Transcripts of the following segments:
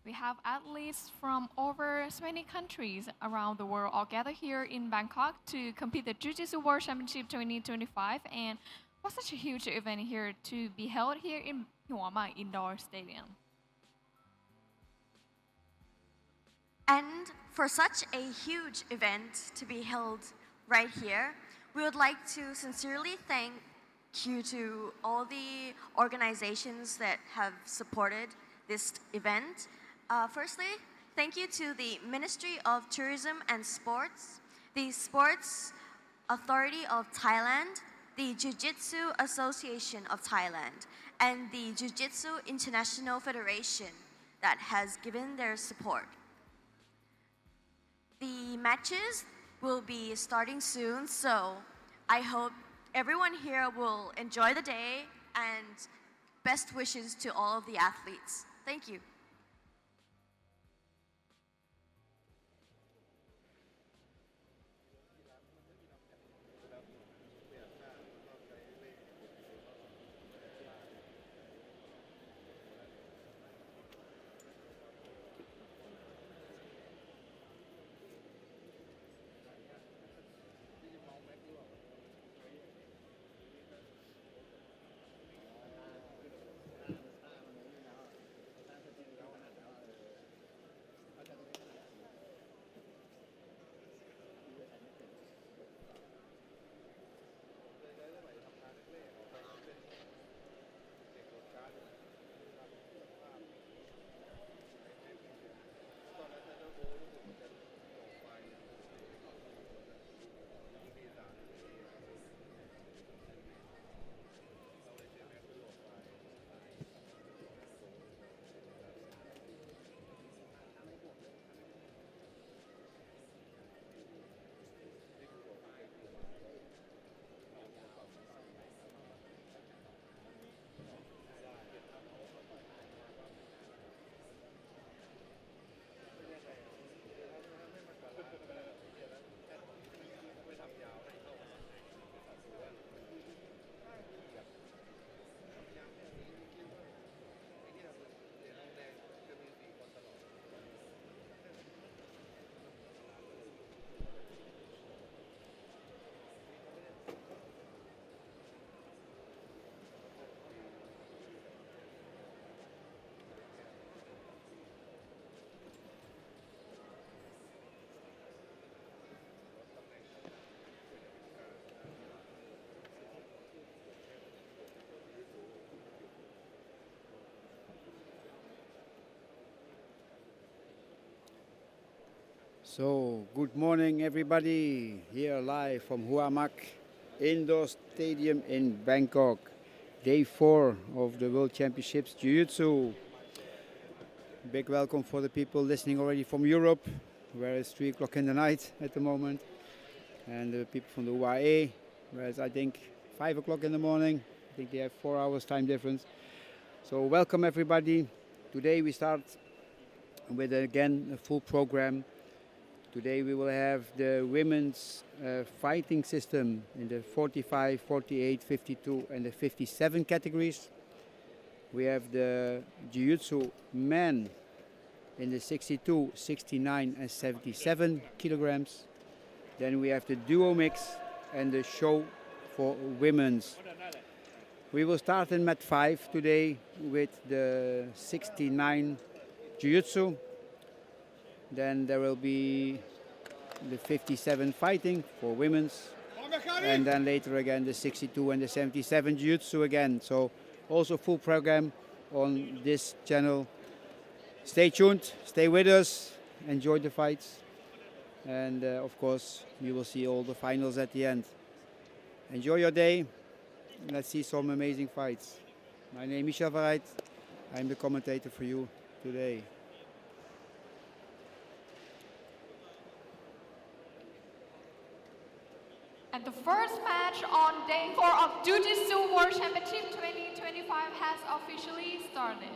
We have athletes from over 20 countries around the world all gathered here in Bangkok to compete the Jiu-Jitsu World Championship 2025. And what's such a huge event here to be held here in Hnuama Indoor Stadium. And for such a huge event to be held right here, we would like to sincerely thank you to all the organizations that have supported this event. Firstly, thank you to the Ministry of Tourism and Sports, the Sports Authority of Thailand, the Ju-Jitsu Association of Thailand, and the Jiu-Jitsu International Federation that has given their support. The matches will be starting soon, so I hope everyone here will enjoy the day and best wishes to all of the athletes. Thank you. So, good morning everybody, here live from Huamak Indoor Stadium in Bangkok. Day 4 of the World Championships Jiu-Jitsu. Big welcome for the people listening already from Europe, where it's 3 o'clock in the night at the moment. And the people from the UAE, where it's I think 5 o'clock in the morning. I think they have 4 hours time difference. So welcome everybody. Today we start with again a full program. Today we will have the women's fighting system in the 45, 48, 52 and the 57 categories. We have the Jiu-Jitsu men in the 62, 69 and 77 kilograms. Then we have the duo mix and the show for women's. We will start in mat 5 today with the 69 Jiu-Jitsu. Then there will be the 57 fighting for women's, and then later again the 62 and the 77 Jiu-Jitsu again. So also full program on this channel. Stay tuned, stay with us, enjoy the fights, and of course you will see all the finals at the end. Enjoy your day. Let's see some amazing fights. My name is Michel Verheid. I'm the commentator for you today. And the first match on day 4 of Jiu-Jitsu World Championship 2025 has officially started.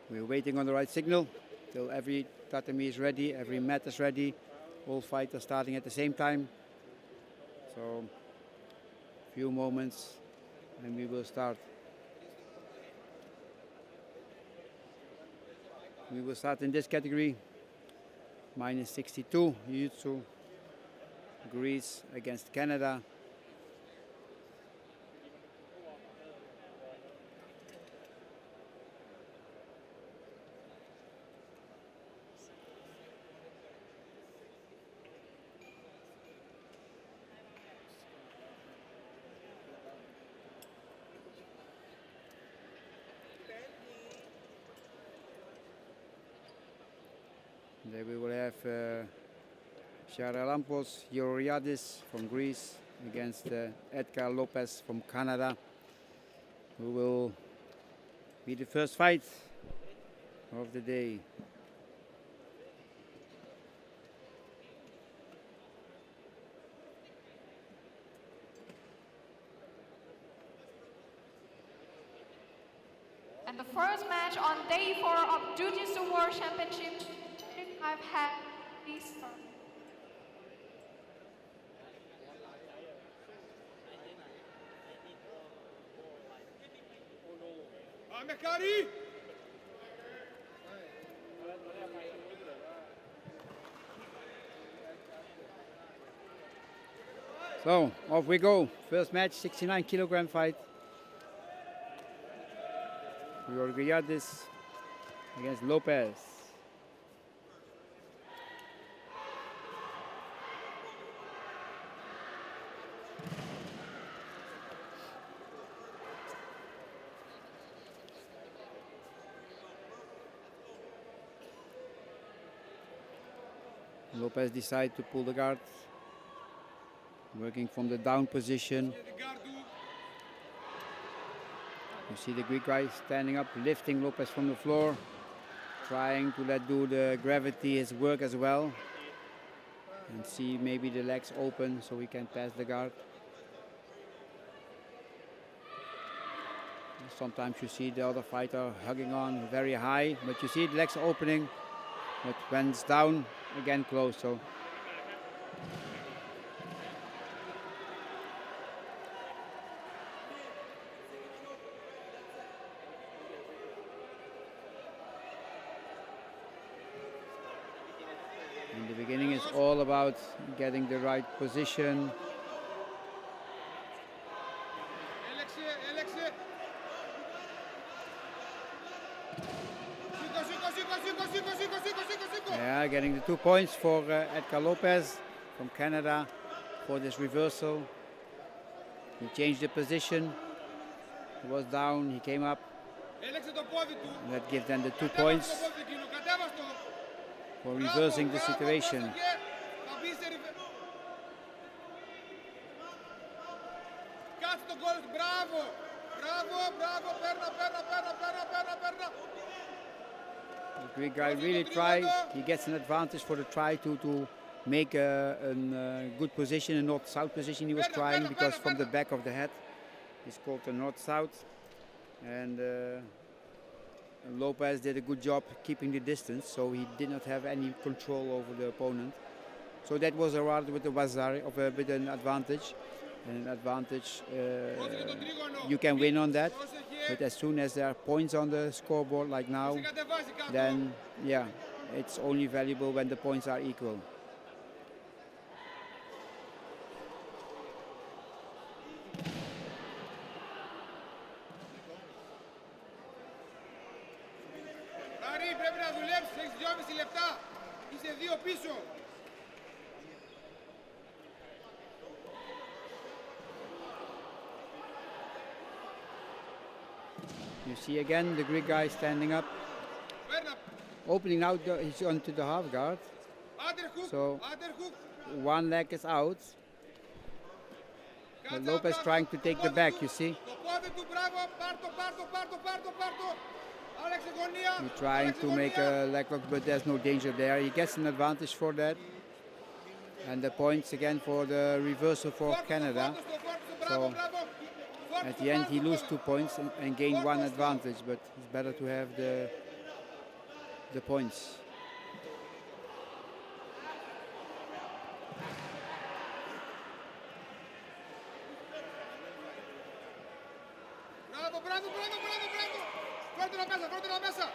We're waiting on the right signal till every tatami is ready, every mat is ready. All fighters starting at the same time. So, few moments and we will start. We will start in this category. Minus 62, Jiu-Jitsu. Greece against Canada. There we will have Charalampos Georgiadis from Greece against Edgar Lopez from Canada, who will be the first fight of the day. And the first match on day 4 of Ju-Jitsu World Championship 25 had this start. So, off we go. First match, 69 kilogram fight. Georgiadis against Lopez. Lopez decided to pull the guard, working from the down position. You see the Greek guy standing up, lifting Lopez from the floor, trying to let do the gravity his work as well, and see maybe the legs open so he can pass the guard. Sometimes you see the other fighter hugging on very high, but you see the legs opening, but when it's down, again closed. So in the beginning, it's all about getting the right position. Yeah, getting the 2 points for Edgar Lopez from Canada for this reversal. He changed the position. He was down, he came up. And that gives them the 2 points for reversing the situation. The Greek guy really tried. He gets an advantage for the try to make a good position, a north-south position he was trying, because from the back of the head it's called the north-south. And Lopez did a good job keeping the distance, so he did not have any control over the opponent. So that was a rather with the Wazari of a bit an advantage. And an advantage, you can win on that. But as soon as there are points on the scoreboard like now, then yeah, it's only valuable when the points are equal. You see again the Greek guy standing up, opening out he's onto the half guard. So one leg is out. But Lopez trying to take the back, you see. He's trying to make a leg lock, but there's no danger there. He gets an advantage for that. And the points again for the reversal for Canada. So At the end, he lose 2 points and gain 1 advantage, but it's better to have the points. Bravo, bravo, bravo, bravo, bravo! Forte la mesa, forte la mesa!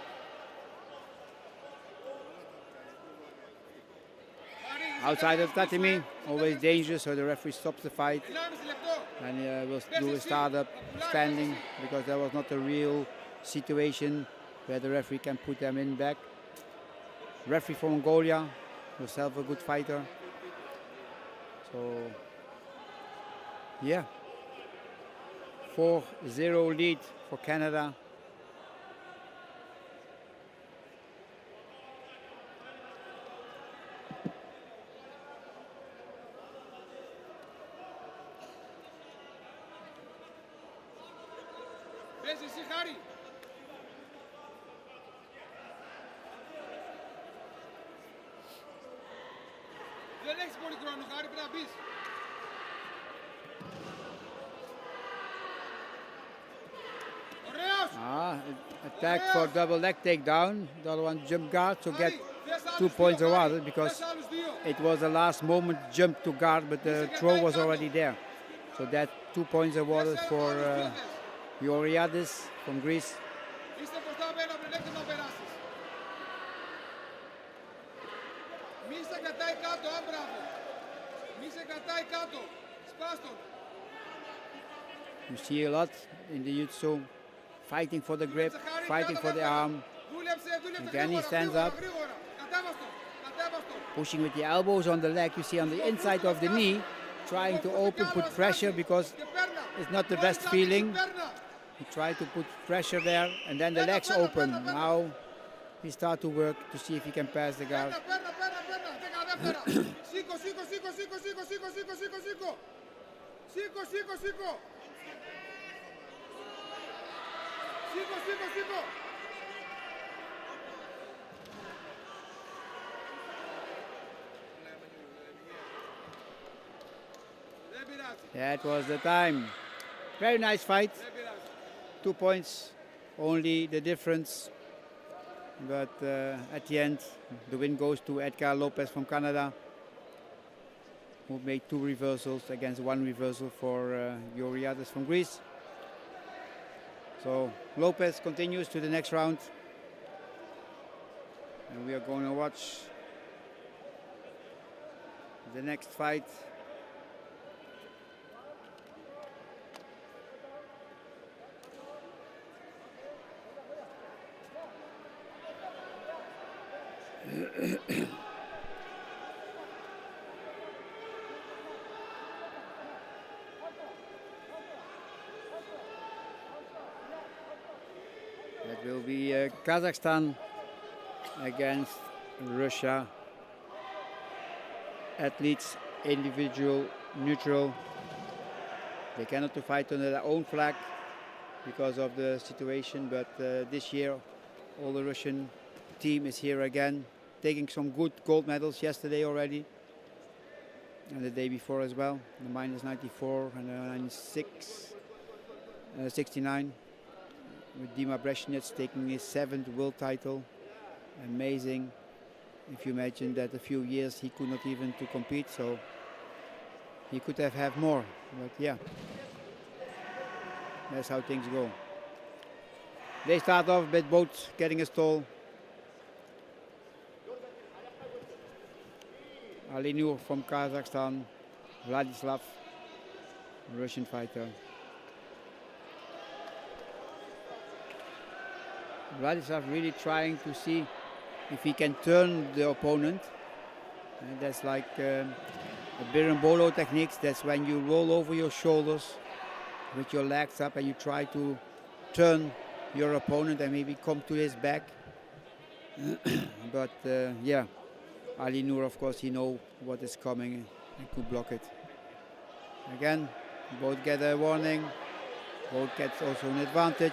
Outside of Tatami, always dangerous, so the referee stops the fight. And will do a startup standing because there was not a real situation where the referee can put them in back. Referee from Mongolia, himself a good fighter. So, yeah. 4-0 lead for Canada. Attack for double leg takedown. The other one jump guard to get 2 points awarded because it was a last moment jump to guard, but the throw was already there. So that 2 points awarded for Georgiadis from Greece. You see a lot in the Jiu-Jitsu, fighting for the grip, fighting for the arm. Again he stands up, pushing with the elbows on the leg, you see on the inside of the knee, trying to open, put pressure because it's not the best feeling. He tried to put pressure there and then the legs open. Now he starts to work to see if he can pass the guard. That was the time. Very nice fight. 2 points, only the difference. But at the end, the win goes to Edgar Lopez from Canada, who made 2 reversals against 1 reversal for Georgiadis from Greece. So Lopez continues to the next round. And we are going to watch the next fight. That will be Kazakhstan against Russia. Athletes, individual, neutral. They cannot fight under their own flag because of the situation, but this year all the Russian team is here again, taking some good gold medals yesterday already and the day before as well, the minus 94 and 96, 69, with Dima Brezhnets taking his 7th world title. Amazing. If you imagine that a few years he could not even to compete, so he could have had more, but yeah, that's how things go. They start off with both getting a stall. Ali Nur from Kazakhstan, Vladislav, Russian fighter. Vladislav really trying to see if he can turn the opponent. And that's like a berimbolo techniques. That's when you roll over your shoulders with your legs up and you try to turn your opponent and maybe come to his back. But yeah, Ali Nur, of course, he knows what is coming and could block it. Again, both get a warning, both get also an advantage.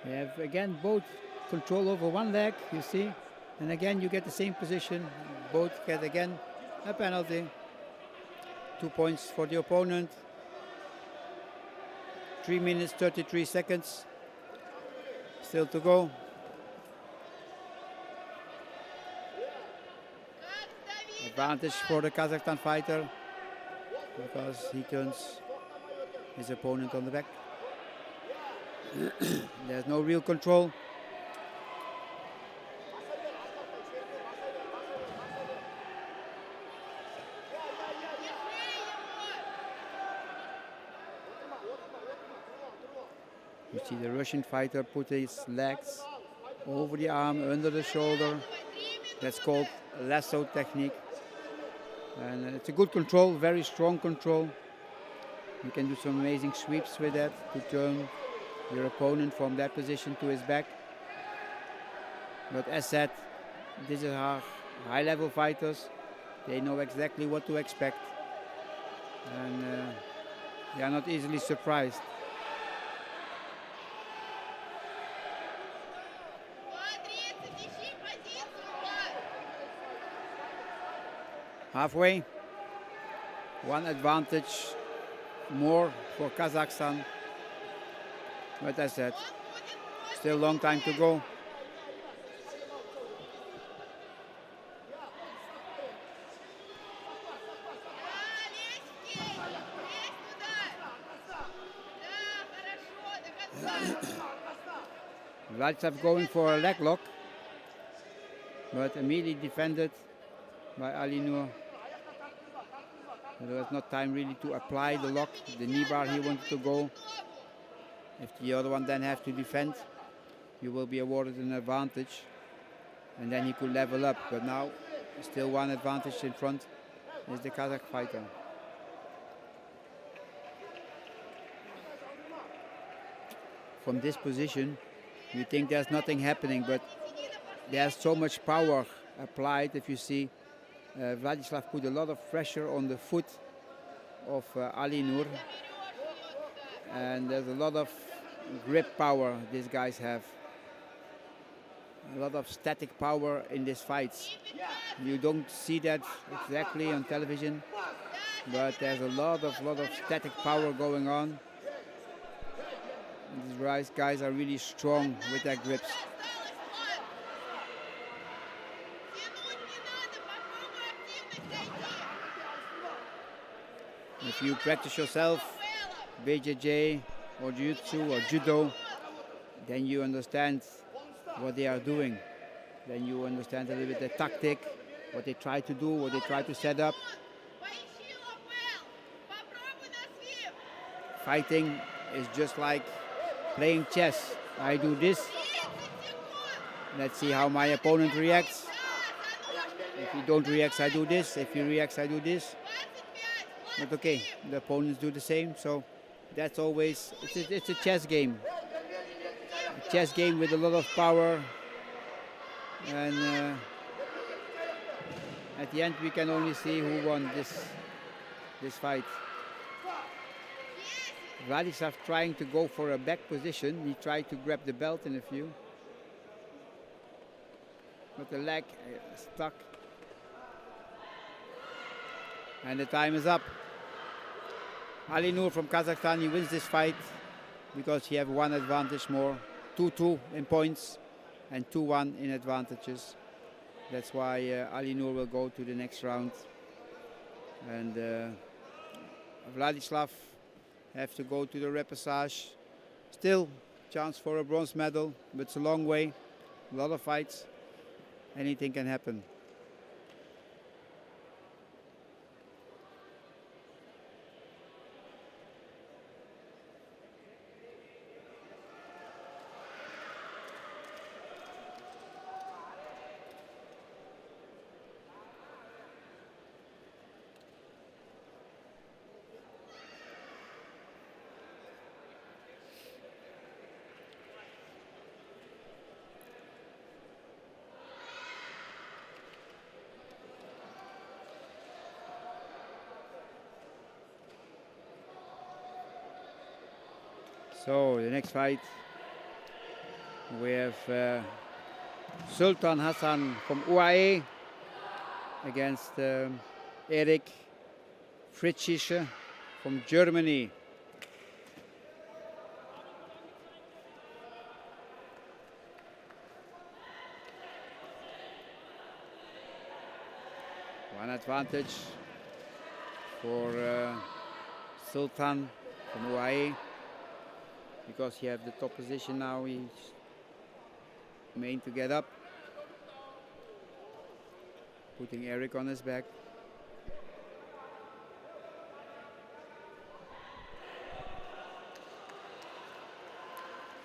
You have again both control over one leg, you see, and again you get the same position. Both get again a penalty. 2 points for the opponent. 3 minutes 33 seconds still to go. Advantage for the Kazakhstan fighter because he turns his opponent on the back. There's no real control. You see the Russian fighter put his legs over the arm, under the shoulder. That's called lasso technique. And it's a good control, very strong control. You can do some amazing sweeps with that to turn your opponent from that position to his back. But as said, these are high-level fighters. They know exactly what to expect. And they are not easily surprised. Halfway, one advantage more for Kazakhstan. But as I said, still a long time to go. Vladislav going for a leg lock, but immediately defended by Ali Noor. There was not time really to apply the lock, the knee bar he wanted to go. If the other one then has to defend, you will be awarded an advantage. And then he could level up. But now, still one advantage in front is the Kazakh fighter. From this position, you think there's nothing happening, but there's so much power applied. If you see, Vladislav put a lot of pressure on the foot of Ali Noor. And there's a lot of grip power these guys have. A lot of static power in these fights. You don't see that exactly on television, but there's a lot of static power going on. These guys are really strong with their grips. If you practice yourself, BJJ or Jiu-Jitsu or Judo, then you understand what they are doing. Then you understand a little bit the tactic, what they try to do, what they try to set up. Fighting is just like playing chess. I do this. Let's see how my opponent reacts. If he don't react, I do this. If he reacts, I do this. But okay, the opponents do the same. So that's always, it's a chess game. A chess game with a lot of power. And at the end, we can only see who won this fight. Vladislav trying to go for a back position. He tried to grab the belt in a few. But the leg stuck. And the time is up. Ali Noor from Kazakhstan, he wins this fight because he has one advantage more. 2-2 in points and 2-1 in advantages. That's why Ali Noor will go to the next round. And Vladislav have to go to the Repassage. Still chance for a bronze medal, but it's a long way. A lot of fights. Anything can happen. So the next fight We have Sultan Hassan from UAE against Erik Fritzsche from Germany. One advantage for Sultan from UAE because he has the top position now. He's main to get up, putting Erik on his back.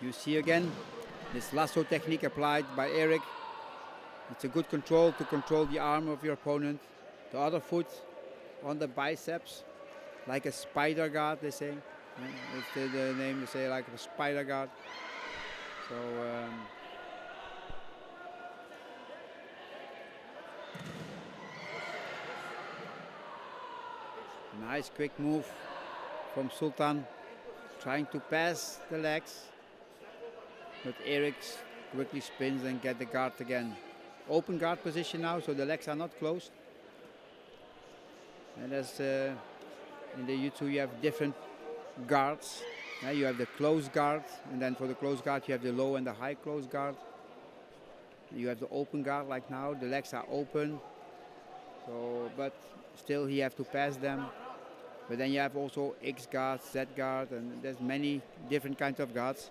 You see again this lasso technique applied by Erik. It's a good control to control the arm of your opponent. The other foot on the biceps, like a spider guard, they say. Yeah, it's the name, they say, like a spider guard. So nice quick move from Sultan, trying to pass the legs, but Erik quickly spins and get the guard again. Open guard position now, so the legs are not closed. And as in the Jiu-Jitsu you have different guards. You have the close guard, and then for the close guard you have the low and the high close guard. You have the open guard like now, the legs are open, so but still you have to pass them. But then you have also X guard, Z guard, and there's many different kinds of guards.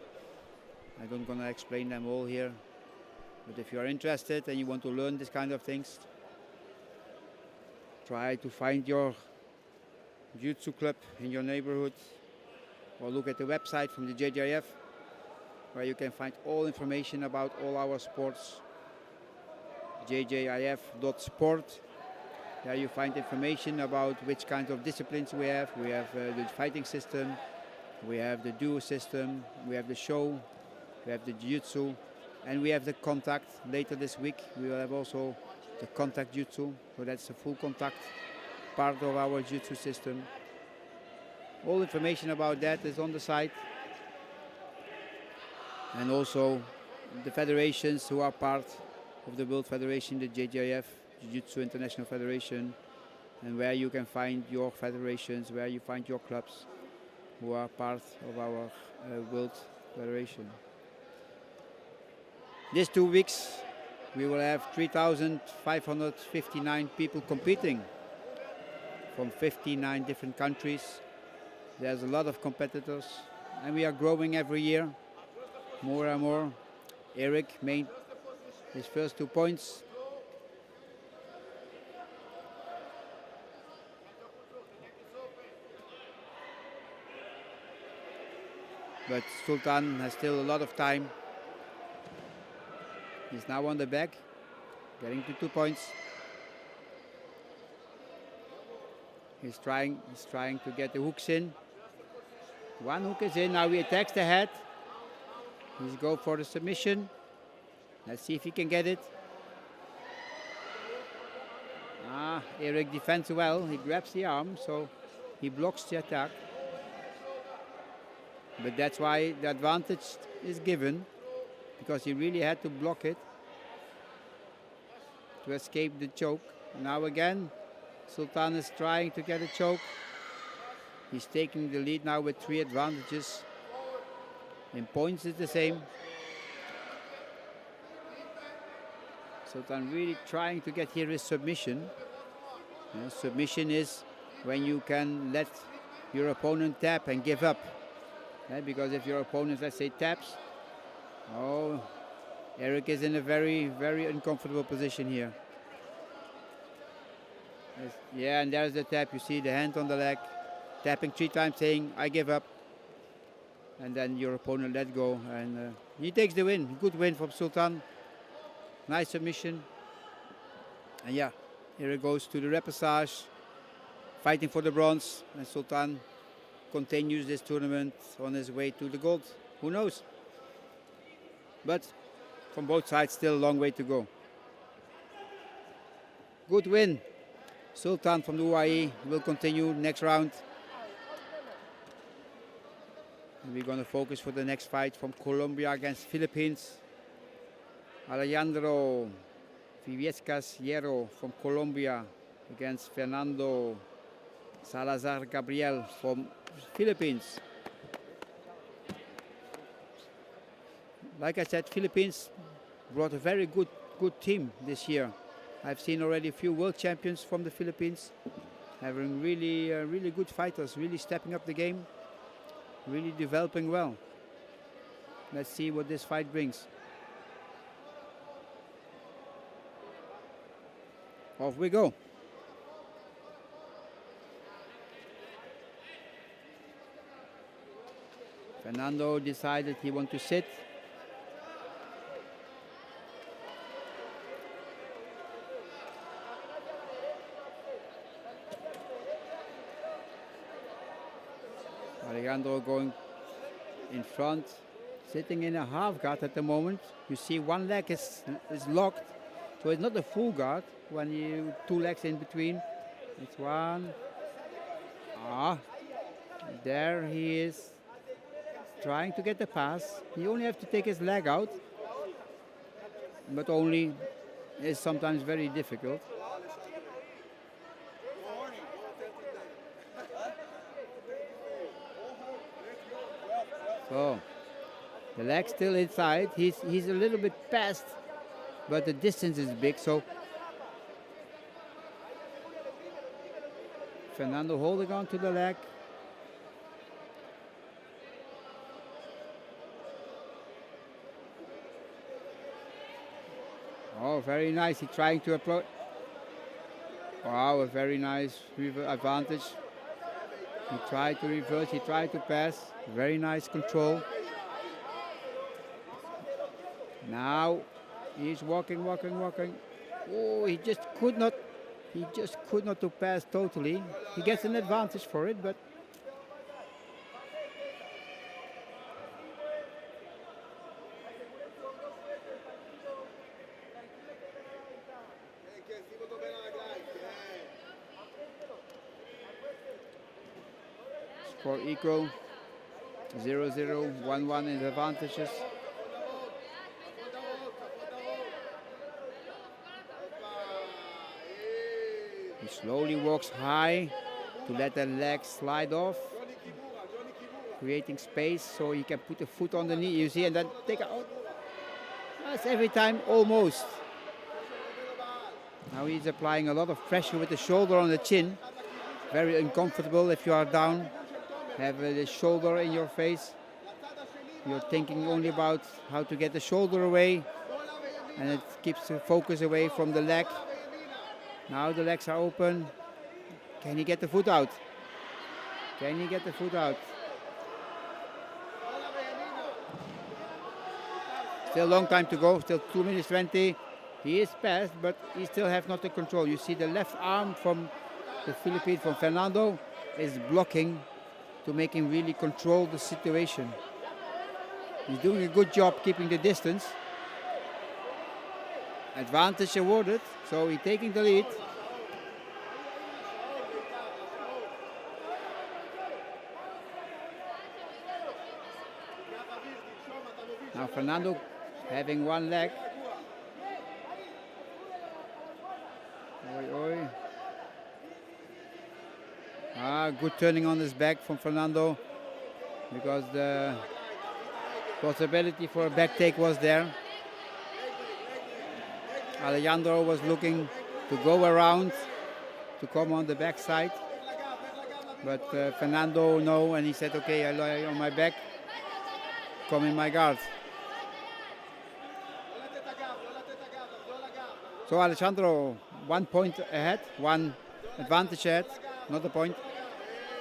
I don't gonna explain them all here. But if you are interested and you want to learn this kind of things, try to find your Jiu-Jitsu club in your neighborhood, or look at the website from the JJIF, where you can find all information about all our sports. jjif.sport. There you find information about which kinds of disciplines we have. We have the fighting system, we have the duo system, we have the show, we have the Jiu-Jitsu, and we have the contact. Later this week we will have also the contact Jiu-Jitsu, so that's the full contact part of our Jiu-Jitsu system. All information about that is on the site, and also the federations who are part of the World Federation, the JJIF, Jiu-Jitsu International Federation, and where you can find your federations, where you find your clubs who are part of our World Federation. These 2 weeks we will have 3,559 people competing from 59 different countries. There's a lot of competitors, and we are growing every year, more and more. Erik made his first 2 points. But Sultan has still a lot of time. He's now on the back, getting to 2 points. He's trying to get the hooks in. One hook is in, now he attacks the head. He's going for the submission. Let's see if he can get it. Erik defends well, he grabs the arm, so he blocks the attack. But that's why the advantage is given, because he really had to block it to escape the choke. Now again, Sultan is trying to get a choke. He's taking the lead now with 3 advantages. In points it's the same. Sultan really trying to get here his submission. Submission is when you can let your opponent tap and give up. Because if your opponent, let's say, taps, Erik is in a very, very uncomfortable position here. Yeah, and there's the tap. You see the hand on the leg, tapping 3 times, saying, I give up. And then your opponent let go, and he takes the win. Good win from Sultan. Nice submission. And yeah, here it goes to the Repassage, fighting for the bronze, and Sultan continues this tournament on his way to the gold. Who knows? But from both sides, still a long way to go. Good win. Sultan from the UAE will continue next round. And we're going to focus for the next fight from Colombia against Philippines. Alejandro Viviescas Hierro from Colombia against Fernando Salazar Gabriel from Philippines. Like I said, Philippines brought a very good team this year. I've seen already a few world champions from the Philippines, having really good fighters, really stepping up the game, really developing well. Let's see what this fight brings. Off we go. Fernando decided he wanted to sit. Alejandro going in front, sitting in a half guard at the moment. You see one leg is locked, so it's not a full guard when you two legs in between. It's one. There he is, trying to get the pass. He only have to take his leg out, but only is sometimes very difficult. So the leg still inside. He's a little bit past, but the distance is big. So Fernando holding on to the leg. Oh, very nice. He's trying to approach. Wow, a very nice advantage. He tried to reverse, he tried to pass. Very nice control. Now he's walking. Oh, he just could not to pass totally. He gets an advantage for it, but score equal, 0-0, 1-1 in advantages. He slowly walks high to let the leg slide off, creating space so he can put the foot on the knee, you see, and then take out. That's every time almost. Now he's applying a lot of pressure with the shoulder on the chin. Very uncomfortable if you are down. Have the shoulder in your face. You're thinking only about how to get the shoulder away, and it keeps the focus away from the leg. Now the legs are open. Can he get the foot out? Can he get the foot out? Still a long time to go, still 2 minutes 20. He is past, but he still has not the control. You see the left arm from the Philippines, from Fernando, is blocking to make him really control the situation. He's doing a good job keeping the distance. Advantage awarded, so he's taking the lead. Now Fernando having one leg. Oi. Good turning on his back from Fernando, because the possibility for a back take was there. Alejandro was looking to go around to come on the back side, but Fernando no, and he said, okay, I lie on my back, come in my guard. So Alejandro 1 point ahead, one advantage ahead, not a point.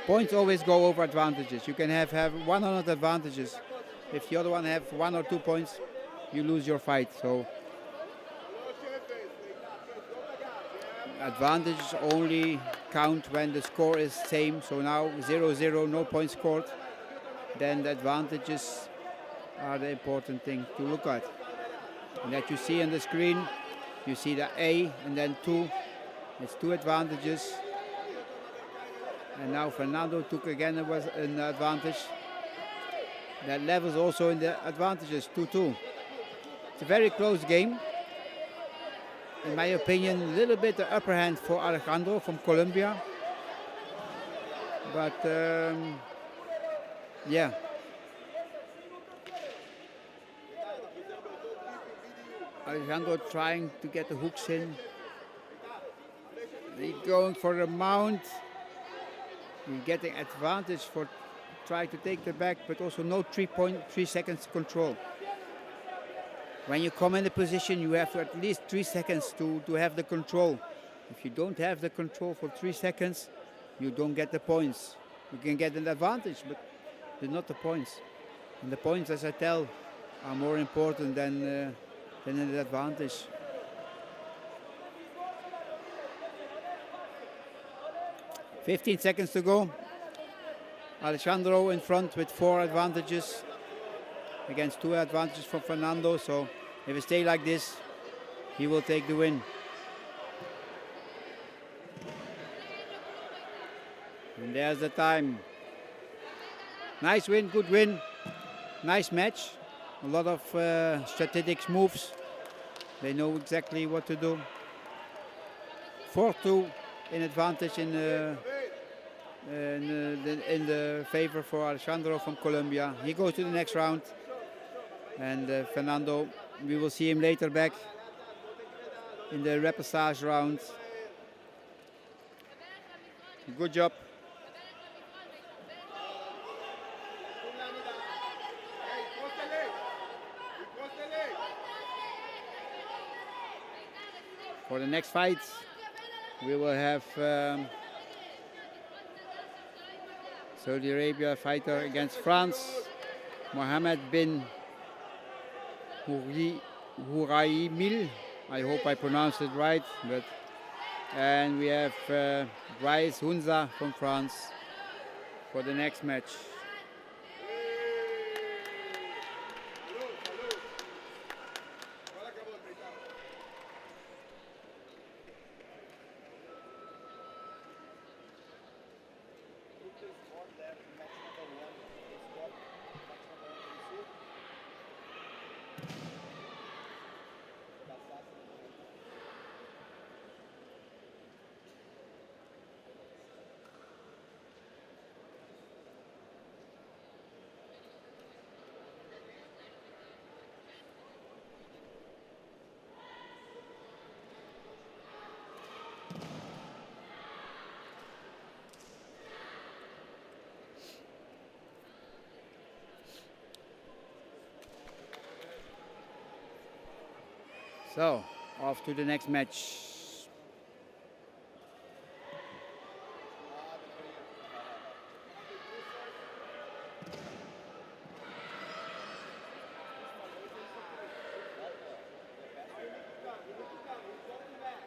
Points always go over advantages. You can have 100 advantages. If the other one have 1 or 2 points, you lose your fight. So advantages only count when the score is same. So now 0-0, no points scored. Then the advantages are the important thing to look at. And that you see on the screen, you see the A and then 2. It's 2 advantages. And now Fernando took again an advantage. That levels also in the advantages, 2-2. It's a very close game. In my opinion, a little bit the upper hand for Alejandro from Colombia. But yeah. Alejandro trying to get the hooks in. He's going for the mount. He's getting advantage for trying to take the back, but also no 3.3 seconds control. When you come in the position, you have at least 3 seconds to have the control. If you don't have the control for 3 seconds, you don't get the points. You can get an advantage, but not the points. And the points, as I tell, are more important than an advantage. "15 seconds to go. Alejandro in front with 4 advantages against 2 advantages from Fernando. So if it stays like this, he will take the win. And there's the time. Nice win, good win. Nice match. A lot of strategic moves. They know exactly what to do. 4-2 in advantage in the favor for Alejandro from Colombia. He goes to the next round. And Fernando, we will see him later back in the Repassage round. Good job. For the next fight, we will have Saudi Arabia fighter against France, Mohammed bin Huraimil. I hope I pronounced it right. And we have Bryce Hunza from France for the next match. So, off to the next match.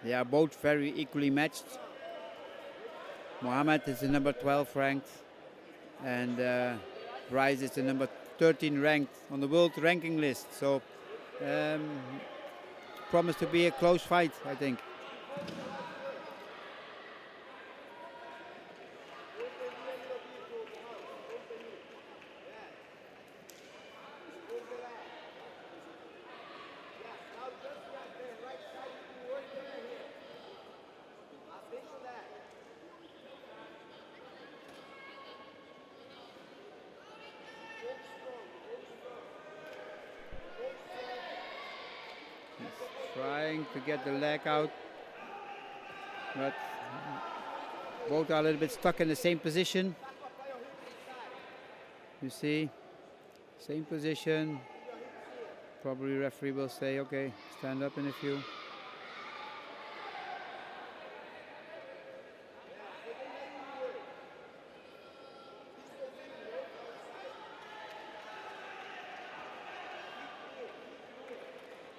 They are both very equally matched. Mohammed is the number 12 ranked, and Bryce is the number 13 ranked on the world ranking list. So, promised to be a close fight, I think. Trying to get the leg out, but both are a little bit stuck in the same position. You see, same position. Probably referee will say, okay, stand up in a few.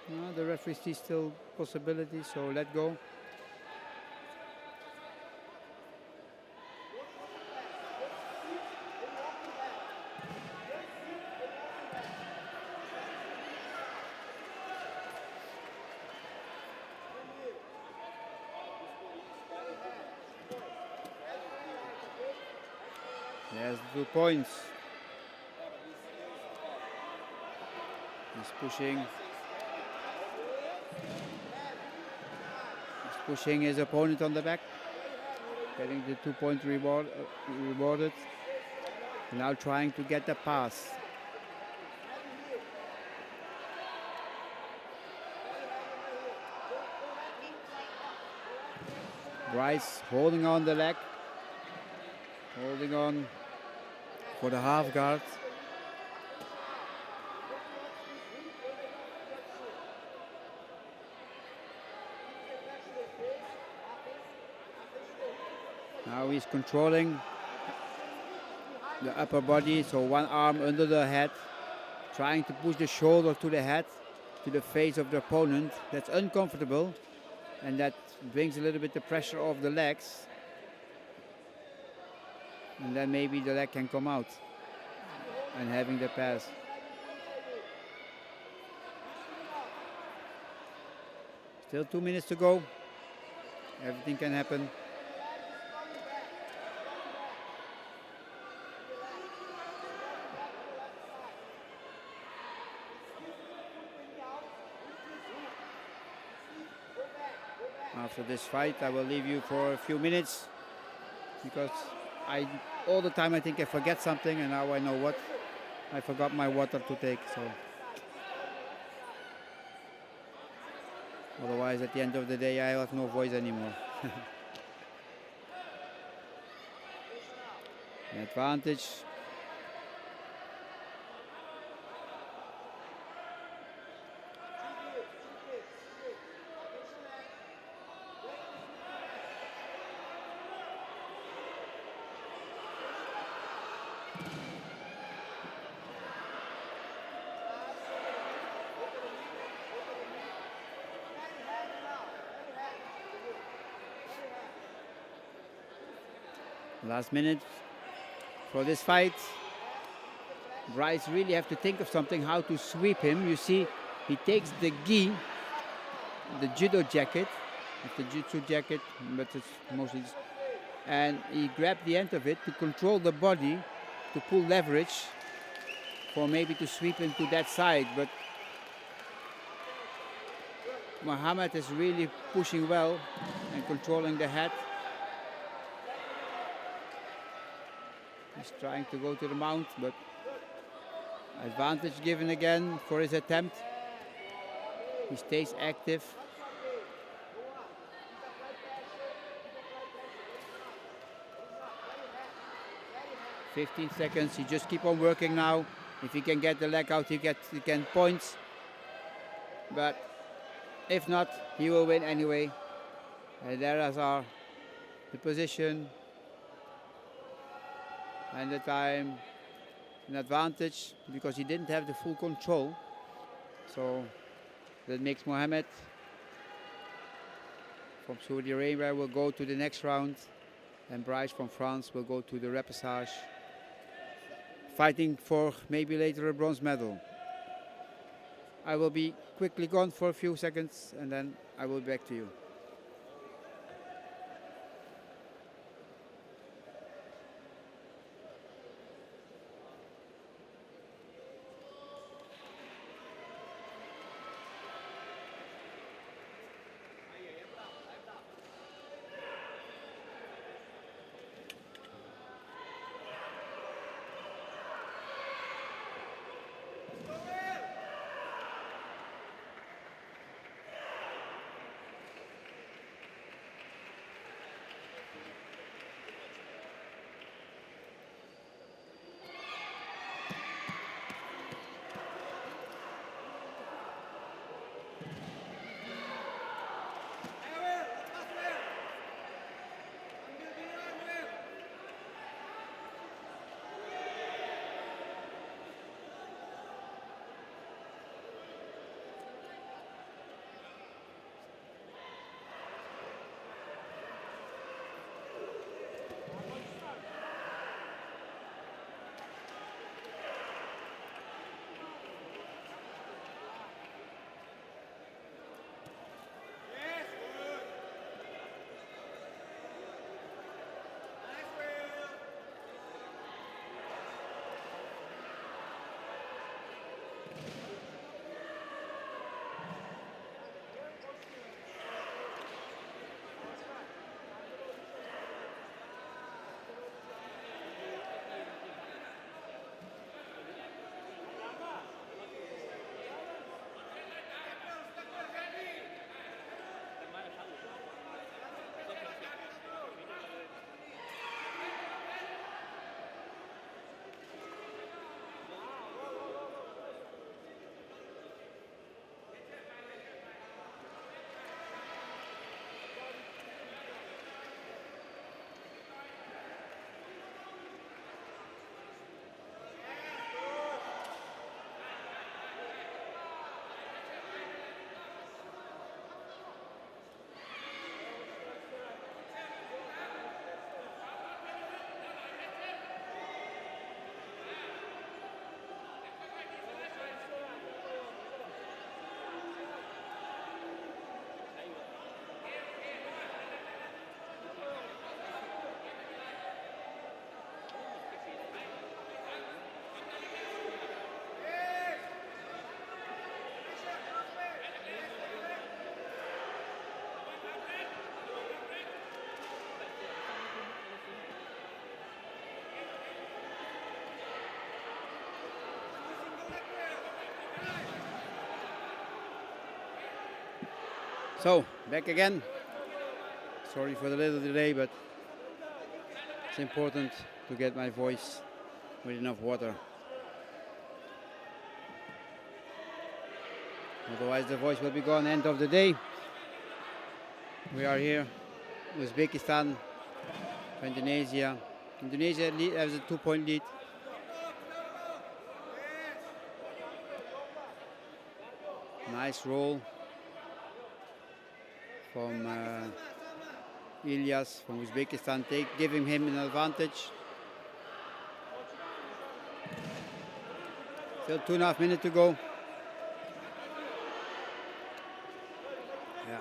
No, the referee sees still possibilities, so let go. There's 2 points. He's pushing. pushing his opponent on the back, getting the 2-point rewarded. Now trying to get the pass. Bryce holding on the leg, holding on for the half guard. Now he's controlling the upper body, so one arm under the head, trying to push the shoulder to the head, to the face of the opponent. That's uncomfortable, and that brings a little bit the pressure off the legs. And then maybe the leg can come out and having the pass. Still 2 minutes to go. Everything can happen. After this fight, I will leave you for a few minutes because all the time I think I forget something, and now I know what. I forgot my water to take, so. Otherwise, at the end of the day, I have no voice anymore. An advantage. Last minute for this fight. Bryce really have to think of something how to sweep him. You see, he takes the gi, the judo jacket, it's the jiu-jitsu jacket, but it's mostly just, and he grabbed the end of it to control the body, to pull leverage for maybe to sweep him to that side. But Muhammad is really pushing well and controlling the head. He's trying to go to the mount, but advantage given again for his attempt. He stays active. "15 seconds, he just keep on working now. If he can get the leg out, he can points. But if not, he will win anyway. And there is the position. And the time, an advantage because he didn't have the full control. So that makes Mohammed from Saudi Arabia will go to the next round, and Bryce from France will go to the Repassage, fighting for maybe later a bronze medal. I will be quickly gone for a few seconds and then I will be back to you. So, back again. Sorry for the little delay, but it's important to get my voice with enough water. Otherwise the voice will be gone end of the day. We are here, Uzbekistan, Indonesia. Indonesia has a 2-point lead. Nice roll from Ilyas from Uzbekistan, giving him an advantage. Still 2.5 minutes to go. Yeah.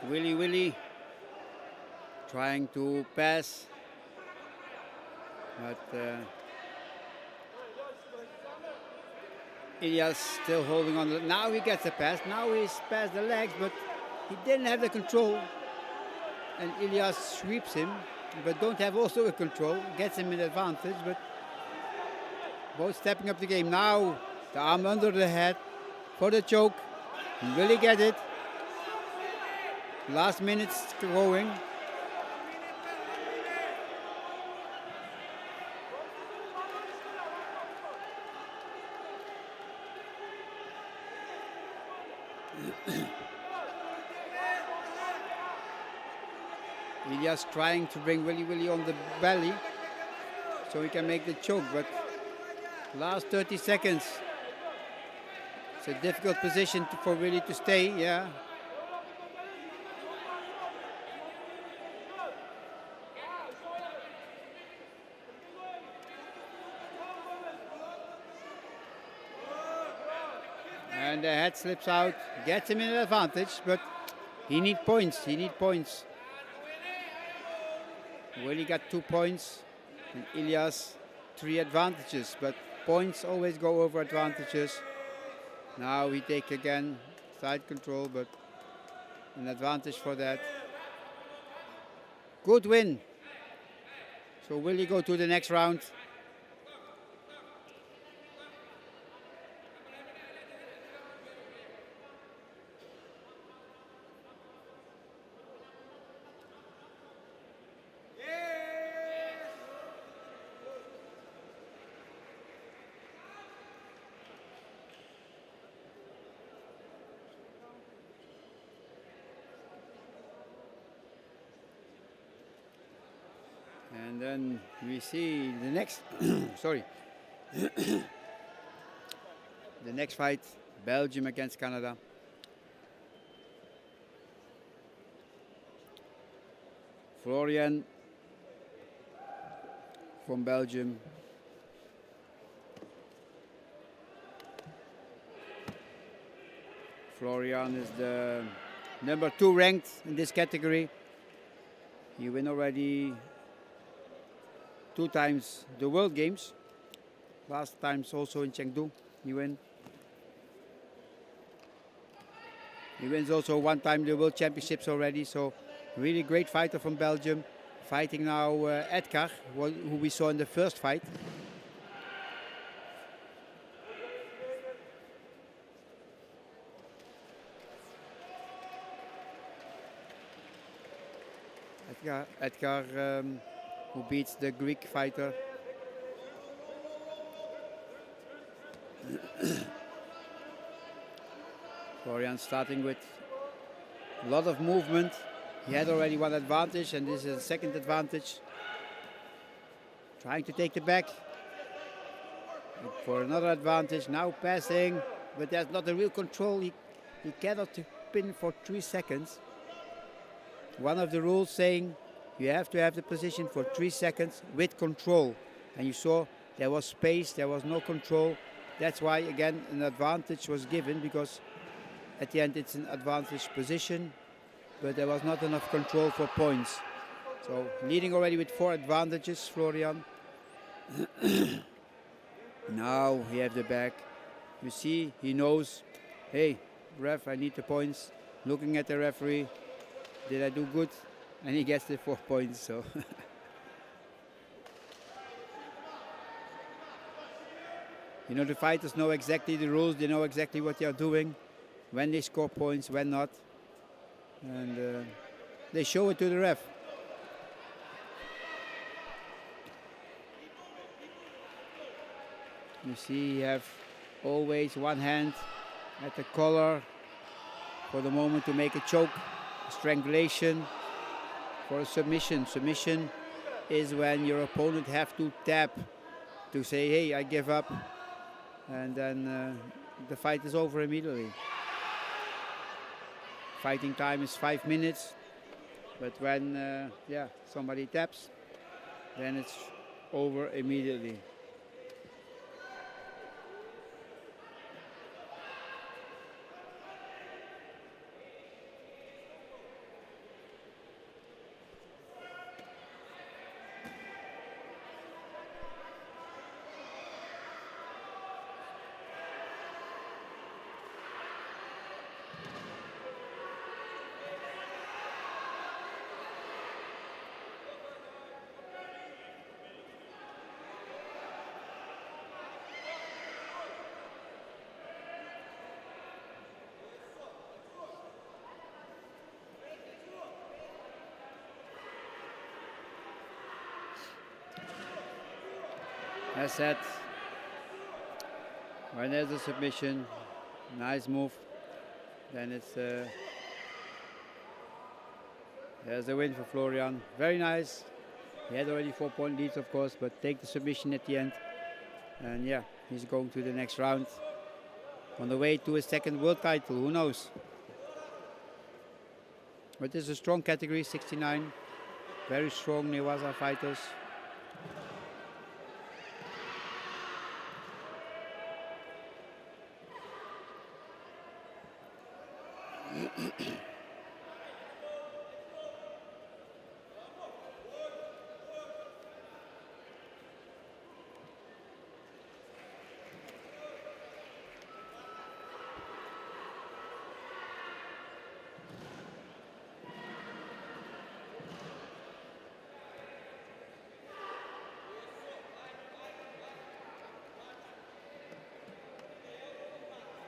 Willy trying to pass, but Ilyas still holding on. Now he gets a pass. Now he's past the legs, but he didn't have the control. And Ilyas sweeps him, but don't have also the control. Gets him an advantage, but both stepping up the game. Now the arm under the head for the choke. Will he get it? Last minutes going. Ilyas trying to bring Willy on the belly so he can make the choke, but last 30 seconds. It's a difficult position for Willy to stay, yeah. And the head slips out, gets him an advantage, but he needs points, Willy got 2 points, and Ilyas 3 advantages, but points always go over advantages. Now he take again side control, but an advantage for that. Good win. So Willy go to the next round. And then we see the next, sorry, the next fight, Belgium against Canada. Florian from Belgium. Florian is the number 2 ranked in this category. He won already 2 times the World Games. Last times also in Chengdu he win. He wins also 1 time the World Championships already. So really great fighter from Belgium. Fighting now Edgar, who we saw in the first fight. Edgar who beats the Greek fighter. Florian starting with a lot of movement. He had already one advantage, and this is a second advantage. Trying to take the back for another advantage. Now passing, but there's not a real control. He cannot pin for 3 seconds. One of the rules saying you have to have the position for 3 seconds with control. And you saw there was space, there was no control. That's why, again, an advantage was given, because at the end it's an advantage position, but there was not enough control for points. So leading already with 4 advantages, Florian. Now he has the back. You see, he knows, hey, ref, I need the points. Looking at the referee, did I do good? And he gets the 4 points. So you know, the fighters know exactly the rules. They know exactly what they are doing, when they score points, when not, and they show it to the ref. You see, you have always one hand at the collar for the moment to make a choke, a strangulation for a submission. Submission is when your opponent have to tap to say, hey, I give up, and then the fight is over immediately. Fighting time is 5 minutes, but when somebody taps, then it's over immediately. As said, when there's a submission, nice move, then it's there's a win for Florian. Very nice. He had already 4-point leads, of course, but take the submission at the end. And yeah, he's going to the next round. On the way to his second world title, who knows? But this is a strong category, 69. Very strong Newaza fighters.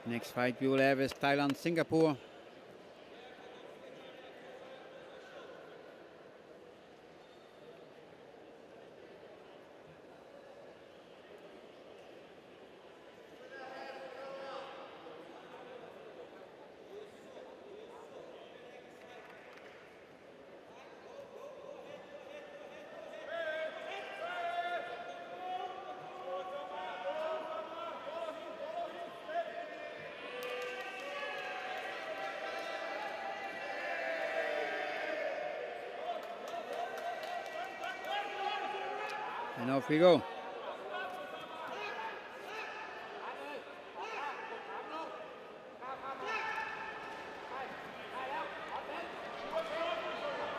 Next fight we will have is Thailand, Singapore. And off we go.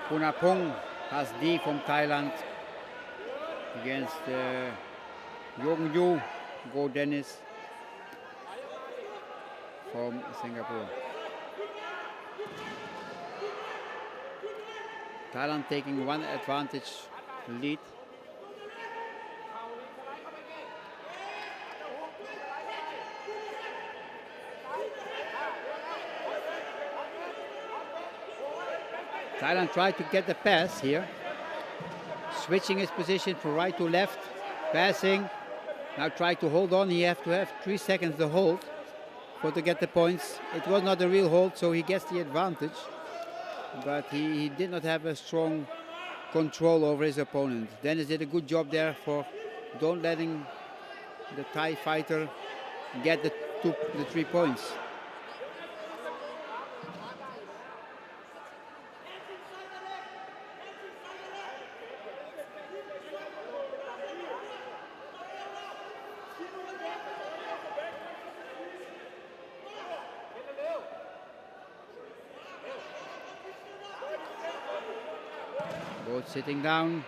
Punapong has D from Thailand against Yongju Go Dennis from Singapore. Thailand taking one advantage lead. Thailand tried to get the pass here, switching his position from right to left, passing. Now try to hold on. He has to have 3 seconds to hold to get the points. It was not a real hold, so he gets the advantage. but he did not have a strong control over his opponent. Dennis did a good job there for don't letting the Thai fighter get the 3 points. Both sitting down.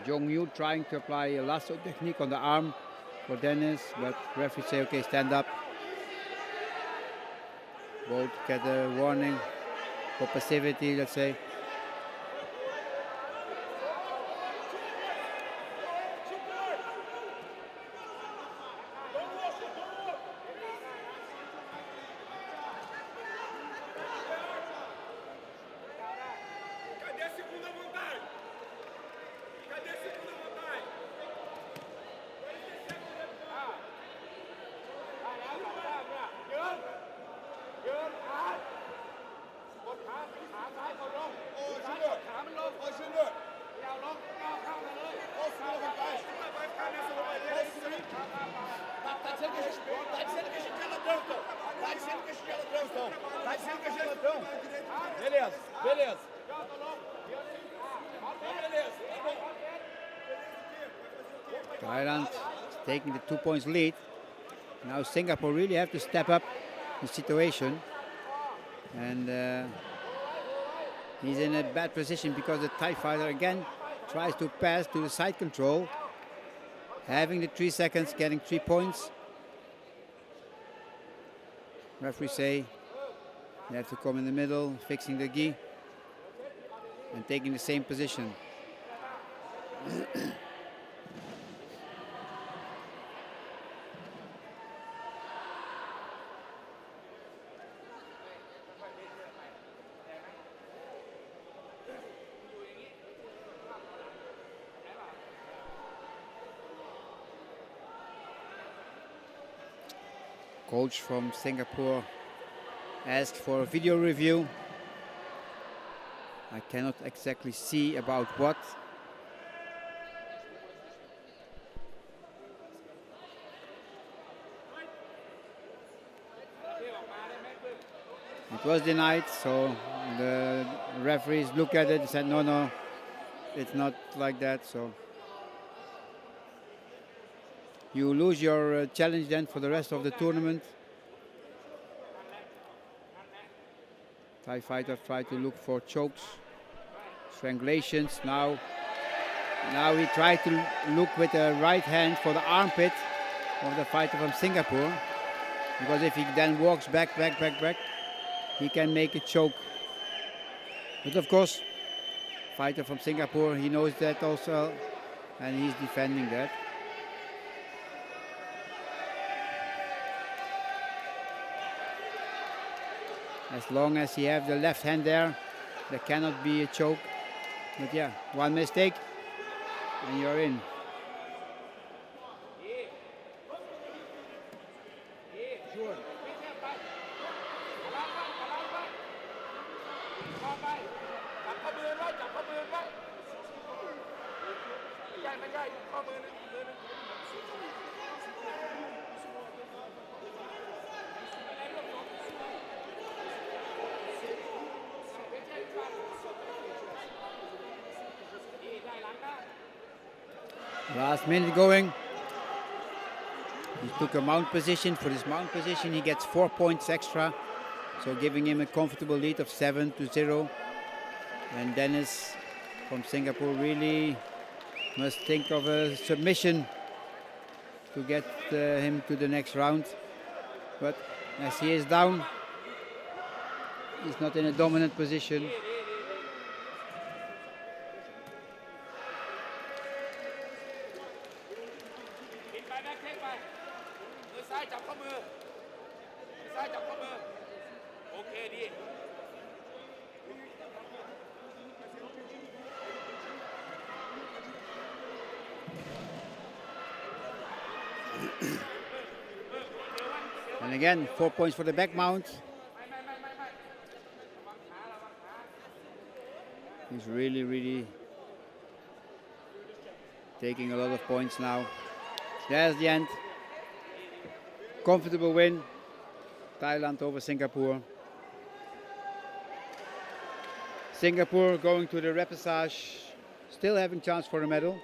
Jong-Yu trying to apply a lasso technique on the arm for Dennis, but referee say, okay, stand up. Both get a warning for passivity, let's say. Thailand taking the 2 points lead. Now Singapore really have to step up the situation. And he's in a bad position because the Thai fighter again tries to pass to the side control. Having the 3 seconds, getting 3 points. Referee say you have to come in the middle, fixing the gi and taking the same position. Coach from Singapore asked for a video review. I cannot exactly see about what. It was denied, so the referees looked at it and said, no, it's not like that. So you lose your challenge then for the rest of the tournament. Thai fighter tried to look for chokes, strangulations. Now he tried to look with the right hand for the armpit of the fighter from Singapore, because if he then walks back, he can make a choke. But of course, fighter from Singapore, he knows that also, and he's defending that. As long as he have the left hand there cannot be a choke. But yeah, one mistake and you're in. Last minute going. He took a mount position. For this mount position, he gets 4 points extra, so giving him a comfortable lead of 7-0. And Dennis from Singapore really must think of a submission to get him to the next round. But as he is down, he's not in a dominant position. And again, 4 points for the back mount. He's really taking a lot of points now. There's the end. Comfortable win. Thailand over Singapore. Singapore going to the repassage. Still having chance for a medal.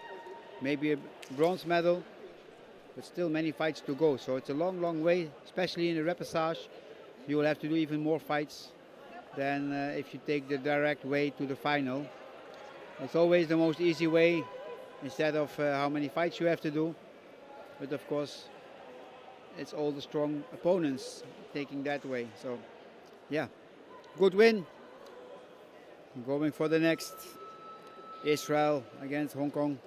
Maybe a bronze medal. But still many fights to go. So it's a long way, especially in the repassage. You will have to do even more fights than if you take the direct way to the final. It's always the most easy way instead of how many fights you have to do. But of course, it's all the strong opponents taking that way. So yeah, good win. Going for the next. Israel against Hong Kong.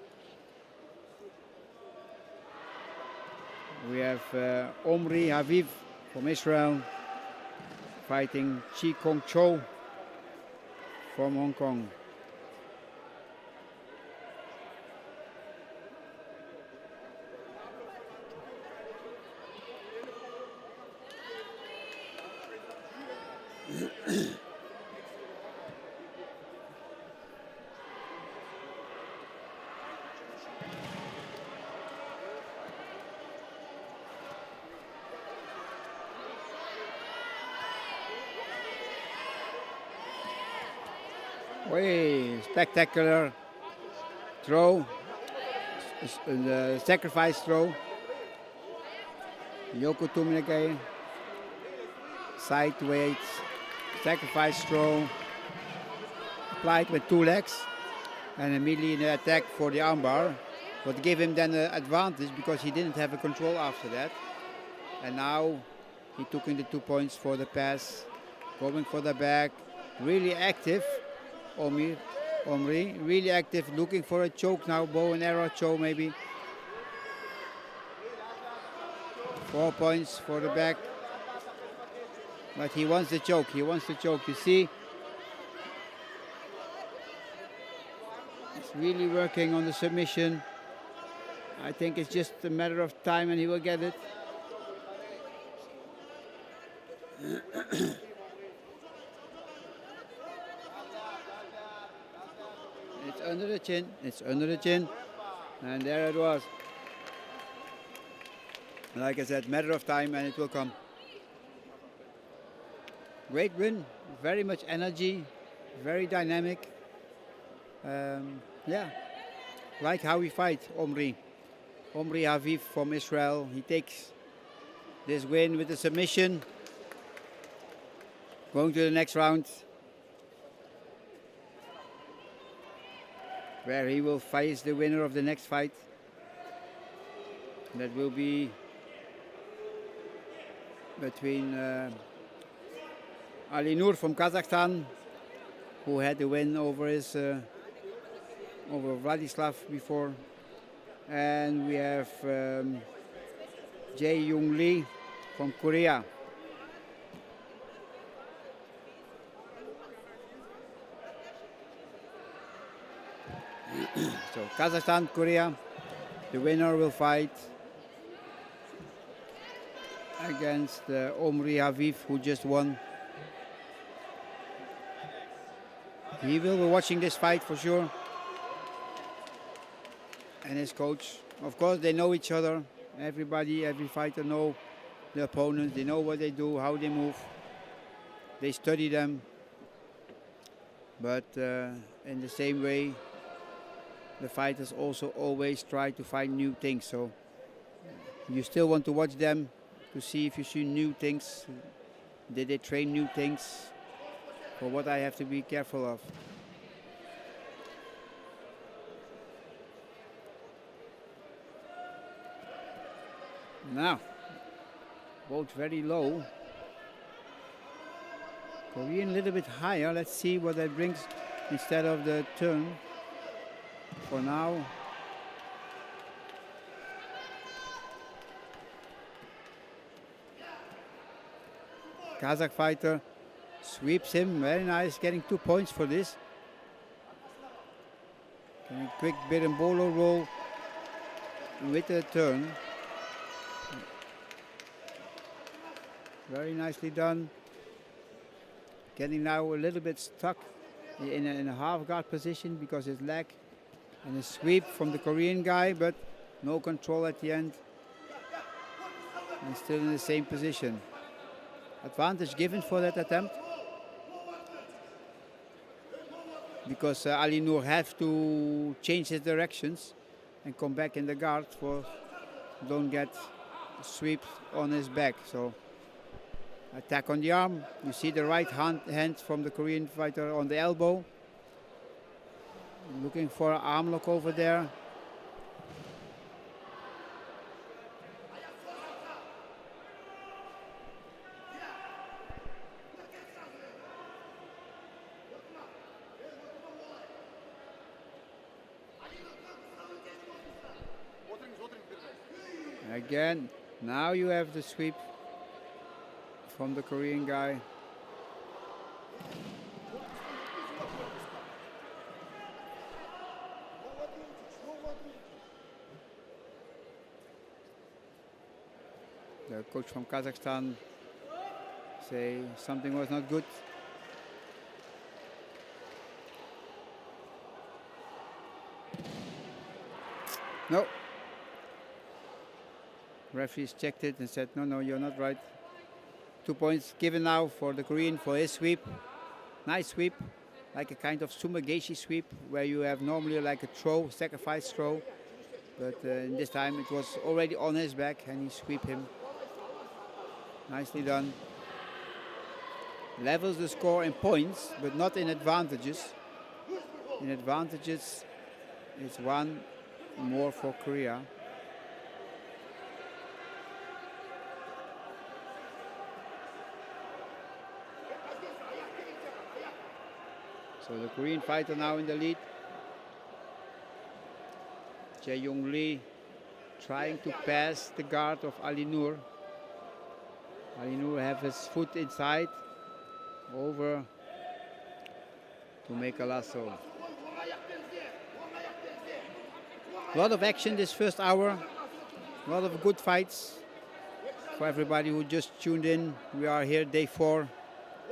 We have Omri Haviv from Israel fighting Chi Kong Cho from Hong Kong. Way spectacular throw, the sacrifice throw. Yoko Tuminake, side weight, sacrifice throw, applied with 2 legs, and immediately an attack for the armbar. What gave him then an advantage because he didn't have a control after that. And now he took in the 2 points for the pass, going for the back, really active. Omri, really active, looking for a choke now, bow and arrow choke maybe. 4 points for the back. But he wants the choke, you see. He's really working on the submission. I think it's just a matter of time and he will get it. It's under the chin, and there it was. Like I said, matter of time and it will come. Great win, very much energy, very dynamic. Yeah, like how we fight Omri Haviv from Israel. He takes this win with a submission. Going to the next round, where he will face the winner of the next fight. That will be between Ali Nur from Kazakhstan, who had the win over over Vladislav before, and we have Jae Young Lee from Korea. So Kazakhstan, Korea, the winner will fight against Omri Haviv, who just won. He will be watching this fight for sure. And his coach, of course, they know each other. Everybody, every fighter know the opponent. They know what they do, how they move. They study them. But in the same way, the fighters also always try to find new things. So you still want to watch them to see if you see new things. Did they train new things? For what I have to be careful of. Now, both very low. Korean a little bit higher. Let's see what that brings instead of the turn. For now, Kazakh fighter sweeps him, very nice, getting 2 points for this. Quick berimbolo roll with a turn. Very nicely done. Getting now a little bit stuck in a half guard position because his leg and a sweep from the Korean guy, but no control at the end. And still in the same position. Advantage given for that attempt. Because Ali Noor have to change his directions and come back in the guard for don't get sweep on his back. So attack on the arm. You see the right hand from the Korean fighter on the elbow. Looking for an arm lock over there. Again, now you have the sweep from the Korean guy. The coach from Kazakhstan say something was not good. No. Referees checked it and said, no, you're not right. 2 points given now for the Korean for his sweep. Nice sweep, like a kind of sumageshi sweep, where you have normally like a throw, sacrifice throw. But in this time it was already on his back and he sweep him. Nicely done. Levels the score in points, but not in advantages. In advantages, it's one more for Korea. So the Korean fighter now in the lead. Jae-Young Lee trying to pass the guard of Ali Noor. Ali Noor have his foot inside, over to make a lasso. A lot of action this first hour, a lot of good fights. For everybody who just tuned in, we are here day 4,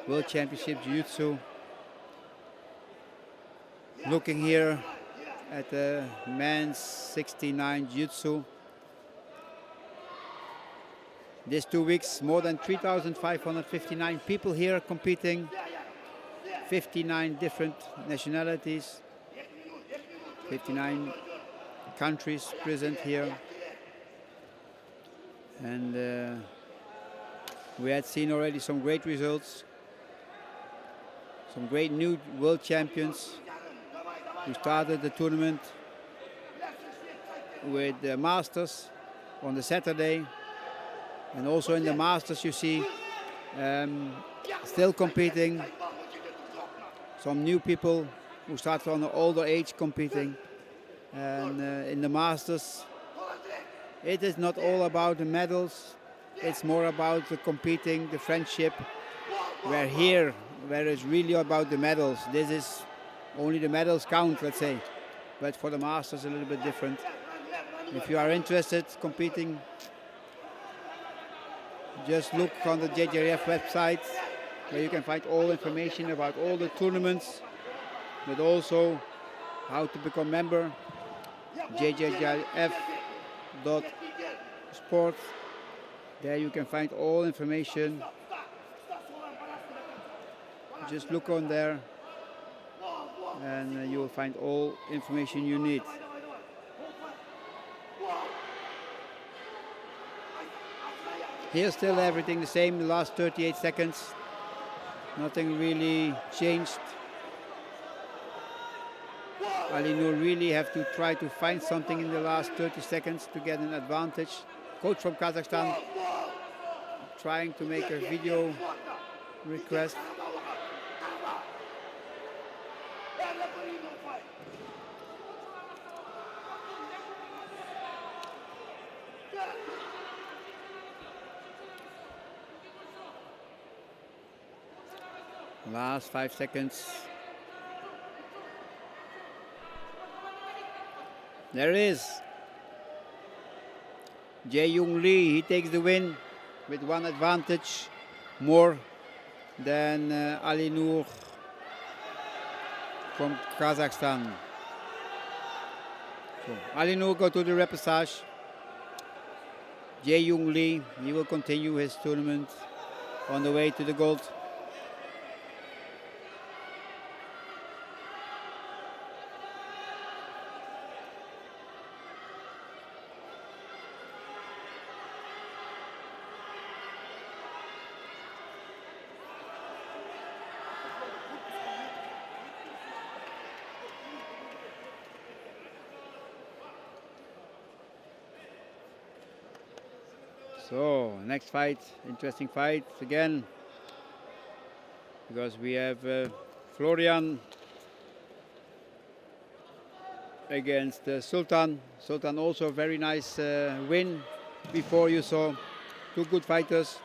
World Championship Jiu-Jitsu. Looking here at the men's 69 Jiu-Jitsu. These 2 weeks, more than 3,559 people here competing. 59 different nationalities. 59 countries present here. And we had seen already some great results. Some great new world champions. We started the tournament with the Masters on the Saturday. And also in the Masters you see still competing. Some new people who started on an older age competing. And in the Masters it is not all about the medals. It's more about the competing, the friendship. Where here, where it's really about the medals. This is only the medals count, let's say. But for the Masters, a little bit different. If you are interested competing, just look on the JJF website, where you can find all information about all the tournaments, but also how to become member. jjf.sport. There you can find all information. Just look on there. And you will find all information you need. Here still everything the same, the last 38 seconds. Nothing really changed. Ali Noor really have to try to find something in the last 30 seconds to get an advantage. Coach from Kazakhstan trying to make a video request. Last 5 seconds. There it is. Jae-Young Lee, he takes the win with one advantage. more than Ali Noor from Kazakhstan. So Ali Noor go to the Repassage. Jae Young Lee, he will continue his tournament on the way to the gold. So next fight, interesting fight again, because we have Florian against Sultan. Sultan also a very nice win before. You saw two good fighters.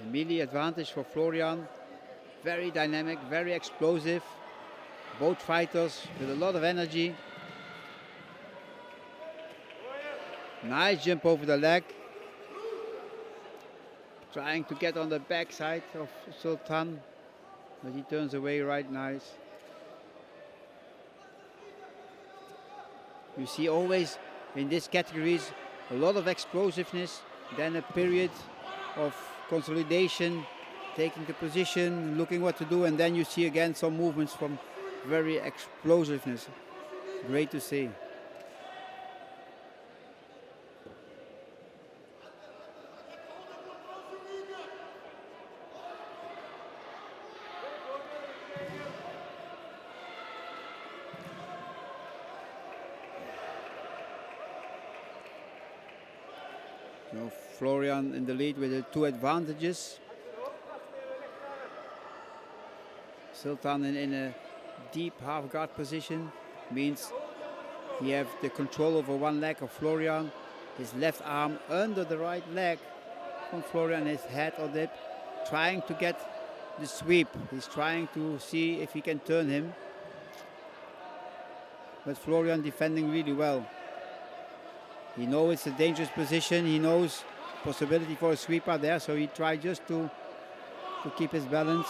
Immediate advantage for Florian. Very dynamic, very explosive. Both fighters with a lot of energy. Nice jump over the leg. Trying to get on the backside of Sultan, but he turns away right nice. You see always in these categories a lot of explosiveness, then a period of consolidation, taking the position, looking what to do, and then you see again some movements from very explosiveness. Great to see. Now Florian in the lead with the two advantages. Sultan in a deep half guard position means he have the control over one leg of Florian, his left arm under the right leg from Florian, his head on it, trying to get the sweep. He's trying to see if he can turn him. But Florian defending really well. He knows it's a dangerous position. He knows possibility for a sweep out there, so he tried just to keep his balance.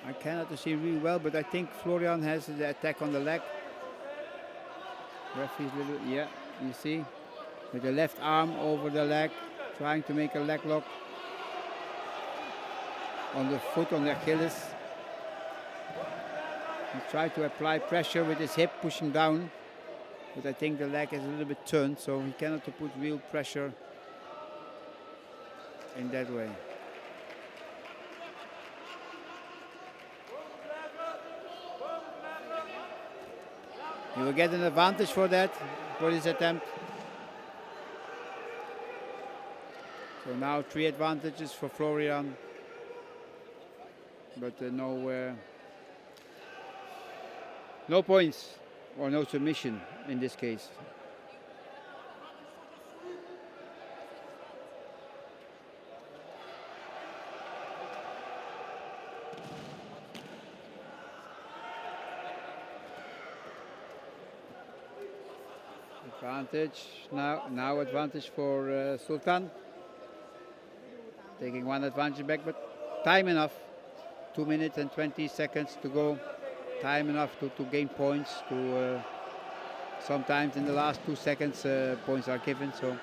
I cannot see really well, but I think Florian has the attack on the leg. Referee's little, yeah, you see, with the left arm over the leg, trying to make a leg lock on the foot, on the Achilles. He tried to apply pressure with his hip, pushing down, but I think the leg is a little bit turned, so he cannot put real pressure in that way. He will get an advantage for that, for this attempt. So now 3 advantages for Florian, but no points or no submission in this case. Advantage now advantage for Sultan. Taking one advantage back, but time enough. 2 minutes and 20 seconds to go. Time enough to gain points. Sometimes in the last 2 seconds points are given. So.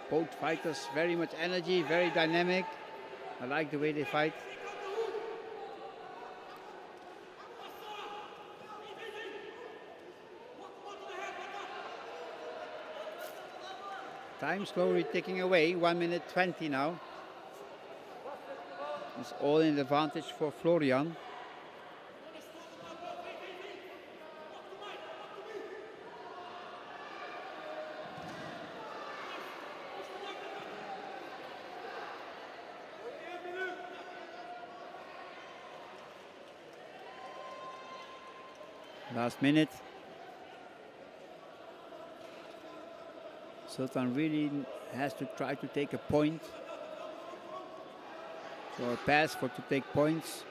Both fighters very much energy, very dynamic. I like the way they fight. Time slowly ticking away, 1 minute 20 now. It's all in advantage for Florian. Last minute. Sultan really has to try to take a point. So a pass for to take points.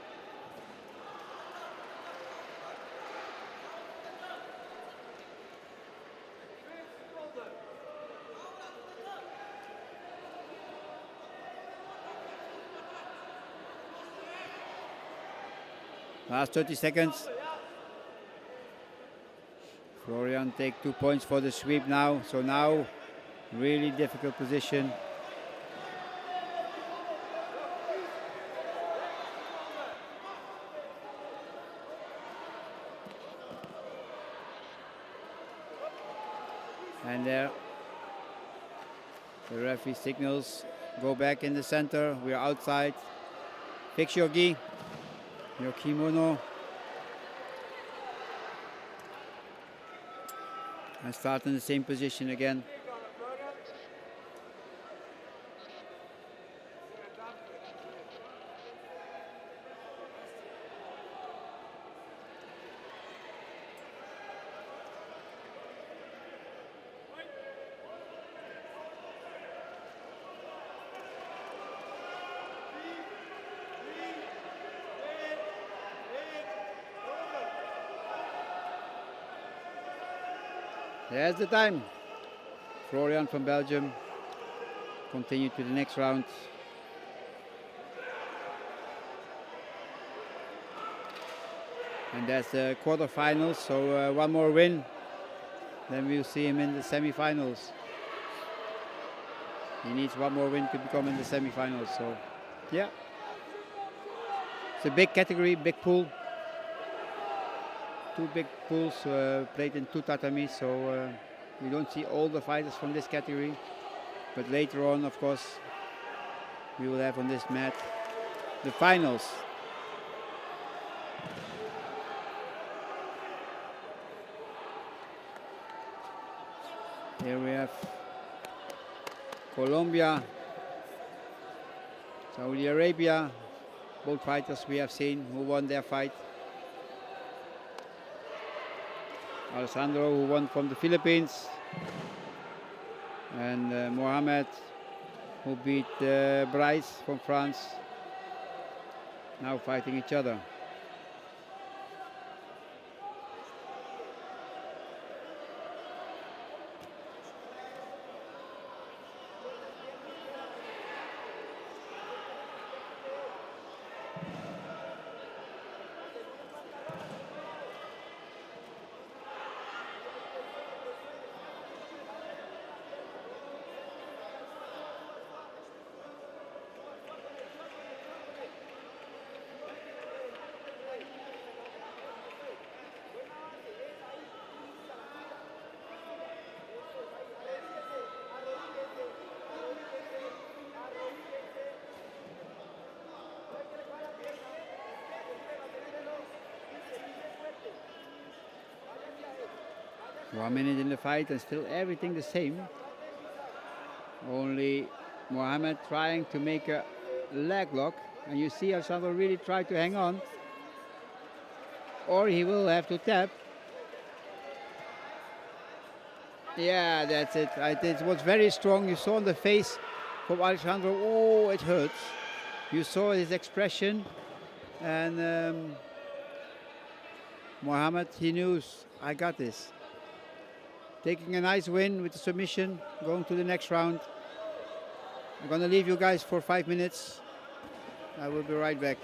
Last 30 seconds. Florian take 2 points for the sweep now. So now really difficult position. And there the referee signals, go back in the center, we are outside. Fix your gi, your kimono. And start in the same position again. There's the time. Florian from Belgium continue to the next round. And that's the quarterfinals, so one more win, then we'll see him in the semifinals. He needs one more win to become in the semifinals, so yeah. It's a big category, big pool. Two big pools played in 2 tatami, so we don't see all the fighters from this category. But later on, of course, we will have on this mat the finals. Here we have Colombia, Saudi Arabia, both fighters we have seen who won their fight. Alessandro, who won from the Philippines, and Mohamed, who beat Bryce from France, now fighting each other. One minute in the fight and still everything the same. Only Mohamed trying to make a leg lock, and you see Alessandro really try to hang on, or he will have to tap. Yeah, that's it. It was very strong. You saw on the face from Alessandro, oh, it hurts. You saw his expression, and Mohamed, he knew, I got this. Taking a nice win with the submission, going to the next round. I'm gonna leave you guys for 5 minutes. I will be right back.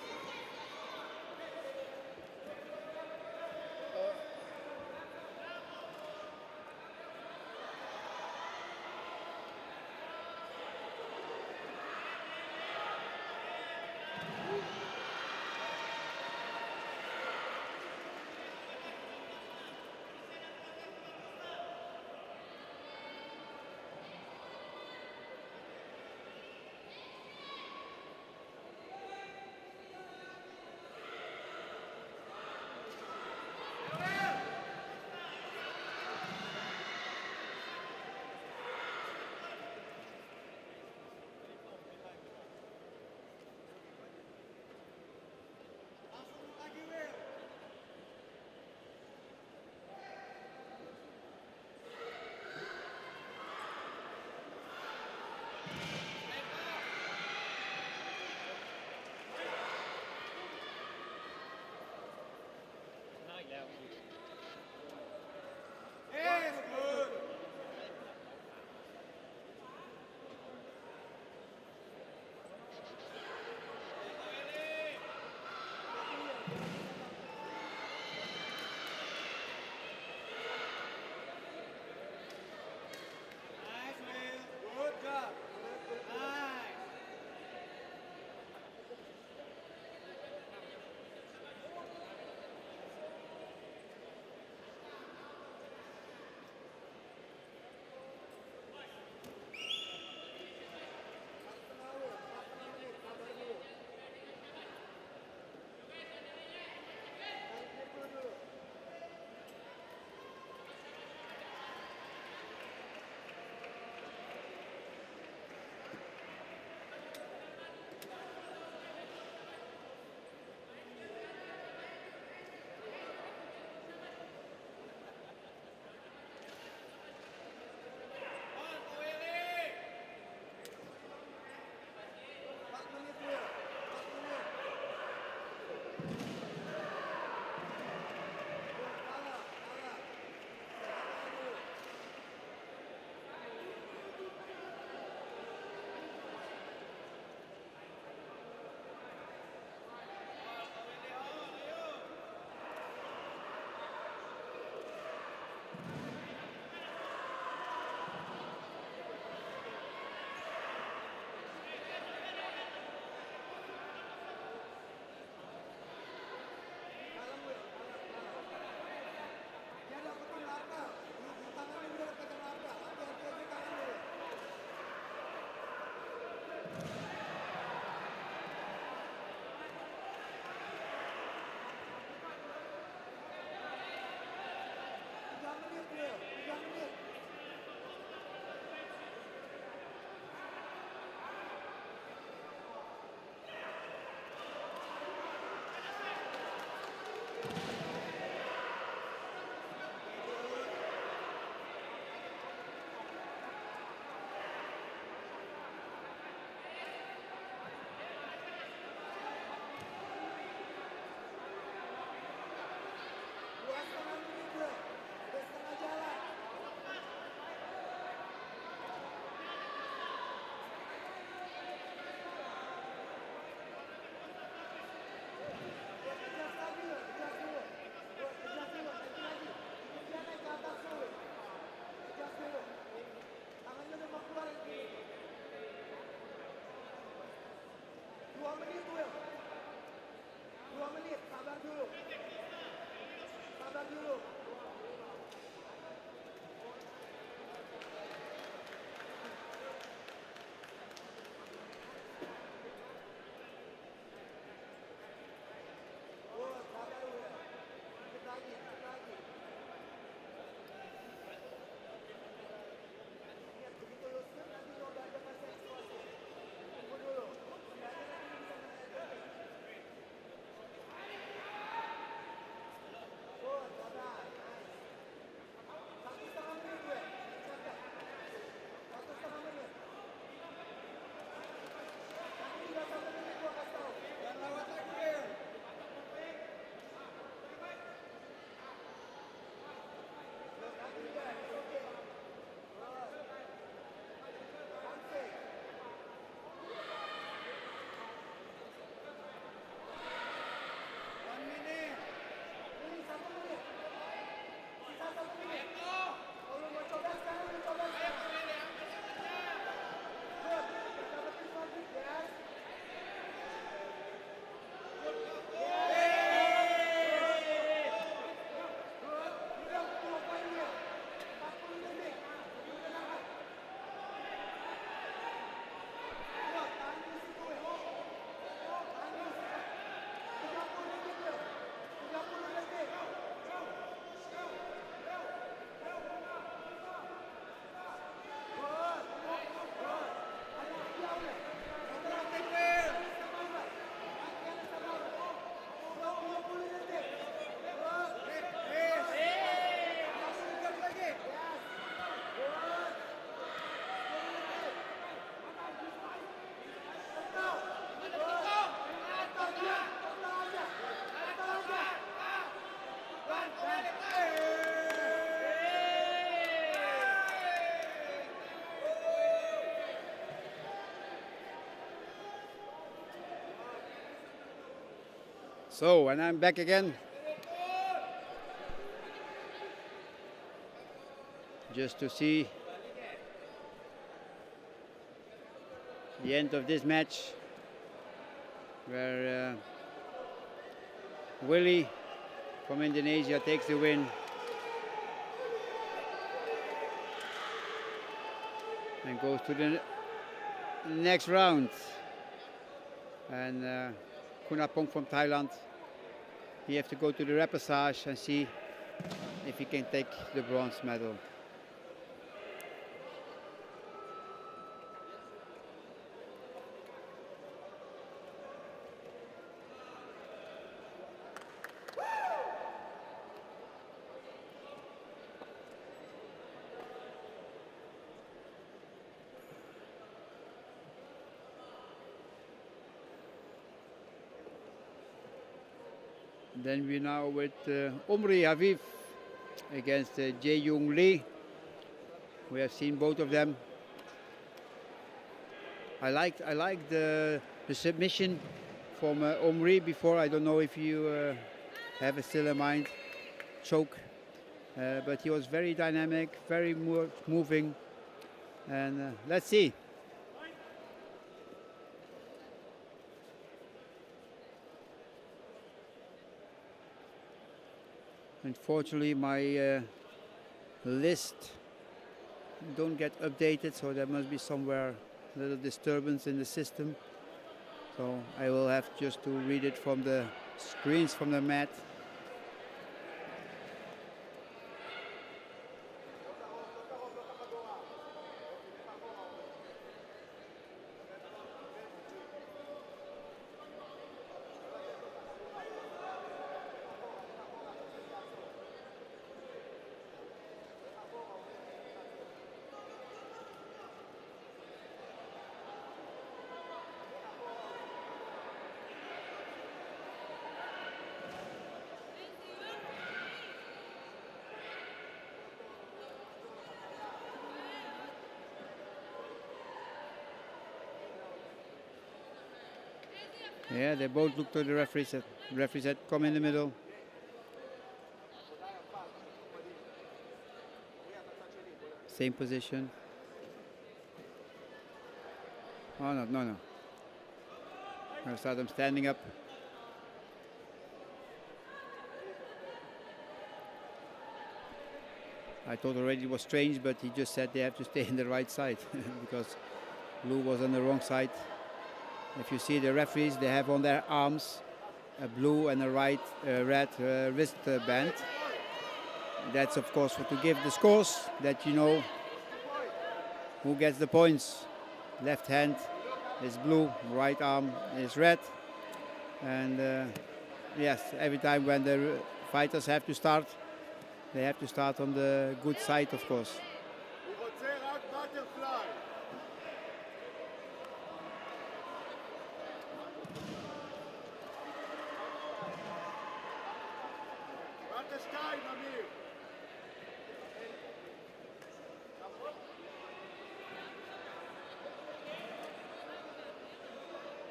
So, and I'm back again. Just to see the end of this match, where Willie from Indonesia takes the win. And goes to the next round. And Kunapong from Thailand, he have to go to the Repassage and see if he can take the bronze medal. Then we now with Omri Aviv against Jae-Young Lee. We have seen both of them. I liked the submission from Omri before. I don't know if you have it still in mind. Choke. But he was very dynamic, very moving. And let's see. Unfortunately, my list don't get updated, so there must be somewhere a little disturbance in the system. So I will have just to read it from the screens from the mat. Yeah, they both look to the referee said, come in the middle. Same position. Oh, no. I saw them standing up. I thought already it was strange, but he just said they have to stay in the right side because blue was on the wrong side. If you see the referees, they have on their arms a blue and a red wristband. That's of course to give the scores, that you know who gets the points. Left hand is blue, right arm is red. And yes, every time when the fighters have to start, they have to start on the good side, of course.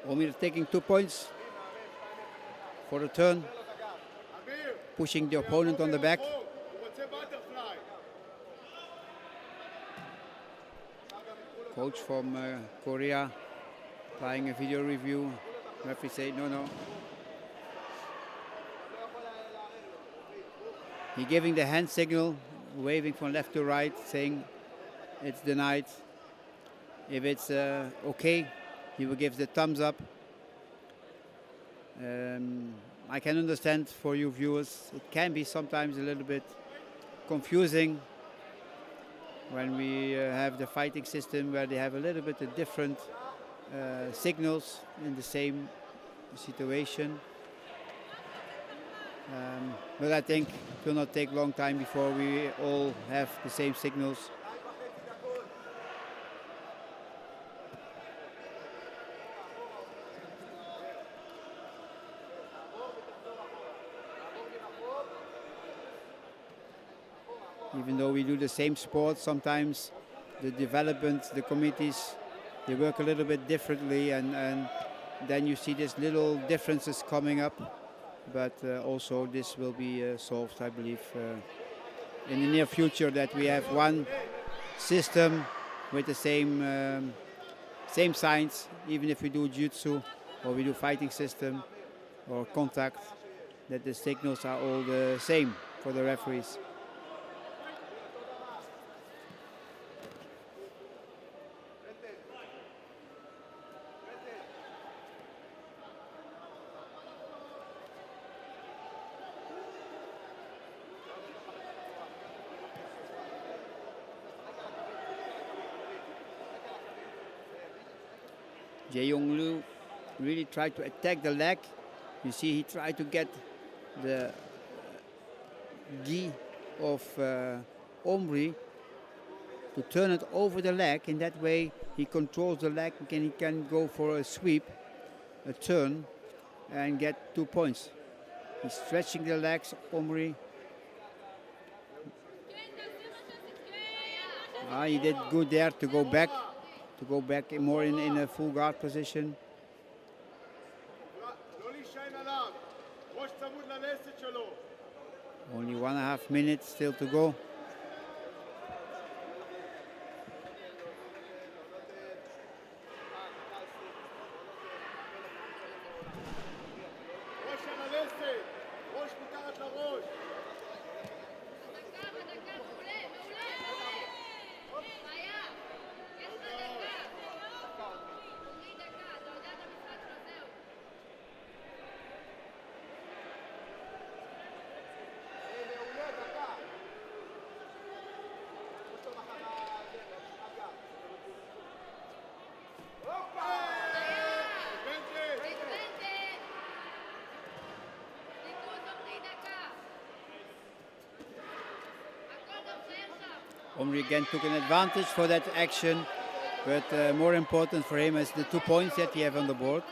Omir taking 2 points for the turn, pushing the opponent on the back. Coach from Korea applying a video review. Referee say no. He giving the hand signal, waving from left to right, saying it's denied. If it's okay, he will give the thumbs up. I can understand for you viewers, it can be sometimes a little bit confusing when we have the fighting system where they have a little bit of different signals in the same situation. But I think it will not take a long time before we all have the same signals. Even though we do the same sport, sometimes the development, the committees, they work a little bit differently, and then you see these little differences coming up. But also this will be solved, I believe, in the near future, that we have one system with the same signs, even if we do jiu-jitsu or we do fighting system or contact, that the signals are all the same for the referees. Jae-Yong really tried to attack the leg. You see, he tried to get the gi of Omri to turn it over the leg. In that way, he controls the leg and he can go for a sweep, a turn, and get 2 points. He's stretching the legs, Omri. He did good there to go back more in a full guard position. Only 1.5 minutes still to go. Omri again took an advantage for that action, but more important for him is the 2 points that he have on the board,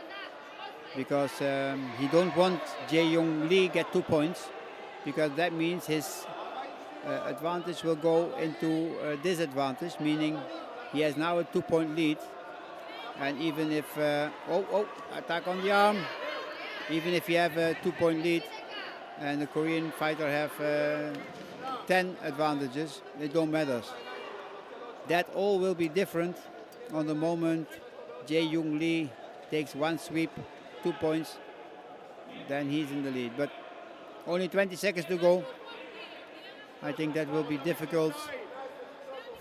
because he don't want Jae-Yong Lee get 2 points, because that means his advantage will go into disadvantage, meaning he has now a 2-point lead, and even if attack on the arm, even if you have a 2-point lead and the Korean fighter have 10 advantages, it don't matter. That all will be different on the moment Jae-Yong Lee takes 1 sweep, 2 points, then he's in the lead. But only 20 seconds to go. I think that will be difficult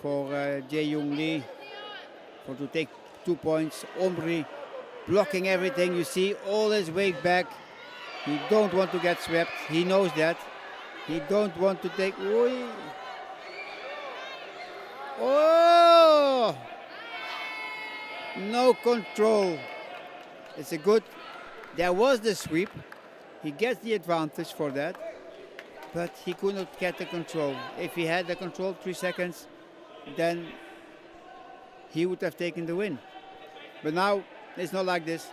for Jae-Young Lee to take 2 points. Omri blocking everything. You see all his weight back. He don't want to get swept. He knows that. He don't want to take. Oh! No control. It's a good. There was the sweep. He gets the advantage for that. But he could not get the control. If he had the control 3 seconds, then he would have taken the win. But now it's not like this.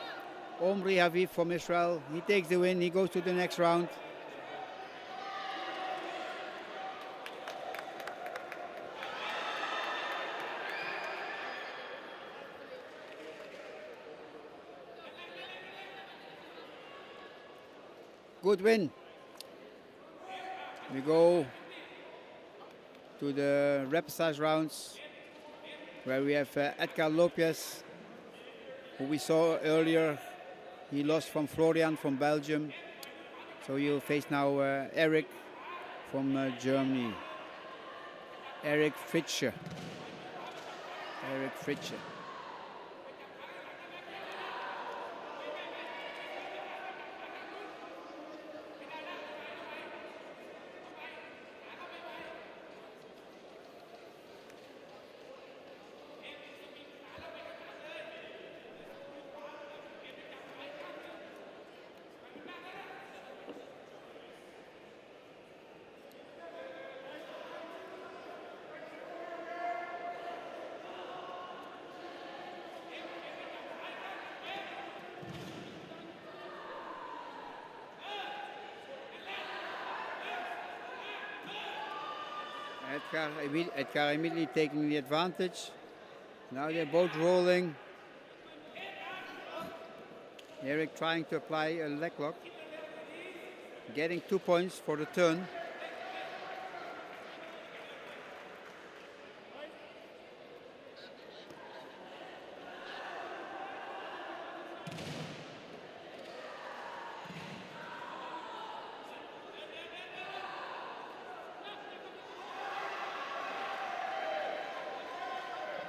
Omri Haviv from Israel, he takes the win. He goes to the next round. Good win. We go to the Repassage rounds where we have Edgar Lopez, who we saw earlier. He lost from Florian from Belgium. So he'll face now Eric from Germany. Eric Fritsche. Eric Fritsche. Edgar immediately taking the advantage. Now they're both rolling. Eric trying to apply a leg lock. Getting 2 points for the turn.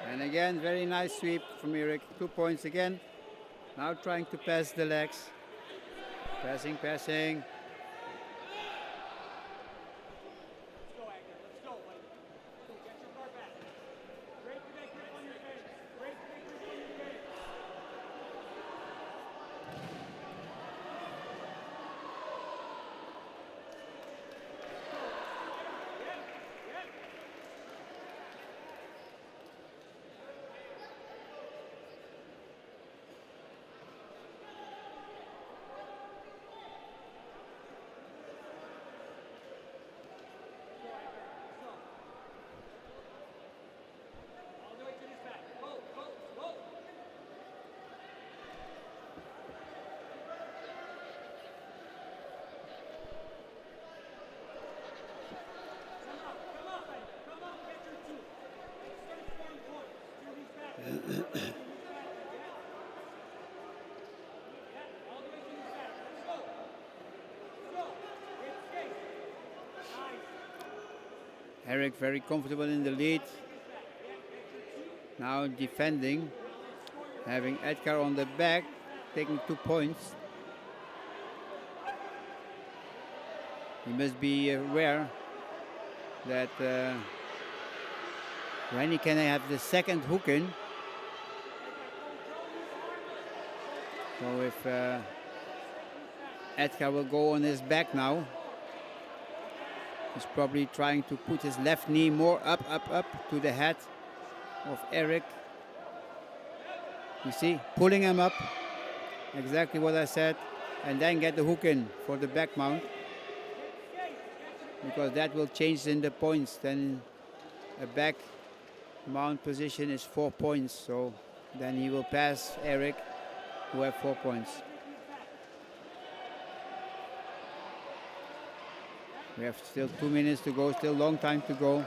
And again, very nice sweep from Eric. 2 points again. Now trying to pass the legs. Passing, passing. Eric very comfortable in the lead. Now defending, having Edgar on the back, taking 2 points. He must be aware that when he can have the second hook in. So if Edgar will go on his back now, he's probably trying to put his left knee more up to the head of Eric. You see, pulling him up, exactly what I said, and then get the hook in for the back mount, because that will change in the points. Then a back mount position is 4 points, so then he will pass Eric, who have 4 points. We have still 2 minutes to go, still long time to go.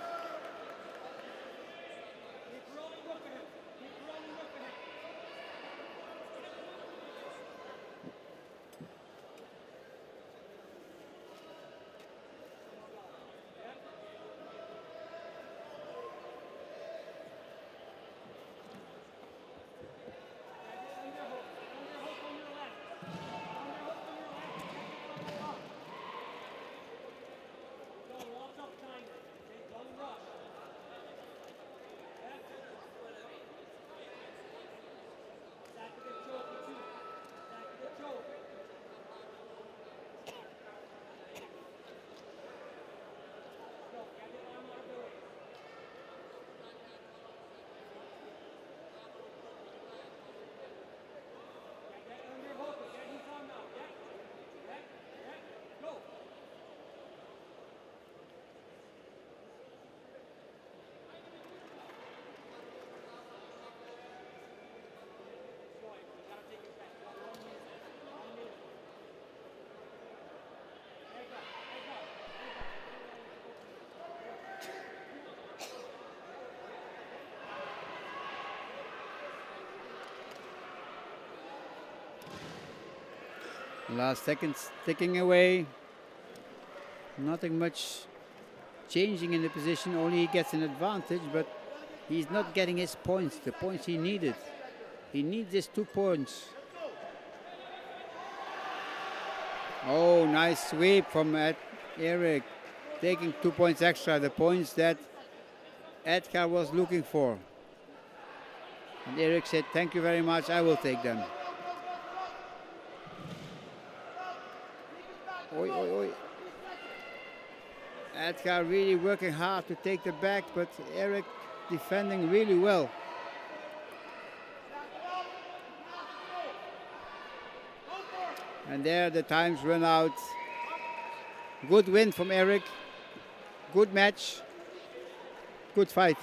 Last seconds ticking away. Nothing much changing in the position, only he gets an advantage, but he's not getting his points, the points he needed. He needs his 2 points. Oh, nice sweep from Eric, taking 2 points extra, the points that Edgar was looking for. And Eric said, thank you very much, I will take them. Oi, oi, oi. Edgar really working hard to take the back, but Eric defending really well. And there the times run out. Good win from Eric. Good match. Good fight.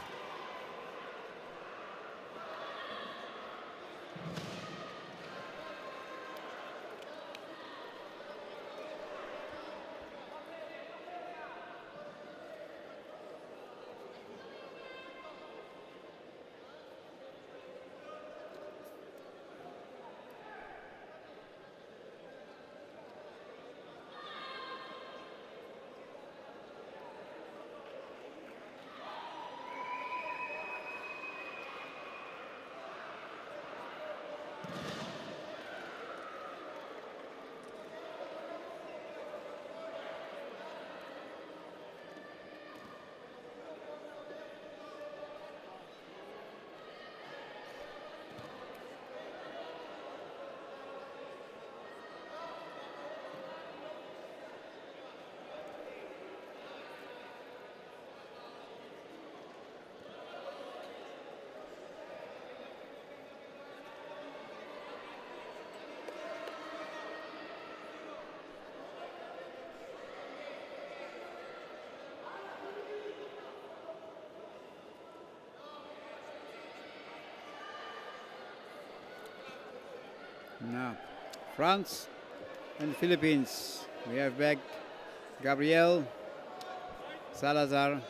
Now, France and the Philippines. We have back Gabriel Salazar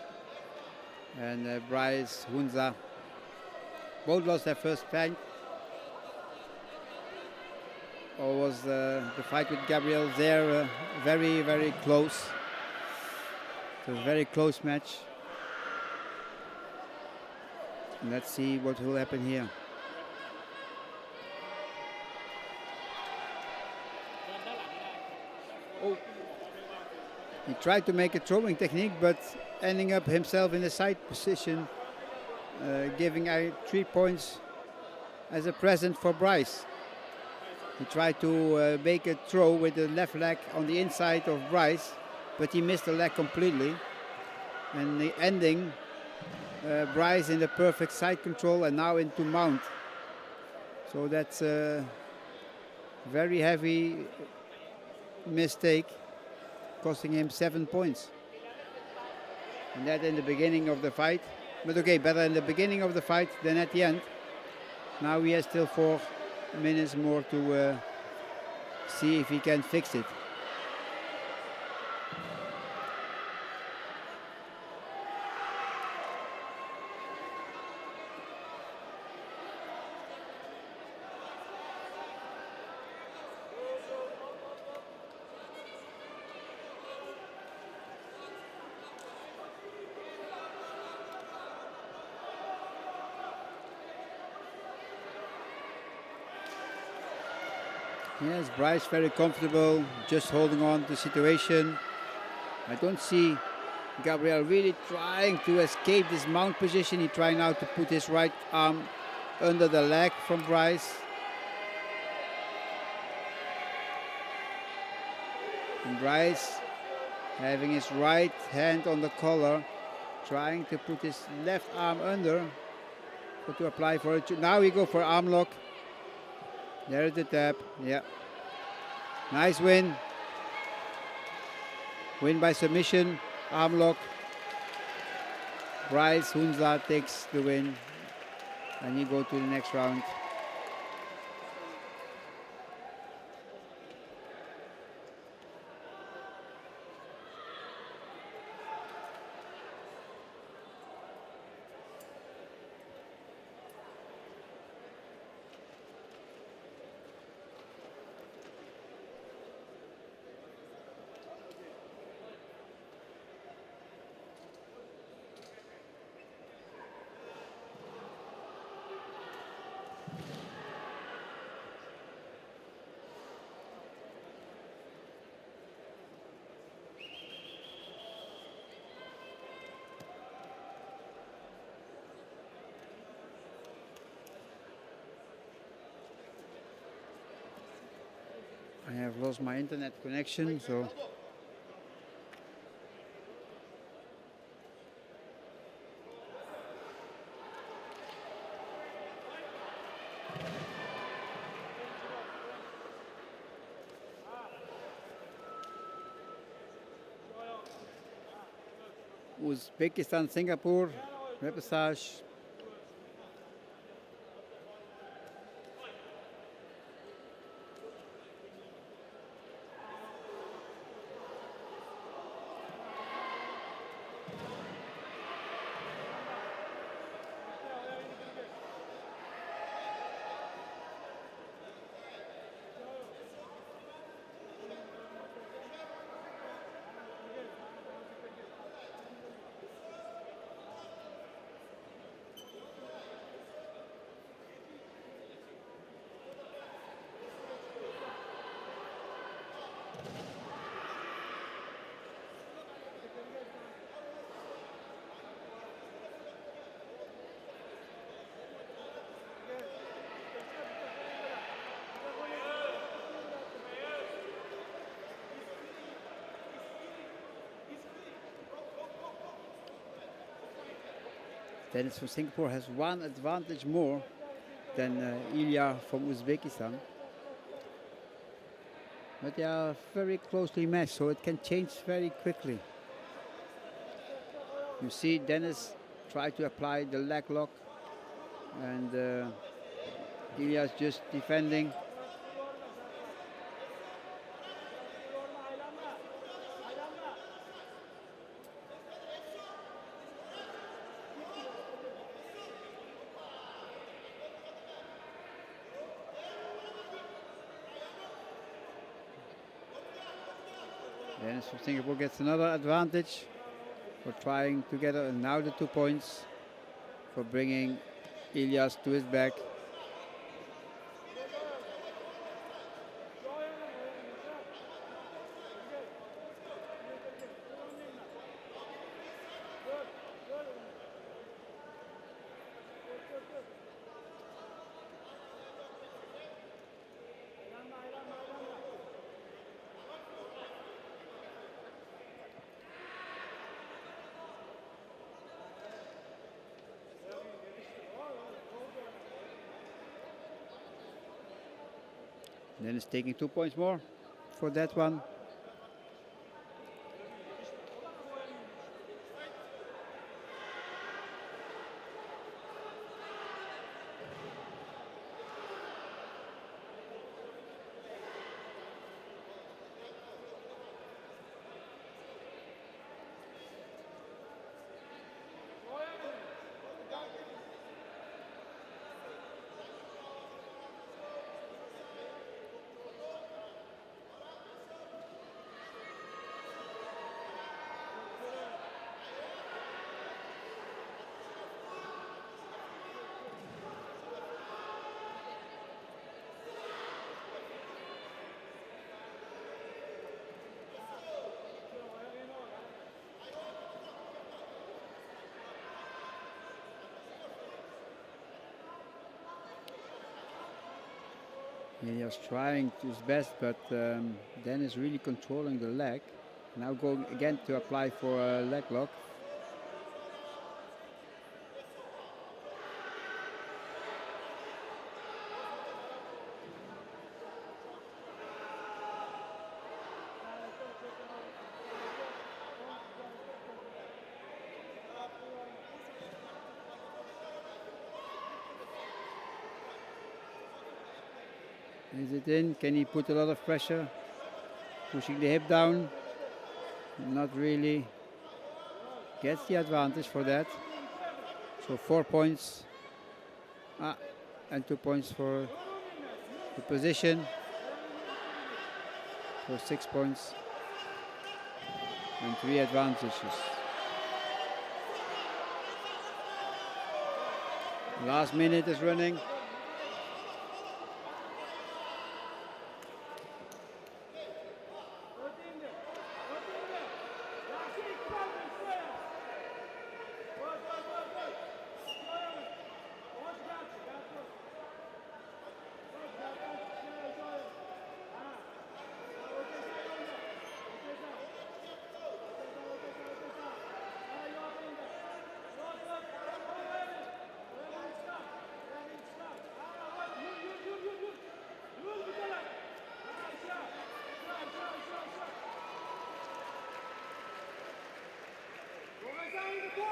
and Bryce Hunza. Both lost their first fight. Or was the fight with Gabriel there very, very close. It was a very close match. And let's see what will happen here. Oh. He tried to make a throwing technique, but ending up himself in a side position, giving 3 points as a present for Bryce. He tried to make a throw with the left leg on the inside of Bryce, but he missed the leg completely. And the ending, Bryce in the perfect side control and now into mount. So that's a very heavy mistake, costing him 7 points. And that in the beginning of the fight. But okay, better in the beginning of the fight than at the end. Now he has still 4 minutes more to see if he can fix it. Yes, Bryce very comfortable, just holding on to the situation. I don't see Gabriel really trying to escape this mount position. He trying now to put his right arm under the leg from Bryce. And Bryce having his right hand on the collar, trying to put his left arm under, but to apply for it. Now we go for arm lock. There's the tap, yeah. Nice win. Win by submission, arm lock. Bryce Hunza takes the win. And you go to the next round. I have lost my internet connection, so Uzbekistan, Singapore, Repassage. Dennis from Singapore has one advantage more than Ilya from Uzbekistan. But they are very closely matched, so it can change very quickly. You see Dennis try to apply the leg lock, and Ilya's just defending. Dennis from Singapore gets another advantage for trying to get now the 2 points for bringing Ilyas to his back. Dennis taking 2 points more for that one. Ilyas trying his best, but Dennis really controlling the leg. Now going again to apply for a leg lock. Is it in? Can he put a lot of pressure? Pushing the hip down. Not really. Gets the advantage for that. So 4 points. And 2 points for the position. So 6 points. And 3 advantages. Last minute is running.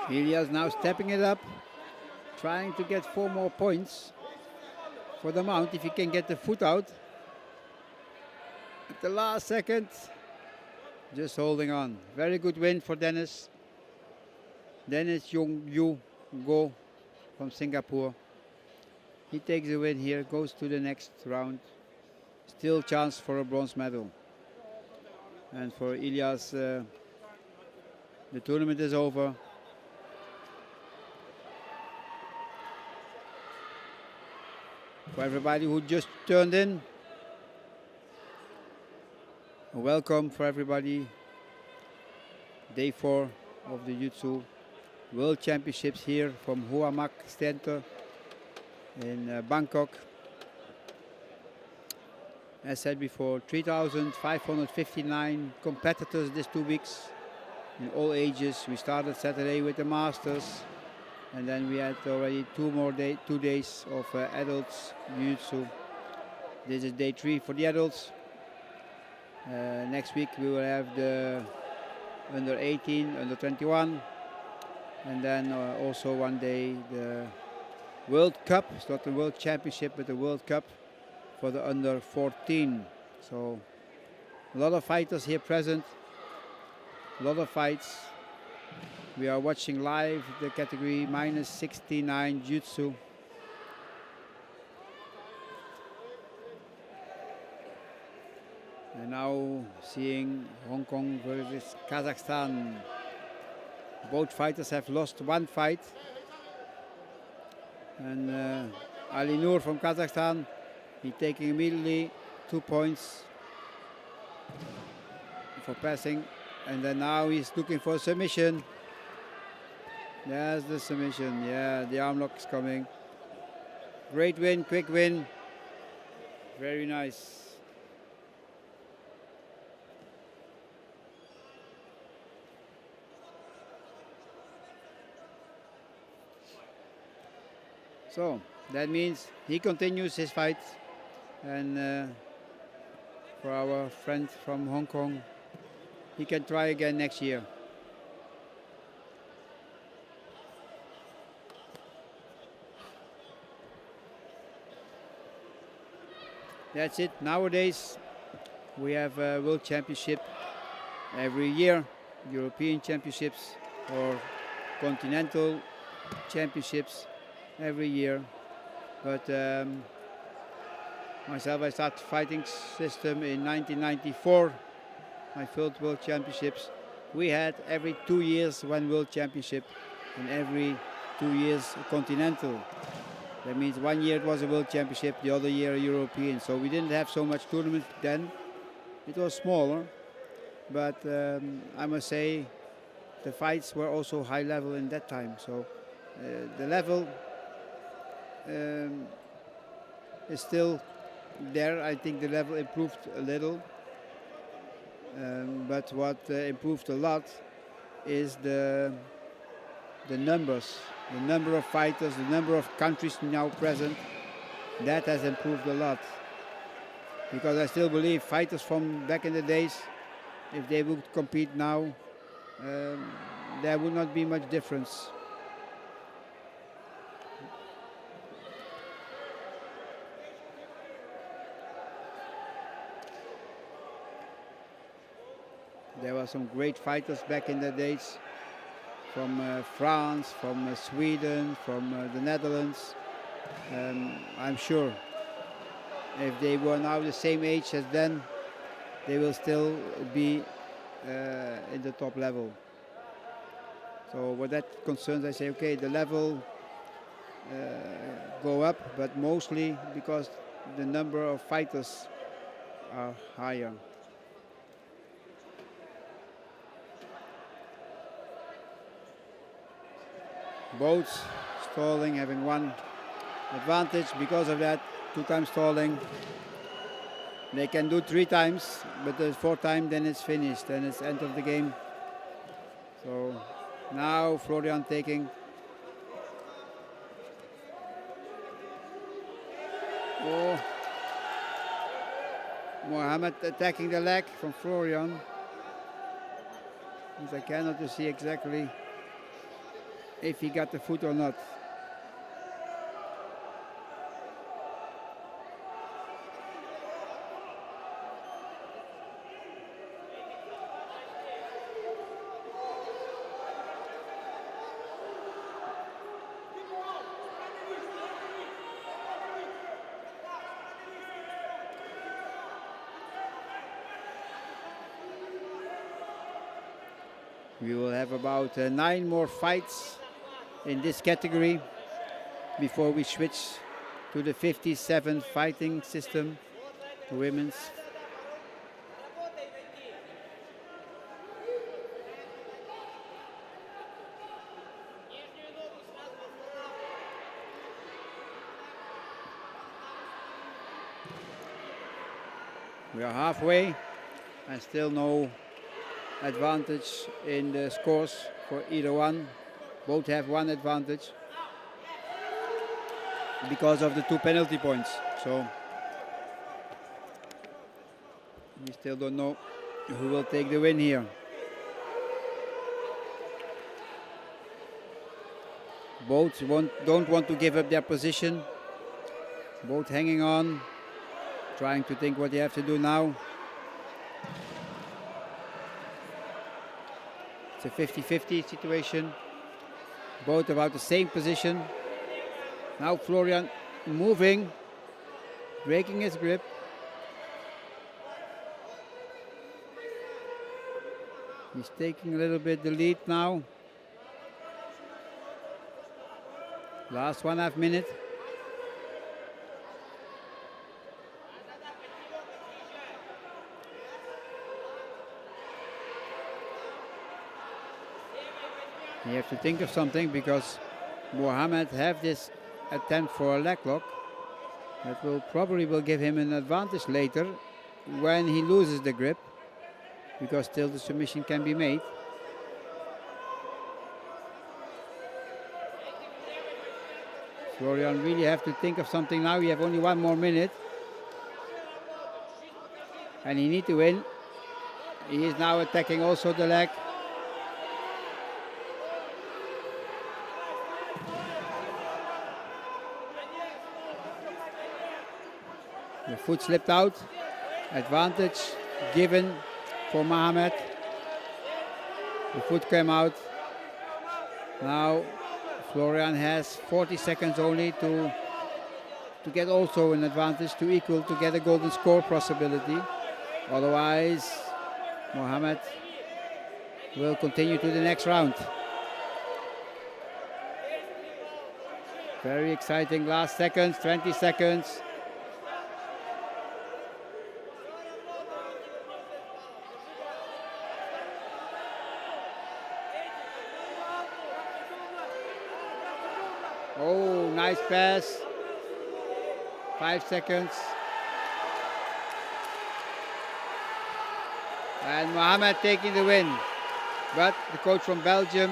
Ilias now stepping it up, trying to get 4 more points for the mount if he can get the foot out. At the last second, just holding on. Very good win for Dennis. Dennis Yong Yu Go from Singapore. He takes the win here, goes to the next round. Still chance for a bronze medal. And for Ilias, the tournament is over. For everybody who just turned in, welcome for everybody. Day 4 of the Jiu-Jitsu World Championships here from Hoa Mak Center in Bangkok. As said before, 3,559 competitors this 2 weeks in all ages. We started Saturday with the Masters, and then we had already 2 days of adults Jiu-Jitsu. This is day 3 for the adults. Next week we will have the under 18, under 21, and then also one day the World Cup. It's not the World Championship, but the World Cup for the under 14. So a lot of fighters here present, a lot of fights. We are watching live the category minus 69 Jiu-Jitsu. And now seeing Hong Kong versus Kazakhstan. Both fighters have lost 1 fight. And Ali Noor from Kazakhstan, he taking immediately 2 points for passing. And then now he's looking for a submission. There's the submission. Yeah, the arm lock is coming. Great win, quick win. Very nice. So that means he continues his fight, and for our friend from Hong Kong, he can try again next year. That's it. Nowadays we have a World Championship every year, European Championships or Continental Championships every year. But myself, I started fighting system in 1994. My first World Championships. We had every 2 years 1 World Championship, and every 2 years a Continental. That means 1 year it was a World Championship, the other year a European. So we didn't have so much tournament then. It was smaller, but I must say the fights were also high level in that time. So the level is still there. I think the level improved a little, but what improved a lot is the numbers, the number of fighters, the number of countries now present. That has improved a lot, because I still believe fighters from back in the days, if they would compete now, there would not be much difference. There were some great fighters back in the days, from France, from Sweden, from the Netherlands. I'm sure if they were now the same age as then, they will still be in the top level. So what that concerns, I say, okay, the level go up, but mostly because the number of fighters are higher. Both stalling, having 1 advantage because of that, 2 times stalling. They can do 3 times, but the 4th time, then it's finished, then it's end of the game. So now Florian taking. Oh, Mohammed attacking the leg from Florian. I cannot see exactly if he got the foot or not. We will have about 9 more fights in this category before we switch to the 57 fighting system, women's. We are halfway and still no advantage in the scores for either one. Both have one advantage because of the 2 penalty points. So we still don't know who will take the win here. Both don't want to give up their position. Both hanging on, trying to think what they have to do now. It's a 50-50 situation. Both about the same position. Now Florian moving, breaking his grip. He's taking a little bit the lead now. Last 1/2 minute. You have to think of something because Mohamed have this attempt for a leg lock. That will probably give him an advantage later when he loses the grip, because still the submission can be made. Florian really have to think of something now. We have only 1 more minute. And he needs to win. He is now attacking also the leg. The foot slipped out. Advantage given for Mohamed. The foot came out. Now Florian has 40 seconds only to get also an advantage, to equal, to get a golden score possibility. Otherwise, Mohamed will continue to the next round. Very exciting last seconds, 20 seconds. Oh, nice pass. 5 seconds. And Mohamed taking the win. But the coach from Belgium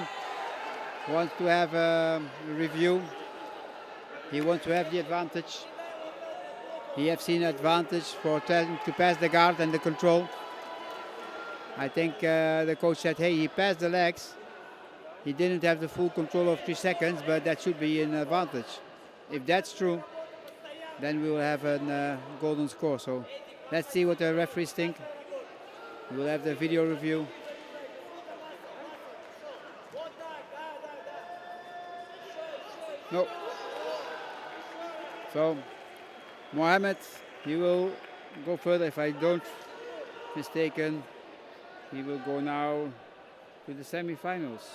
wants to have a review. He wants to have the advantage. He has seen advantage for trying to pass the guard and the control. I think the coach said, hey, he passed the legs. He didn't have the full control of 3 seconds, but that should be an advantage. If that's true, then we will have a golden score. So let's see what the referees think. We will have the video review. No. So Mohamed, he will go further. If I don't mistaken, he will go now to the semifinals.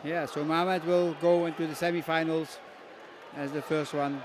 Yeah, so Mohamed will go into the semifinals as the first one.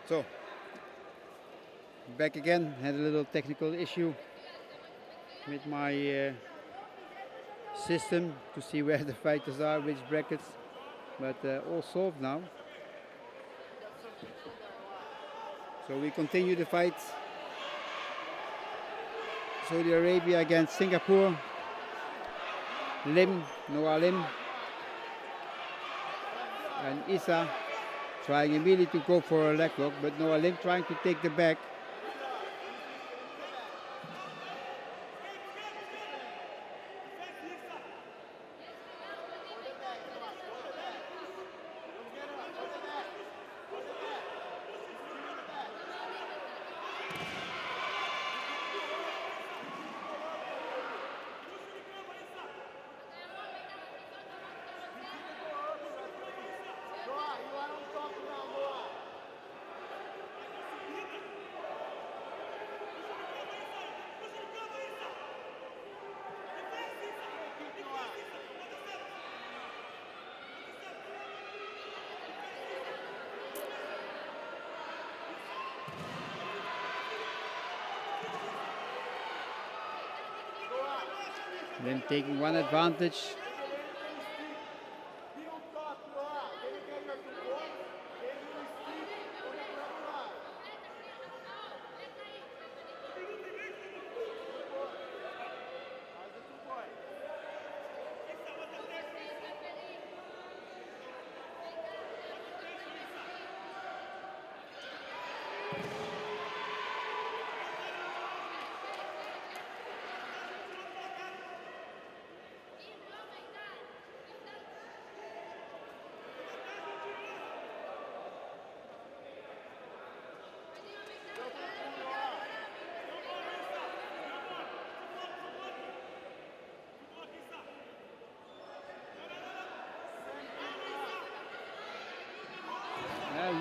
So, back again. Had a little technical issue with my system to see where the fighters are, which brackets, but all solved now. So we continue the fight. Saudi Arabia against Singapore. Noah Lim, and Issa trying immediately to go for a leg lock, but Noah Lim trying to take the back. Lim taking one advantage.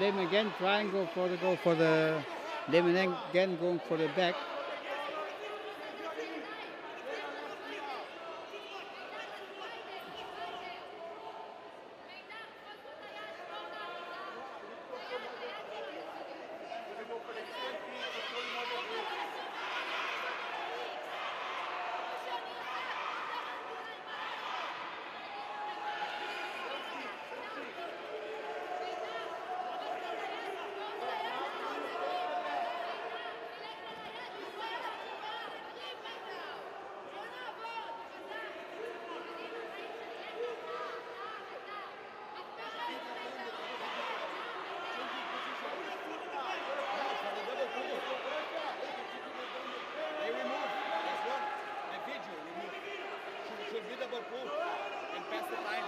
Lim again, trying go for the Lim, and then again going for the back. They remove. That's one. The video remove. Should be double pull and pass the time.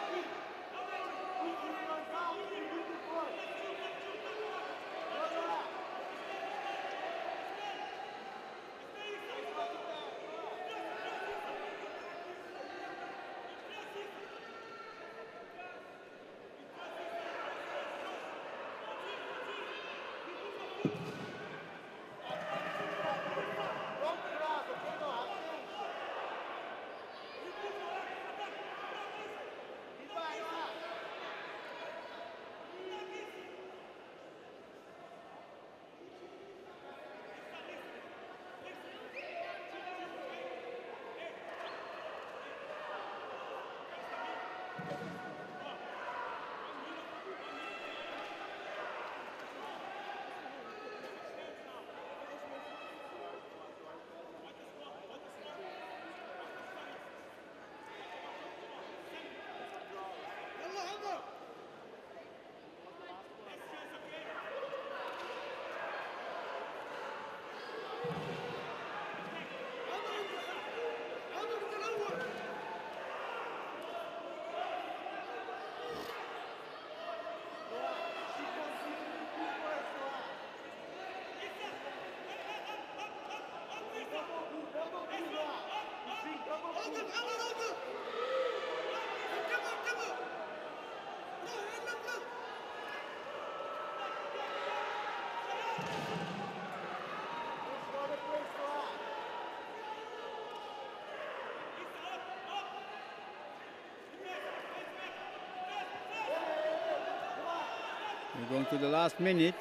We're going to the last minute.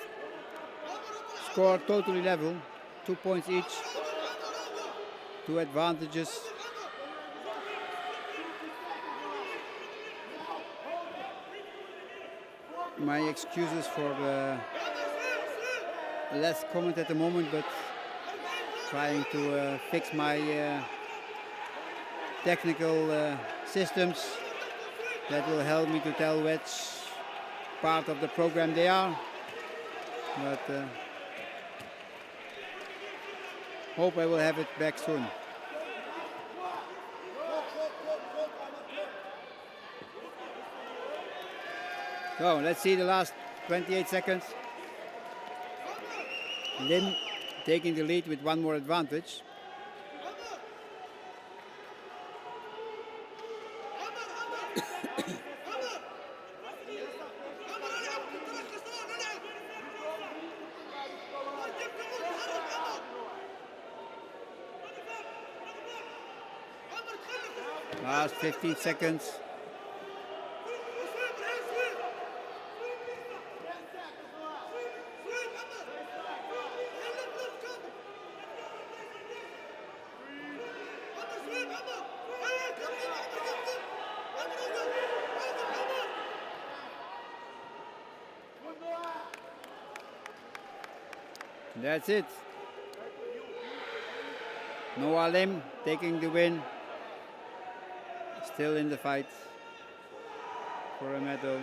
Score totally level, 2 points each, 2 advantages. My excuses for the less comment at the moment, but trying to fix my technical systems that will help me to tell which part of the program they are. But hope I will have it back soon. So let's see the last 28 seconds. Lim taking the lead with 1 more advantage. Last 15 seconds. That's it. Noah Lim taking the win. Still in the fight for a medal.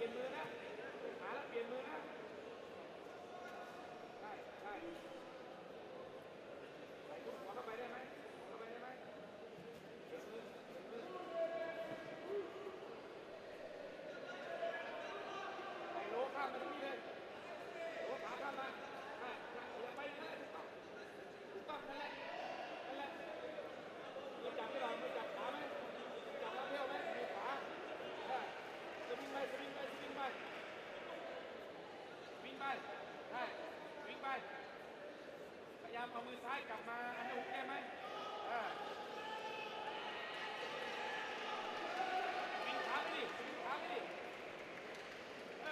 ลี่ยนมือนะขาแล้วเปลี่ยนมือนะใช่ใช่ใส่ทุกหัวเข้าไปได้ไหมเข้าไปได้ไหมเปลี่ยนมือเปลี่ยนมือใส่โลข้ามมาตรงนี้เลยโลขาข้ามมาใช่ใช่อย่าไปนะถูกต้องนั่นแหละนั่นแหละมือจับไม่หรอกมือจับขาไหมจับแล้วเที่ยวไหมมือขาใช่สวิงไปสวิงไปสวิงไปวิ่งไปใช่วิ่งไปพยายามเอามือซ้ายกลับมาอันนี้หุกได้ไหมวิ่งขาไปดิวิ่งขาไปดิเ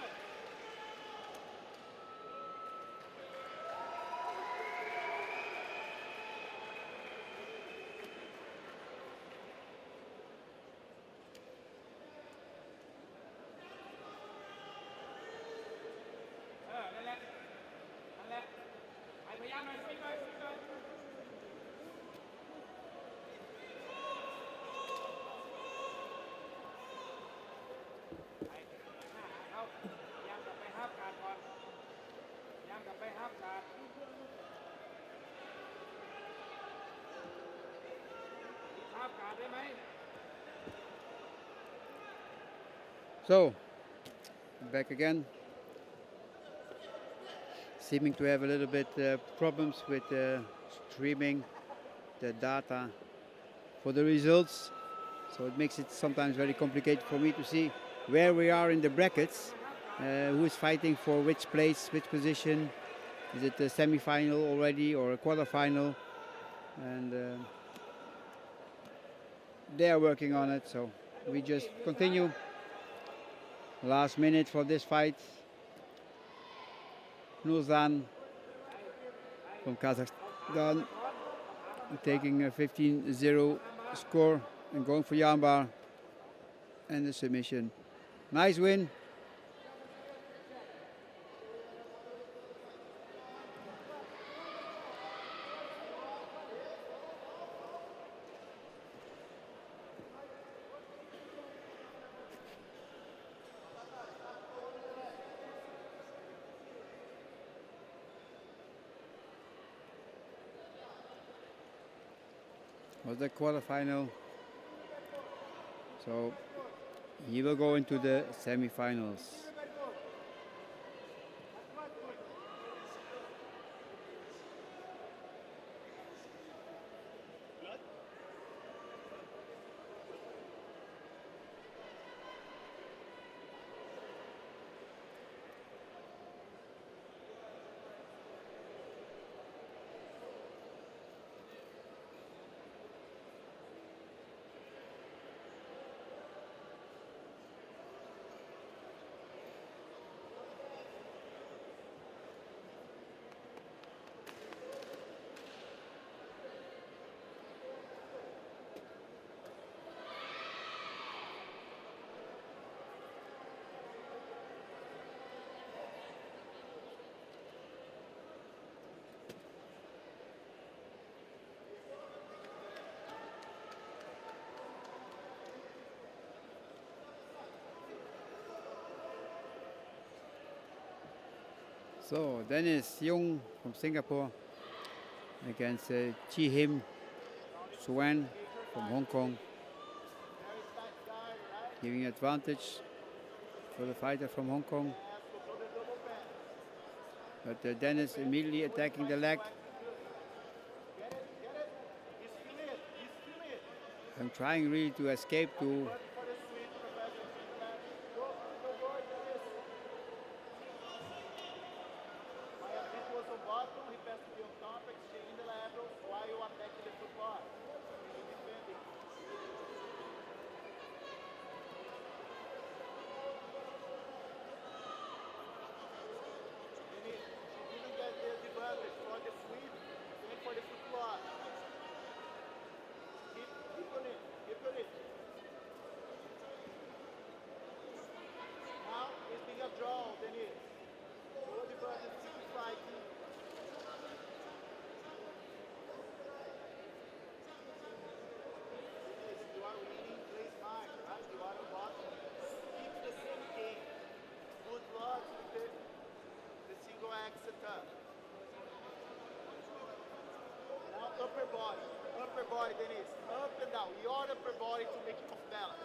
ออนั่นแหละนั่นแหละพยายามหน่อยวิ่งไปวิ่งไปเอาพยายามกลับไปห้ามการก่อนพยายามกลับไปห้ามการห้ามการได้ไหม So, back again. Seeming to have a little bit problems with streaming the data for the results. So it makes it sometimes very complicated for me to see where we are in the brackets, who is fighting for which place, which position. Is it a semi-final already or a quarter-final? And they are working on it, so we just continue. Last minute for this fight. Nuzan from Kazakhstan taking a 15-0 score and going for Yambar and the submission. Nice win. Was the quarterfinal. So he will go into the semifinals. So Dennis Young from Singapore against Chi Him Suen from Hong Kong, giving advantage for the fighter from Hong Kong. But Dennis immediately attacking the leg. I'm trying really to escape to body, Denise. Up and down. Your upper body to make it off balance.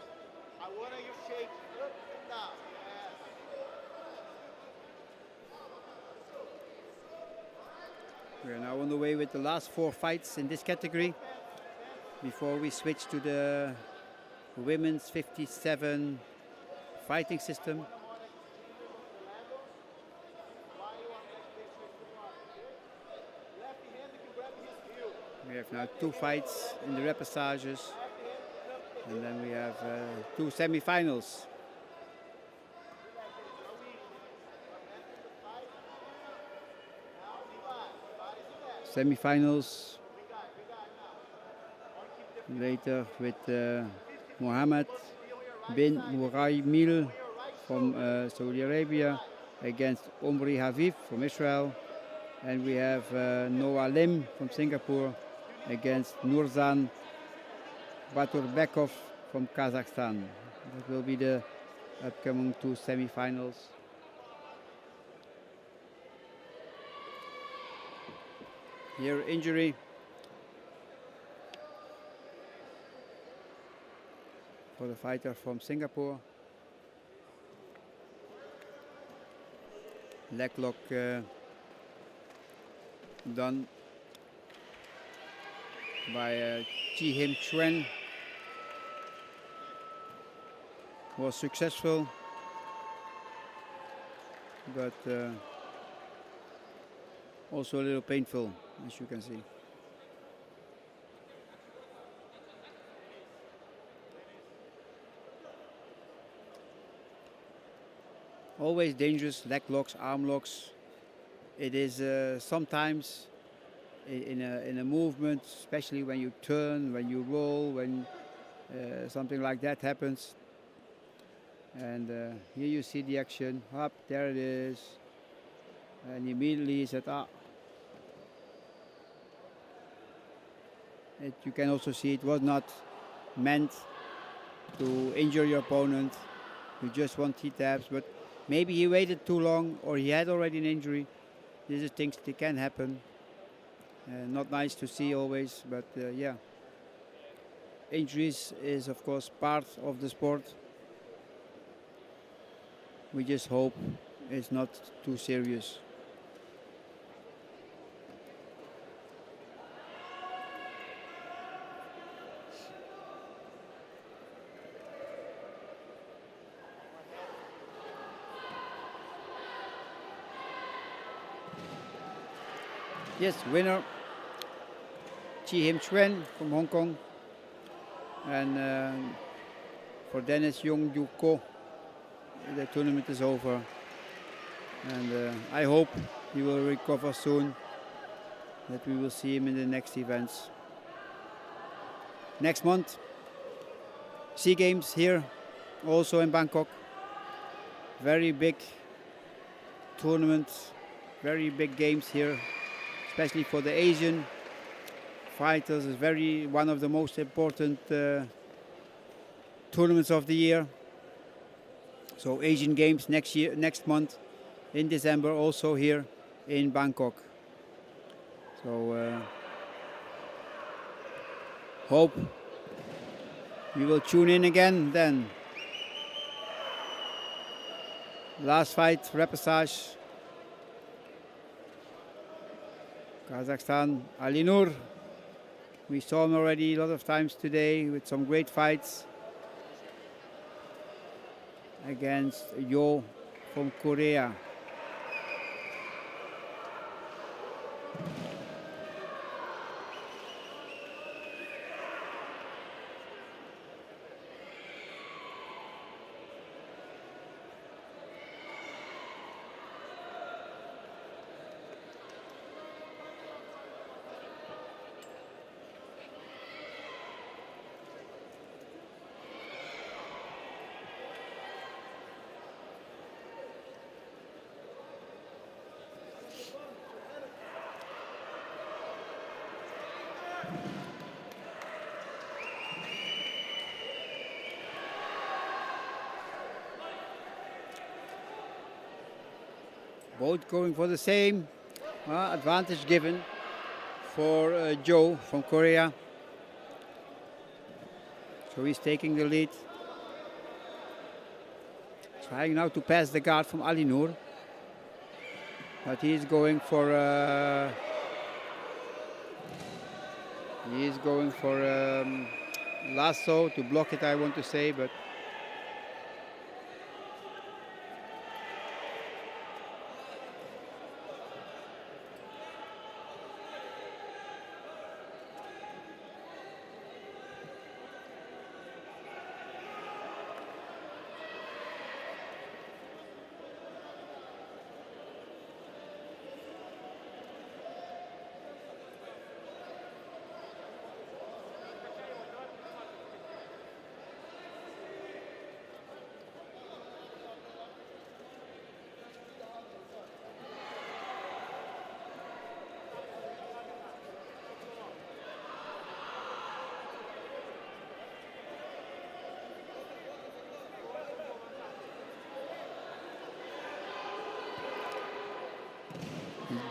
I want you shake up and down. Yes. We are now on the way with the last 4 fights in this category before we switch to the women's 57 fighting system. We have now 2 fights in the repassages, and then we have 2 semifinals. Semifinals later with Mohammed bin Muraimil from Saudi Arabia against Omri Haviv from Israel, and we have Noah Lim from Singapore against Nurzan Baturbekov from Kazakhstan. That will be the upcoming 2 semifinals. Here, injury. For the fighter from Singapore. Leg lock done by Ji Him Chuen. Was successful, but also a little painful, as you can see. Always dangerous, leg locks, arm locks. It is sometimes in a movement, especially when you turn, when you roll, when something like that happens. And here you see the action. Up, there it is. And immediately he said, ah. You can also see it was not meant to injure your opponent. You just want T-taps, but maybe he waited too long or he had already an injury. These are things that can happen. Not nice to see always, but yeah. Injuries is of course part of the sport. We just hope it's not too serious. Yes, winner Ji Him Chuen from Hong Kong, and for Dennis Yong Yu Ko, the tournament is over, and I hope he will recover soon, that we will see him in the next events. Next month, SEA Games here, also in Bangkok. Very big tournament, very big games here, especially for the Asian fighters. It's one of the most important tournaments of the year. So Asian Games next month in December, also here in Bangkok. So hope you will tune in again then. Last fight, Repassage. Kazakhstan, Ali Nur. We saw him already a lot of times today with some great fights against Yo from Korea. Both going for the same. Advantage given for Joe from Korea. So he's taking the lead. Trying now to pass the guard from Ali Noor. But he's going for lasso to block it, I want to say, but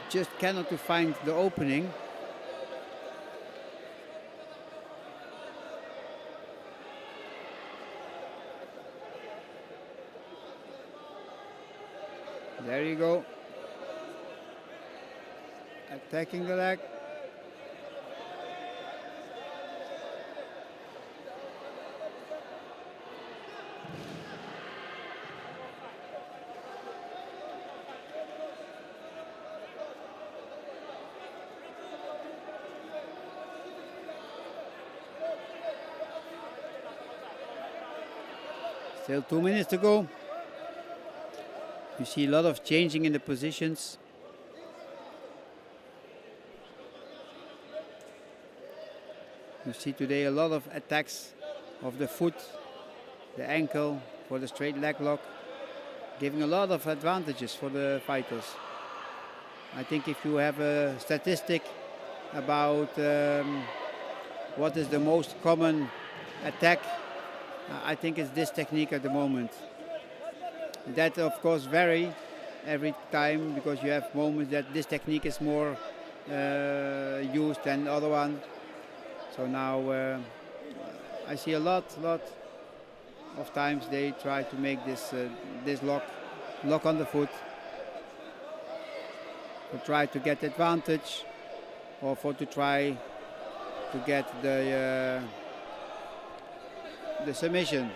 just cannot to find the opening. There you go. Attacking the leg. Still 2 minutes to go. You see a lot of changing in the positions. You see today a lot of attacks of the foot, the ankle for the straight leg lock, giving a lot of advantages for the fighters. I think if you have a statistic about what is the most common attack, I think it's this technique at the moment. That of course vary every time because you have moments that this technique is more used than the other one. So now I see a lot of times they try to make this lock on the foot, to try to get advantage, or to try to get the submission.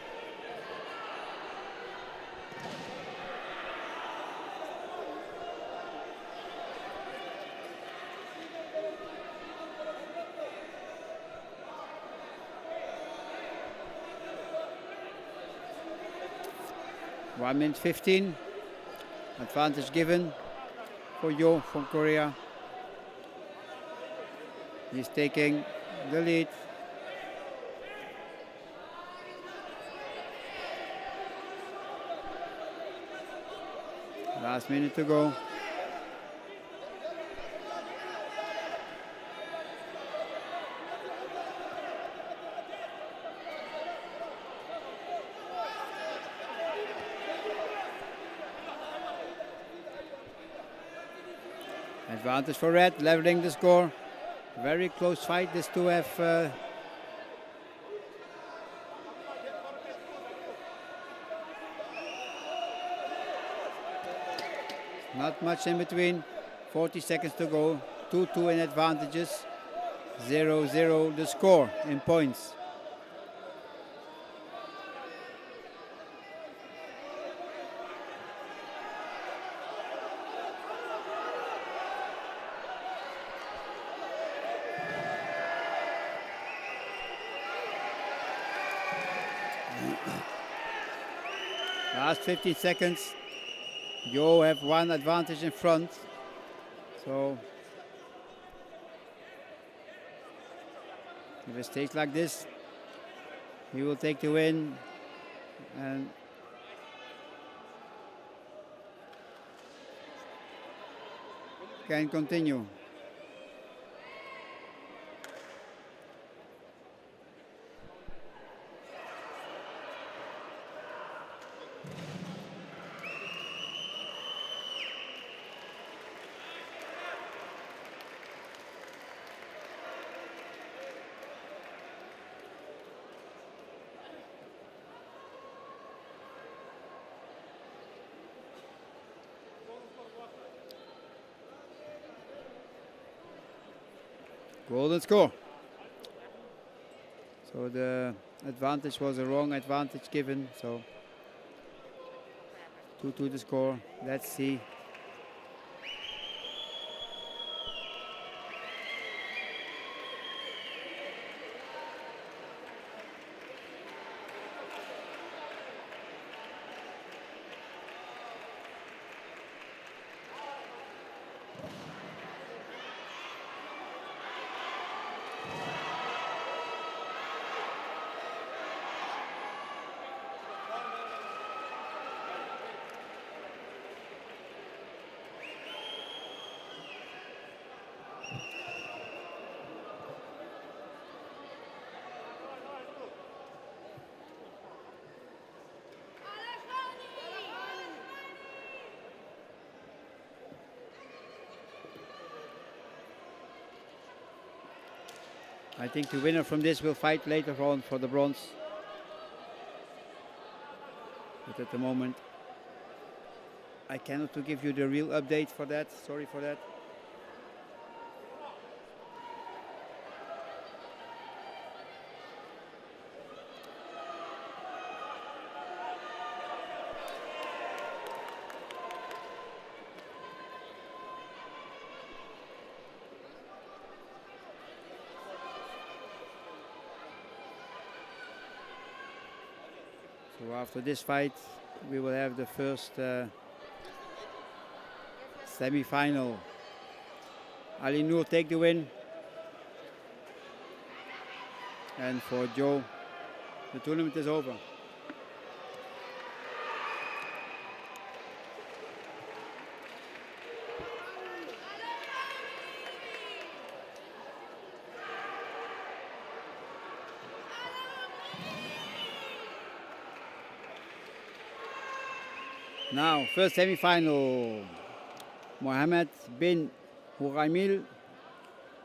One minute 15. Advantage given for Yo from Korea. He's taking the lead. Last minute to go. Advantage for Red, leveling the score. Very close fight, these two have not much in between. 40 seconds to go. 2-2 in advantages. 0-0 the score in points. Last 15 seconds. Yo have one advantage in front. So if it stays like this, he will take the win and can continue. Golden score. So the advantage was a wrong advantage given. So 2-2 the score. Let's see. I think the winner from this will fight later on for the bronze. But at the moment, I cannot to give you the real update for that. Sorry for that. So after this fight, we will have the first semi-final. Ali Noor take the win. And for Joe, the tournament is over. Now, first semi-final. Mohammed bin Huraimil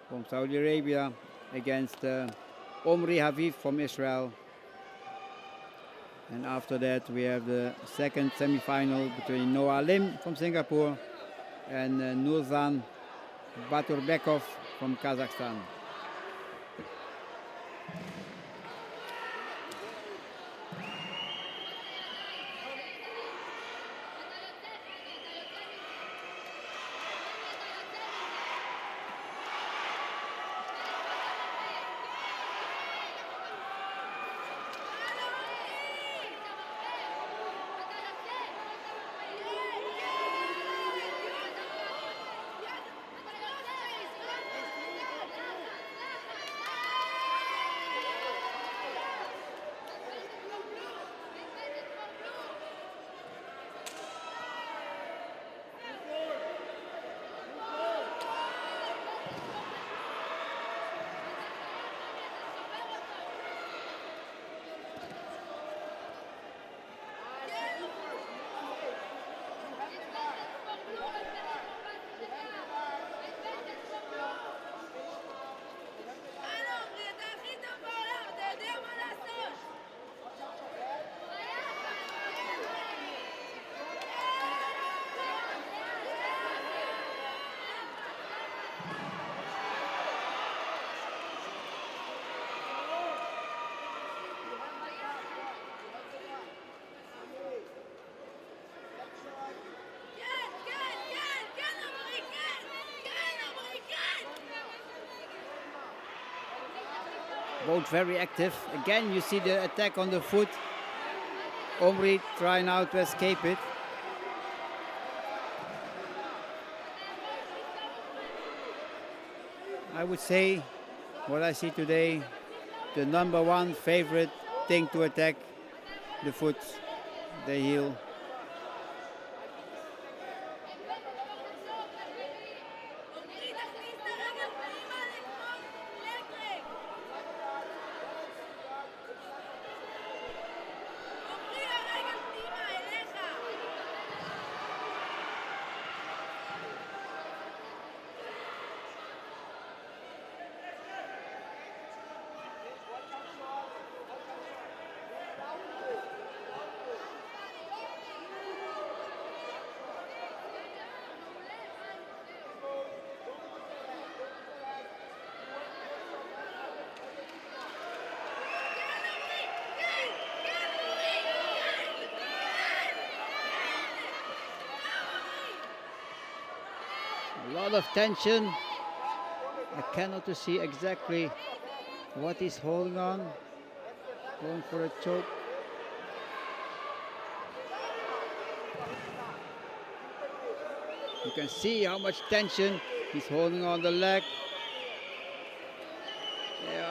from Saudi Arabia against Omri Haviv from Israel. And after that, we have the second semi-final between Noah Lim from Singapore and Nurzan Baturbekov from Kazakhstan. Both very active. Again, you see the attack on the foot. Omri trying now to escape it. I would say, what I see today, the number one favorite thing to attack, the foot, the heel. A lot of tension. I cannot to see exactly what he's holding on. Going for a choke. You can see how much tension he's holding on the leg. Yeah.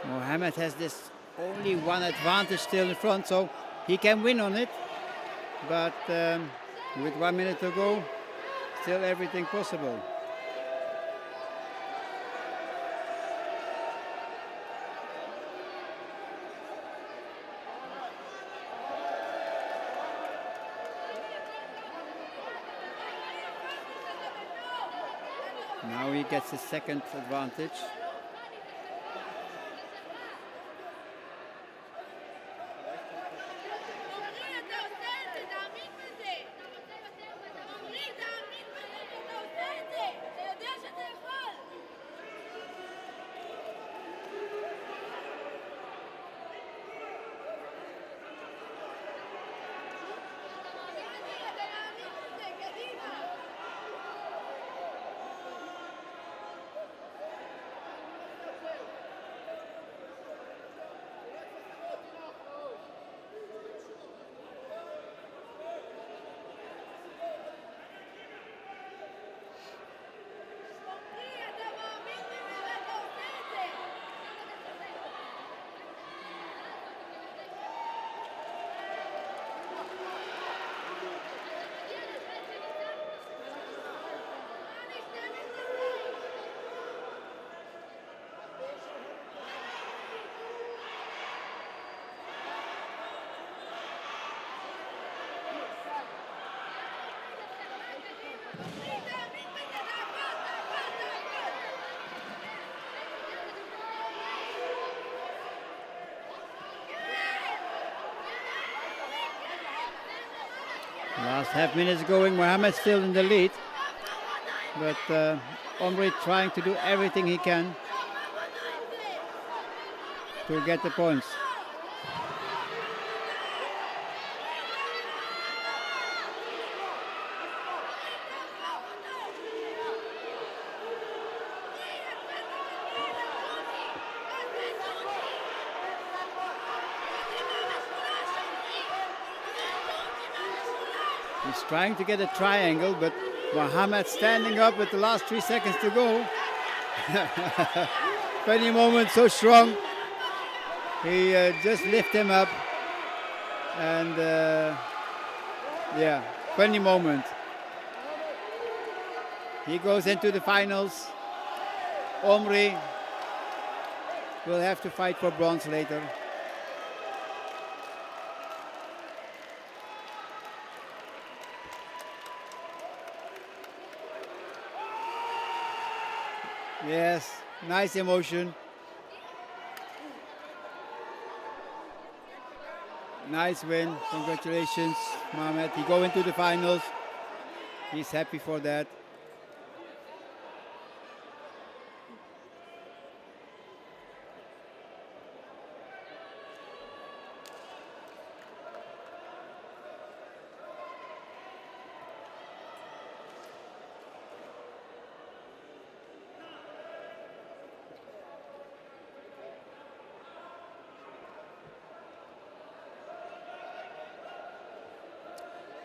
Mohammed has this only one advantage still in front, so he can win on it. But with 1 minute to go, still everything possible. Now he gets his second advantage. Last half minute is going. Mohammed still in the lead, but Omri trying to do everything he can to get the points. He's trying to get a triangle, but Mohammed standing up with the last 3 seconds to go. Funny moment, so strong. He just lifted him up, and yeah, funny moment. He goes into the finals. Omri will have to fight for bronze later. Yes, nice emotion. Nice win. Congratulations, Mohammed. He go into the finals. He's happy for that.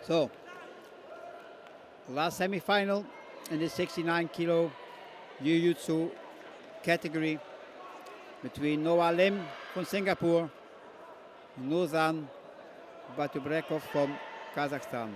So, last semi-final in the 69 kilo Jiu-Jitsu category between Noah Lim from Singapore and Nuzan Batubrekov from Kazakhstan.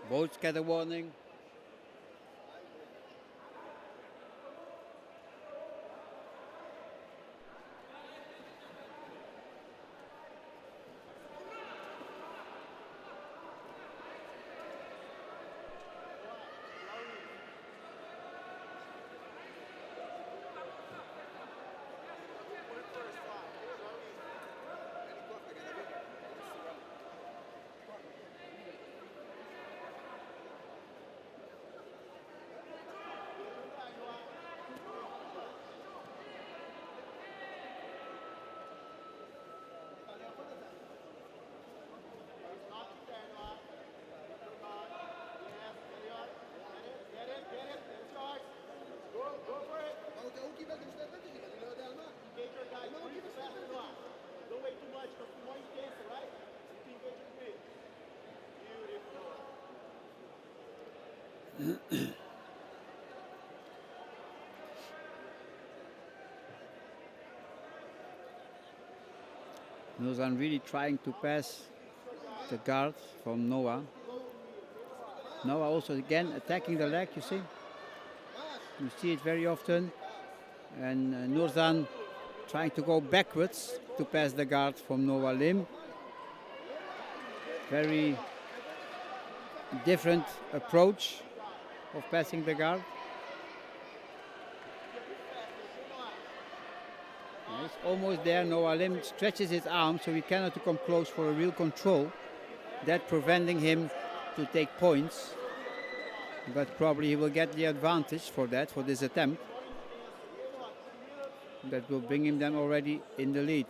Both get a warning. Nuzan really trying to pass the guard from Noah. Noah also again attacking the leg, you see. You see it very often. And Nuzan trying to go backwards to pass the guard from Noah Lim. Very different approach of passing the guard. He's almost there. Noah Lim stretches his arm so he cannot come close for a real control. That preventing him to take points. But probably he will get the advantage for that, for this attempt. That will bring him then already in the lead.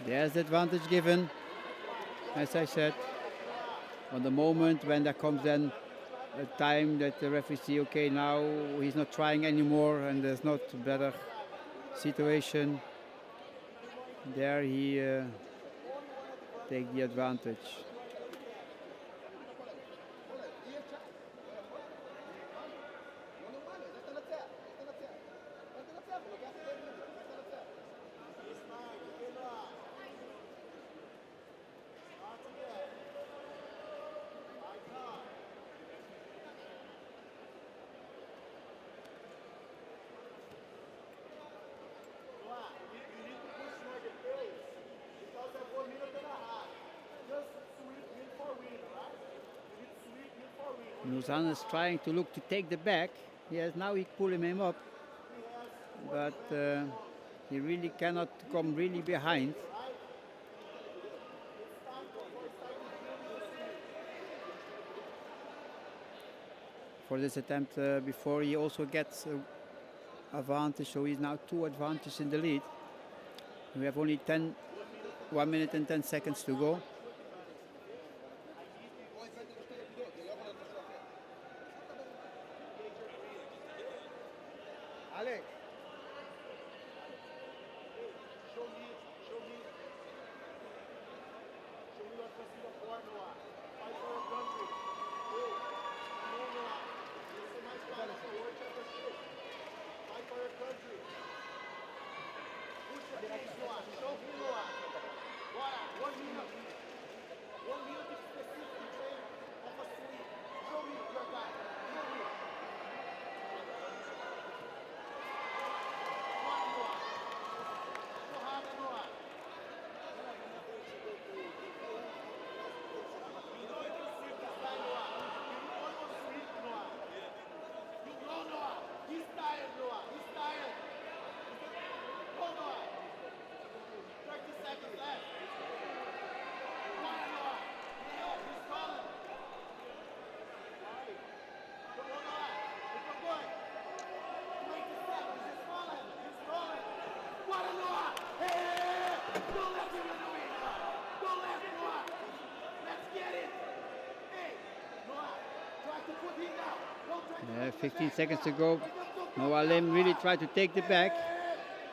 There's the advantage given, as I said. On the moment when there comes then a time that the referee see, okay, now he's not trying anymore and there's not a better situation, there he take the advantage. Nuzan is trying to look to take the back. Yes, now he's pulling him up, but he really cannot come really behind. For this attempt before he also gets advantage, so he's now 2 advantages in the lead. We have only 1 minute and 10 seconds to go. One music specifically of a sweep. No hit, your guy. No hit. One more. No harm, no harm. You know if you sweep this line, Noah. You almost sweep, Noah. You know, Noah. He's tired, Noah. He's tired. Go, Noah. 30 seconds left. Come on, Noah. Yeah, he's falling. Come on, Noah. It's good. 20 seconds. He's falling. He's falling. What a Noah. Hey! Don't let him run away, Noah. Don't let him, Noah. Let's get it. Hey, Noah. Try to put him down. Don't try to put him 15 back, seconds to Noah. go. Bring him to Noah top Lim now, really Noah. tried to take the back.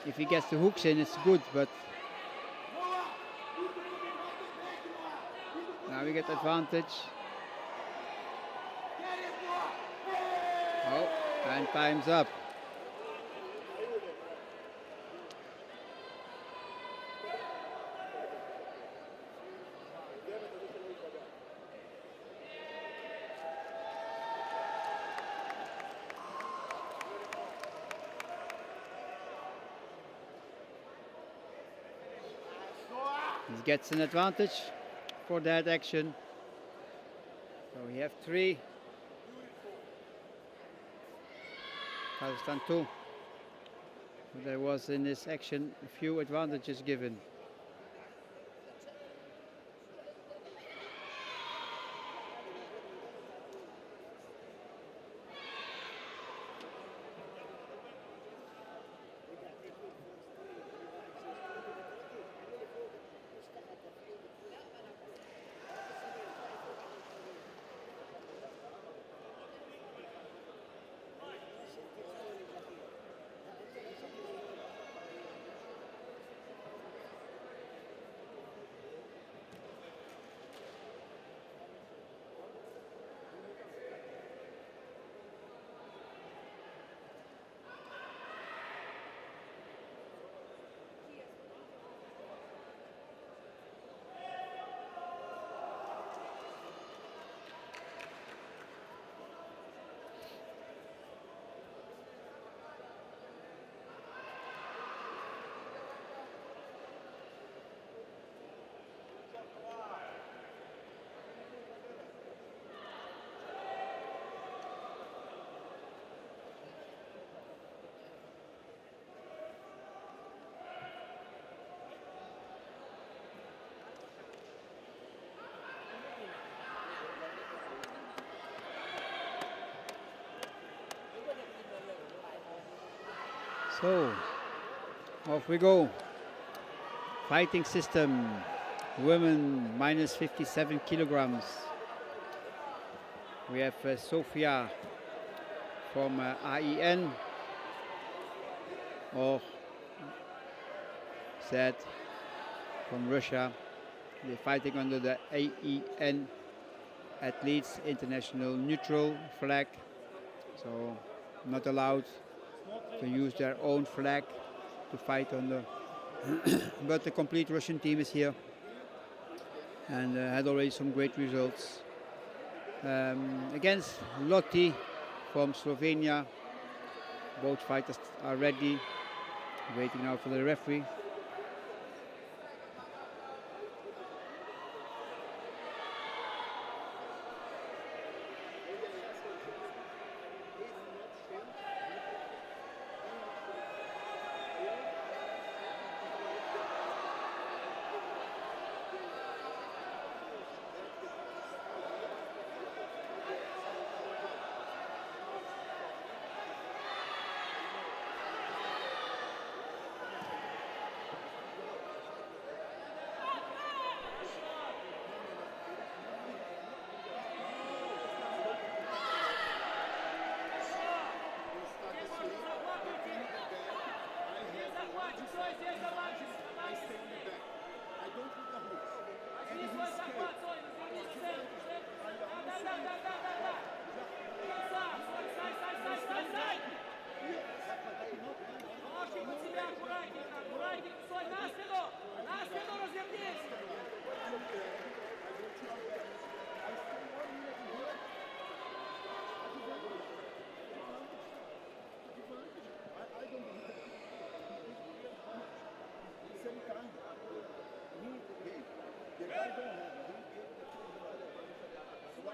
If he gets the hooks in, it's good, but Noah, you need to put him right back, Noah. You need to put now him we get down. advantage. Get it, Noah. Hey! Oh, and time's up. He gets an advantage for that action. So we have 3. Kazakhstan 2. There was in this action a few advantages given. So, off we go. Fighting system. Women minus 57 kilograms. We have Sofia from AIN, or Z from Russia. They're fighting under the AIN, Athletes International Neutral flag. So, not allowed to use their own flag to fight under. But the complete Russian team is here and had already some great results. Against Lotti from Slovenia. Both fighters are ready, waiting now for the referee.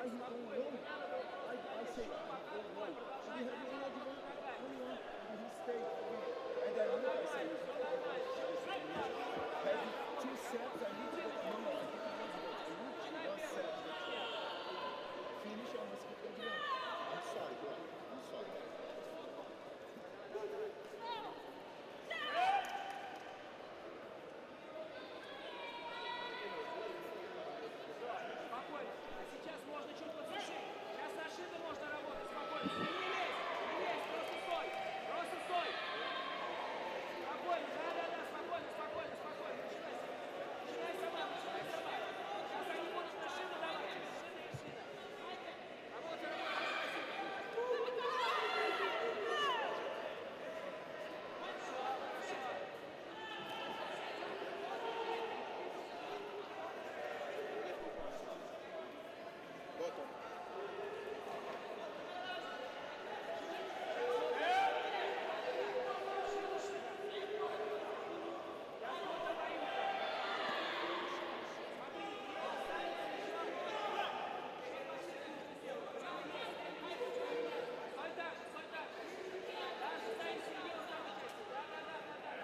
Спокойно, не надо было ничего показывать, продолжай работать ногами. Все нормально, все нормально. Все нормально, продолжай работать. Начинай первый, начинай первый. Спокойно. А сейчас можно чуть подсушить. Сейчас с ошибкой можно работать. Спокойно. Ты не лезь. Не лезь. Просто стой. Просто стой. Спокойно. Да-да-да. Спокойно, спокойно, спокойно. Начинай сама. Начинай сама. Начинай сама. Сейчас они будут на шину давать. Шина и шина. Работай, работай. Стой так же, стой так же. Даже дай серьезно учиться. Да-да-да-да-да.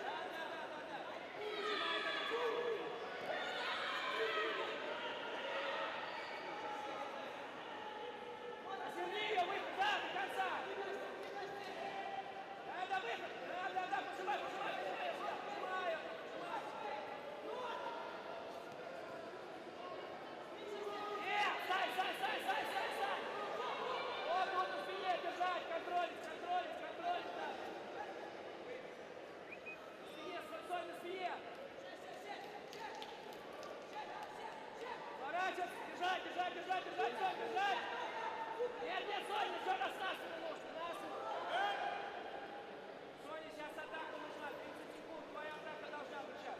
Да-да-да-да-да. Нажимай это на тебя. Разверни ее, выход, да, до конца. Да-да, выход. Да-да-да, пожимай, пожимай, пожимай. Пожимай ее, пожимай. Стай, стай, стай, стай, стай, стай. Вот, вот на спине держать, контролить, контролить, контролить надо. На спине, стой на спине. Поворачиваться, держать, держать, держать, держать, все, держать. Нет, нет, Соня, все, на спину нужно, на спину. Соня, сейчас атака нужна, 30 секунд, твоя атака должна быть сейчас.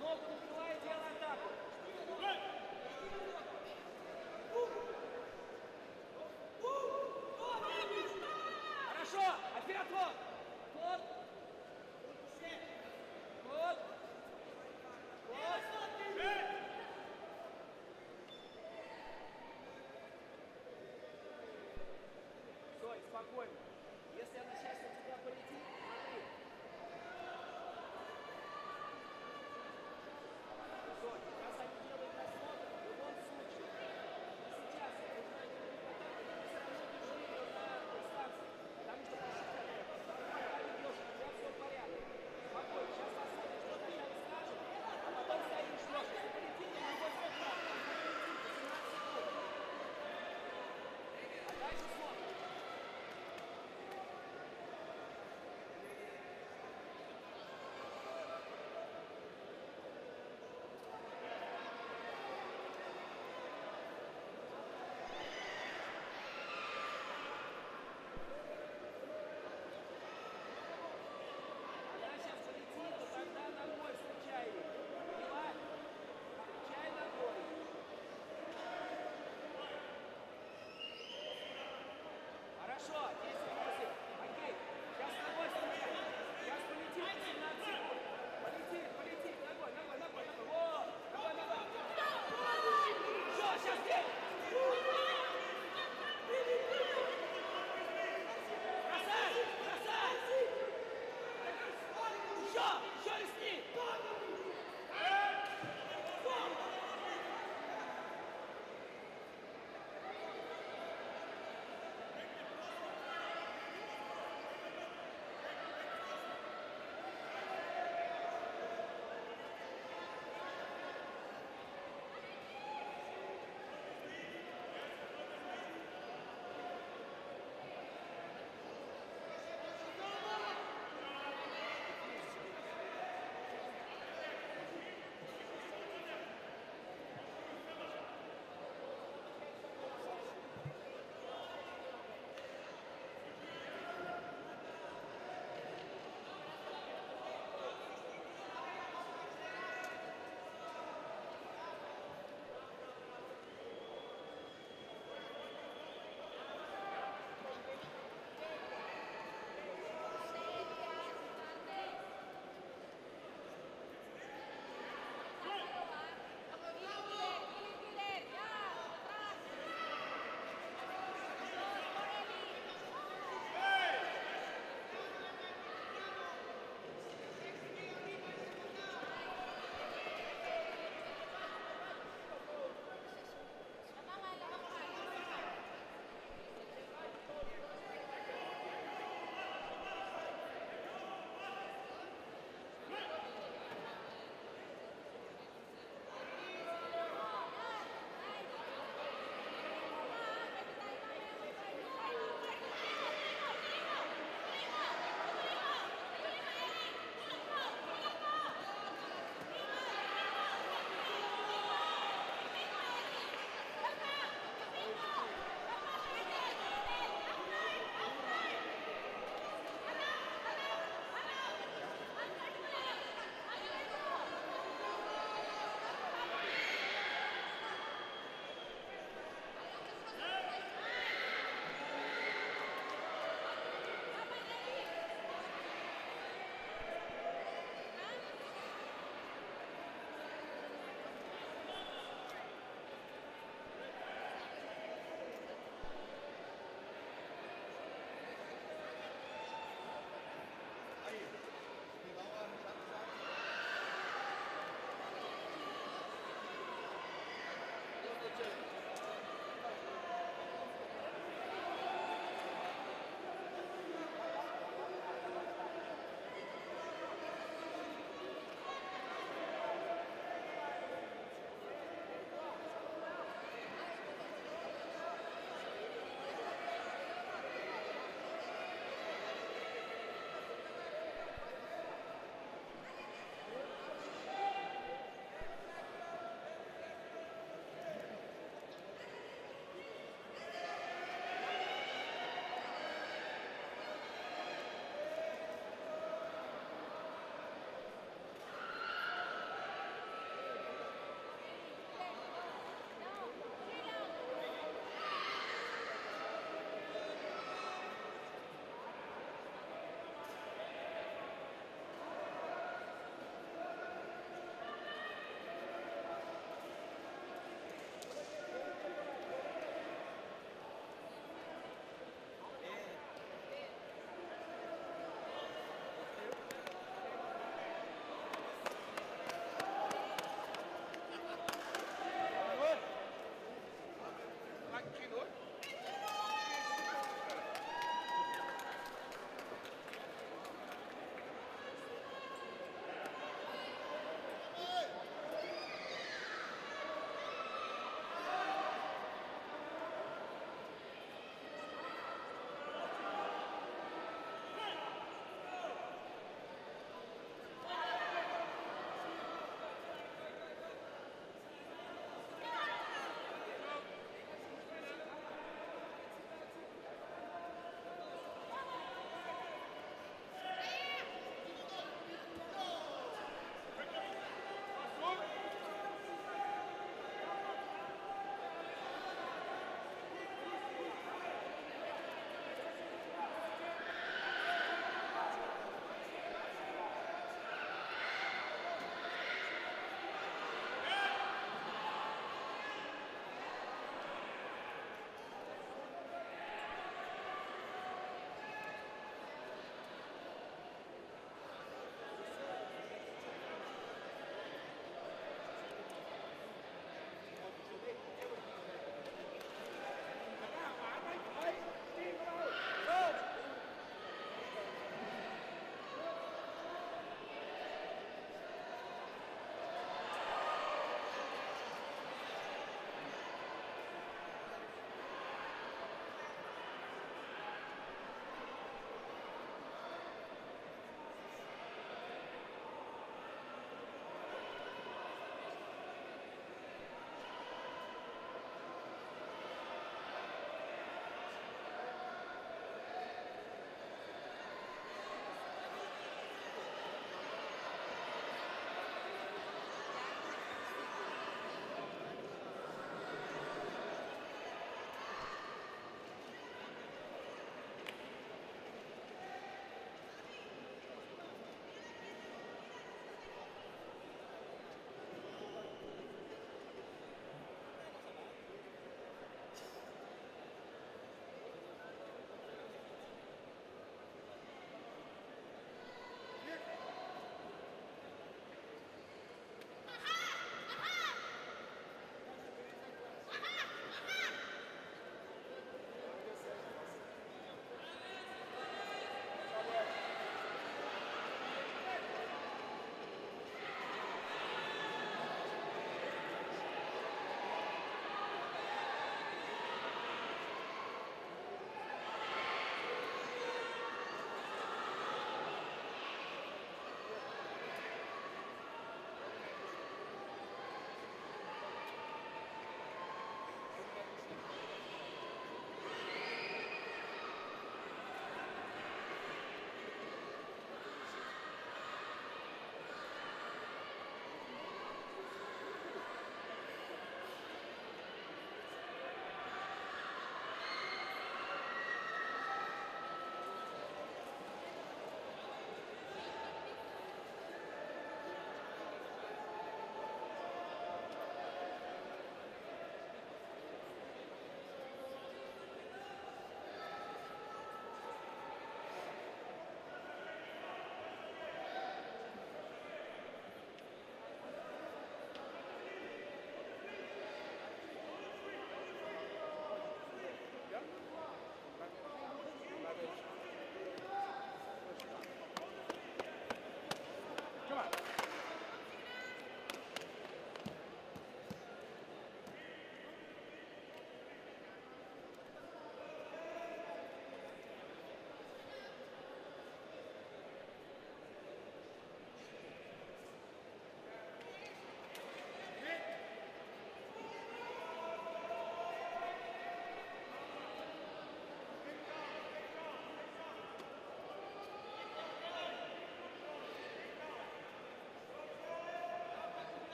Ногу накрывай и делай атаку. Хорошо, а теперь отвод. Вот. Вот. Вот. Стой, спокойно. Если она сейчас у тебя полетит, смотри. Стой, сейчас они делают просмотр, в любом случае. И сейчас нужно не атаку, ты сразу держи ее на дистанции. Потому что посчитали, пока идешь, у тебя все в порядке. Спокойно, сейчас посмотришь, что сначала скажет, а потом стоишь, ждешь. Если полетит, то находится вот так. Если полетит, 17 секунд. А дальше смотрим. Она сейчас полетит, то тогда ногой встречай ее. Поняла? Встречай ногой. Хорошо, 10-8. Окей. Сейчас ногой встречай. Сейчас полетит 18 секунд. Полетит, полетит. Ногой, ногой, ногой, ногой. Вот. Ногой, ногой. Все, сейчас бей. Бросай, бросай. Еще рискни.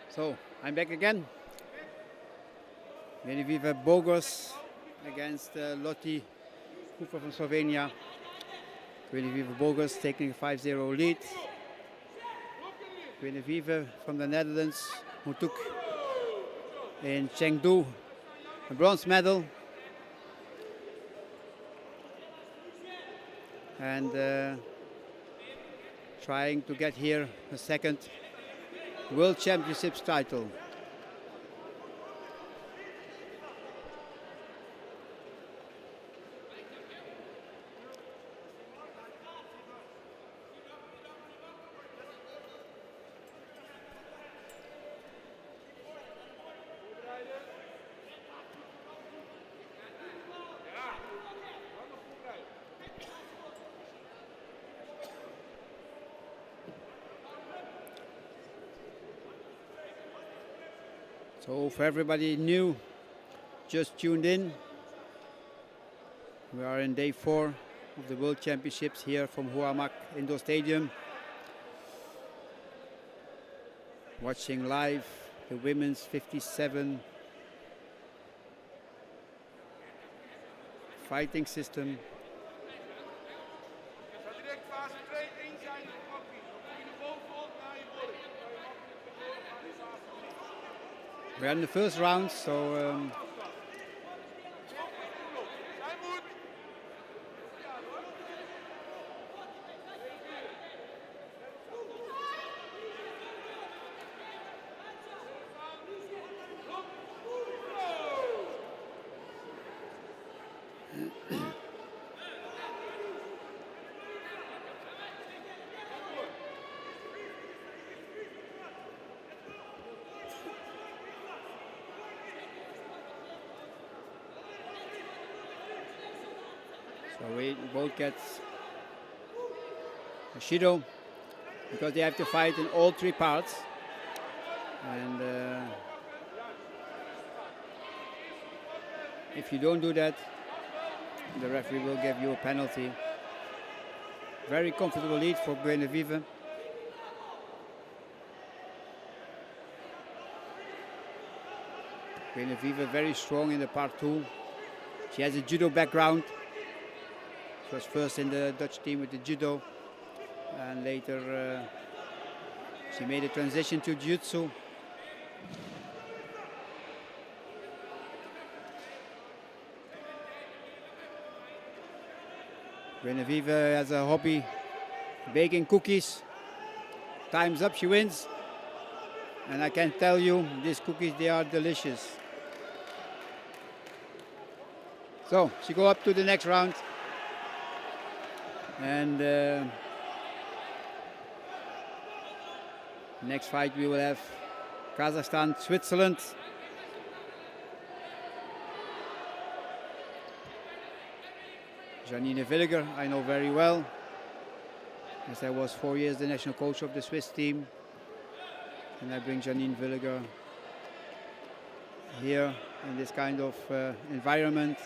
So I'm back again. Genevieve Bogos against Lotte Hoover from Slovenia. Genevieve Bogos taking a 5-0 lead. Genevieve from the Netherlands, who took in Chengdu a bronze medal. And trying to get here a second World Championships title. So for everybody new, just tuned in, we are in day 4 of the World Championships here from Huamak Indoor Stadium. Watching live the women's 57 fighting system. Zou direct fase 2-1 zijn in de kopie. Als je er bovenop naar je bord. We're in the first round, so we both get a Shido because they have to fight in all 3 parts. And if you don't do that, the referee will give you a penalty. Very comfortable lead for Genevieve. Genevieve very strong in the part 2. She has a judo background. She was first in the Dutch team with the judo, and later she made a transition to Jiu-Jitsu. Genevieve has a hobby, baking cookies. Time's up, she wins. And I can tell you, these cookies, they are delicious. So she go up to the next round. And next fight we will have Kazakhstan, Switzerland. Janine Villiger, I know very well, as I was 4 years the national coach of the Swiss team. And I bring Janine Villiger here in this kind of environment.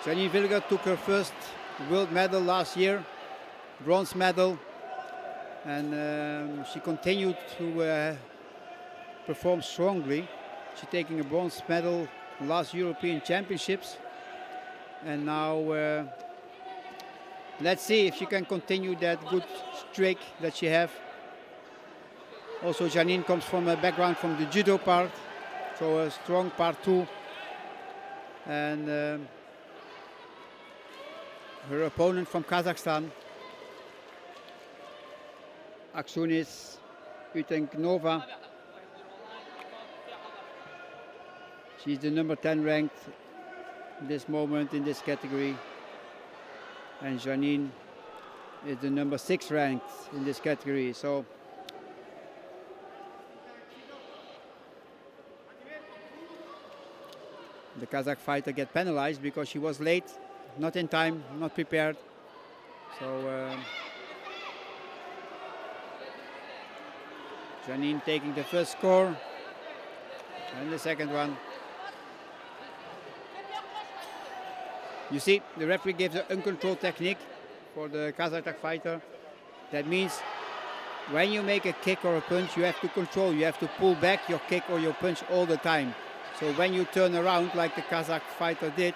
Janine Villiger took her first world medal last year, bronze medal, and she continued to perform strongly. She's taking a bronze medal last European Championships, and now let's see if she can continue that good streak that she have. Also, Janine comes from a background from the judo part, so a strong part 2, and her opponent from Kazakhstan, Aksunis Utenknova. She's the number 10 ranked in this moment in this category. And Janine is the number 6 ranked in this category. So the Kazakh fighter get penalized because she was late, not in time, not prepared. So Janine taking the first score and the second one. You see, the referee gives an uncontrolled technique for the Kazakh fighter. That means when you make a kick or a punch, you have to control. You have to pull back your kick or your punch all the time. So when you turn around, like the Kazakh fighter did,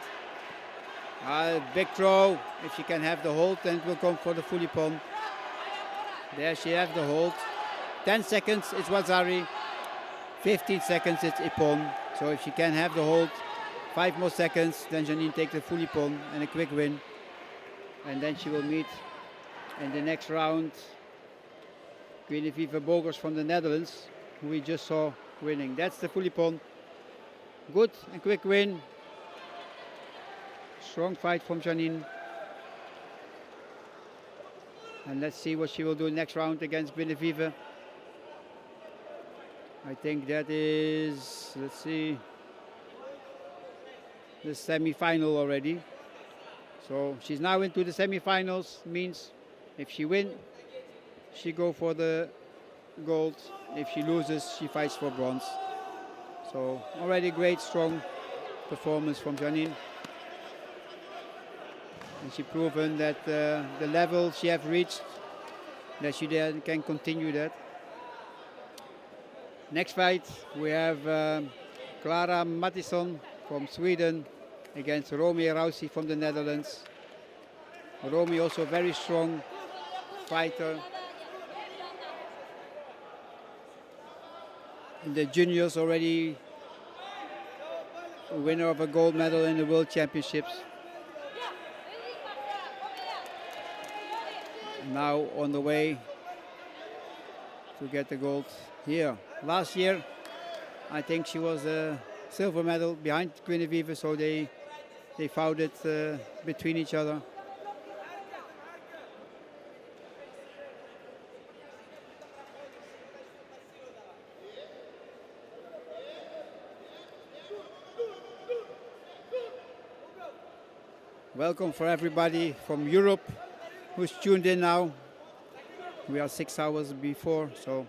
big throw. If she can have the hold, then it will come for the full ippon. There she has the hold. 10 seconds, it's Wazari. 15 seconds, it's ippon. So if she can have the hold, 5 more seconds, then Janine takes the full ippon and a quick win. And then she will meet in the next round Genevieve Bogers from the Netherlands, who we just saw winning. That's the full ippon. Good and quick win. Strong fight from Janine. And let's see what she will do next round against Genevieve. I think that is, let's see, the semi-final already. So she's now into the semi-finals. Means if she wins, she go for the gold. If she loses, she fights for bronze. So already great, strong performance from Janine. And she proven that the level she have reached, that she then can continue that. Next fight, we have Clara Mattisson from Sweden against Romy Rousey from the Netherlands. Romy also a very strong fighter. In the juniors already a winner of a gold medal in the World Championships. Now on the way to get the gold here. Last year, I think she was a silver medal behind Genevieve, so they fought it between each other. Welcome for everybody from Europe who's tuned in now. We are 6 hours before, so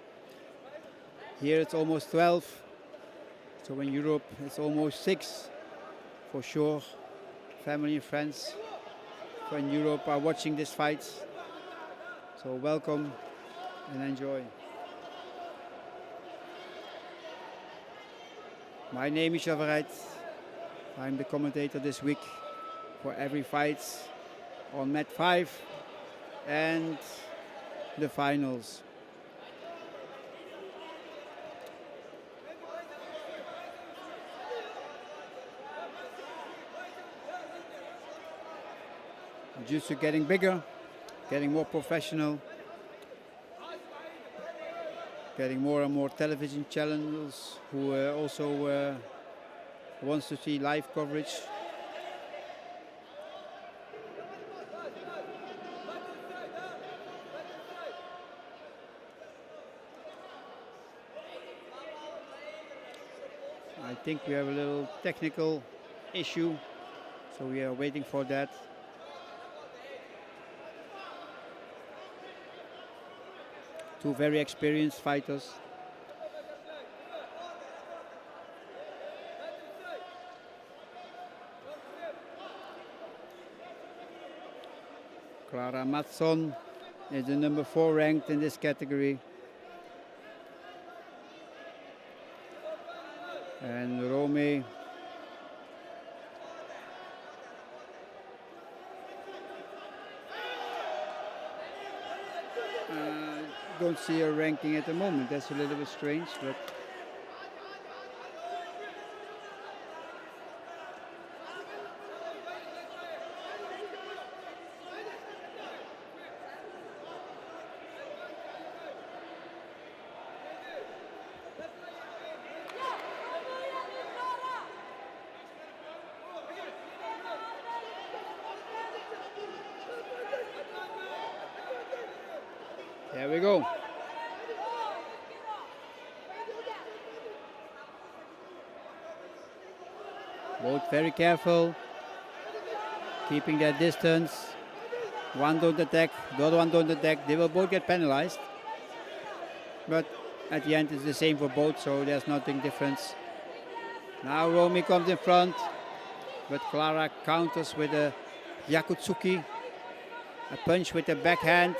here it's almost 12. So in Europe it's almost 6 for sure. Family and friends from Europe are watching this fight. So welcome and enjoy. My name is Javereit. I'm the commentator this week for every fight on Mat 5 and the finals. Jiu-Jitsu getting bigger, getting more professional, getting more and more television channels who also wants to see live coverage. I think we have a little technical issue, so we are waiting for that. Two very experienced fighters. Clara Mattsson is the number 4 ranked in this category. And Romy don't see her ranking at the moment. That's a little bit strange, but there we go. Both very careful, keeping their distance. One don't attack, the other one don't attack. They will both get penalized. But at the end it's the same for both, so there's nothing different. Now Romy comes in front, but Clara counters with a Yakutsuki, a punch with the backhand.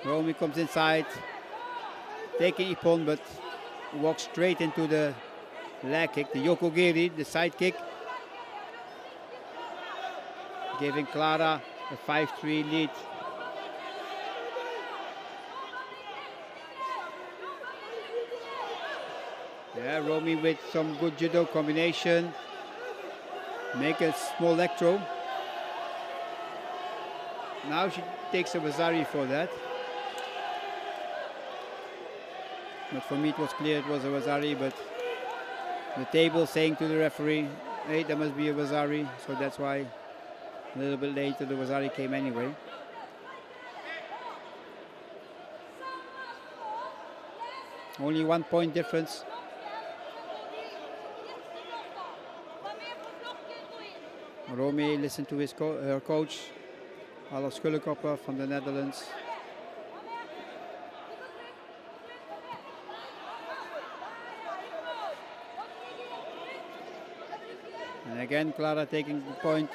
Romy comes inside, taking Ippon, but walks straight into the leg kick, the Yokogiri, the side kick, giving Clara a 5-3 lead. Yeah, Romy with some good judo combination. Make a small leg throw. Now she takes a Wazari for that. But for me it was clear it was a Wazari, but the table saying to the referee, hey, there must be a Wazari, so that's why a little bit later the Wazari came anyway. Only 1 point difference. Romy listened to her coach, Alois Schullekopper from the Netherlands. And again, Clara taking the point.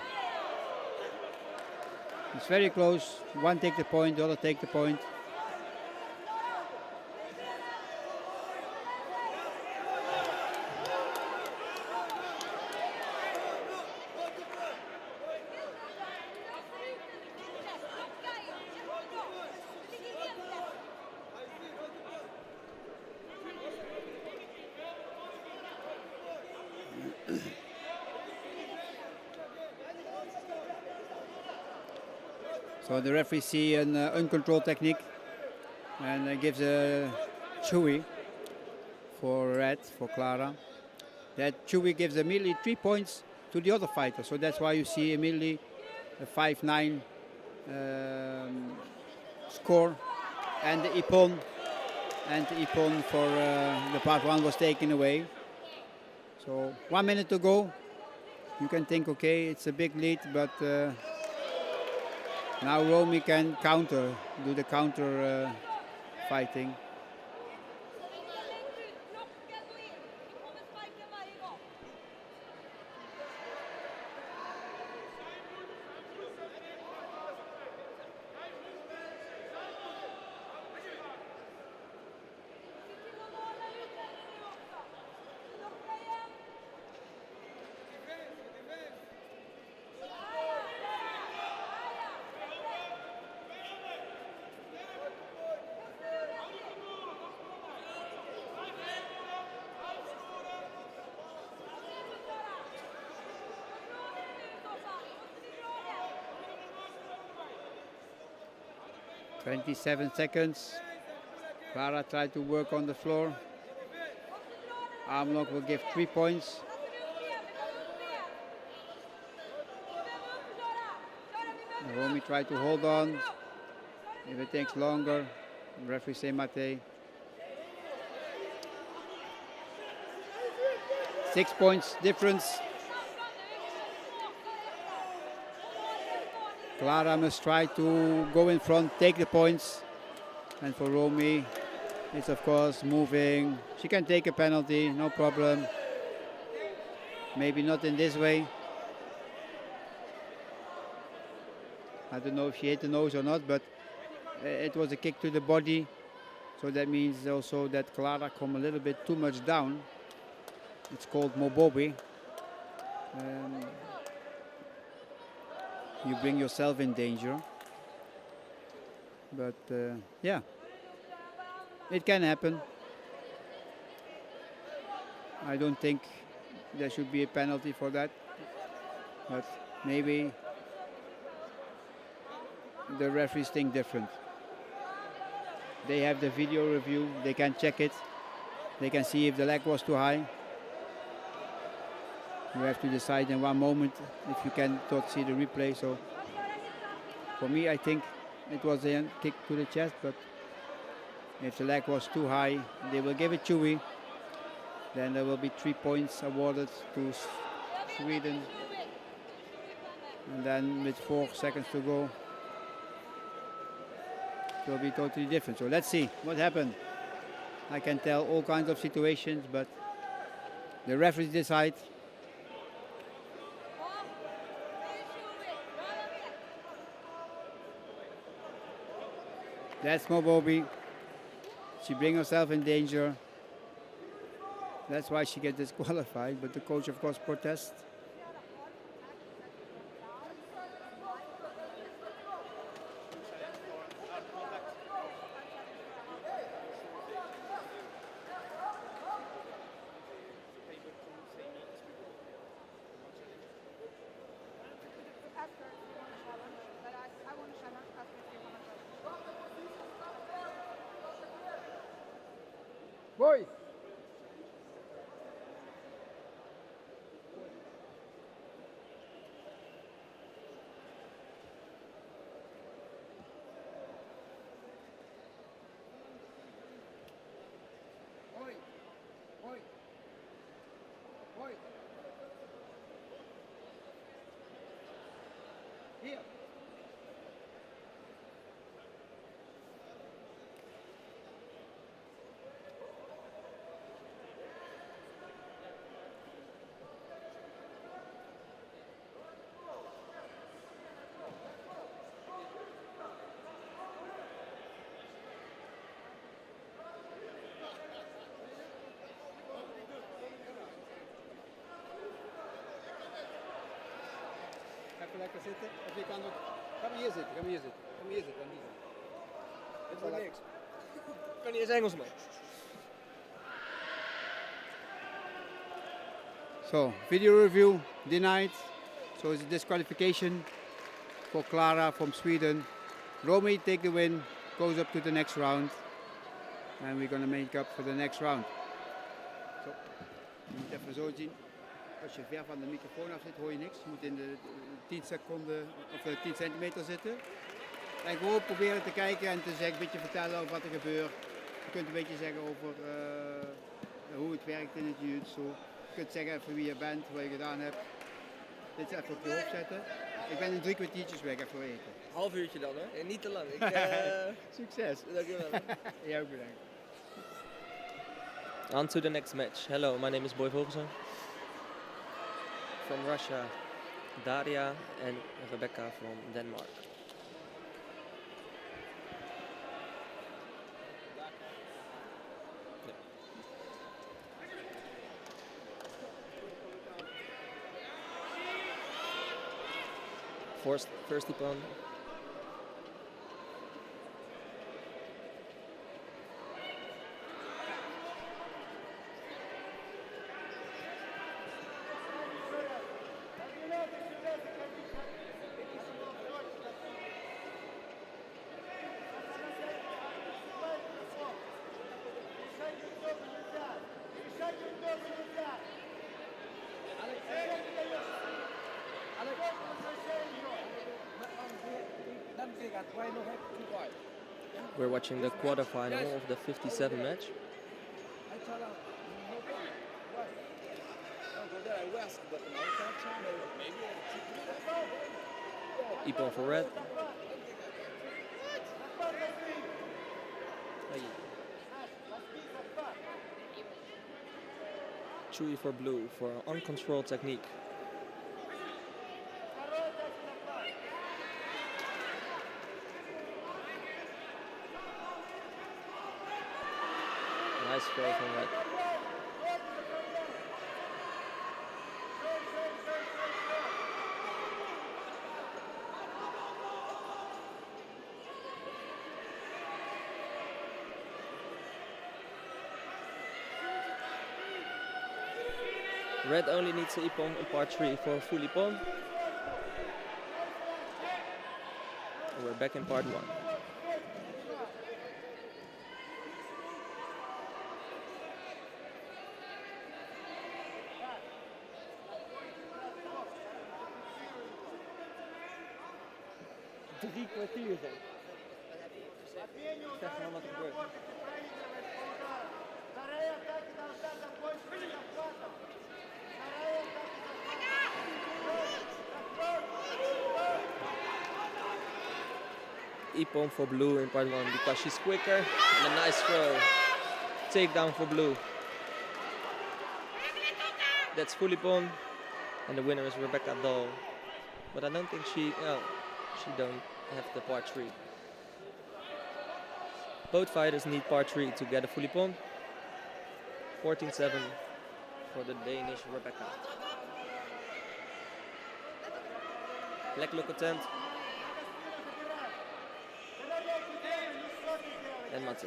It's very close. One take the point, the other take the point. So the referee see an uncontrolled technique and gives a chewy for red, for Clara. That chewy gives immediately 3 points to the other fighter. So that's why you see immediately a 5-9 score. And the Ippon for the part 1 was taken away. So 1 minute to go. You can think, okay, it's a big lead, but now Romy can do the counter fighting. .27 seconds. Clara tried to work on the floor. Arm lock will give 3 points. Romy tried to hold on. If it takes longer, referee say mate. 6 points difference. Clara must try to go in front, take the points. And for Romy, it's of course moving. She can take a penalty, no problem. Maybe not in this way. I don't know if she hit the nose or not, but it was a kick to the body. So that means also that Clara come a little bit too much down. It's called mobobi. You bring yourself in danger. But yeah, it can happen. I don't think there should be a penalty for that. But maybe the referees think different. They have the video review, they can check it. They can see if the leg was too high. You have to decide in one moment if you can not see the replay. So for me, I think it was a kick to the chest, but if the leg was too high, they will give it chewy. Then there will be 3 points awarded to Sweden. And then with 4 seconds to go, it will be totally different. So let's see what happened. I can tell all kinds of situations, but the referees decide. That's Bobby. She bring herself in danger. That's why she get disqualified. But the coach, of course, protests. Boy. Boy. Boy. Boy. Here. Even lekker zitten. Of je kan ook... Ga maar hier zitten, ga maar hier zitten. Ga maar hier zitten, niet zitten. Dit wordt niks. Ik kan niet eens Engels, man. So, video review denied. So it's a disqualification for Clara from Sweden. Romy take the win, goes up to the next round. And we're gonna make up for the next round. Zo, je moet even zo zien. Als je ver van de microfoon af zit, hoor je niks. Je moet in de 10 seconden of 10 centimeter zitten. En gewoon proberen te kijken en te zeggen, een beetje vertellen over wat er gebeurt. Je kunt een beetje zeggen over hoe het werkt in het jiu-jitsu. Je kunt zeggen even wie je bent, wat je gedaan hebt. Dit is even op je hoofd zetten. Ik ben in 3 kwartiertjes weg, even voor eten. Half uurtje dan, hè? En niet te lang. Succes. Dankjewel. Jij ook bedankt. On to the next match. Hello, my name is Boy Vogelsang. From Russia, Daria and Rebecca from Denmark. First opponent. We're watching the quarterfinal of the 57 match. Ippon for red. Chui for blue for uncontrolled technique. Nice throw from red. Red only needs an Ippon in part 3 for a full Ippon. We're back in part 1. Drie kwartier zeg. Zeg gewoon wat er gebeurt. Ippon for blue in part 1 because she's quicker and a nice throw. Takedown for blue. That's full Ippon and the winner is Rebecca Dahl. But I don't think she don't have the part 3. Both fighters need part 3 to get a fully pon. 14-7 for the Danish Rebecca. Black look attempt. And Mate.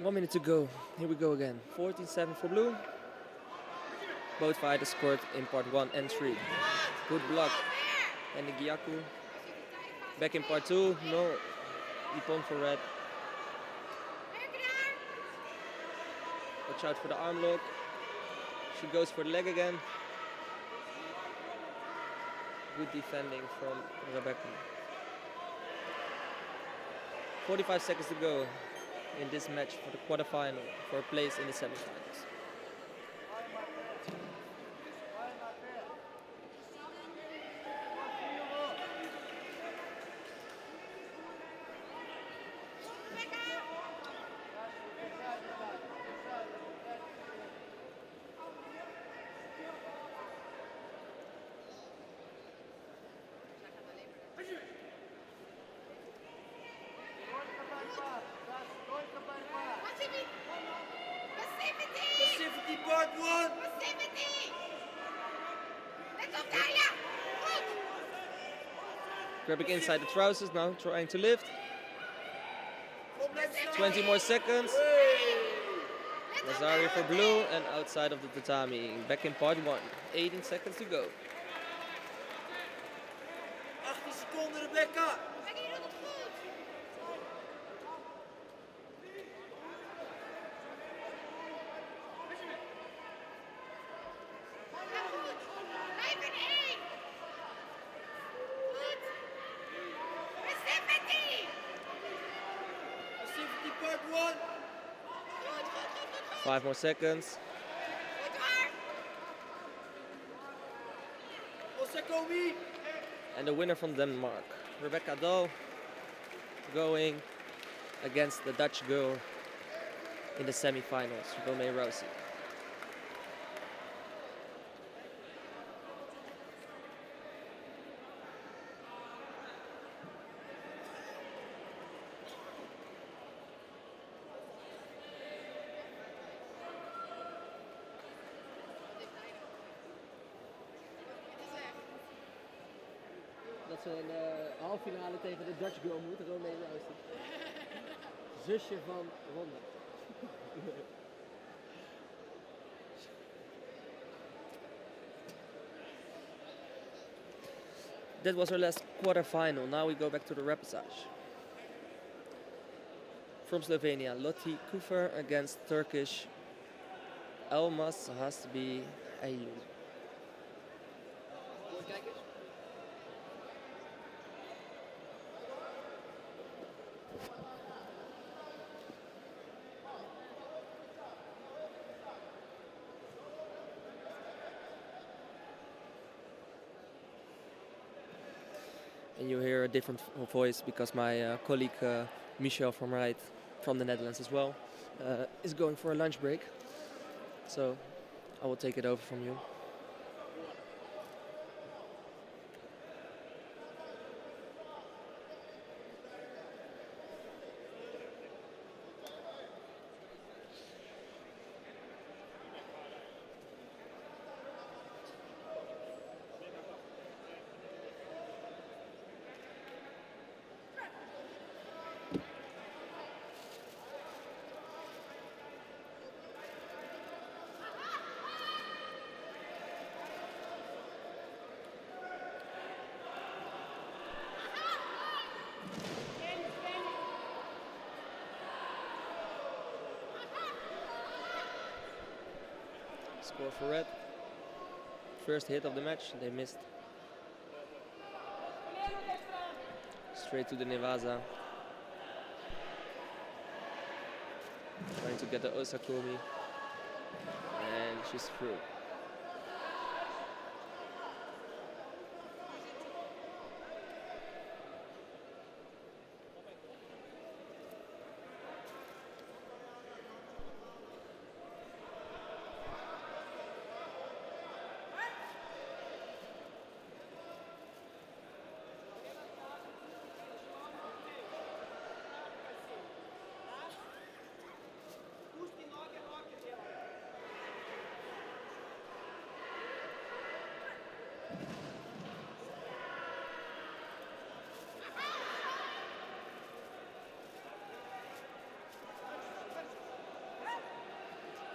One minute to go. Here we go again. 14-7 for blue. Both fighters scored in part 1 and 3. Good block. And the Gyaku. Back in part 2. No Ippon for red. Watch out for the arm lock. She goes for the leg again. Good defending from Rebecca. 45 seconds to go in this match for the quarterfinal for a place in the semifinals. Grabbing inside the trousers now, trying to lift. 20 more seconds. Lazari for blue and outside of the tatami. Back in part 1. 18 seconds to go. 18 seconden, Rebecca. Five more seconds. And the winner from Denmark, Rebecca Dahl, going against the Dutch girl in the semifinals, Romain Rousey. Dat ze in de halve finale tegen de Dutch girl moet, Romain Rousey. Zusje van Ronda. That was our last quarterfinal. Now we go back to the Repassage. From Slovenia, Lotte Kufer against Turkish Elmas has to be Ayun. And you hear a different voice because my colleague Michel from the Netherlands as well, is going for a lunch break. So I will take it over from you. Score for red. First hit of the match, they missed. Straight to the Nevasa. Trying to get the Osakumi. And she's through.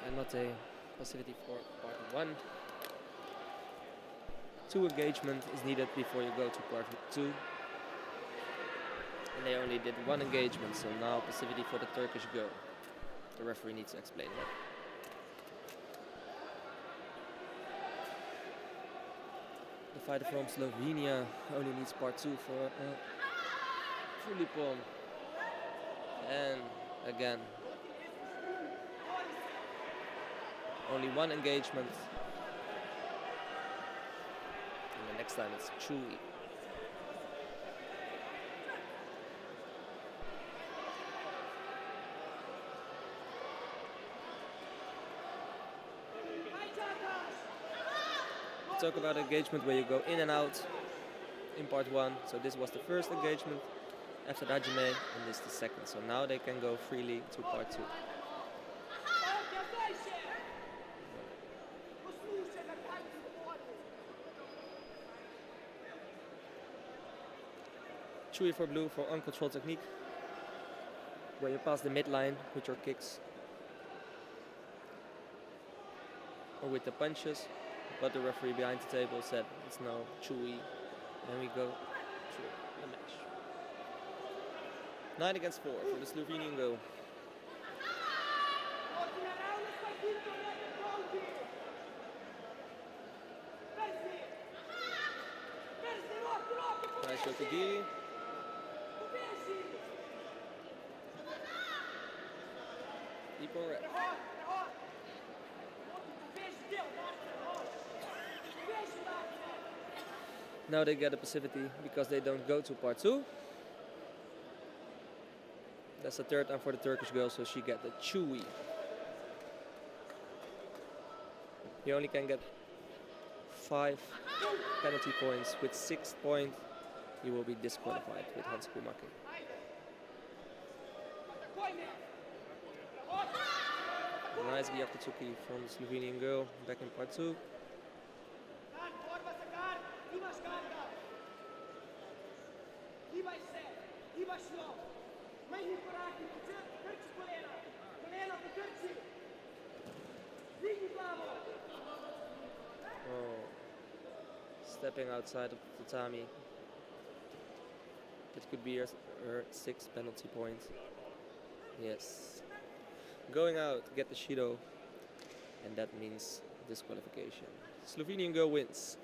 And not a passivity for part 1. 2 engagement is needed before you go to part 2. And they only did 1 engagement, so now passivity for the Turkish go. The referee needs to explain that. The fighter from Slovenia only needs part 2 for fully pawn. And again, only 1 engagement. And the next time it's Chui. Talk about engagement where you go in and out in part 1. So this was the first engagement after the Hajime, and this the second. So now they can go freely to part 2. Chui for blue for uncontrolled technique, where you pass the midline with your kicks or with the punches, but the referee behind the table said it's now Chui, and we go through the match. 9 against 4 for the Slovenian goal. Nice Yokogiri. Deep on red. Now they get a passivity because they don't go to part 2. That's the third time for the Turkish girl, so she get the Chui. You only can get 5 penalty points. With 6th point, you will be disqualified with Hans Kumake. Nice Gyakutsuki from the Slovenian girl, back in part 2. Oh, stepping outside of the tatami. It could be her 6th penalty point. Yes. Going out, get the Shido, and that means disqualification. Slovenian girl wins.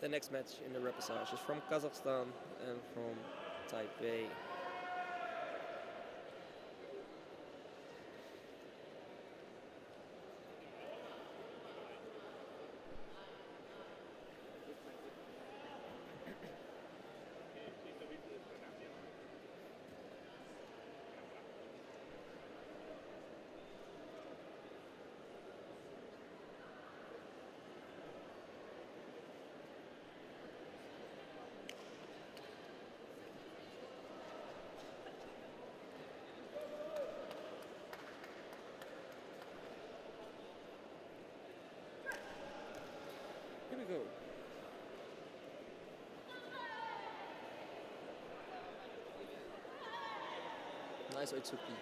The next match in the Repassage is from Kazakhstan and from Taipei. Nice Oitsuki.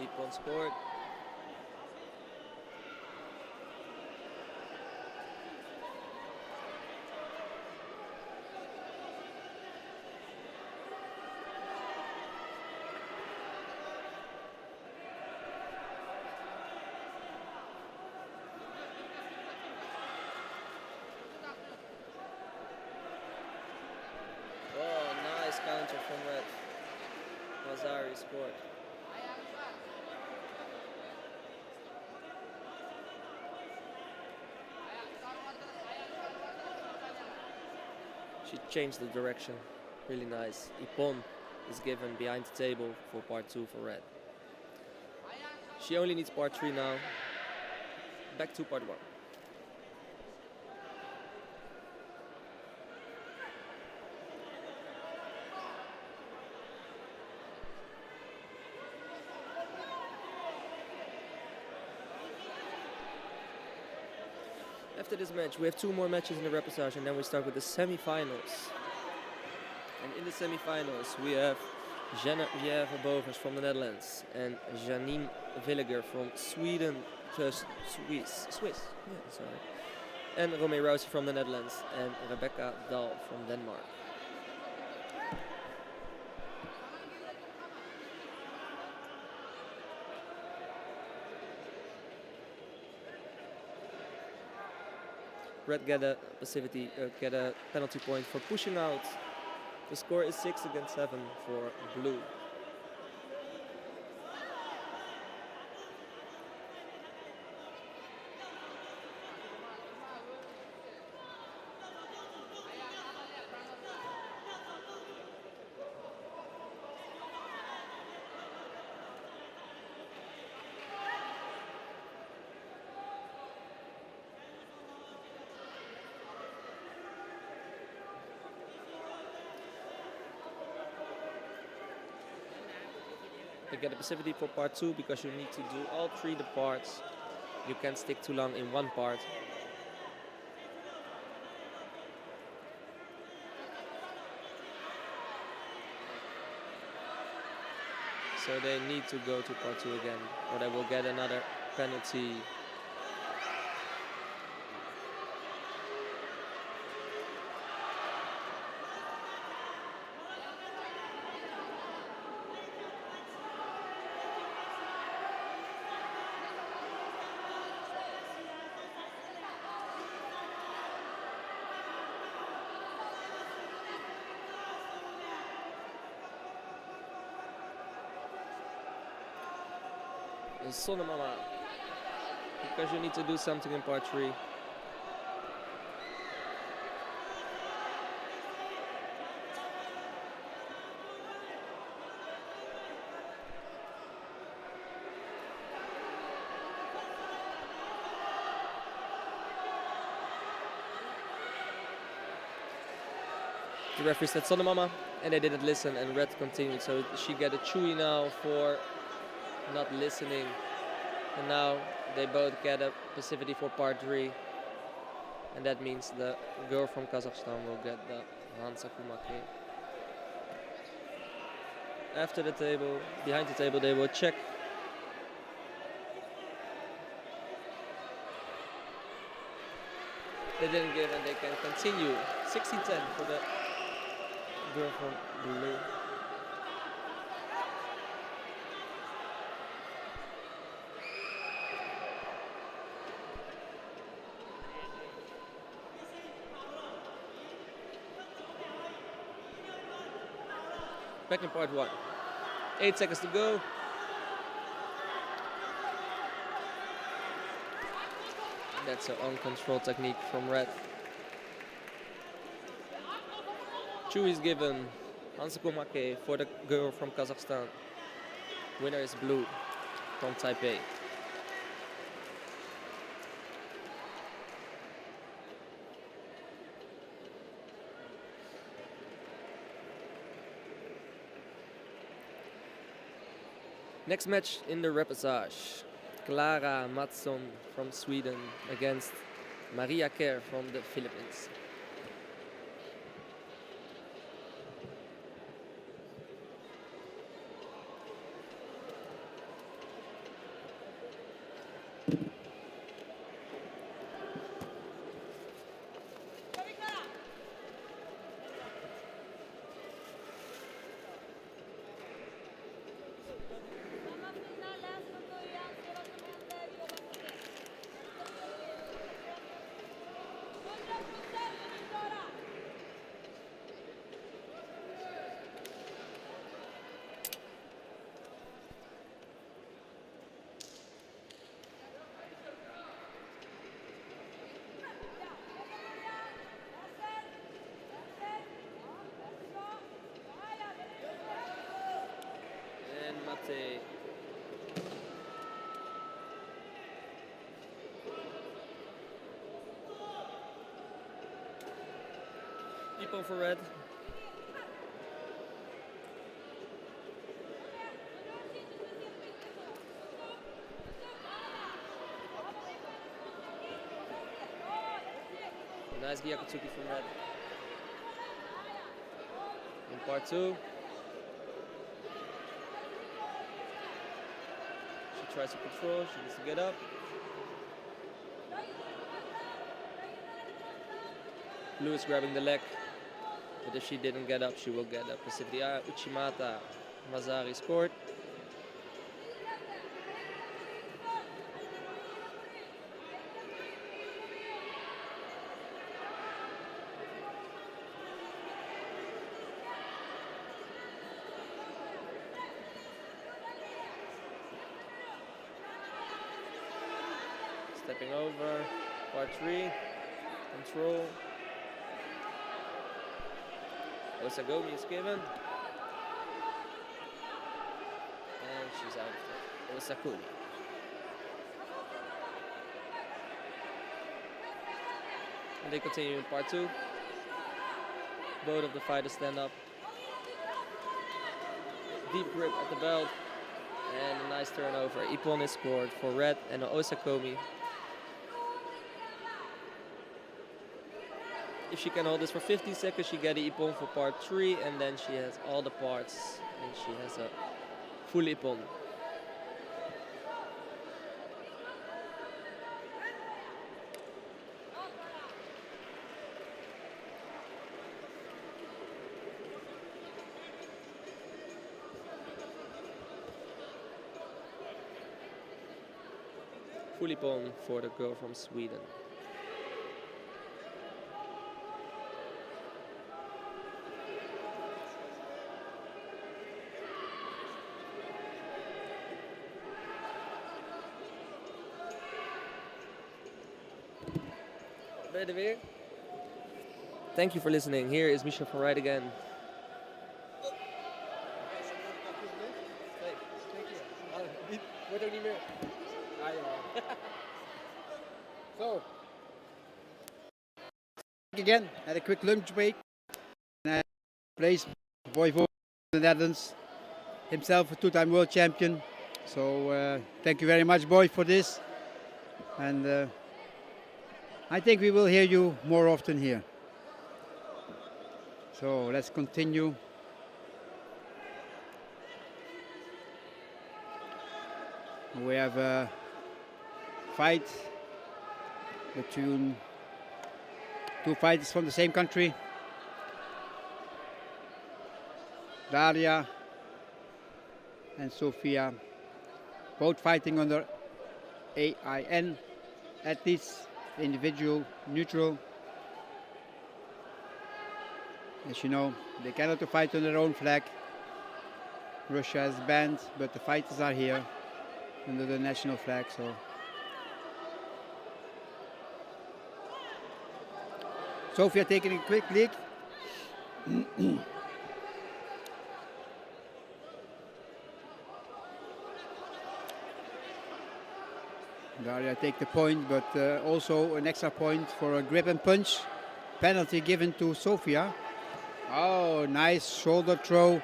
Ippon scored. Oh, nice counter from red. Mazari scored. She changed the direction. Really nice. Ippon is given behind the table for part 2 for red. She only needs part 3 now. Back to part 1. After this match, we have 2 more matches in the Repassage, and then we start with the semifinals. And in the semifinals, we have Geneviève Bovers from the Netherlands and Janine Villiger from Sweden, Swiss, yeah, sorry. And Romee Rousey from the Netherlands and Rebecca Dahl from Denmark. Red get a penalty point for pushing out. The score is 6 against 7 for blue. You get a passivity for part 2 because you need to do all 3 the parts. You can't stick too long in one part. So they need to go to part 2 again, or they will get another penalty. Sonomama, because you need to do something in part 3. The referee said Sonomama, and they didn't listen, and red continued, so she got a chewy now for not listening. And now they both get a passivity for part 3. And that means the girl from Kazakhstan will get the Hansakumake. After the table, behind the table, they will check. They didn't give and they can continue. 16-10 for the girl from blue. Back in part 1. 8 seconds to go. That's an uncontrolled technique from red. Chewy is given. Hansakumake for the girl from Kazakhstan. Winner is blue from Taipei. Next match in the Repassage. Clara Matson from Sweden against Maria Kerr from the Philippines. Ippon for red. Nice Gyakutsuki from red. In part 2. She tries to control, she needs to get up. Blue is grabbing the leg, but if she didn't get up, she will get up. Pacific Uchimata Mazari scored. Stepping over, part 3, control. Osagomi is given. And she's out of it. Osakuni. And they continue in part 2. Both of the fighters stand up. Deep grip at the belt. And a nice turnover. Ippon is scored for red and Osakomi. If she can hold this for 15 seconds, she gets the Ippon for part 3, and then she has all the parts, and she has a full Ippon. Full Ippon for the girl from Sweden. Thank you for listening. Here is Michel van Rij again. So, again, had a quick lunch break. Place boy for the Netherlands, himself a two-time world champion. So thank you very much, boy, for this. And I think we will hear you more often here. So let's continue. We have a fight between two fighters from the same country. Daria and Sofia, both fighting under AIN, athletes, individual, neutral. As you know, they cannot fight on their own flag. Russia is banned, but the fighters are here under the national flag. So Sofia taking a quick lead. Daria take the point, but also an extra point for a grip and punch. Penalty given to Sofia. Oh, nice shoulder throw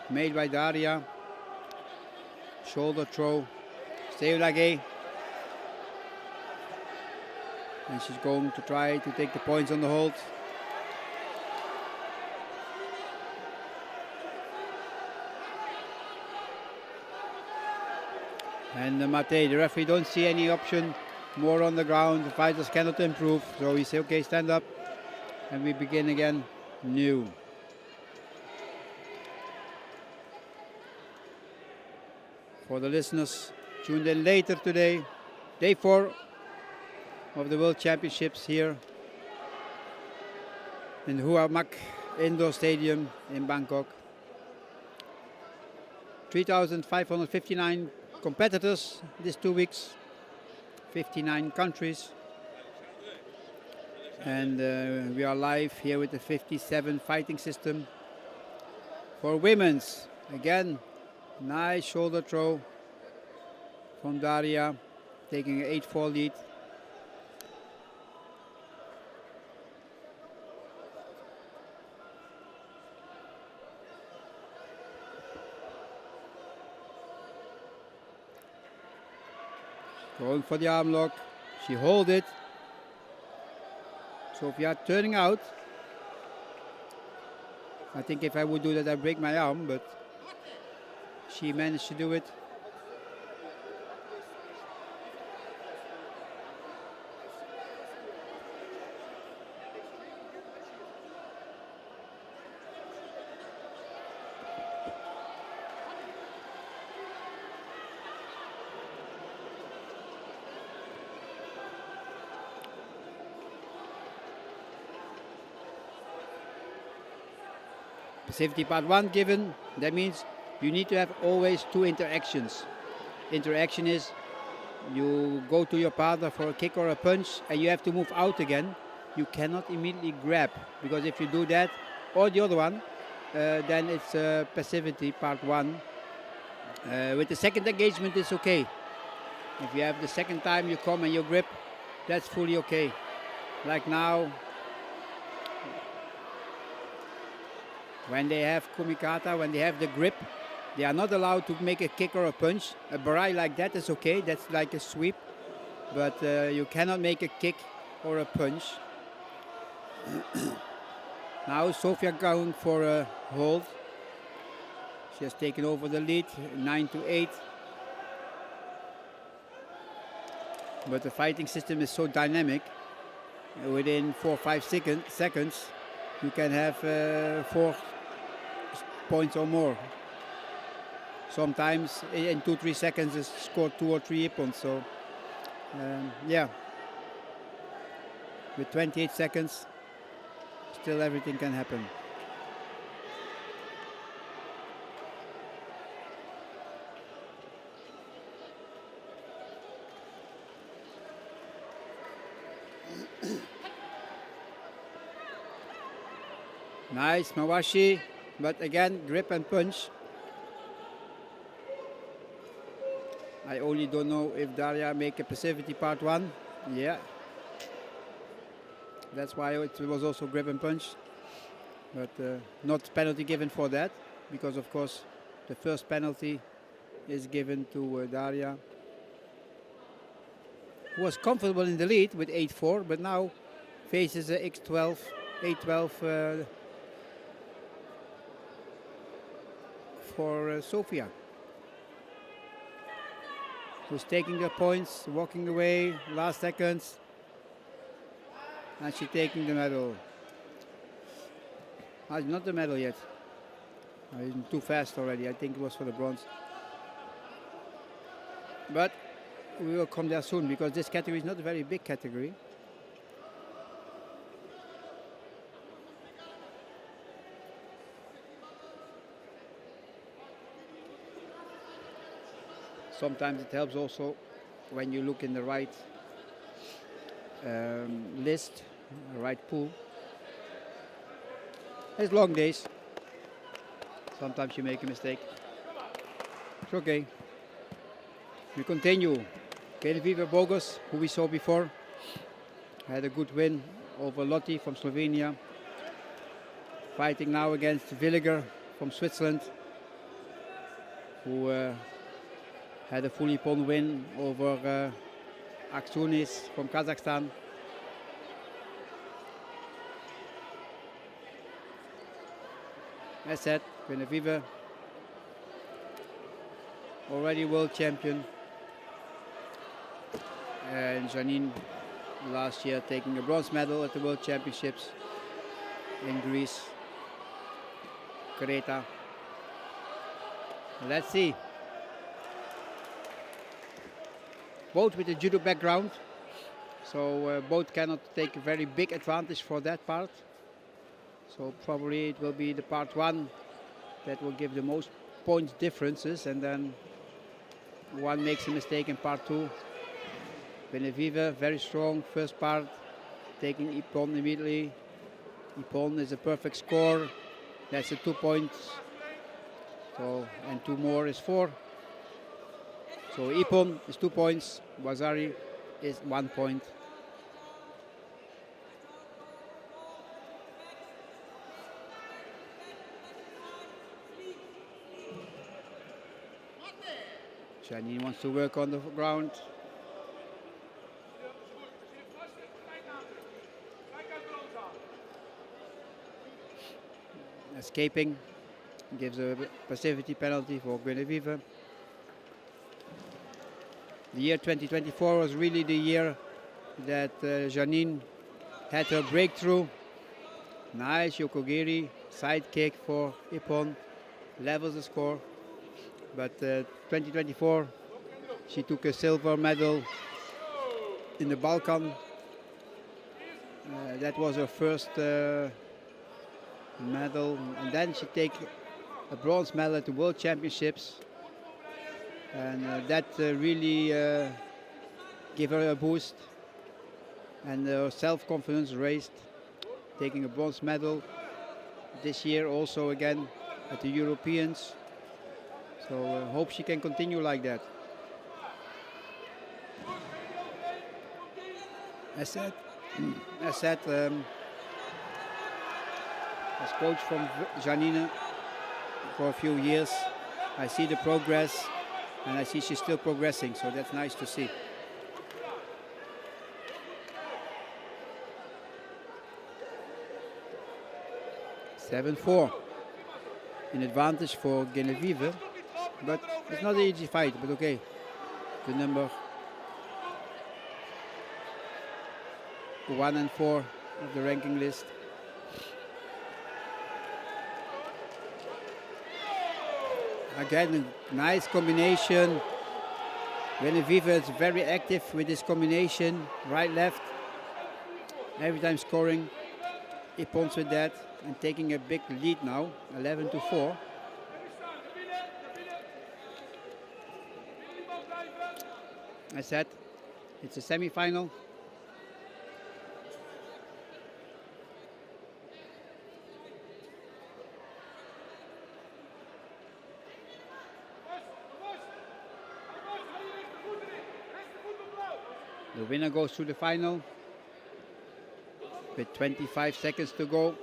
made by Daria. Shoulder throw. Seulage. And she's going to try to take the points on the hold. And Mate, the referee, don't see any option more on the ground. The fighters cannot improve. So he says, okay, stand up. And we begin again new. For the listeners tuned in later today, day 4 of the World Championships here in Hua Mak Indoor Stadium in Bangkok. 3,559 competitors these 2 weeks, 59 countries. And we are live here with the 57 fighting system. For women's, again, nice shoulder throw from Daria, taking an 8-4 lead. Going for the arm lock. She hold it. Sofia turning out. I think if I would do that, I'd break my arm, but she managed to do it. Passivity part 1 given. That means you need to have always 2 interactions. Interaction is you go to your partner for a kick or a punch and you have to move out again. You cannot immediately grab, because if you do that or the other one, then it's passivity part 1. With the second engagement it's okay. If you have the second time you come and you grip, that's fully okay. Like now, when they have kumikata, when they have the grip, they are not allowed to make a kick or a punch. A barai like that is okay, that's like a sweep, but you cannot make a kick or a punch. Now Sofia going for a hold. She has taken over the lead, 9-8. But the fighting system is so dynamic. Within 4 or 5 seconds, you can have 4 points or more. Sometimes in 2-3 seconds it's scored 2 or 3 ippons. So yeah, with 28 seconds, still everything can happen. Nice Mawashi, but again grip and punch. I only don't know if Daria make a passivity part 1. Yeah, that's why it was also grip and punch, but not penalty given for that, because of course the first penalty is given to Daria, who was comfortable in the lead with 8-4, but now faces a X12, 8-12 for Sofia, who's taking the points, walking away, last seconds, and she's taking the medal. Not the medal yet. I'm too fast already. I think it was for the bronze. But we will come there soon, because this category is not a very big category. Sometimes it helps also when you look in the right list, right pool. It's long days. Sometimes you make a mistake. It's okay. We continue. Genevieve Bogos, who we saw before, had a good win over Lotti from Slovenia. Fighting now against Villiger from Switzerland, who had a full ippon win over Aksunis from Kazakhstan. As said, Genevieve, already world champion. And Janine last year taking a bronze medal at the World Championships in Greece, Creta. Let's see. Both with a judo background, so both cannot take a very big advantage for that part. So probably it will be the part 1 that will give the most points differences, and then one makes a mistake in part 2. Genevieve, very strong first part, taking ippon immediately. Ippon is a perfect score. That's a 2 points. So, and 2 more is 4. So ippon is 2 points. Wazari is 1 point. Janine wants to work on the ground. escaping, gives a passivity penalty for Guinevere. The year 2024 was really the year that Janine had her breakthrough. Nice Yokogiri, side kick for Ippon, levels the score. But 2024, she took a silver medal in the Balkan. That was her first medal, and then she take a bronze medal at the World Championships, and that really gave her a boost, and her self-confidence raised, taking a bronze medal this year also again at the Europeans. So hope she can continue like that. As said, as coach from Janine for a few years, I see the progress, and I see she's still progressing, so that's nice to see. (7-4) in advantage for Genevieve, but it's not an easy fight, but okay. The number 1 and 4 of the ranking list. Again, a nice combination. Genevieve is very active with this combination, right, left. Every time scoring. Ippons with that and taking a big lead now, 11-4. I said, it's a semi-final. The winner goes to the final with 25 seconds to go.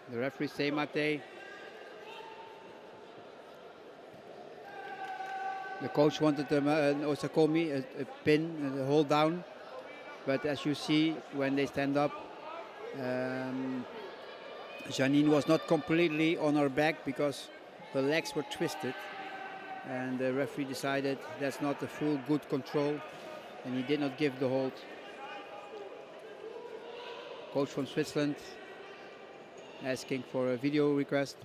The referee say Mate. The coach wanted an Osakomi, a pin, a hold down. But as you see, when they stand up, Janine was not completely on her back because her legs were twisted. And the referee decided that's not a full good control, and he did not give the hold. Coach from Switzerland asking for a video request.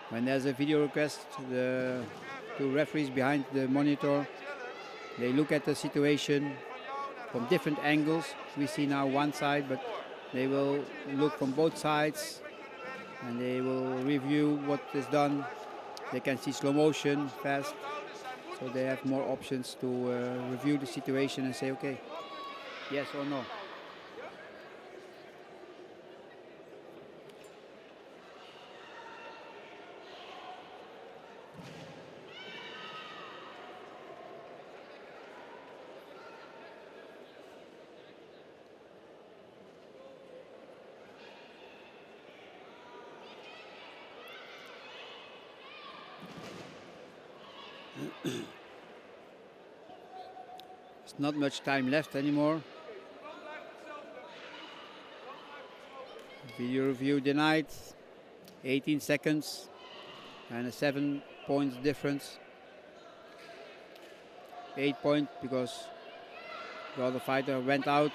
When there's a video request, the two referees behind the monitor, they look at the situation from different angles. We see now one side, but they will look from both sides and they will review what is done. They can see slow motion, fast, so they have more options to review the situation and say, okay, yes or no. There's not much time left anymore. Video review denied. 18 seconds and a 7 points difference. 8 points because the other fighter went out.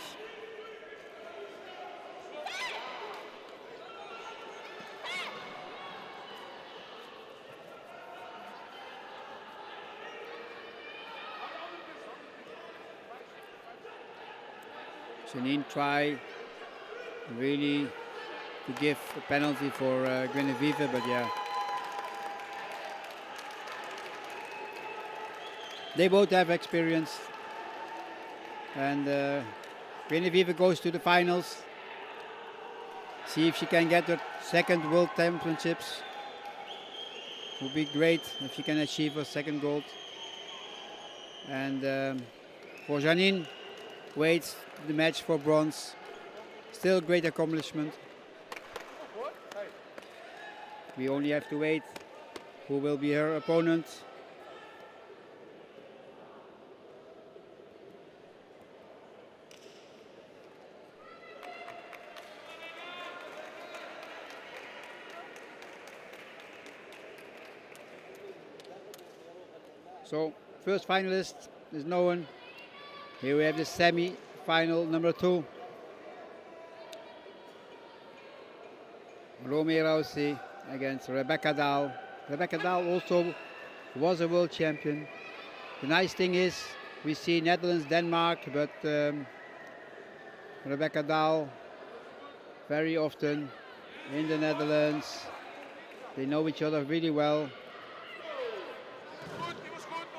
Janine try really to give a penalty for Genevieve, but yeah. They both have experience. And Genevieve goes to the finals. See if she can get her second World Championships. Would be great if she can achieve her second gold. And for Janine, waits the match for bronze. Still a great accomplishment. We only have to wait who will be her opponent. So, first finalist is known. Here we have the semi-final number 2. Romy Rousey against Rebecca Dahl. Rebecca Dahl also was a world champion. The nice thing is we see Netherlands, Denmark, but Rebecca Dahl very often in the Netherlands. They know each other really well.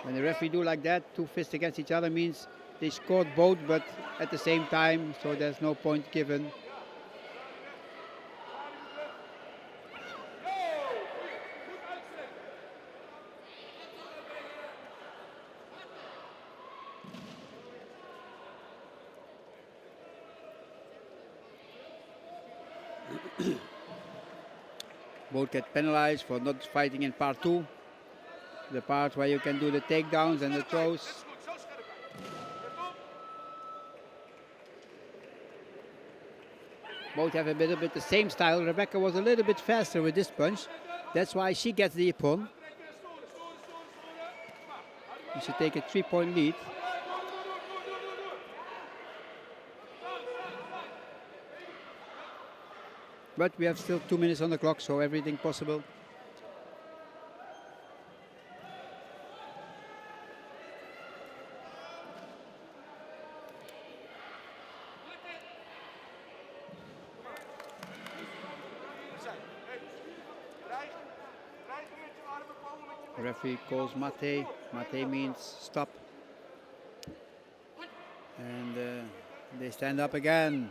When the referee do like that, 2 fists against each other, means they scored both, but at the same time, so there's no point given. Both get penalized for not fighting in part 2, the part where you can do the takedowns and the throws. Both have a little bit the same style. Rebecca was a little bit faster with this punch. That's why she gets the ippon. You should take a 3-point lead. But we have still 2 minutes on the clock, so everything possible. The referee calls mate. Mate means stop. And they stand up again.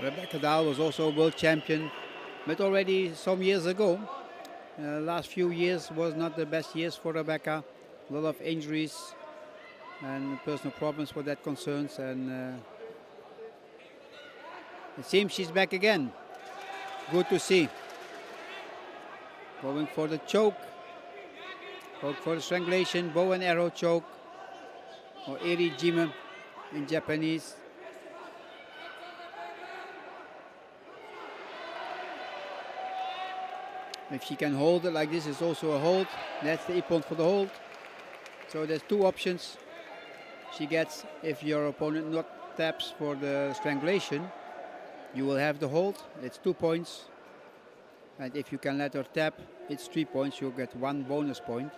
Rebecca Dahl was also a world champion, but already some years ago. Last few years was not the best years for Rebecca. A lot of injuries and personal problems for that concerns, and it seems she's back again. Good to see. Going for the choke, going for the strangulation, bow and arrow choke, or irijime in Japanese. If she can hold it like this, it's also a hold. That's the ippon for the hold. So there's 2 options she gets. If your opponent not taps for the strangulation, you will have the hold. It's 2 points. And if you can let her tap, it's 3 points. You'll get 1 bonus point.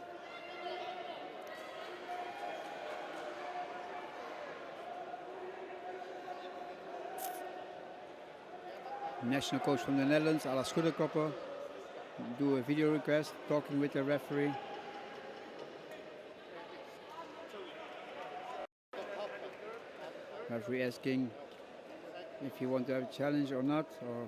National coach from the Netherlands, Alla Schudderkopper, do a video request, talking with the referee. Referee asking if you want to have a challenge or not, or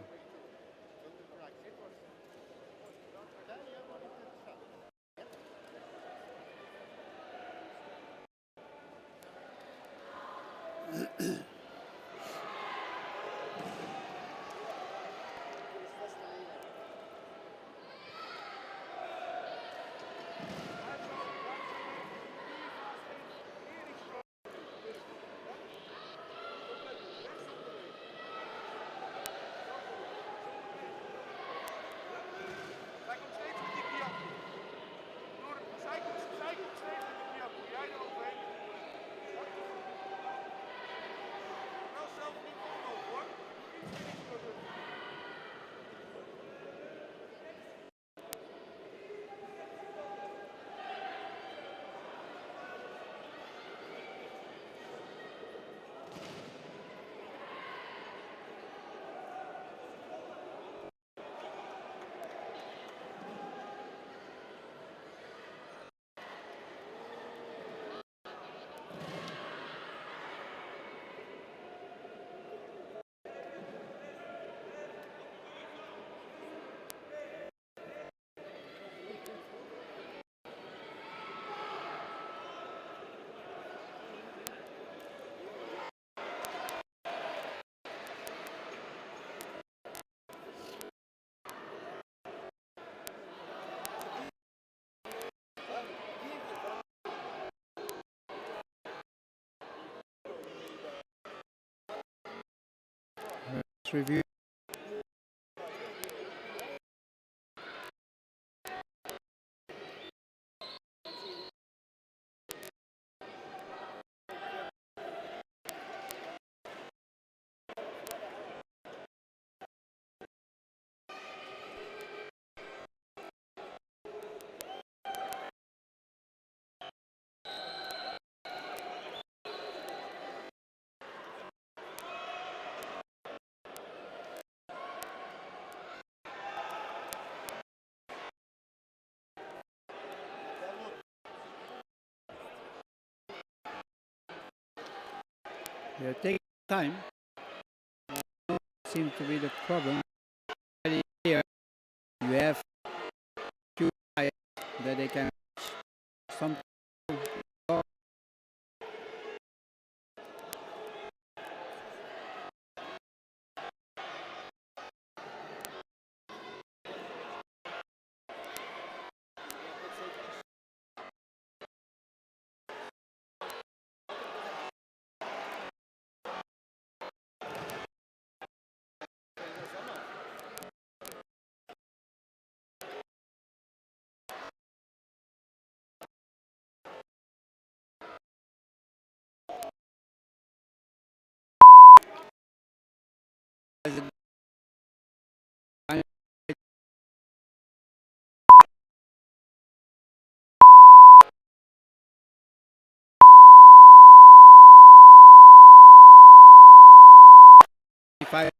review. Yeah, take time. Seems to be the problem. Here you have two guys that they can some. If I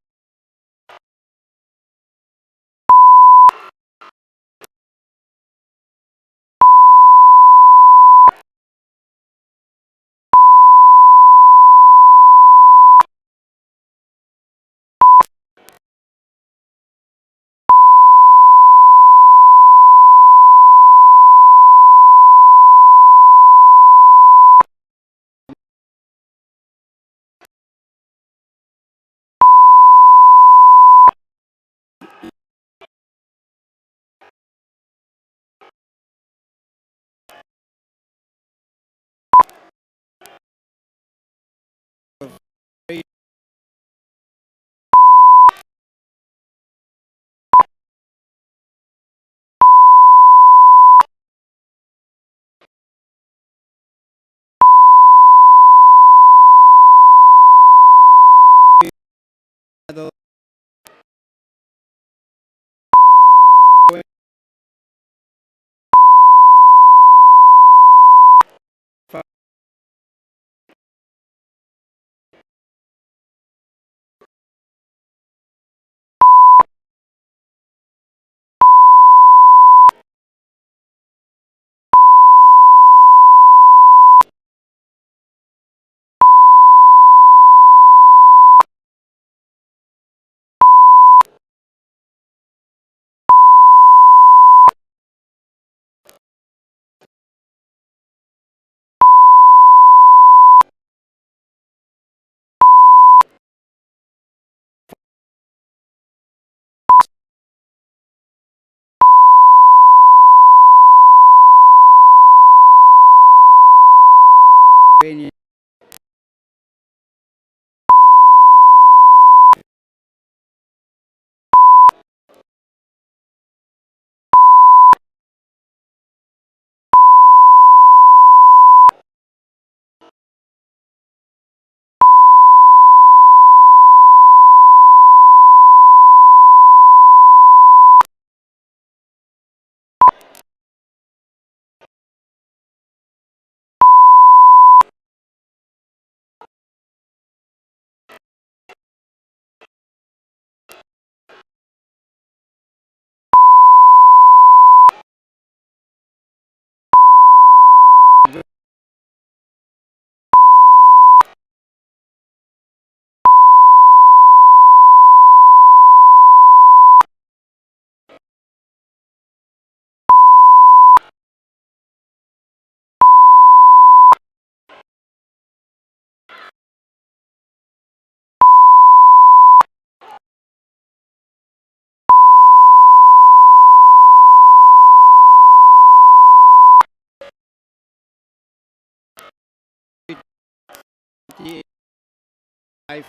I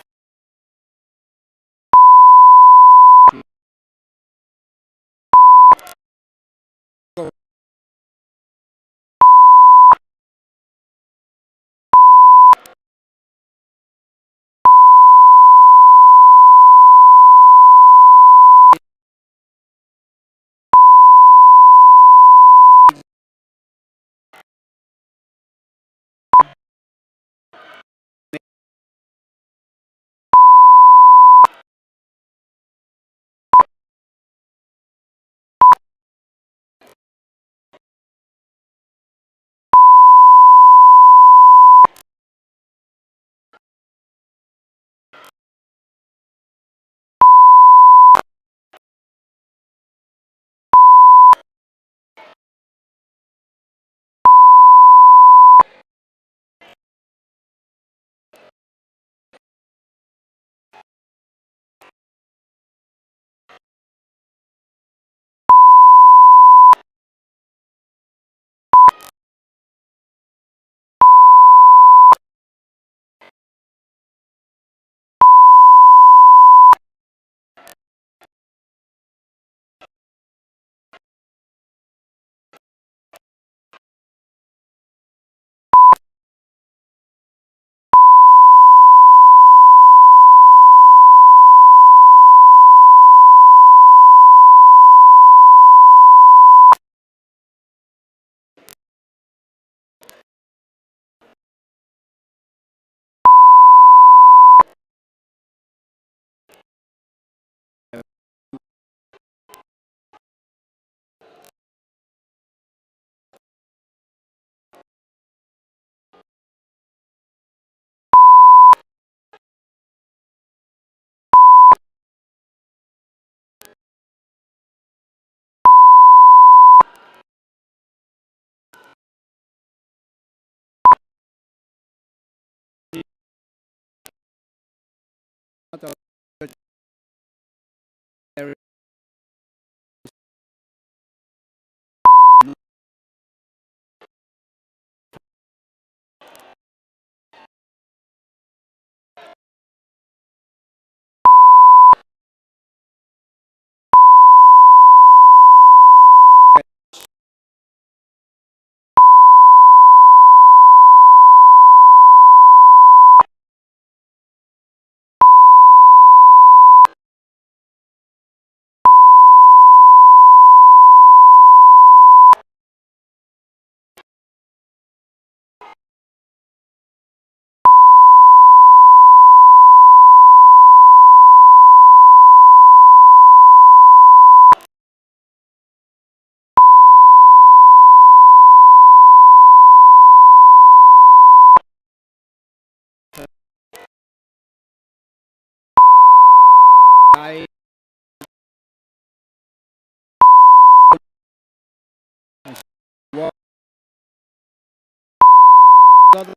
other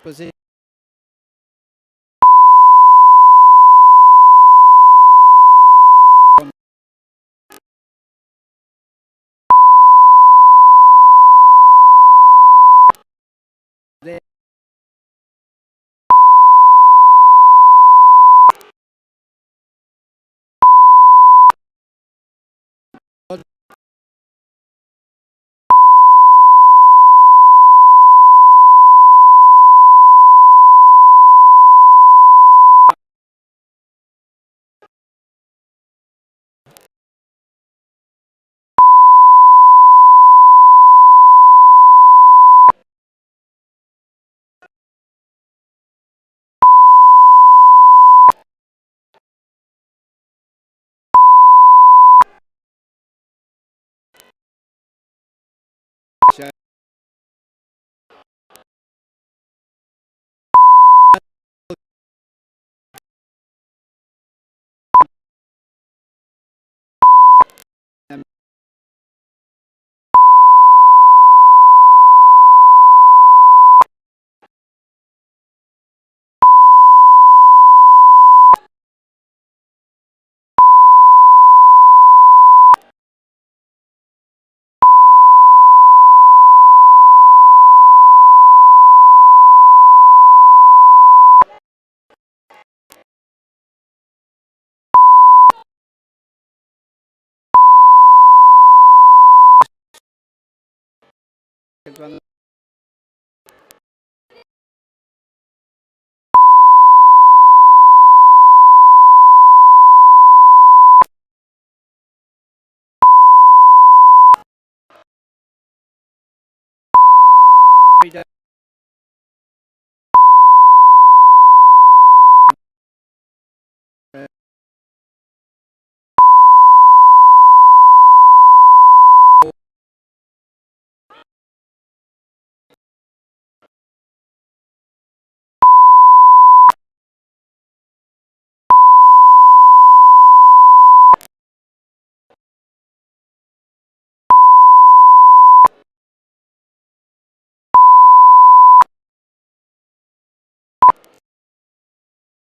position. There.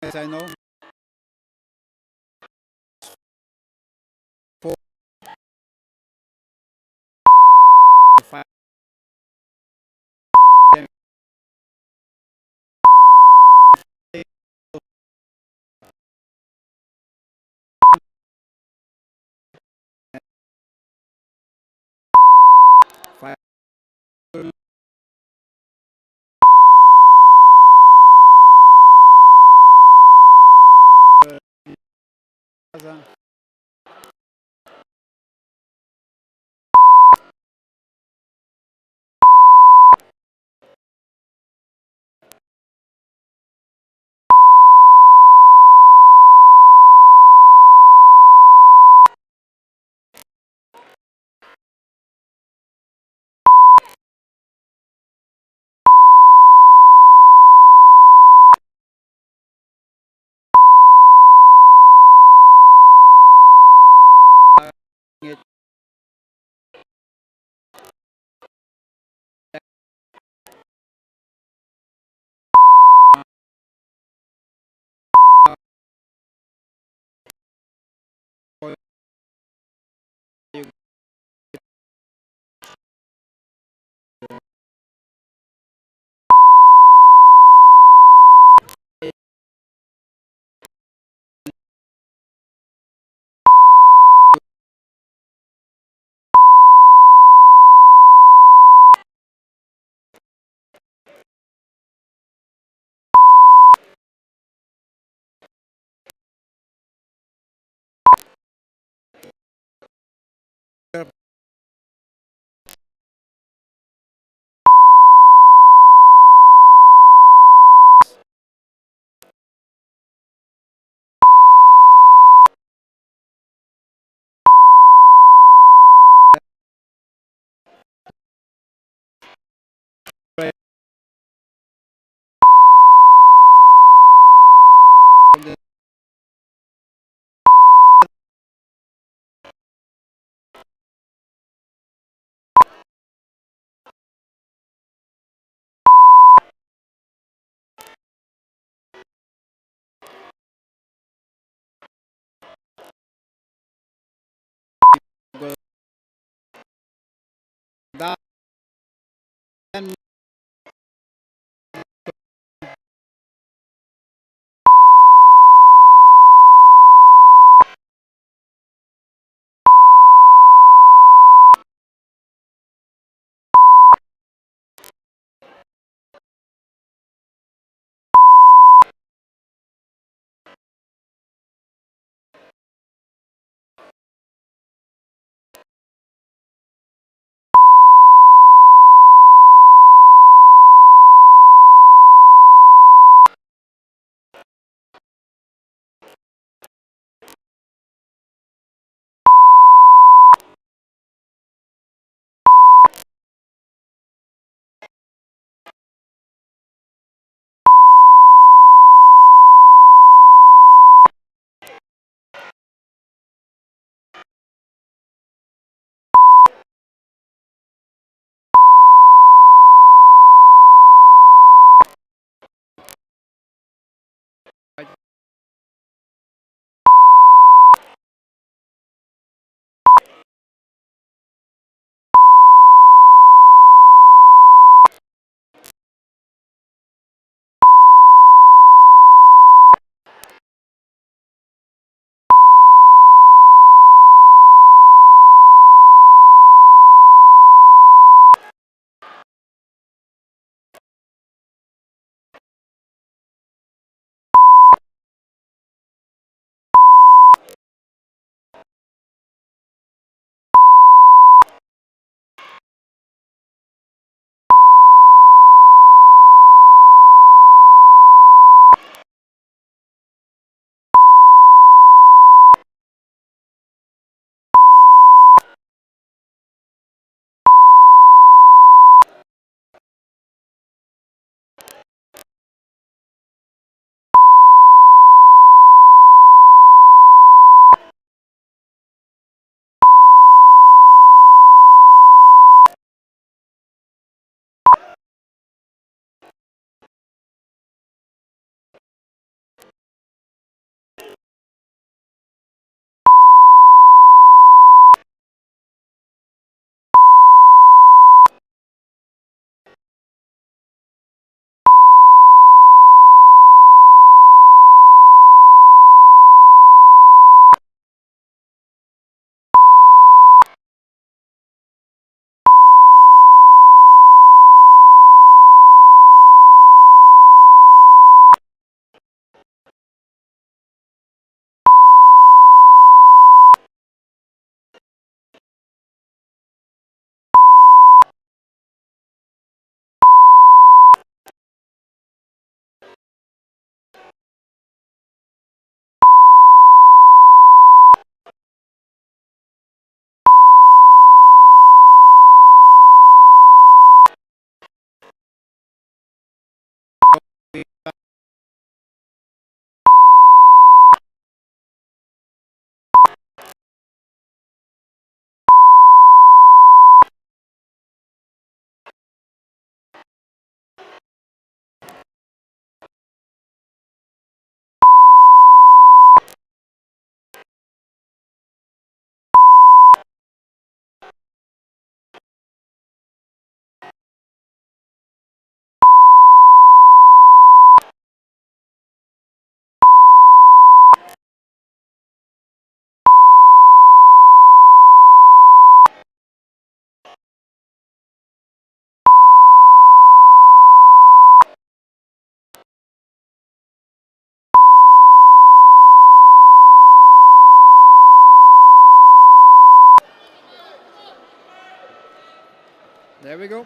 As I know, four, five, five, There we go.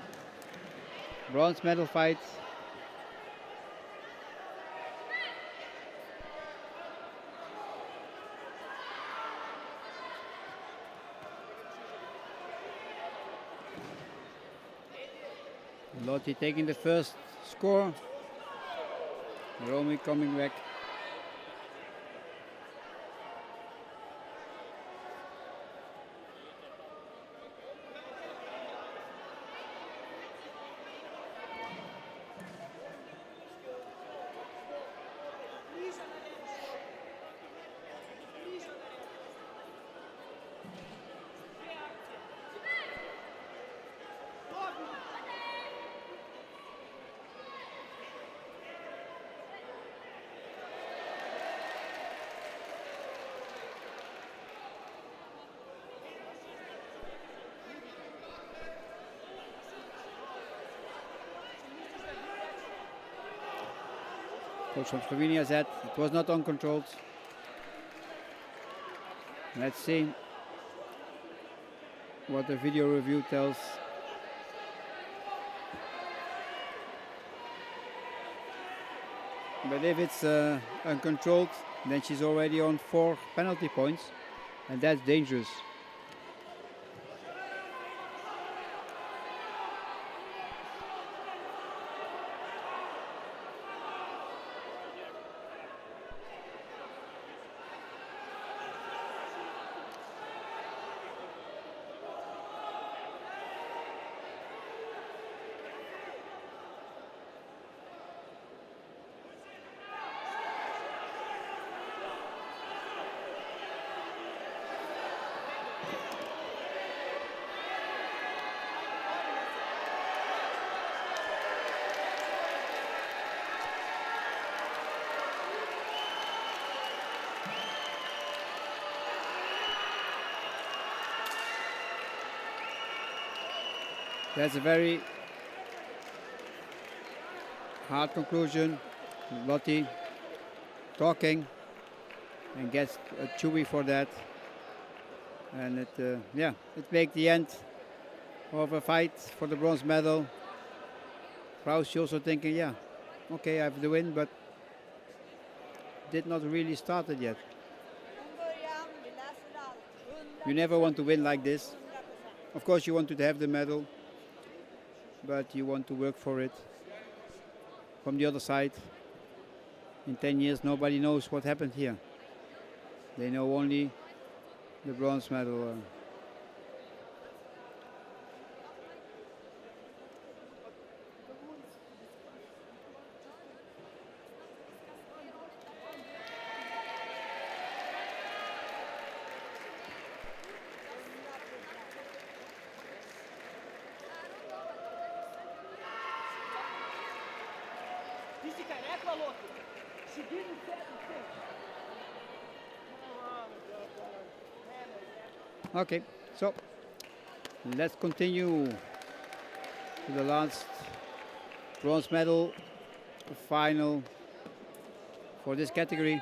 Bronze medal fight. Lottie taking the first score. Romy coming back. Coach from Slovenia said it was not uncontrolled. Let's see what the video review tells. But if it's uncontrolled, then she's already on 4 penalty points, and that's dangerous. That's a very hard conclusion. Lottie talking and gets a chewy for that. And it makes the end of a fight for the bronze medal. Krause also thinking, yeah, okay, I have the win, but did not really start it yet. You never want to win like this. Of course, you want to have the medal, but you want to work for it. From the other side, in 10 years, nobody knows what happened here. They know only the bronze medal. Okay, so let's continue to the last bronze medal final for this category.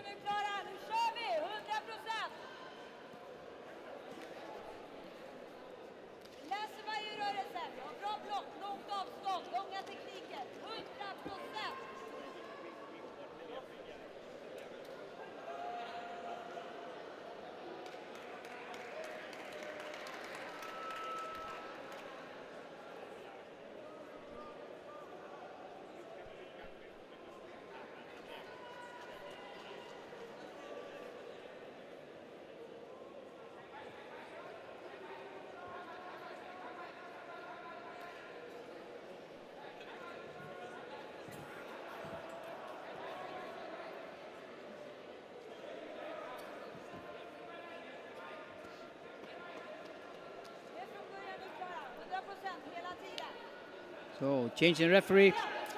So change in referee,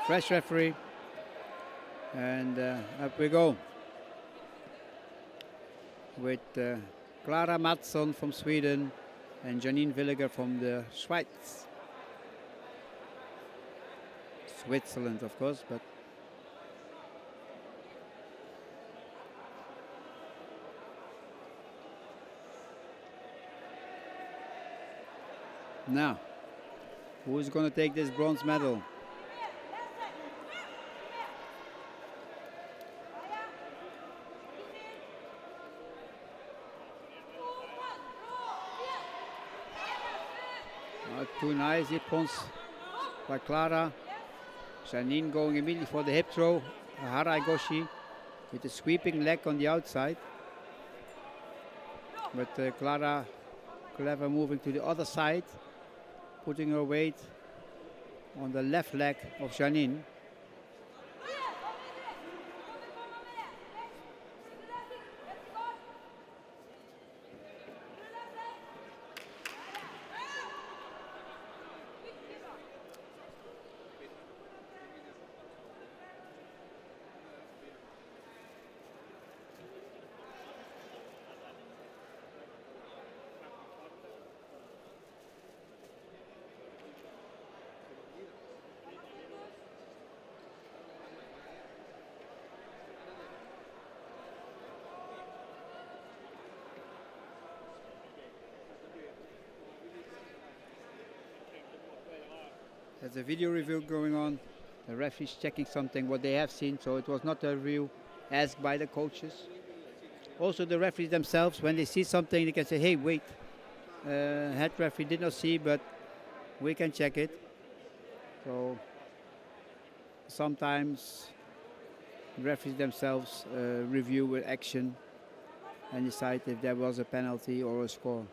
fresh referee, and up we go with Clara Mattsson from Sweden and Janine Villiger from the Schweiz. Switzerland, of course, but now Who's going to take this bronze medal? Two nice hip pons by Clara. Janine going immediately for the hip throw. Harai Goshi with a sweeping leg on the outside. But Clara clever moving to the other side, putting her weight on the left leg of Janine. There's a video review going on. The referee's checking something, what they have seen, so it was not a review asked by the coaches. Also the referees themselves, when they see something, they can say, hey, wait, head referee did not see, but we can check it. So sometimes referees themselves review with action and decide if there was a penalty or a score.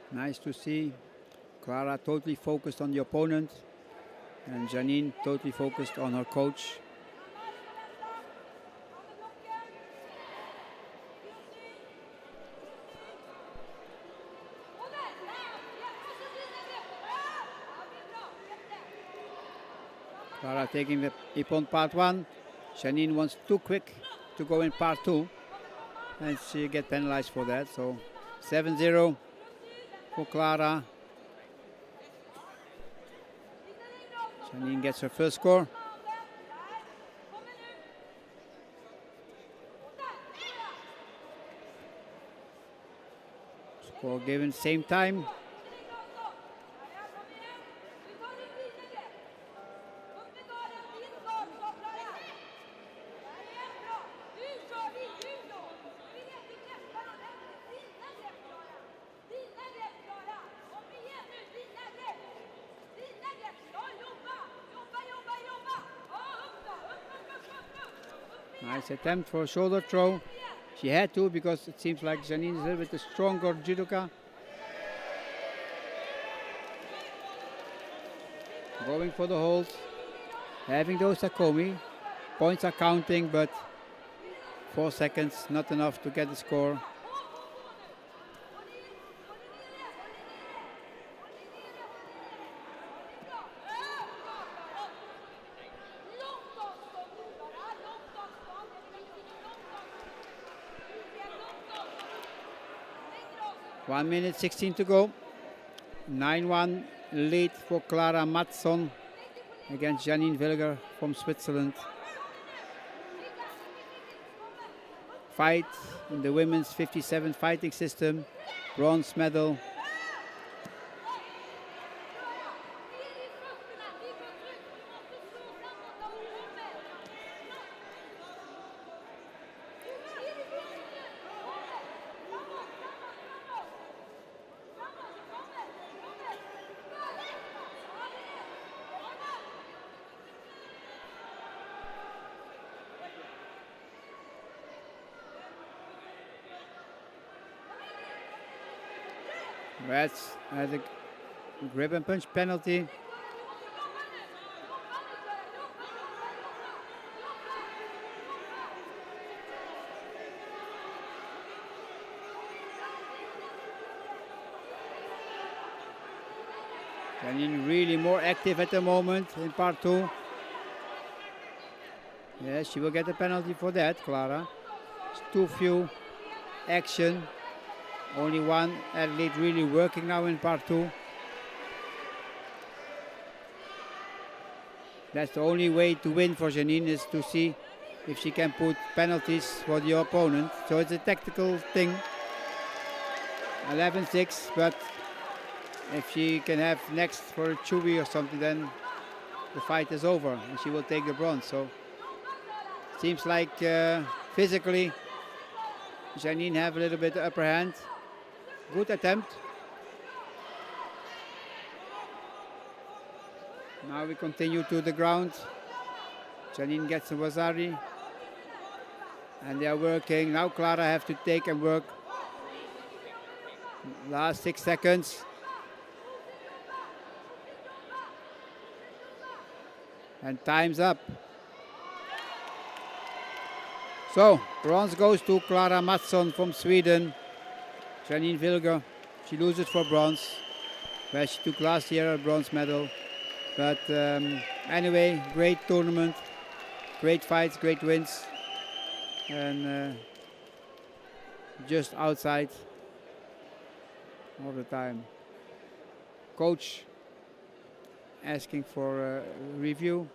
Nice to see Clara totally focused on the opponent and Janine totally focused on her coach. Clara taking the Ippon part 1. Janine wants too quick to go in part 2 and she get penalized for that. So 7-0 for Clara. Janine gets her first score. Score given same time. Nice attempt for a shoulder throw. She had to because it seems like Janine is a little bit a stronger judoka. Going for the hold. Having those Takomi. Points are counting, but 4 seconds, not enough to get the score. One minute 16 to go. 9-1 lead for Clara Mattsson against Janine Wilger from Switzerland. Fight in the women's 57 fighting system. Bronze medal. Rats has a grip and punch penalty. Janine really more active at the moment in part 2. Yes, she will get a penalty for that, Clara. It's too few action. Only one athlete really working now in part 2. That's the only way to win for Janine, is to see if she can put penalties for the opponent. So it's a tactical thing. 11-6, but if she can have next for Chewy or something, then the fight is over and she will take the bronze. So seems like physically Janine have a little bit upper hand. Good attempt. Now we continue to the ground. Janine gets a Wazari. And they are working. Now Clara have to take and work. Last 6 seconds. And time's up. So, bronze goes to Clara Mattsson from Sweden. Janine Wilger, she loses for bronze, where she took last year a bronze medal. But anyway, great tournament, great fights, great wins. And just outside all the time. Coach asking for a review.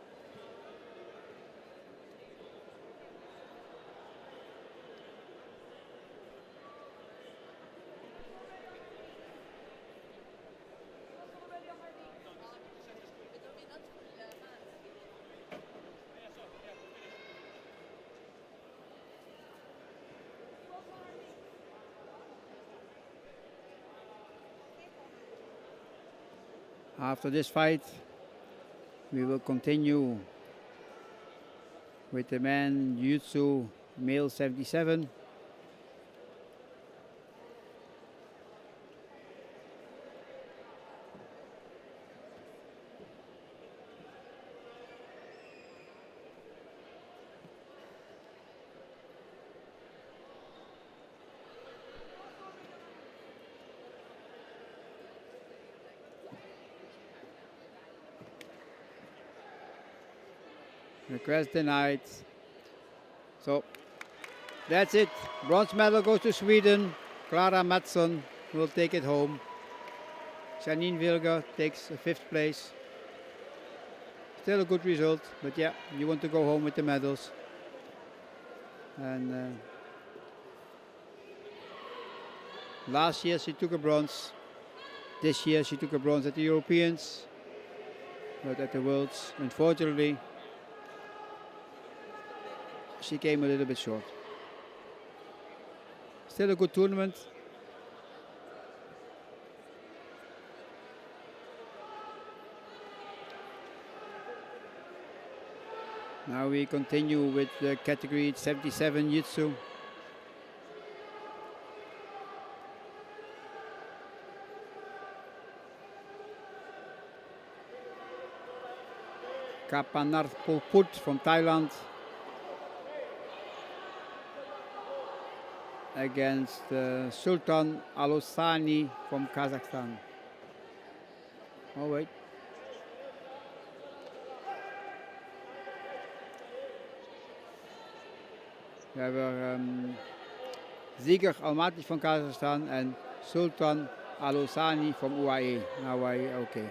After this fight, we will continue with the men Jiu-Jitsu male 77. Request denied. So that's it. Bronze medal goes to Sweden. Clara Mattsson will take it home. Janine Wilger takes a 5th place. Still a good result, but yeah, you want to go home with the medals. And last year she took a bronze. This year she took a bronze at the Europeans, but at the Worlds, unfortunately, she came a little bit short. Still a good tournament. Now we continue with the category 77 Jiu-Jitsu. Kapanarth Polput from Thailand against Sultan Alosani from Kazakhstan. Oh wait. We hebben Ziger Almaty van Kazakhstan en Sultan Alosani from UAE. UAE, okay.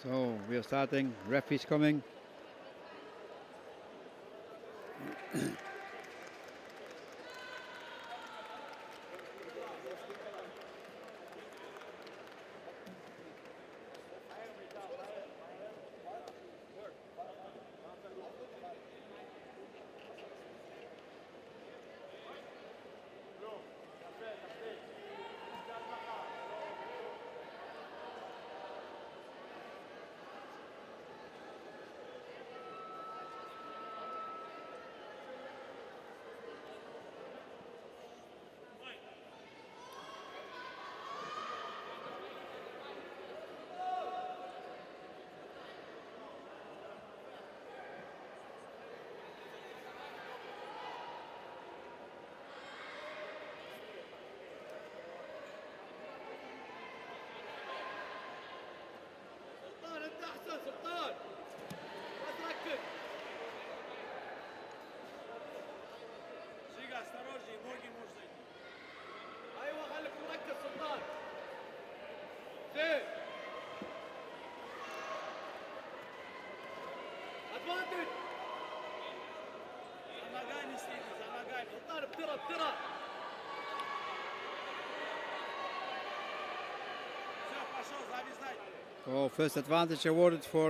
So we are starting. Ref is coming. سلطان انت احسن سلطان ما تركز شيقة استروجي بوقي موجي ايوه خليك مركز سلطان زين ادفانتج زماقاني سيدي زماقاني سلطان بترى بترى شوف اشوف هذه زايد So first advantage awarded for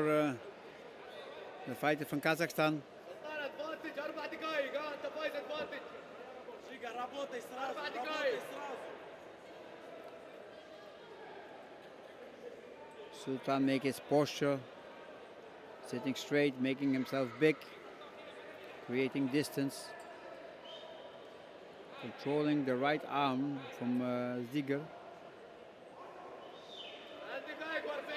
the fighter from Kazakhstan. سلطان ادفانتج 4 دقائق ها انت فايز ادفانتج شيقة رابوطي استراز 4 دقائق Sultan make his posture, sitting straight, making himself big, creating distance, controlling the right arm from Ziger. 3 دقائق و40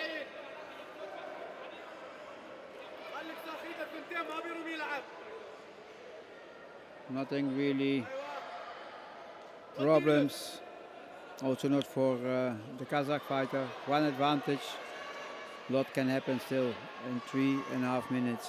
خليك ساخيتك ثنتين ما بيرمي يلعب Nothing really problems, also not for the Kazakh fighter. One advantage, lot can happen still in 3.5 minutes.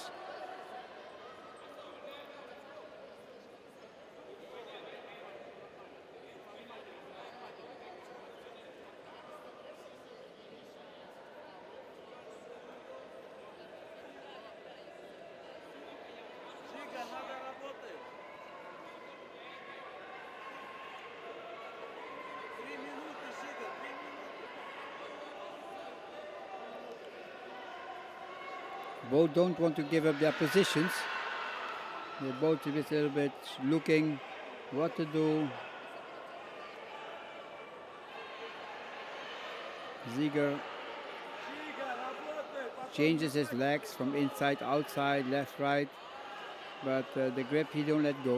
شيقة هذا رابوطي 3 минуты شيقة 3 минуты Both don't want to give up their positions. They're both a little bit looking what to do. Ziger شيقة رابوطي changes his legs from inside, outside, left, right, but the grip he don't let go.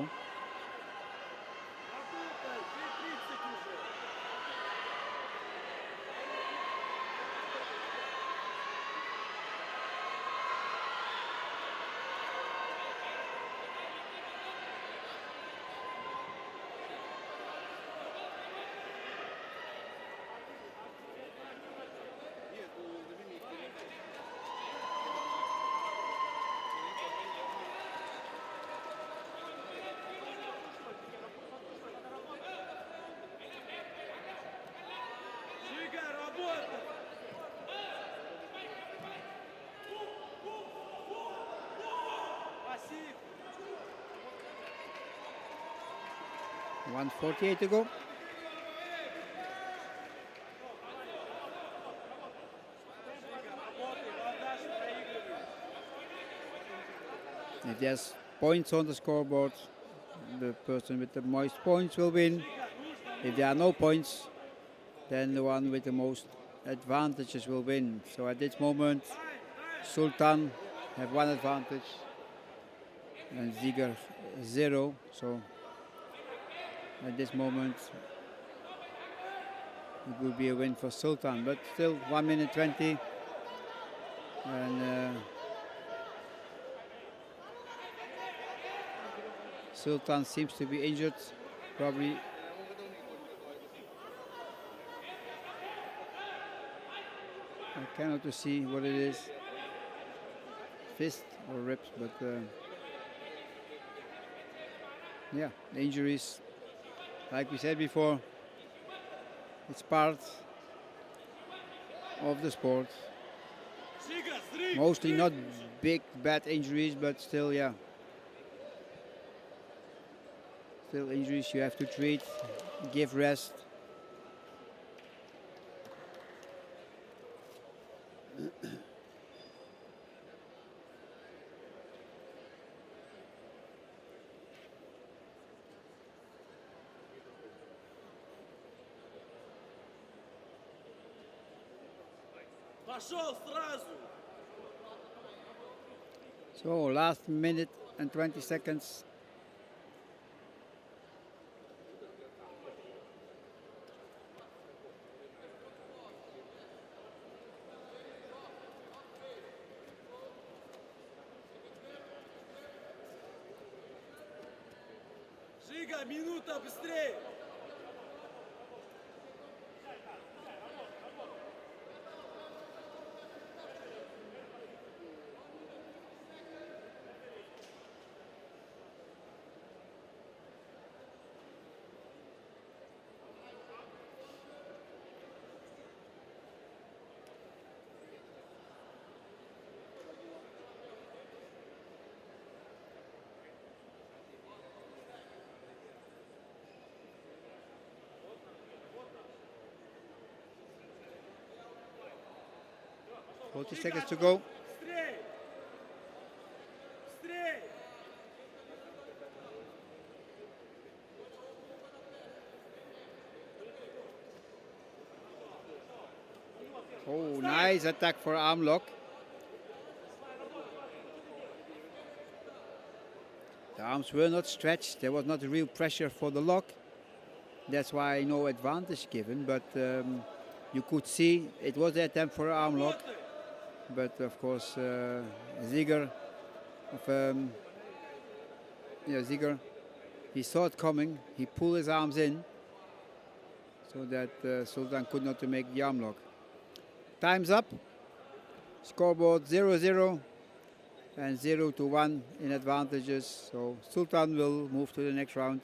رابوطي في 30 уже شيقة رابوطي باسيف 1:48 to go. If there's points on the scoreboard, the person with the most points will win. If there are no points, then the one with the most advantages will win. So at this moment, Sultan have one advantage and Ziger 0. So at this moment, it will be a win for Sultan, but still 1 minute 20. And Sultan seems to be injured, probably. I cannot to see what it is, fist or ribs, but yeah, the injuries, like we said before, it's part of the sport. Mostly not big bad injuries, but still, yeah. Still injuries you have to treat, give rest. So last minute and 20 seconds. Минута, быстрее! Forty seconds to go. Быстрее! Быстрее! Oh, nice attack for arm lock. The arms were not stretched. There was not real pressure for the lock. That's why no advantage given. But you could see it was the attempt for arm lock. But of course, Ziger, Ziger, he saw it coming. He pulled his arms in so that Sultan could not make the arm lock. Time's up. Scoreboard 0-0 and 0-1 in advantages. So Sultan will move to the next round.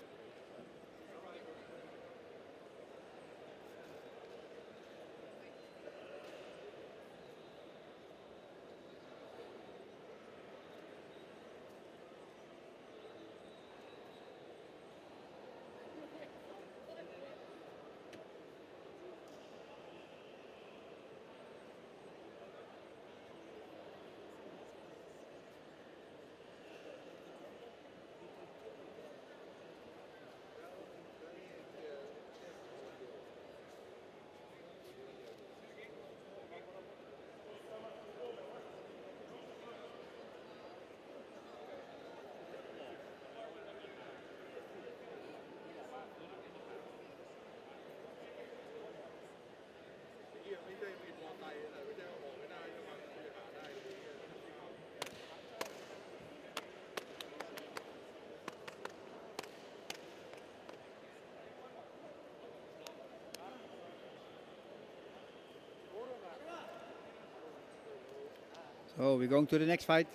So we're going to the next fight.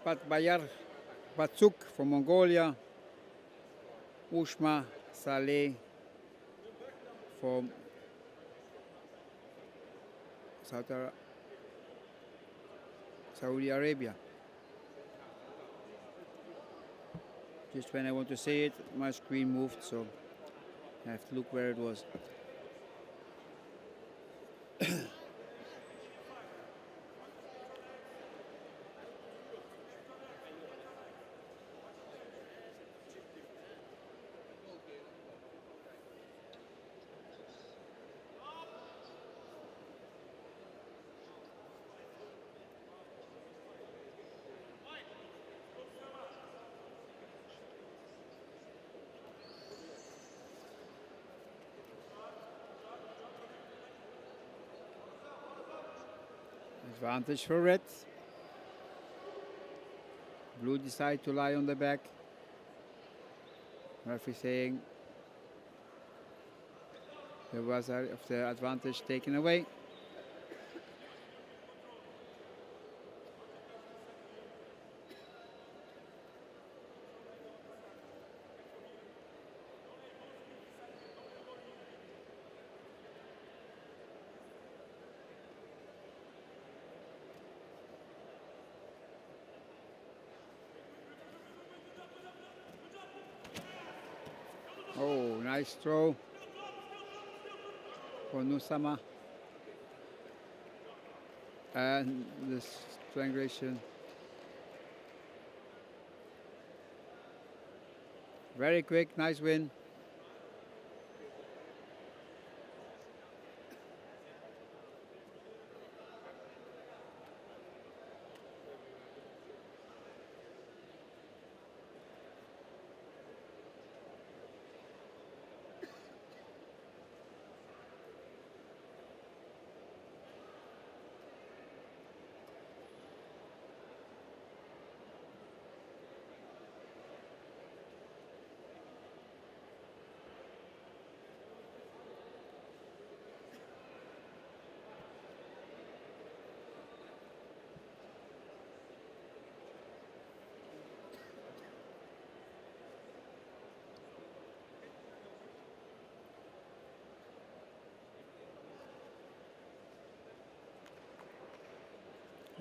Batbayar Batsuk from Mongolia. Ushma Saleh from Saudi Arabia. Just when I want to say it, my screen moved, so I have to look where it was. Advantage for red. Blue decide to lie on the back. Referee saying there was of the advantage taken away. Nice throw for Nusama. And the strangulation. Very quick, nice win.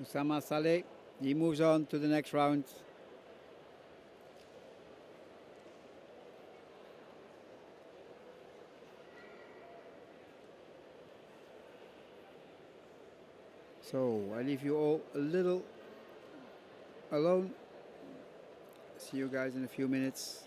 Usama Saleh, he moves on to the next round. So I leave you all a little alone. See you guys in a few minutes.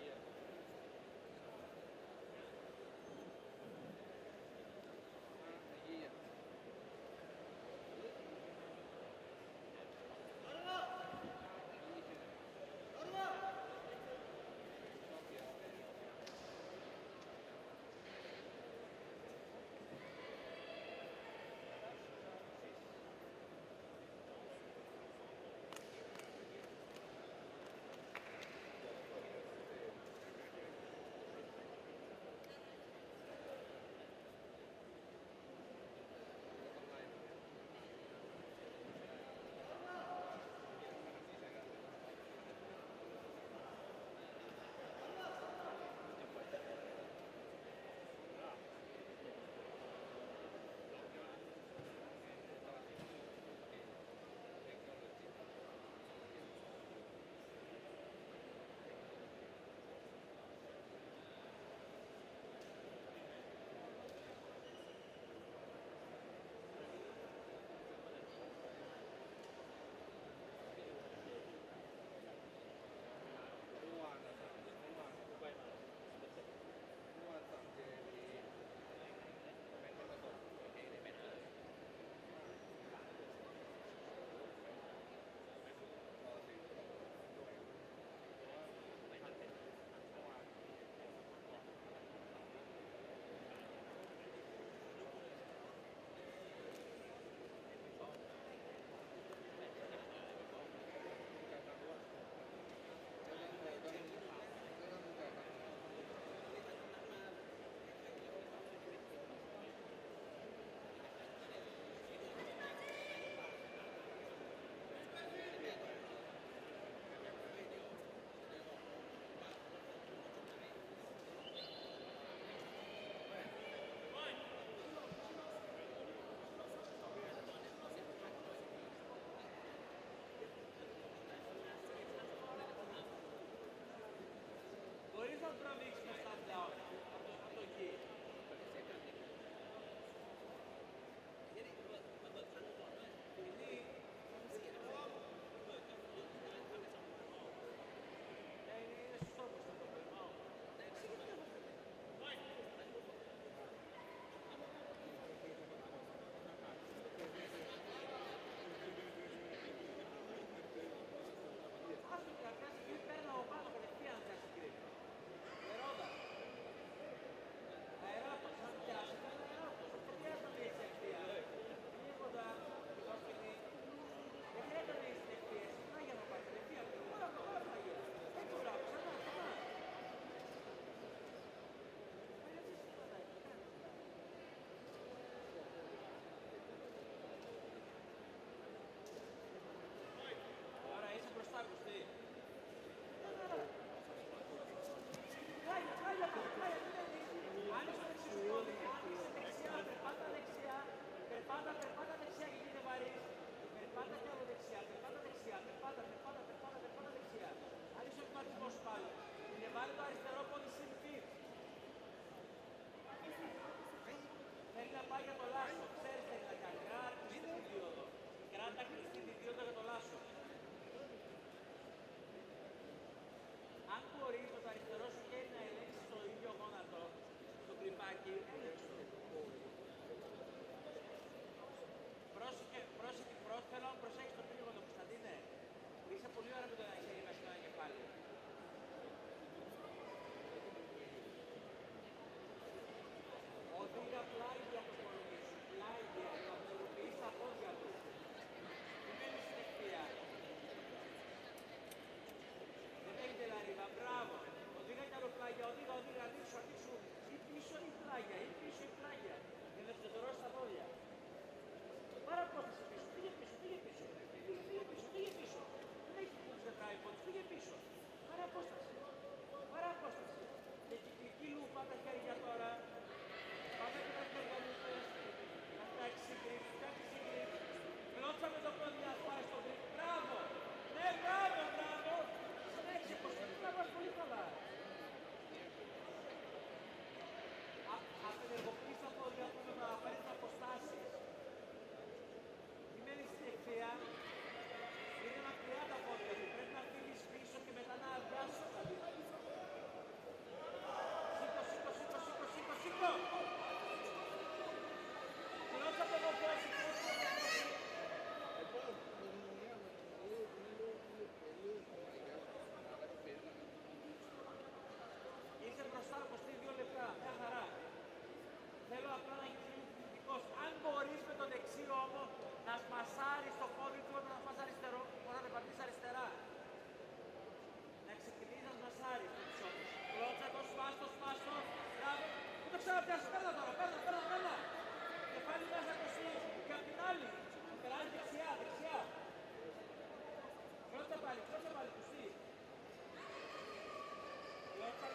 Πήγα πλάγια το κορμί σου, πλάγια, το αποσιοποιείς τα πόδια του. Δεν μένεις στην ευθεία. Δεν έχετε λαρίδα, μπράβο. Οδήγα κι άλλο πλάγια, οδήγα, ανοίξου, ανοίξου. Ή πίσω ή πλάγια, ή πίσω ή πλάγια. Για να ξεδωρώσεις τα πόδια. Πάρα απόσταση πίσω, πήγε πίσω, πήγε πίσω. Πήγε πίσω, πήγε πίσω. Δεν έχει πούς για tripod, πήγε πίσω. Πάρα απόσταση. Πάρα απόσταση. Και κυκλική λούπα τα χέρια τώρα. Πάμε και τα χέρια λούπες. Να φτιάξεις συγκρίσεις, φτιάξεις συγκρίσεις. Κλώτσα με το πόδι να πάει στο grip. Μπράβο! Ναι, μπράβο, μπράβο! Συνέχισε, πως είναι μπράβο, πολύ καλά. Απενεργοποιείς τα πόδια του με να πάρεις αποστάσεις. Μη μένεις στην ευθεία. Είναι μακριά τα πόδια του. Πρέπει να φύγεις πίσω και μετά να αδειάσεις τα πόδια. Σήκω! Κλώτσα το βοβόση, Είσαι μπροστά, κοστίζει 2 λεπτά, μια χαρά. Θέλω απλά να γίνεις λίγο κινητικός. Αν μπορείς με το δεξί ώμο να σπασάρεις το πόδι του, να σπάς αριστερό, μπορεί να πατήσεις αριστερά. Να ξεκινήσεις να σπασάρεις το πισώμο. Κλώτσα το, σπάστο. Μπράβο. Μην το ξαναπιάσεις, παίρνα τώρα, παίρνα. Κεφάλι μέσα κοστί και απ' την άλλη. Περάζει δεξιά. Κλώτσα πάλι, κοστί. Κλώτσα.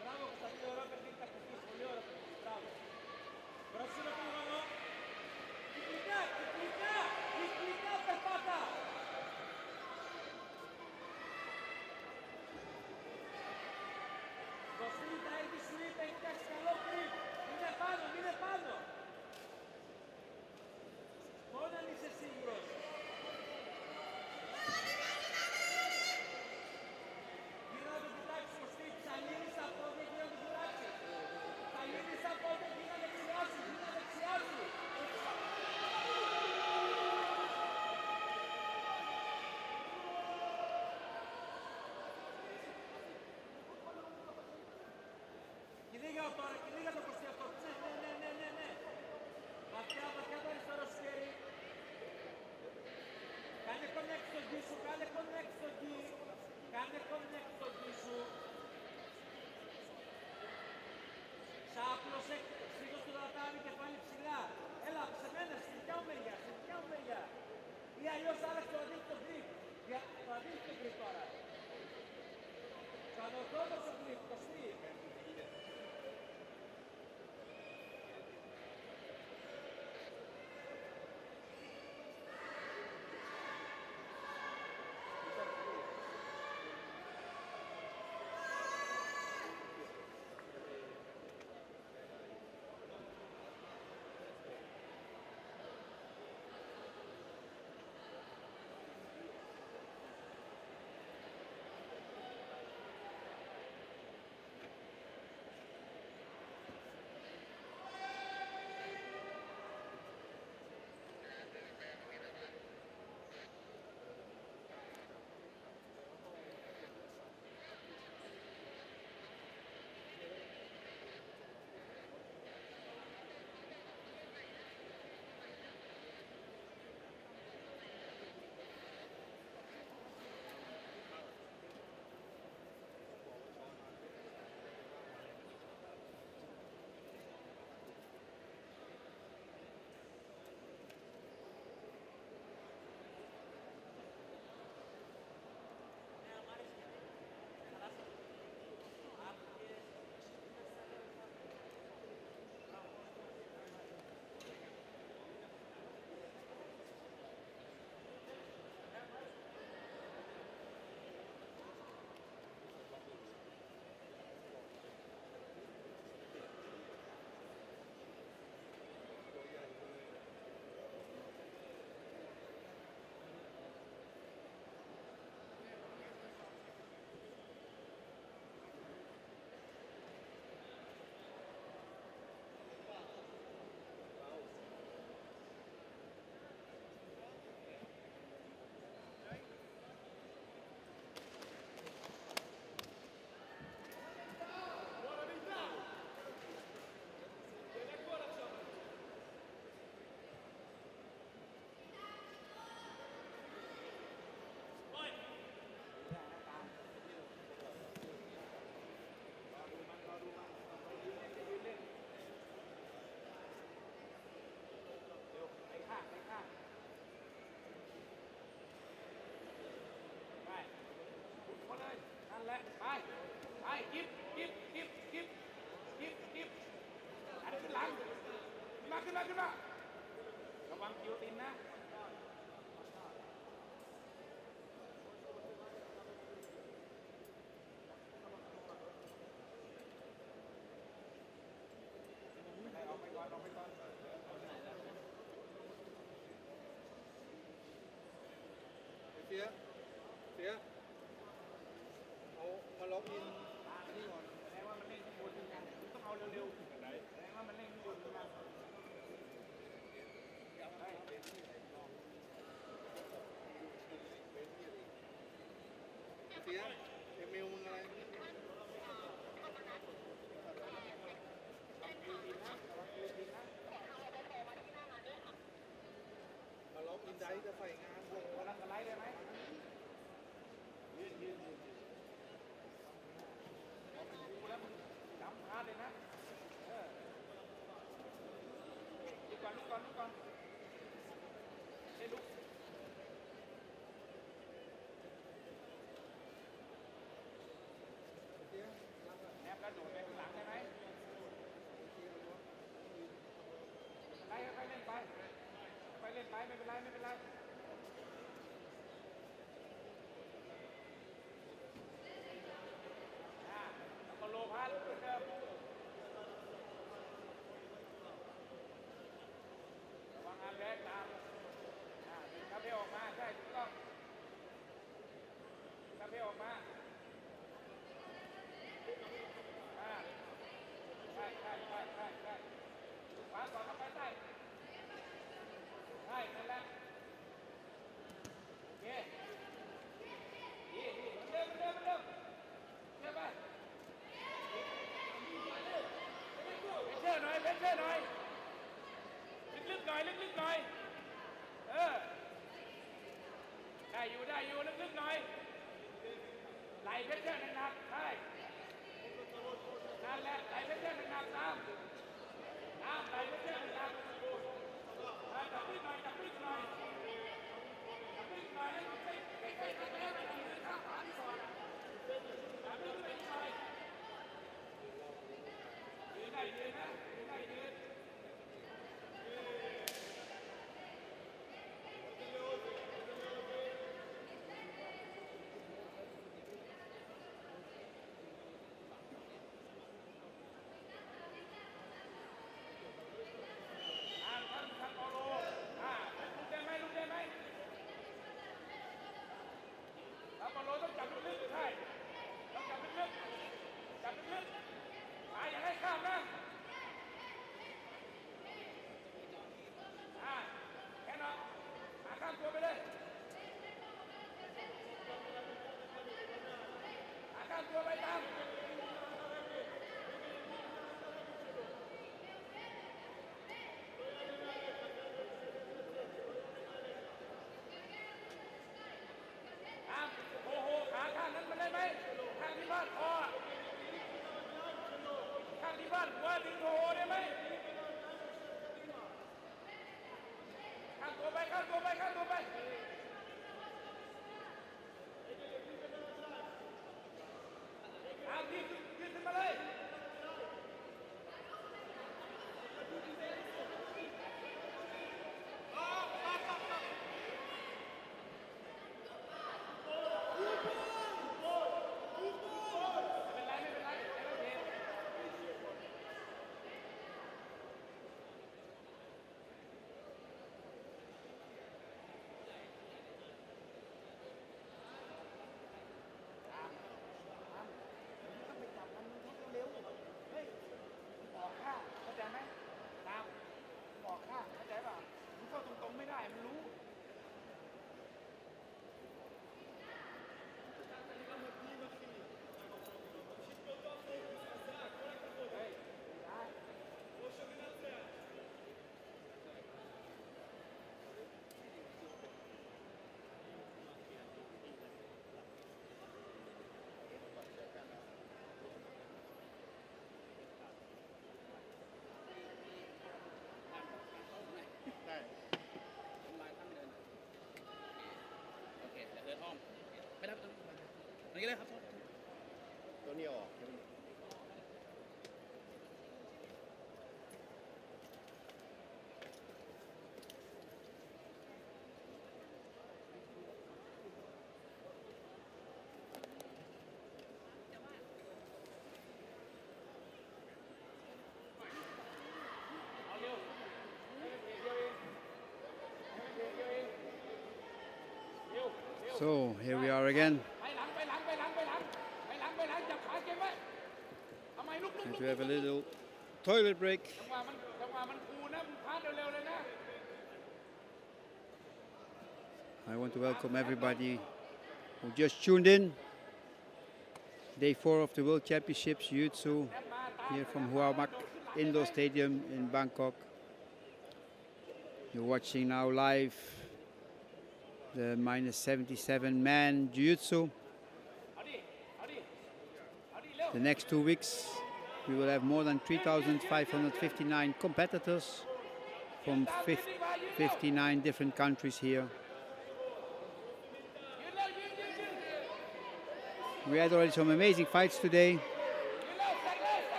Μπράβο, Κωνσταντίνο, ωραίο παιχνίδι τακτικής, πολύ ωραίο παιχνίδι, μπράβο. Μπρόσιμο το γονό. Κυκλικά, περπάτα. Κωστή, τα έρθει σου είπε, έχει φτιάξει καλό grip. Μείνε πάνω. Μόνο αν είσαι σίγουρος. Γύρω να το κοιτάξεις, Κωστή, ψαλίνεις τα πόδια, γύρω να το κοιτάξεις. Ψαλίνεις τα πόδια, γύρω δεξιά σου. Κυνήγα το Κωστή αυτό. Ναι. Βαθιά το αριστερό σου χέρι. Κάνε connect στο γη σου, Σάπλωσε, σφίγγω στο Tatami, κεφάλι ψηλά. Έλα, σε μένα, στη δικιά μου μεριά. Ή αλλιώς άλλαξε το αντίθετο grip. Το αντίθετο grip τώρα. Το ανορθόδοξο grip, Κωστή. ไปไปกิบกิบกิบกิบกิบกิบอันขึ้นหลังขึ้นมาระวังกิวตินนะออกไปก่อนเสียเอามาล็อกอินนี่ก่อน แสดงว่ามันเล่นข้างบนกันต้องเอาเร็วๆแสดงว่ามันเล่นข้างบนกันเสียอีเมลมึงอะไรมาล็อกอินได้จะใส่งานลง รับสไลด์ได้ไหมยืนเอาเป็นกูแล้วมึงจำพลาดเลยนะลุกก่อนให้ลุกแนบกระโดดไปข้างหลังได้ไหมไล่ค่อยๆเล่นไปไม่เป็นไรแล้วก็โลพาเหมือนเดิมระวังอาแบกตามดึงคาเพลออกมาใช่ถูกต้องคาเพลออกมาใช่ขวาก่อนเข้าไปใต้นั่นแหละโอเคดีเริ่มเชื่อไปเพชรหน่อยลึกๆหน่อยลึกๆหน่อยได้อยู่ลึกๆหน่อยไหลเพชรหนักๆใช่นั่นแหละไหลเพชรหนักๆตามไหลเพชรหนักๆจับพลิกหน่อยให้มันติดใกล้ๆกันแล้วมันยืนข้างขวาที่ก่อนจับพลิกไปหน่อยยืนนะแล้วบอลโลต้องจับลึกๆใช่ต้องจับลึกอย่าให้ข้ามนะแค่นั้นข้ามตัวไปเลยข้ามตัวไปตามโอ้โหขาข้างนั้นมันได้ไหมข้างที่บ้านคอข้างที่บ้านหัวดึงโอ้โหได้ไหมข้างตัวไปข้างที่ยืนขึ้นมาเลยเข้าใจไหมตามบอกข้าเข้าใจป่ะมึงเข้าตรงๆไม่ได้มันรู้ได้ ลายท่านเดินโอเคเดี๋ยวเดินอ้อมไม่ได้ตรงนี้เลยครับ So here we are again. ไปหลังไปหลังไปหลังไปหลังไปหลังไปหลังจับขาเก็บไว้ทำไมลุก And to have a little toilet break. จังหวะมันคูนะมึงพาดเร็วๆเลยนะ I want to welcome everybody who just tuned in. Day 4 of the World Championships Jiu-Jitsu here from Huamak Indoor Stadium in Bangkok. You're watching now live the minus 77 man Jiu-Jitsu. The next 2 weeks we will have more than 3,559 competitors from 59 different countries here. We had already some amazing fights today.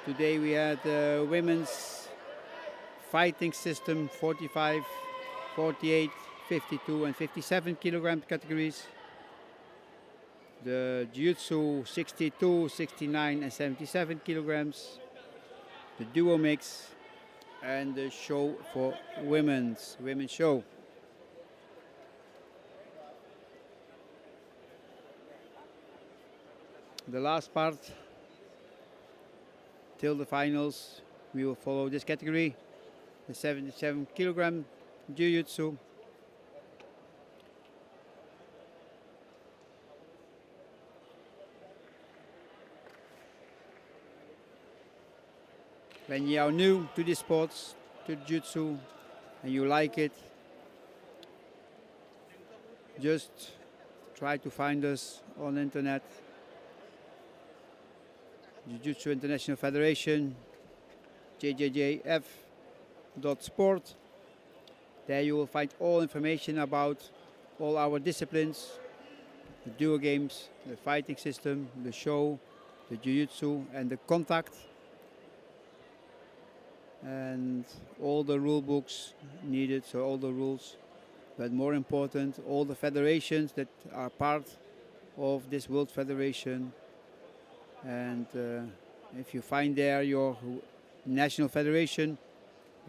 Today we had women's fighting system 45, 48, 52 and 57 kilogram categories. The Jiu-Jitsu 62, 69 and 77 kilograms. The duo mix and the show for women's show. The last part till the finals we will follow this category, the 77 kilogram Jiu-Jitsu. When you are new to these sports, to Jiu-Jitsu, and you like it, just try to find us on the internet. Jiu-Jitsu International Federation, jjjf.sport. There you will find all information about all our disciplines, the duo games, the fighting system, the show, the Jiu-Jitsu and the contact. And all the rule books needed, so all the rules. But more important, all the federations that are part of this World Federation. And if you find there your national federation,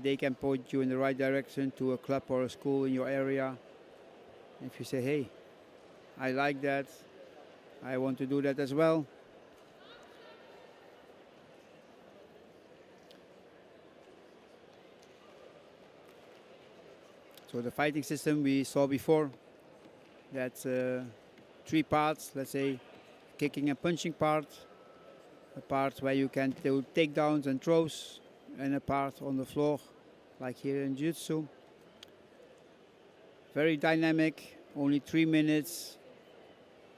they can point you in the right direction to a club or a school in your area. If you say, hey, I like that, I want to do that as well. So the fighting system we saw before, that's 3 parts, let's say kicking and punching part, a part where you can do takedowns and throws, and a part on the floor, like here in Jiu-Jitsu. Very dynamic, only 3 minutes,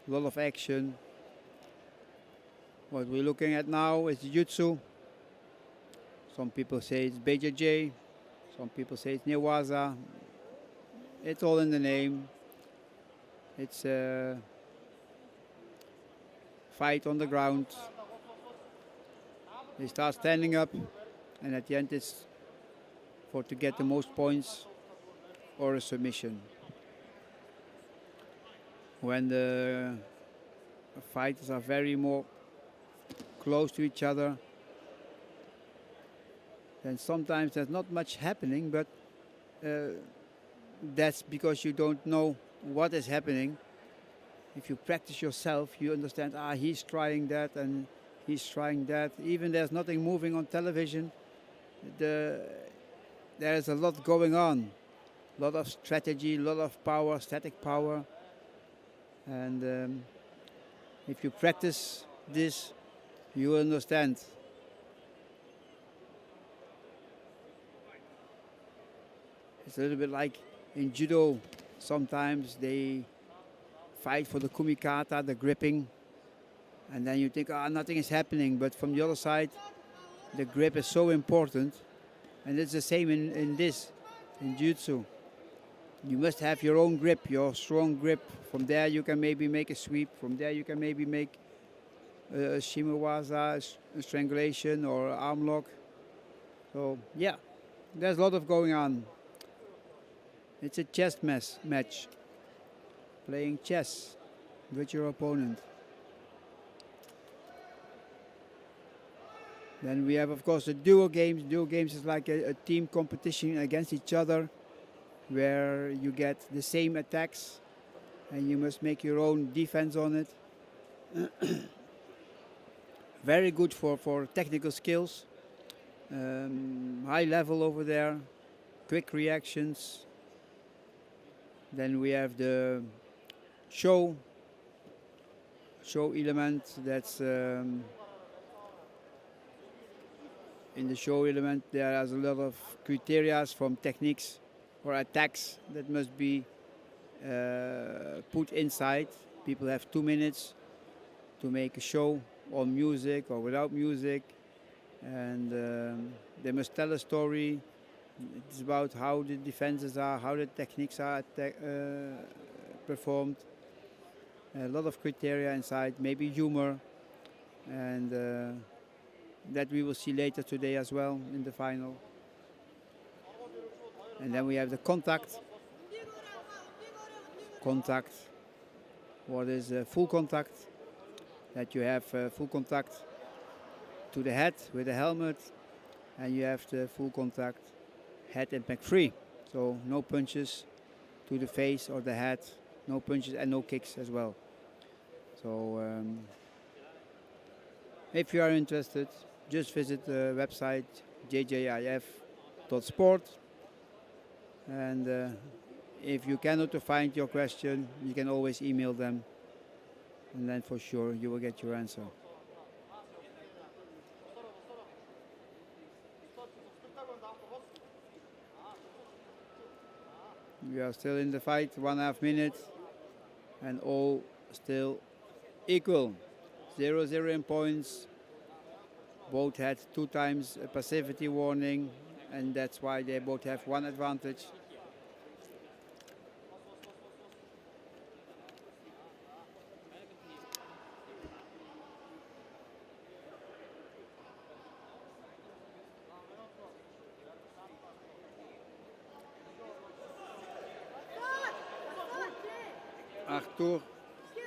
a lot of action. What we're looking at now is Jiu-Jitsu. Some people say it's BJJ, some people say it's Newaza. It's all in the name. It's a fight on the ground. They start standing up, and at the end it's to get the most points or a submission. When the fighters are very more close to each other, then sometimes there's not much happening, but that's because you don't know what is happening. If you practice yourself, you understand, he's trying that and he's trying that. Even there's nothing moving on television, there's a lot going on. A lot of strategy, a lot of power, static power. And if you practice this, you will understand. It's a little bit like in judo. Sometimes they fight for the kumikata, the gripping, and then you think, nothing is happening. But from the other side, the grip is so important. And it's the same in Jiu-Jitsu. You must have your own grip, your strong grip. From there you can maybe make a sweep. From there you can maybe make shimawaza, strangulation or arm lock. So yeah, there's a lot of going on. It's a chess match, playing chess with your opponent. Then we have, of course, the duo games. Duo games is like a team competition against each other, where you get the same attacks and you must make your own defense on it. Very good for technical skills. High level over there, quick reactions. Then we have the show element. That's in the show element there is a lot of criteria from techniques or attacks that must be put inside. People have 2 minutes to make a show on music or without music, and they must tell a story. It's about how the defenses are, how the techniques are performed. A lot of criteria inside, maybe humor, and that we will see later today as well in the final. And then we have the contact. Contact. What is full contact? That you have full contact to the head with the helmet, and you have the full contact head impact free. So no punches to the face or the head, no punches and no kicks as well. So if you are interested, just visit the website jjif.sport, and if you cannot find your question, you can always email them, and then for sure you will get your answer. We are still in the fight, 1.5 minutes, and all still equal. 0-0 in points. Both had 2 times a passivity warning, and that's why they both have 1 advantage.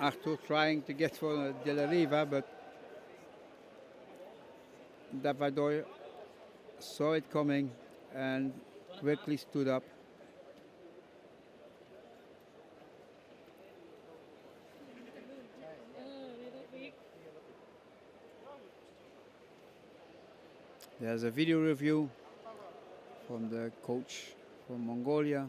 Arthur trying to get for De La Riva, but Davadoy saw it coming and quickly stood up. There's a video review from the coach from Mongolia.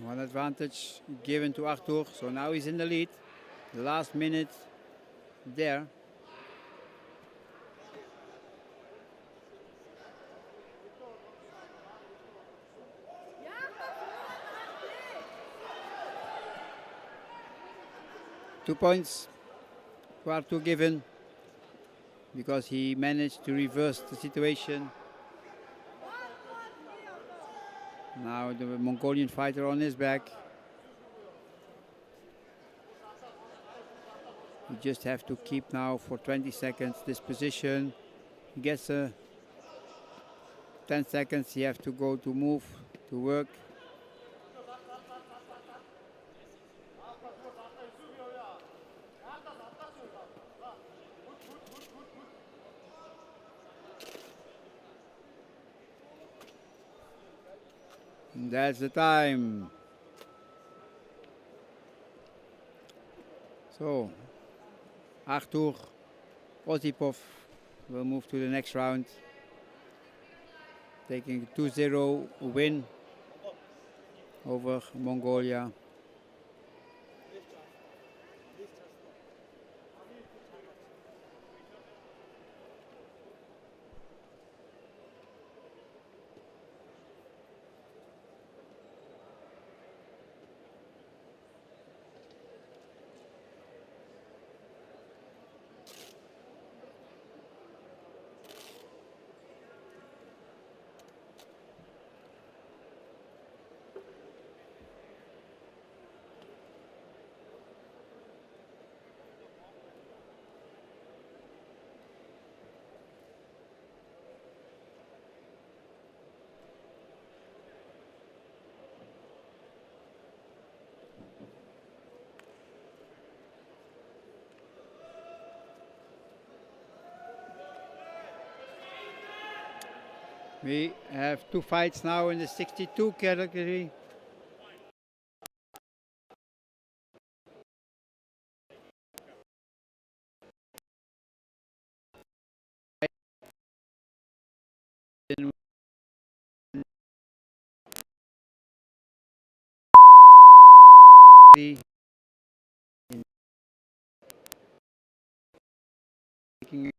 One advantage given to Arthur, so now he's in the lead. The last minute there. Two points to Arthur given because he managed to reverse the situation. Now the Mongolian fighter on his back. You just have to keep now for 20 seconds this position. He gets 10 seconds, he have to go to move, to work. That's the time. So, Artur Osipov will move to the next round, taking a 2-0 win over Mongolia. We have two fights now in the 62 category. In taking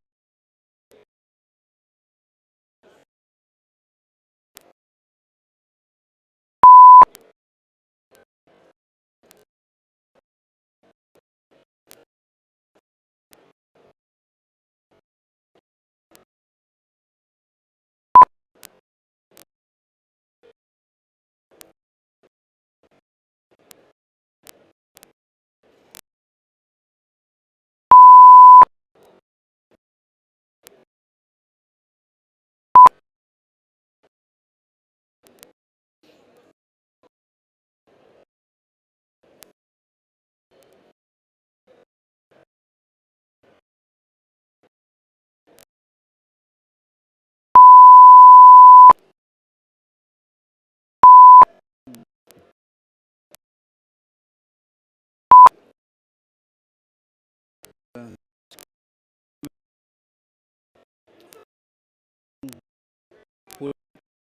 full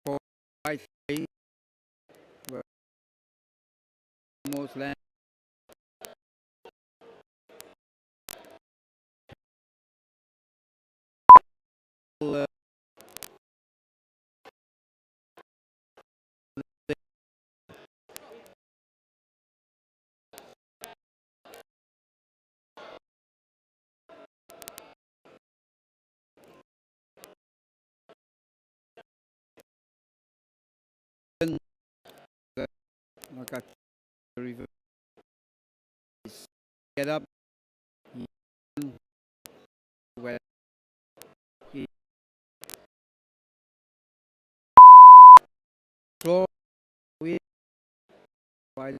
for fight three, where almost land. Maka river get up where he floor with wide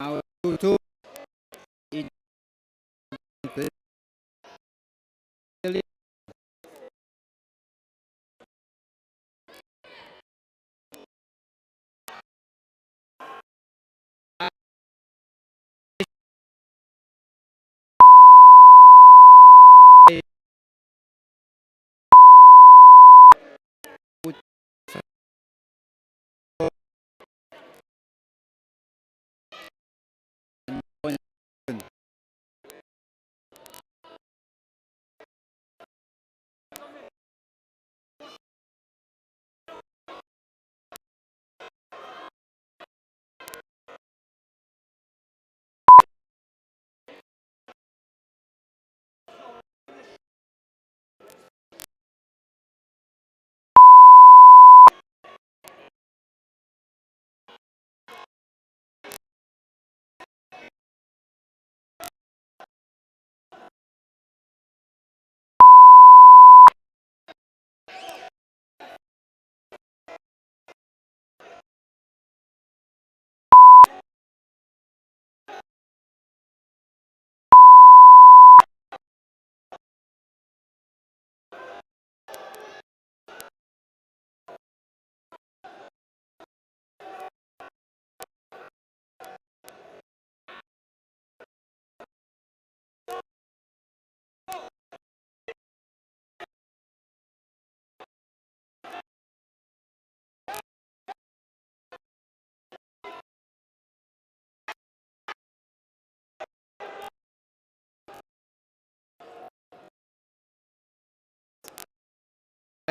now 2-2 in the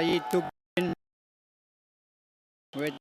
I took in with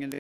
in the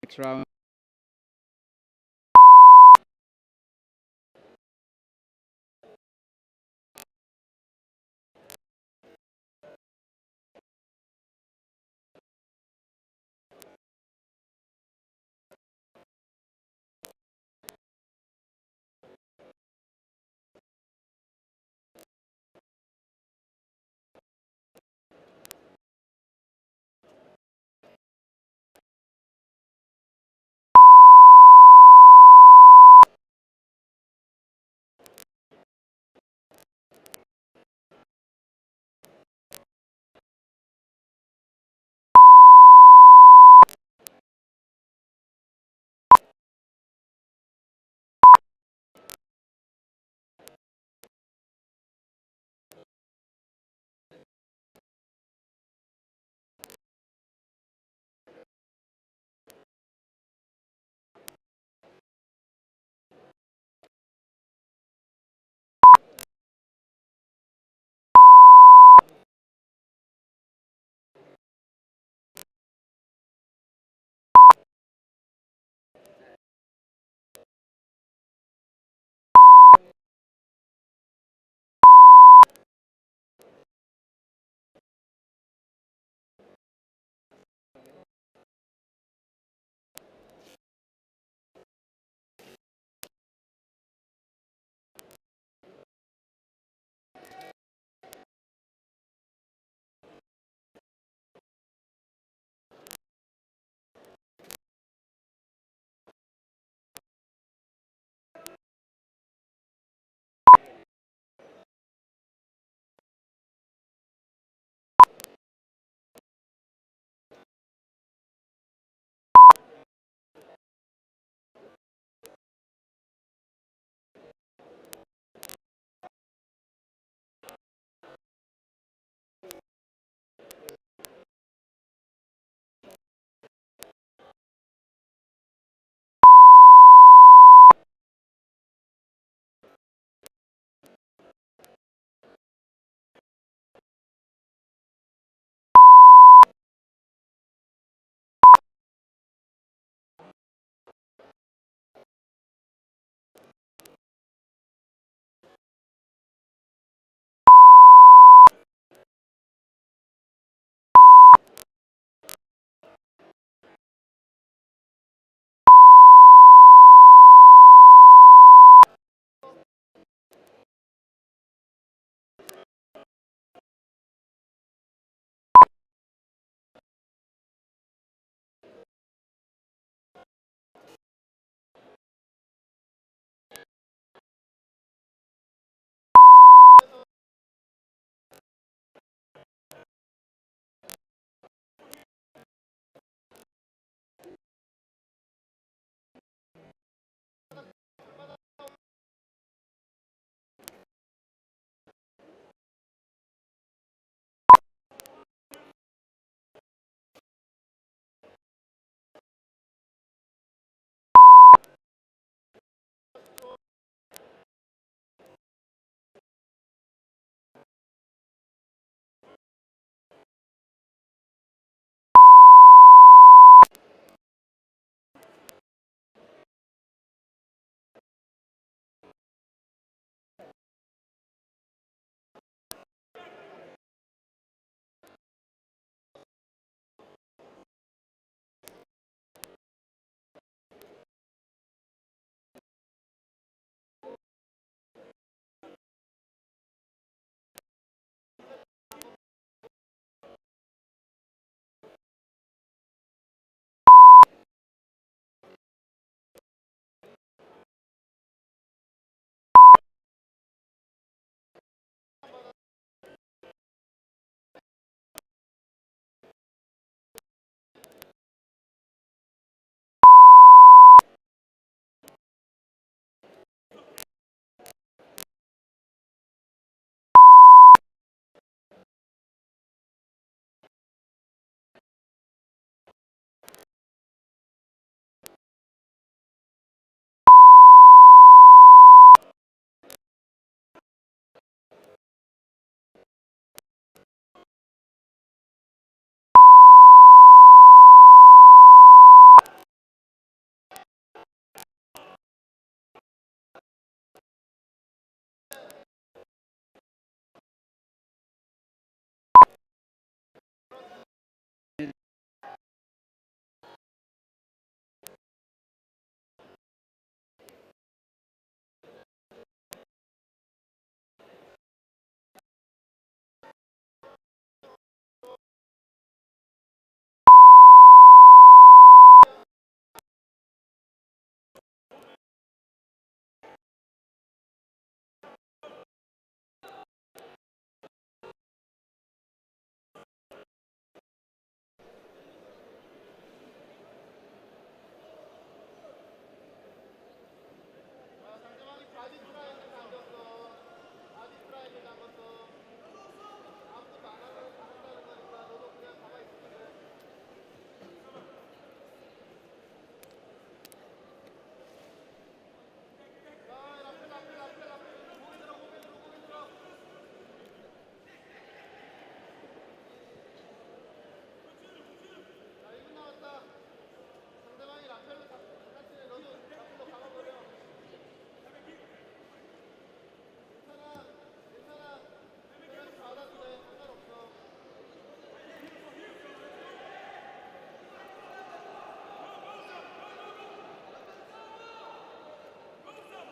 next round.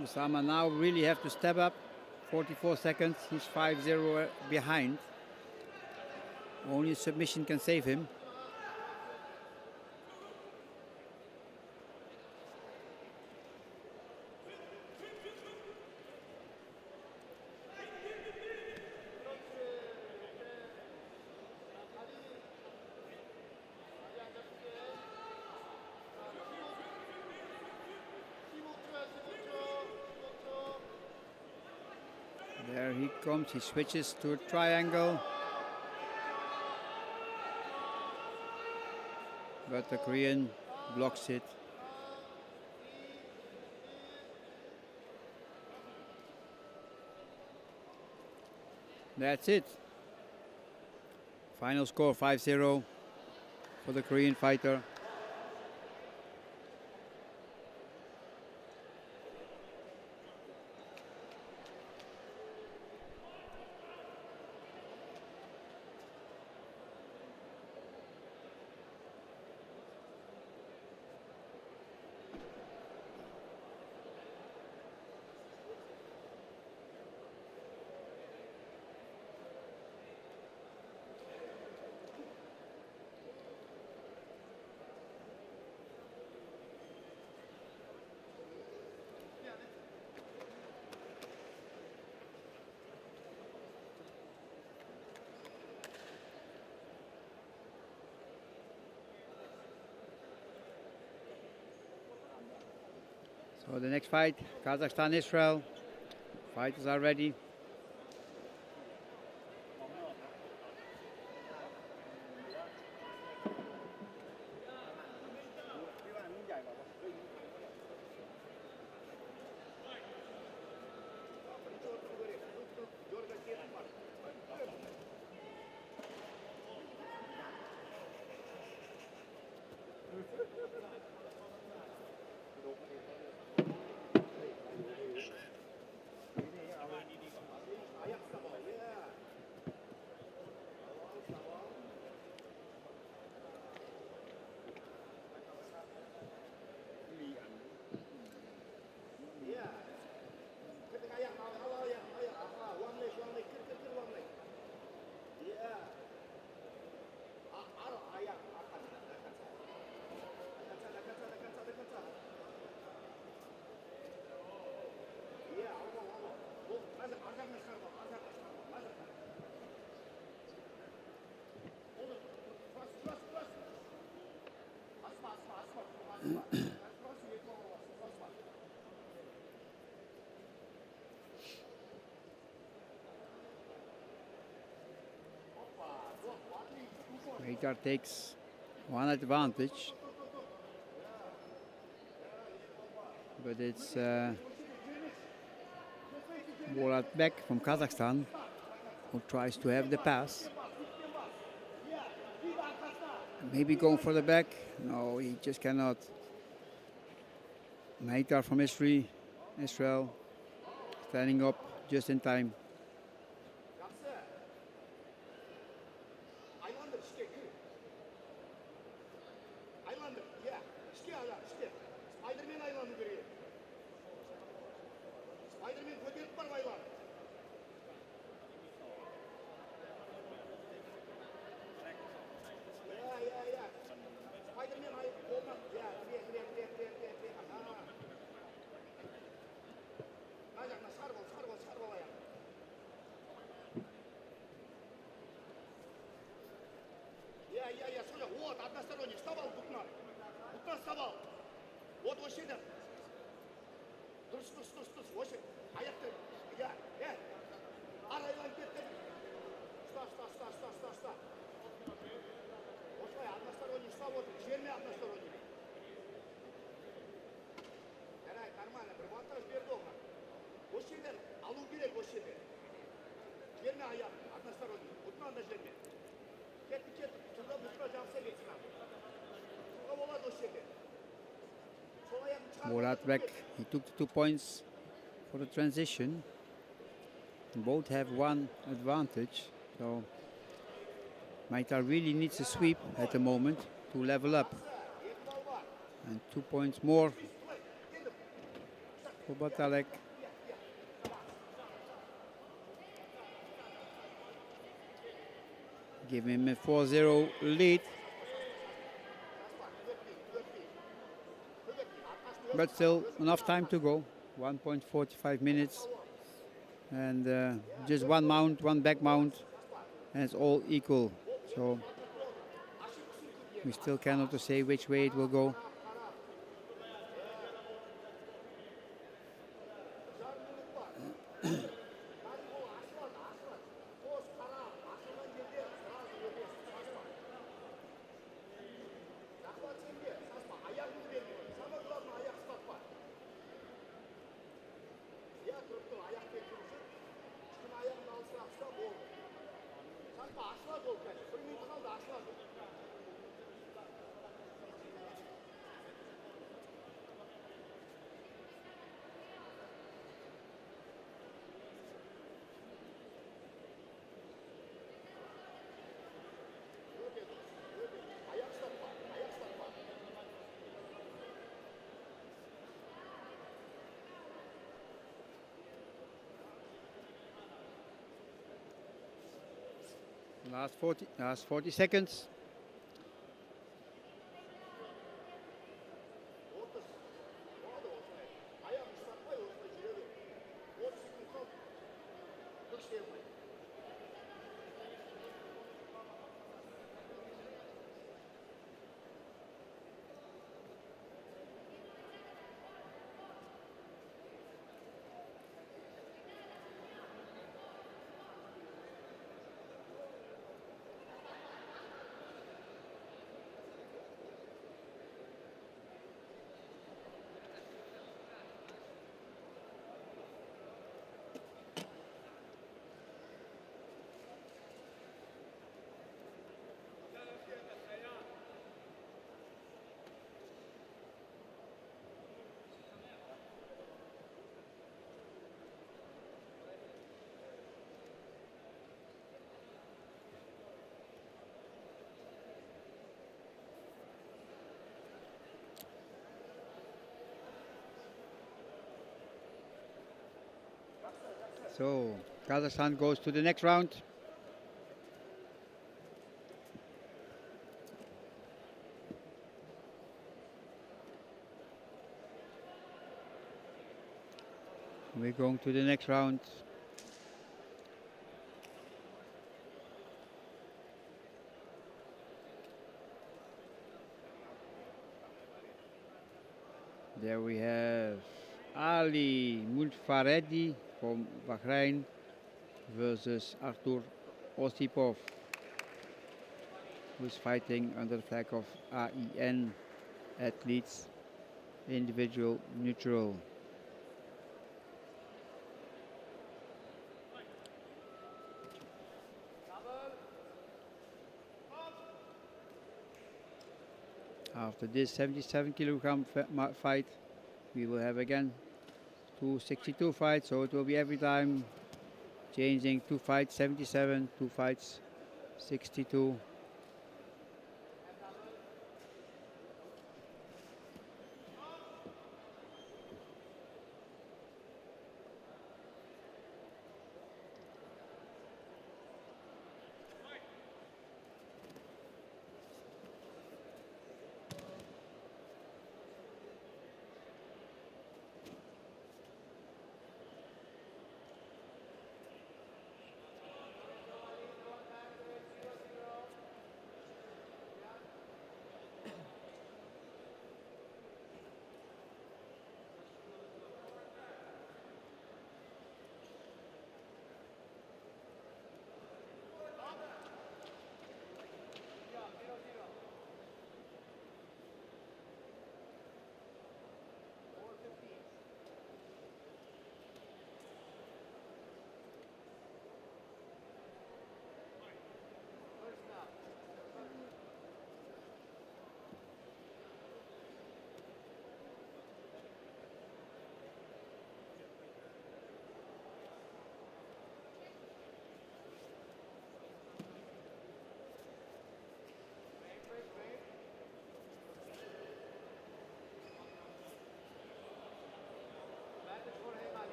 Usama now really have to step up. 44 seconds, he's 5-0 behind. Only a submission can save him. There he comes, he switches to a triangle. But the Korean blocks it. That's it. Final score 5-0 for the Korean fighter. So the next fight, Kazakhstan, Israel. Fighters are ready. Meitar takes one advantage, but it's Borat back from Kazakhstan who tries to have the pass. Maybe going for the back. No, he just cannot. Meitar from Israel standing up just in time. Borat back, he took the 2 points for the transition. Both have one advantage, so Meitar really needs a sweep at the moment to level up. And 2 points more for Batalek. Give him a 4-0 lead. But still enough time to go. 1.45 minutes. And just one mount, one back mount. And it's all equal. So we still cannot say which way it will go. Last 40 seconds. So Kazakhstan goes to the next round. We're going to the next round. There we have Ali Mulfaredi from Bahrain versus Artur Osipov, who is fighting under the flag of AIN Athletes Individual Neutral. After this 77 kilogram fight, we will have again 262 fights, so it will be every time changing 2 fights 77, 2 fights 62.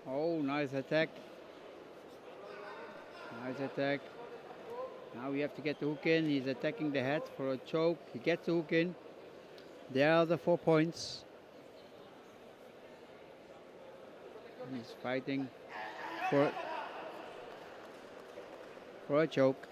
Oh, nice attack. Nice attack. Now we have to get the hook in. He's attacking the head for a choke. He gets the hook in. There are the 4 points. He's fighting for a choke.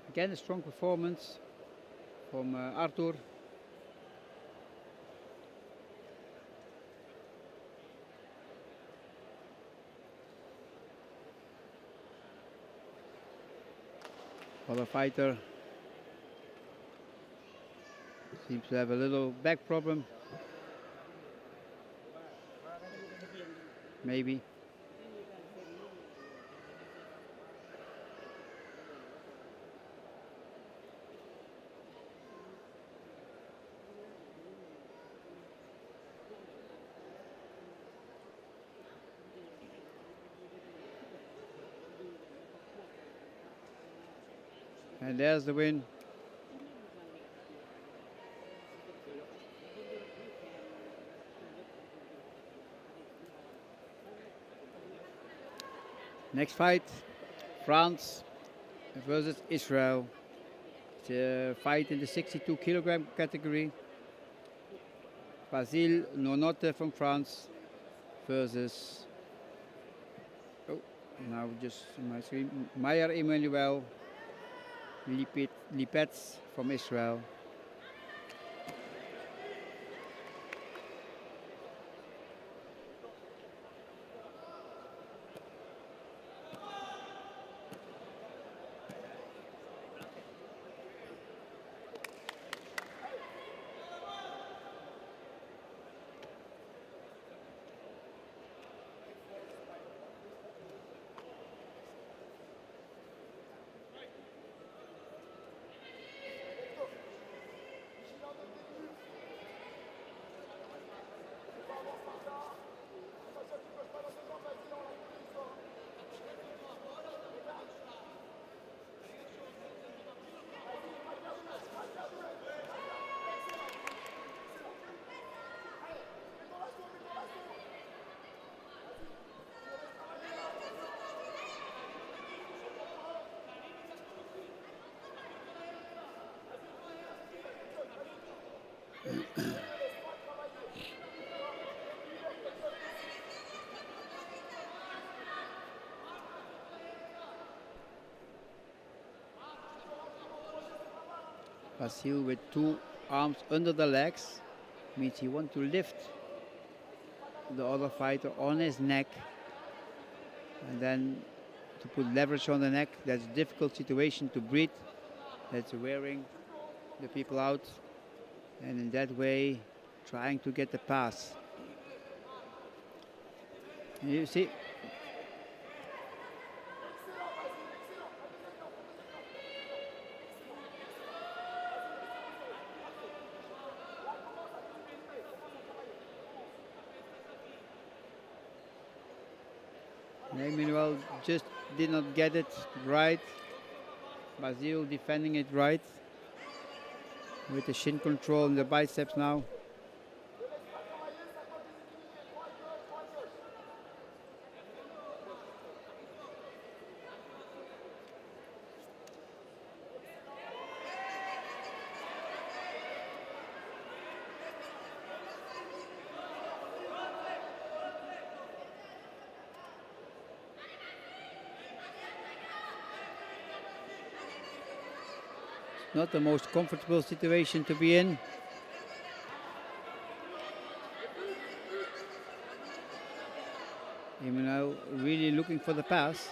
Again, a strong performance from Arthur. Other fighter seems to have a little back problem. Maybe. And there's the win. Next fight, France versus Israel. It's a fight in the 62 kilogram category. Basile Nonote from France versus, oh, now just on my screen, Meyer Emmanuel Lipetz from Israel. Basile with 2 arms under the legs means he wants to lift the other fighter on his neck and then to put leverage on the neck. That's a difficult situation to breathe. That's wearing the people out, and in that way trying to get the pass. And you see, Emmanuel just did not get it right. Basile defending it right with the shin control in the biceps now. Not the most comfortable situation to be in. Emmanuel really looking for the pass.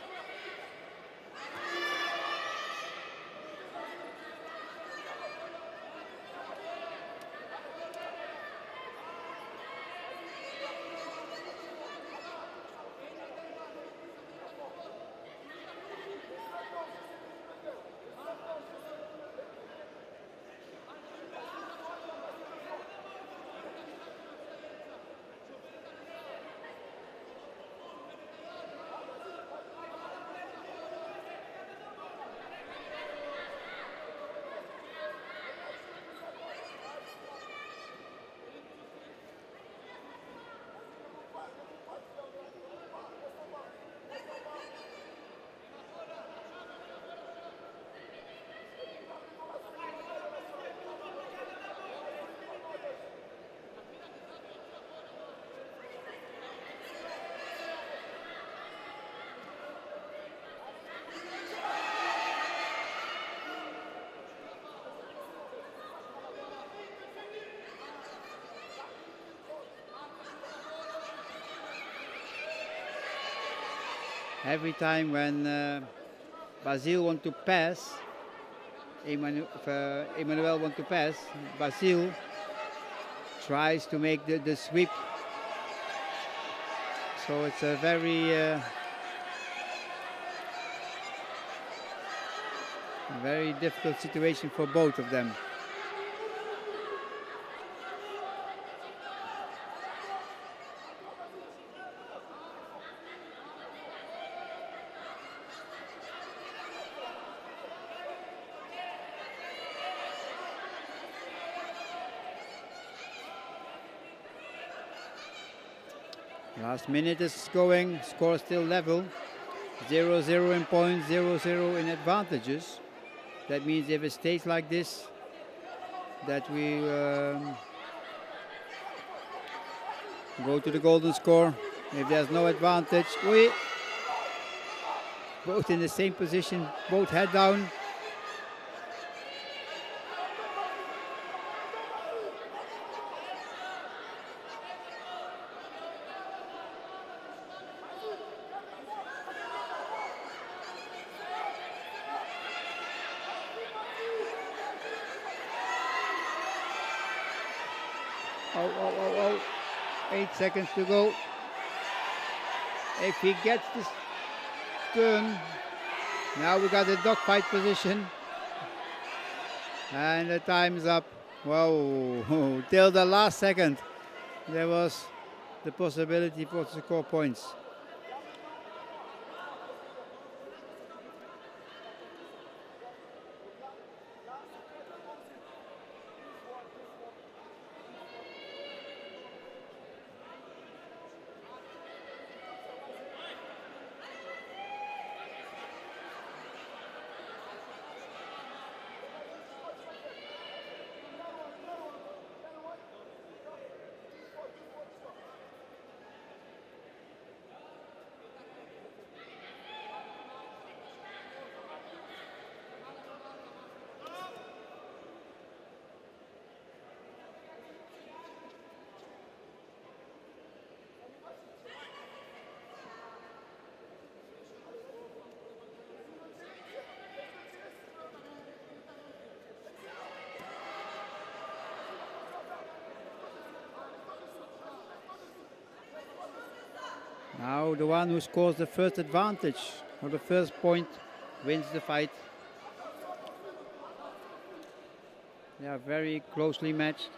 every time when Basil want to pass, Emmanuel want to pass, Basil tries to make the sweep. So it's a very difficult situation for both of them. Last minute is going, score still level. 0-0 in points, 0-0 in advantages. That means if it stays like this, that we go to the golden score. If there's no advantage, we both in the same position, both head down. Oh. 8 seconds to go. If he gets this turn, now we got a dogfight position. And the time is up. Whoa, till the last second, there was the possibility for to score points. Now the one who scores the first advantage or the first point wins the fight. They are very closely matched.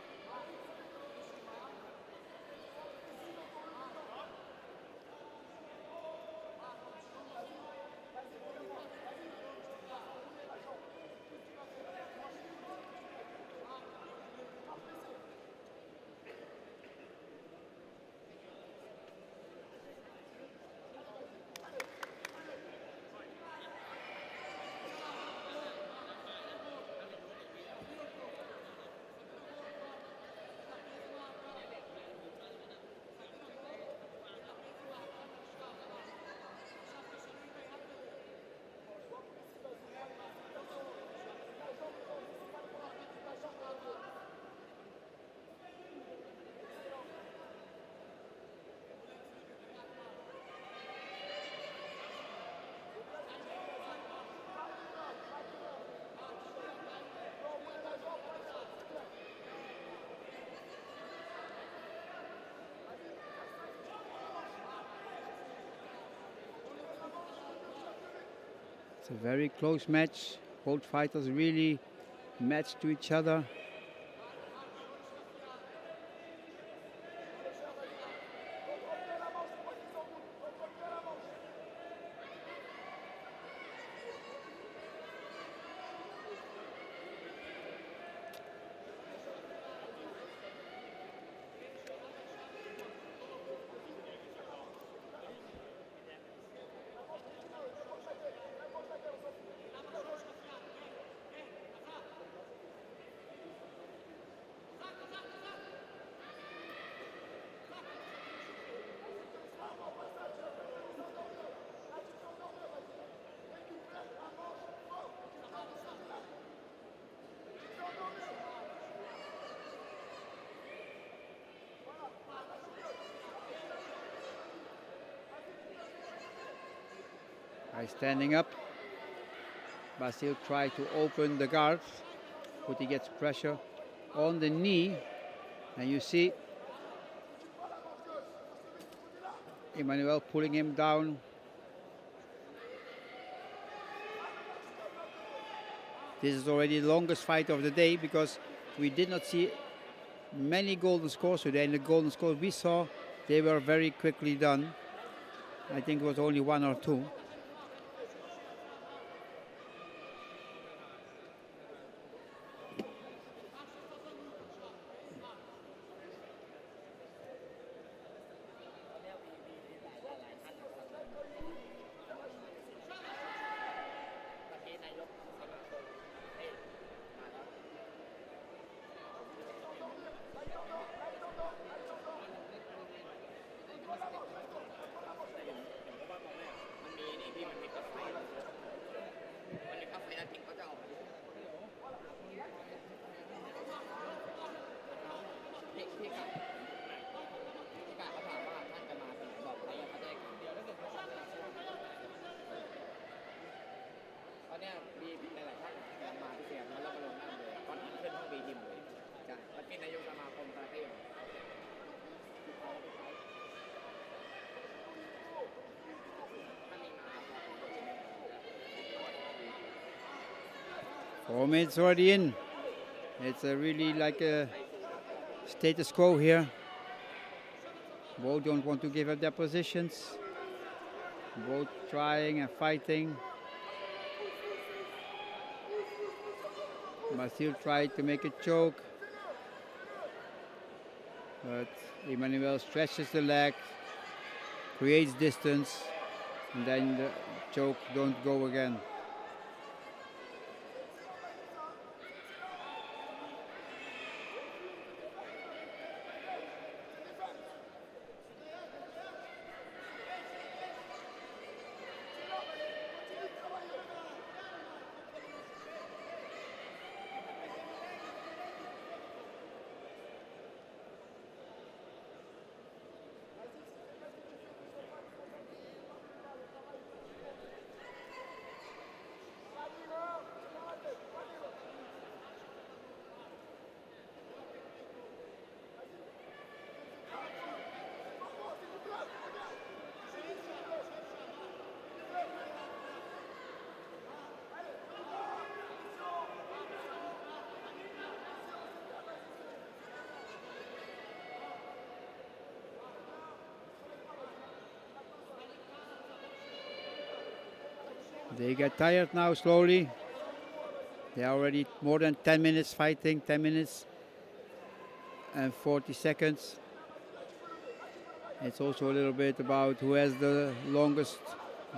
It's a very close match. Both fighters really matched to each other. by standing up. Basil tried to open the guard, but he gets pressure on the knee, and you see Emmanuel pulling him down. This is already the longest fight of the day because we did not see many golden scores today, and the golden scores we saw, they were very quickly done. I think it was only one or two. Four minutes already in. It's really like a status quo here. Both don't want to give up their positions. Both trying and fighting. Basil tried to make a choke, but Emmanuel stretches the leg, creates distance, and then the choke don't go again. They get tired now slowly. They are already more than 10 minutes fighting, 10 minutes and 40 seconds. It's also a little bit about who has the longest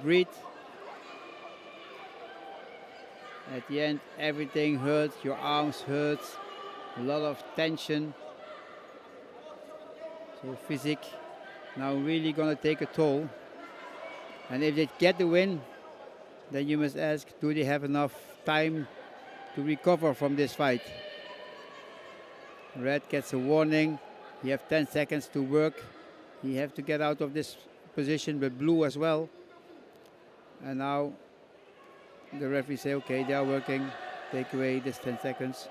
breath. At the end, everything hurts, your arms hurt, a lot of tension. So physique now really gonna take a toll. And if they get the win, then you must ask, do they have enough time to recover from this fight? Red gets a warning. You have 10 seconds to work. You have to get out of this position, but blue as well. And now the referee say, okay, they are working. Take away this 10 seconds.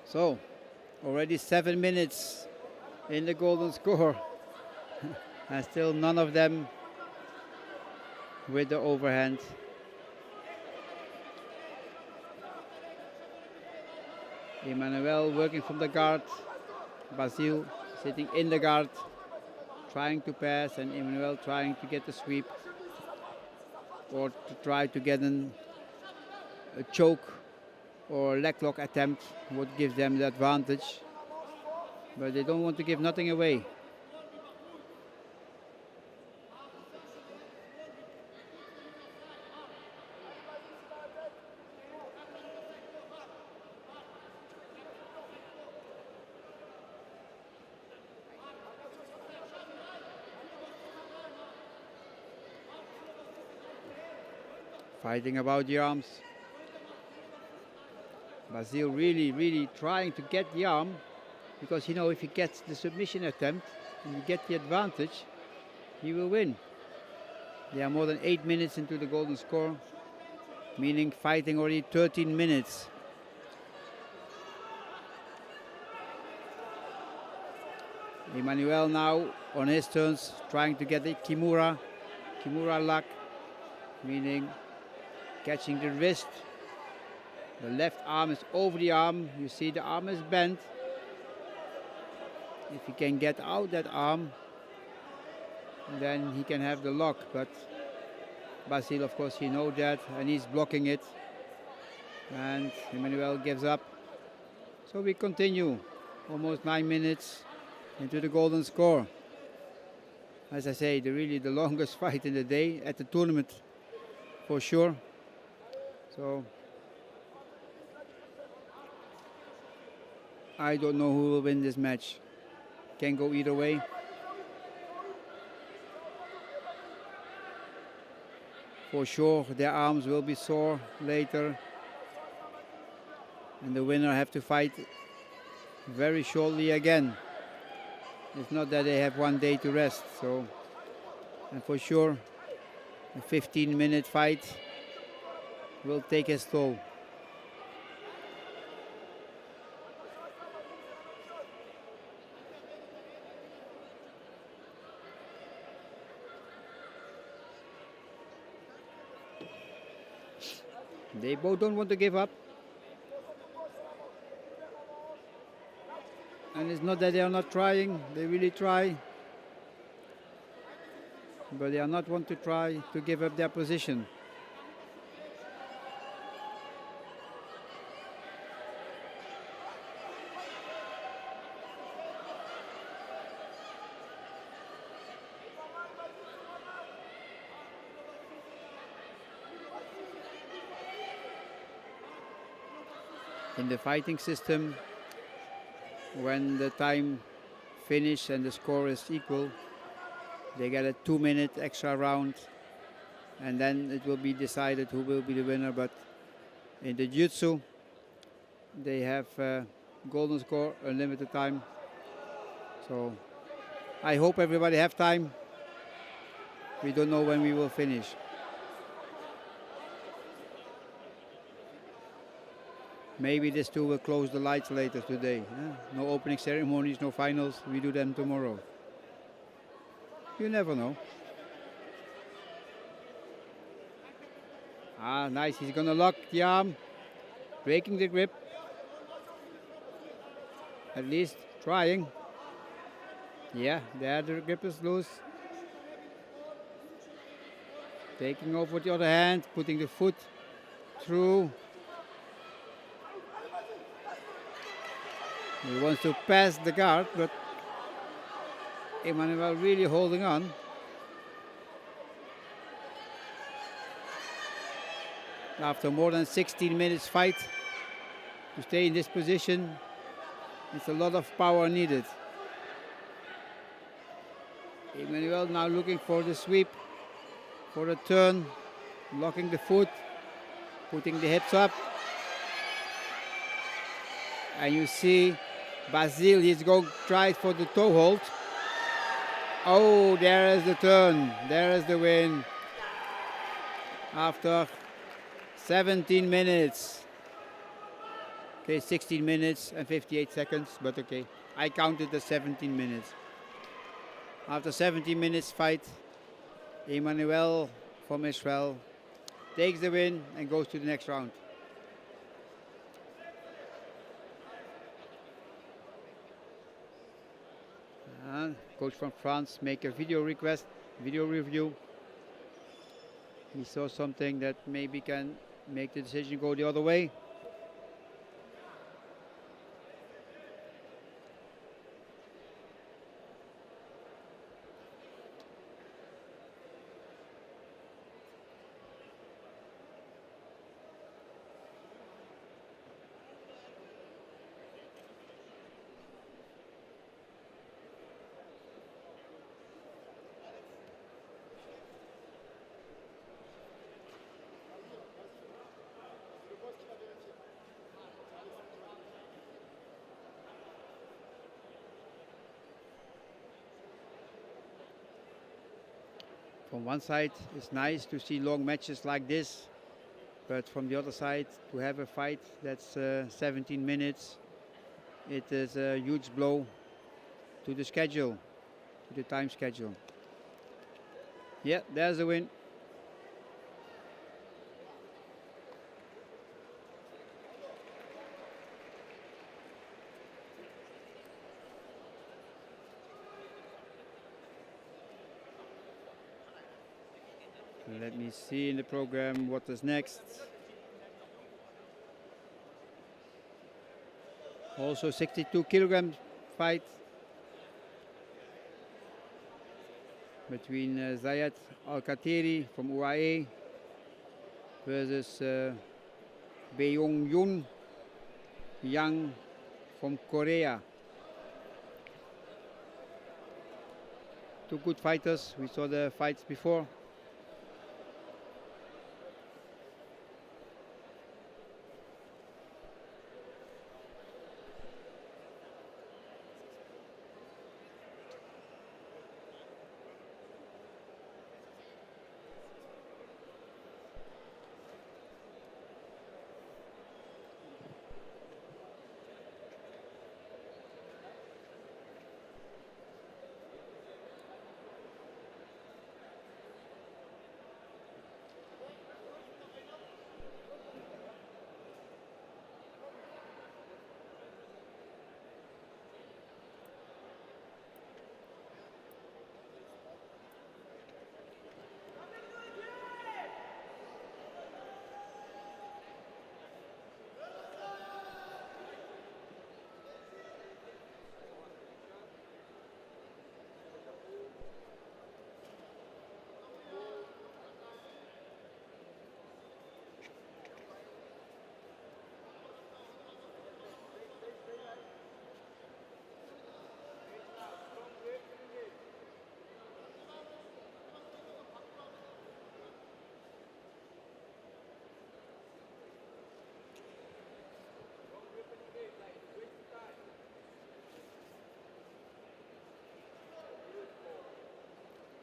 So, already 7 minutes in the golden score, and still none of them with the overhand. Emmanuel working from the guard, Basil sitting in the guard, trying to pass, and Emmanuel trying to get the sweep or to try to get a choke or leg lock attempt would give them the advantage. But they don't want to give nothing away. Fighting about the arms. Basil really trying to get the arm, because if he gets the submission attempt and he gets the advantage, he will win. They are more than 8 minutes into the golden score, meaning fighting already 13 minutes. Emmanuel now on his turns trying to get the Kimura lock, meaning catching the wrist. The left arm is over the arm. You see the arm is bent. If he can get out that arm, then he can have the lock. But Basil, of course, he knows that, and he's blocking it. And Emmanuel gives up. So we continue. Almost 9 minutes into the golden score. As I say, really the longest fight in the day at the tournament, for sure. So I don't know who will win this match. Can go either way. For sure, their arms will be sore later. And the winner have to fight very shortly again. It's not that they have 1 day to rest. So, and for sure, a 15-minute fight will take its toll. They both don't want to give up. And it's not that they are not trying, they really try. But they are not want to try to give up their position. In the fighting system, when the time finish and the score is equal, they get a 2-minute extra round, and then it will be decided who will be the winner. But in the Jiu-Jitsu, they have golden score, unlimited time. So I hope everybody have time. We don't know when we will finish. Maybe this too will close the lights later today. No opening ceremonies, no finals. We do them tomorrow. You never know. Ah, nice. He's gonna lock the arm, breaking the grip. At least trying. Yeah, there the grip is loose. Taking over with the other hand, putting the foot through. He wants to pass the guard, but Emmanuel really holding on. After more than 16 minutes fight, to stay in this position, it's a lot of power needed. Emmanuel now looking for the sweep, for the turn, locking the foot, putting the hips up. And you see Basil, he's going to try for the toe hold. Oh, there is the turn. There is the win. After 17 minutes. Okay, 16 minutes and 58 seconds, but okay. I counted the 17 minutes. After 17 minutes fight, Emmanuel from Israel takes the win and goes to the next round. And coach from France make a video request, video review. He saw something that maybe can make the decision go the other way. From one side, it's nice to see long matches like this, but from the other side, to have a fight that's 17 minutes, it is a huge blow to the schedule, to the time schedule. Yeah, there's a win. Let me see in the program what is next. Also 62 kilogram fight between Zayed Al-Kateri from UAE versus Beong-Yun Yang from Korea. Two good fighters. We saw the fights before.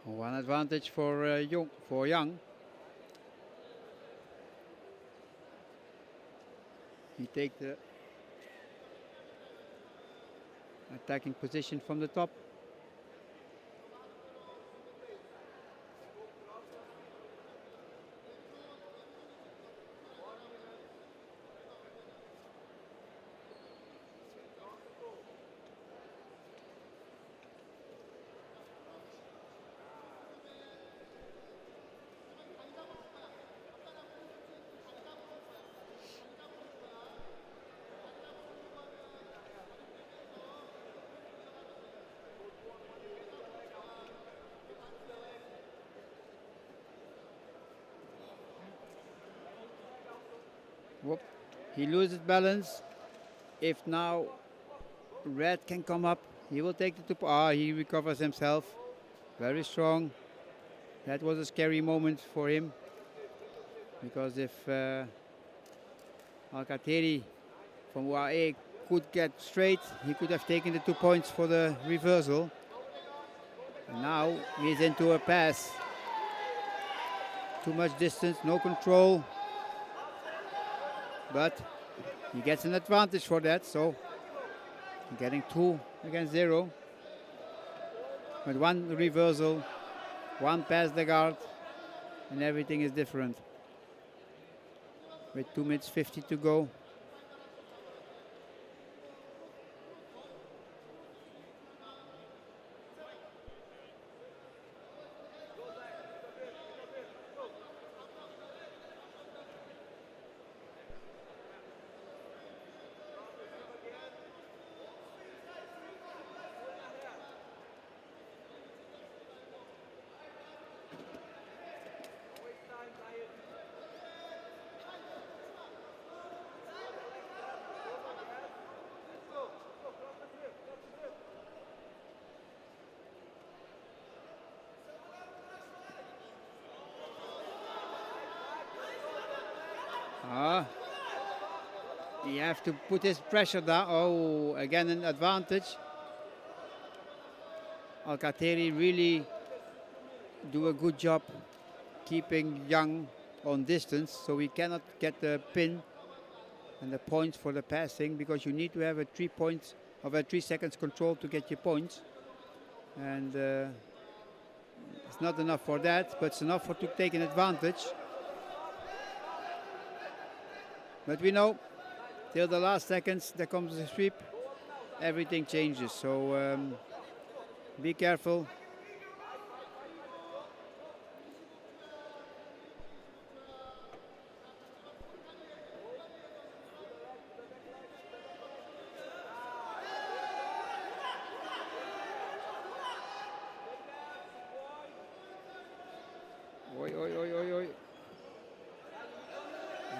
One advantage for Young. He takes the attacking position from the top. Whoop. He loses balance. If now Red can come up, he will take the two. He recovers himself. Very strong. That was a scary moment for him. Because if Al-Kateri from UAE could get straight, he could have taken the 2 points for the reversal. And now he's into a pass. Too much distance, no control. But he gets an advantage for that, so getting 2 against 0. With one reversal, one past the guard, and everything is different. With 2 minutes 50 to go. You have to put his pressure down. Oh, again an advantage. Al-Kateri really do a good job keeping Yang on distance, so we cannot get the pin and the points for the passing, because you need to have a 3 points of a 3 seconds control to get your points, and it's not enough for that, but it's enough for to take an advantage. But we know till the last seconds there comes a sweep, everything changes, so be careful. Oi, oi, oi, oi, oi.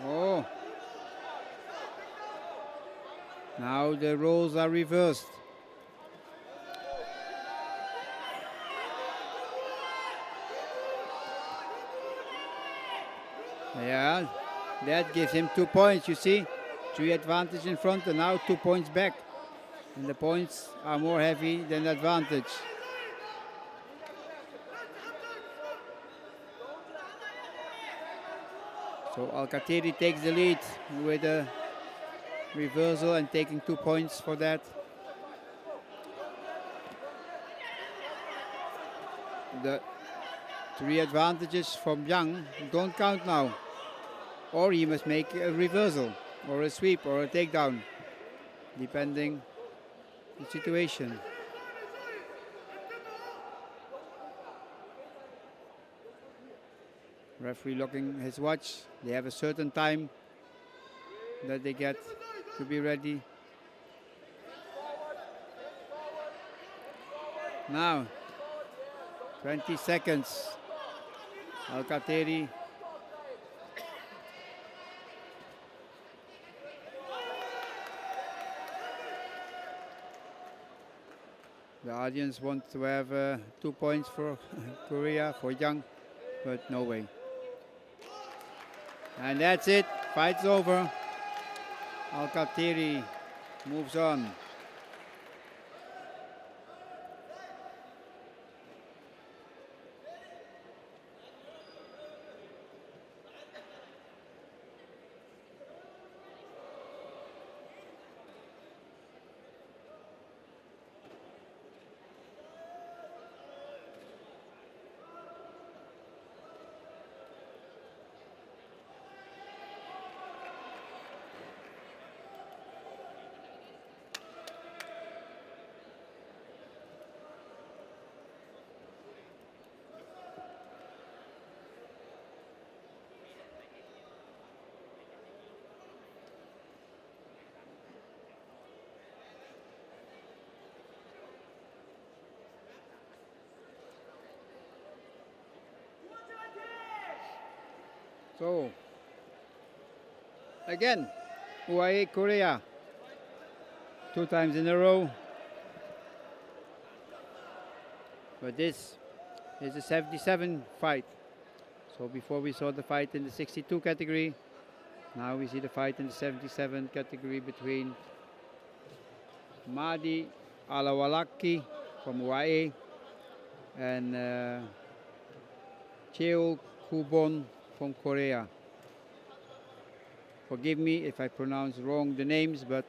Oh. Now the roles are reversed. Yeah, that gives him 2 points, you see. 3 advantage in front and now 2 points back. And the points are more heavy than the advantage. So Alcateri takes the lead with a reversal and taking 2 points for that. The 3 advantages from Yang don't count now. Or he must make a reversal or a sweep or a takedown, depending the situation. Referee looking his watch. They have a certain time that they get to be ready. Now, 20 seconds. Alcateri. The audience wants to have 2 points for Korea, for Yang, but no way. And that's it. Fight's over. Alcateri moves on. So, again, UAE Korea, 2 times in a row. But this is a 77 fight. So before we saw the fight in the 62 category, now we see the fight in the 77 category between Mahdi Alawalaki from UAE and Cheol Kubon from Korea. Forgive me if I pronounce wrong the names, but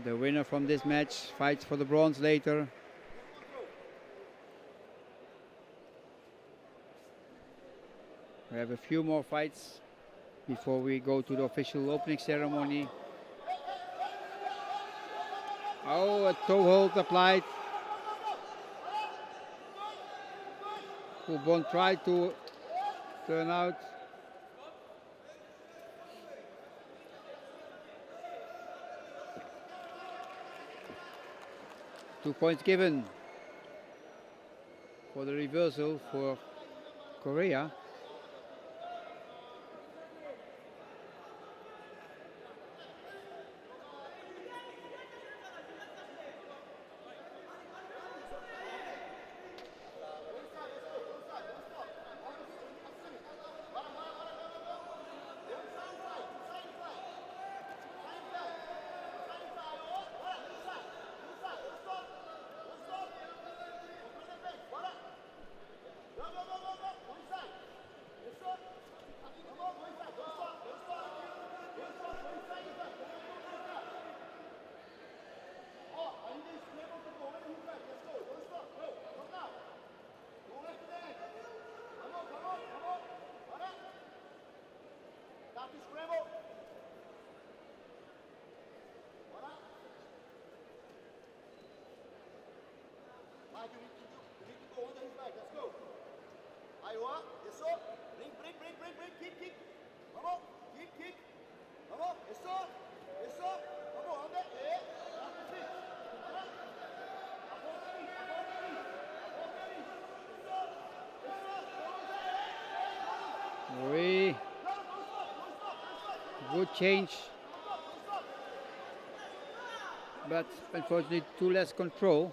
the winner from this match fights for the bronze later. We have a few more fights before we go to the official opening ceremony. Oh, a toe hold applied. Kubon tried to turn out. Two points given for the reversal for Korea. Very good change, but unfortunately too less control.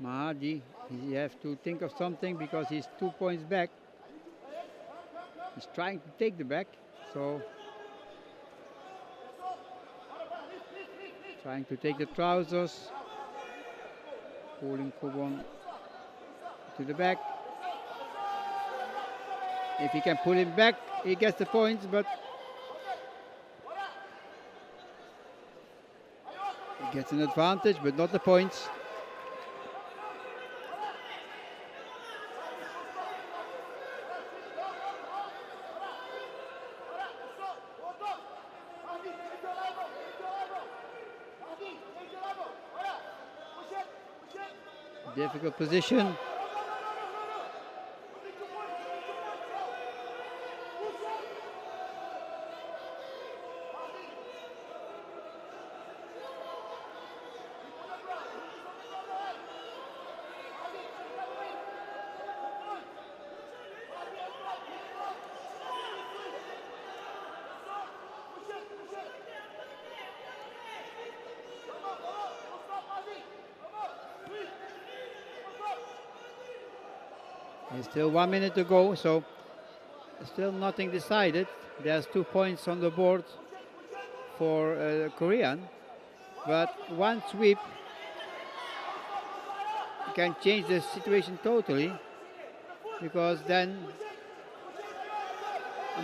Mahadi, he has to think of something because he's 2 points back. He's trying to take the back, so trying to take the trousers, pulling Kubon to the back. If he can pull him back, he gets the points, but he gets an advantage, but not the points. Difficult position. There's still 1 minute to go, so still nothing decided. There's 2 points on the board for Korean, but one sweep can change the situation totally, because then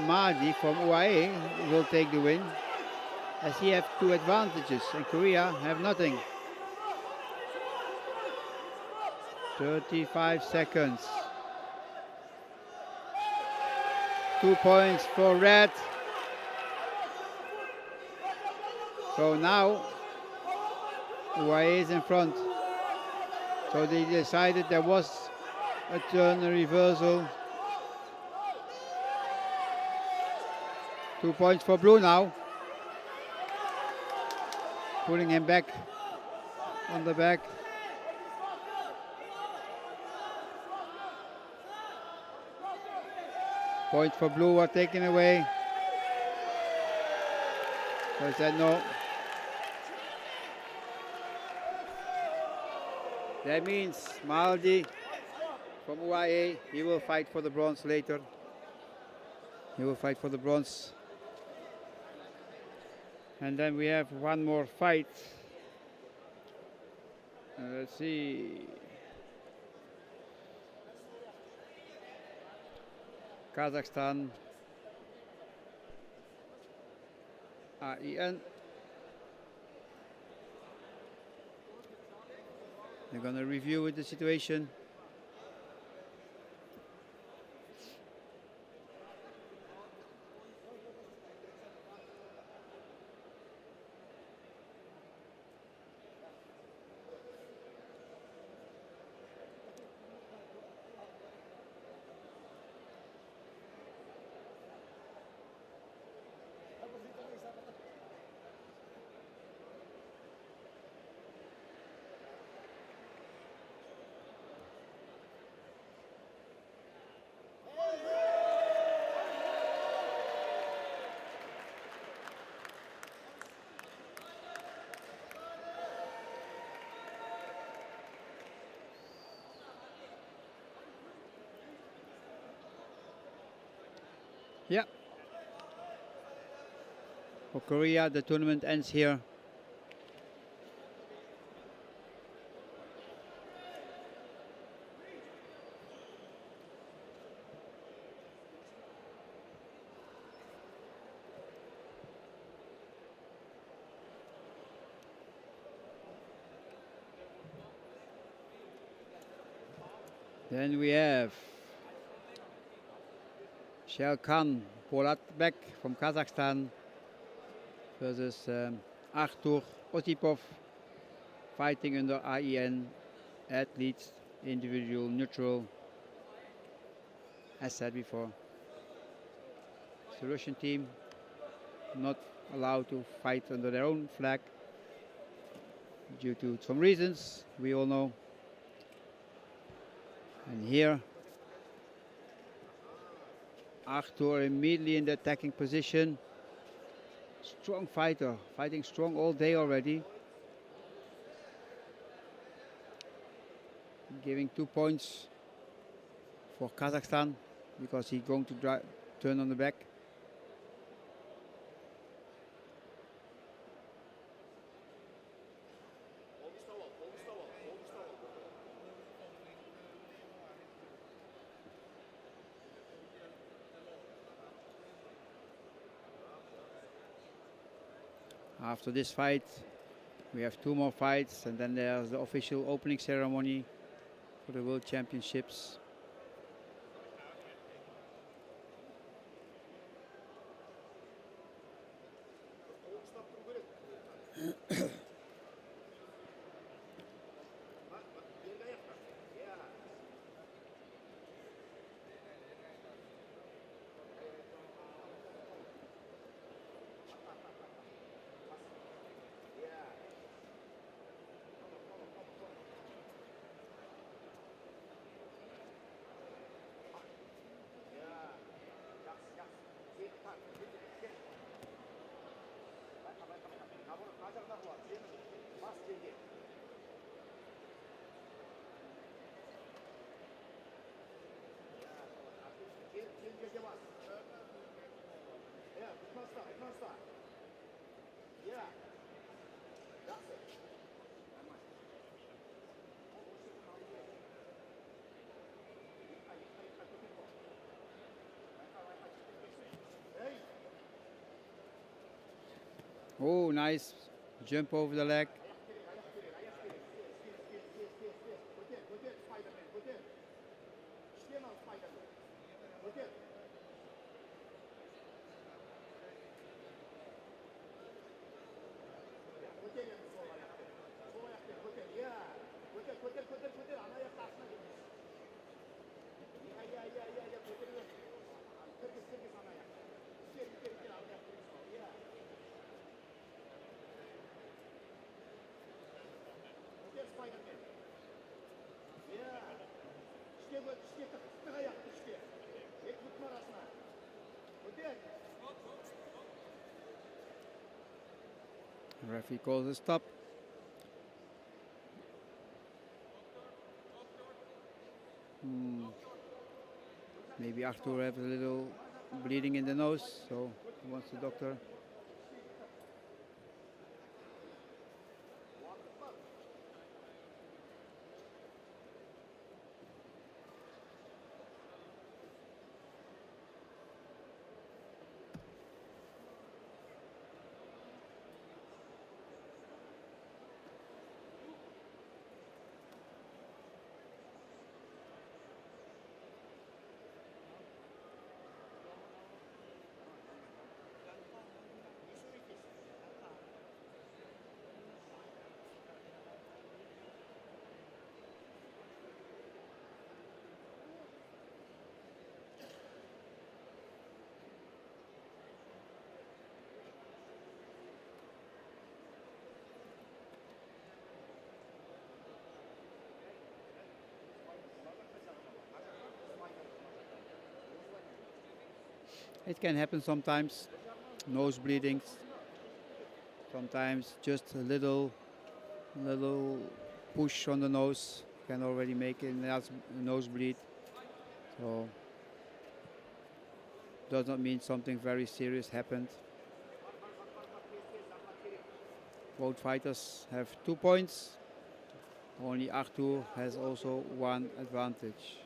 Mahdi from UAE will take the win, as he have 2 advantages and Korea have nothing. 35 seconds. 2 points for red. So now UAE is in front. So they decided there was a turn, a reversal. 2 points for blue now. Pulling him back on the back. Points for blue are taken away. So I said no. That means Maldi from UAE, he will fight for the bronze later. He will fight for the bronze. And then we have one more fight. Let's see. Kazakhstan. AIN. They're going to review the situation. Yeah. For Korea, the tournament ends here. Then we have Shelkan Polatbek from Kazakhstan versus Artur Osipov, fighting under IEN athletes, individual, neutral. As said before, it's the Russian team not allowed to fight under their own flag due to some reasons we all know. And here, Artur immediately in the attacking position. Strong fighter, fighting strong all day already. Giving 2 points for Kazakhstan because he's going to turn on the back. After this fight, we have 2 more fights, and then there's the official opening ceremony for the World Championships. Oh, nice jump over the leg. Referee calls a stop. Maybe Artur has a little bleeding in the nose, so he wants the doctor. It can happen sometimes, nose bleedings. Sometimes just a little push on the nose can already make a nosebleed. So does not mean something very serious happened. Both fighters have 2 points. Only Arthur has also 1 advantage.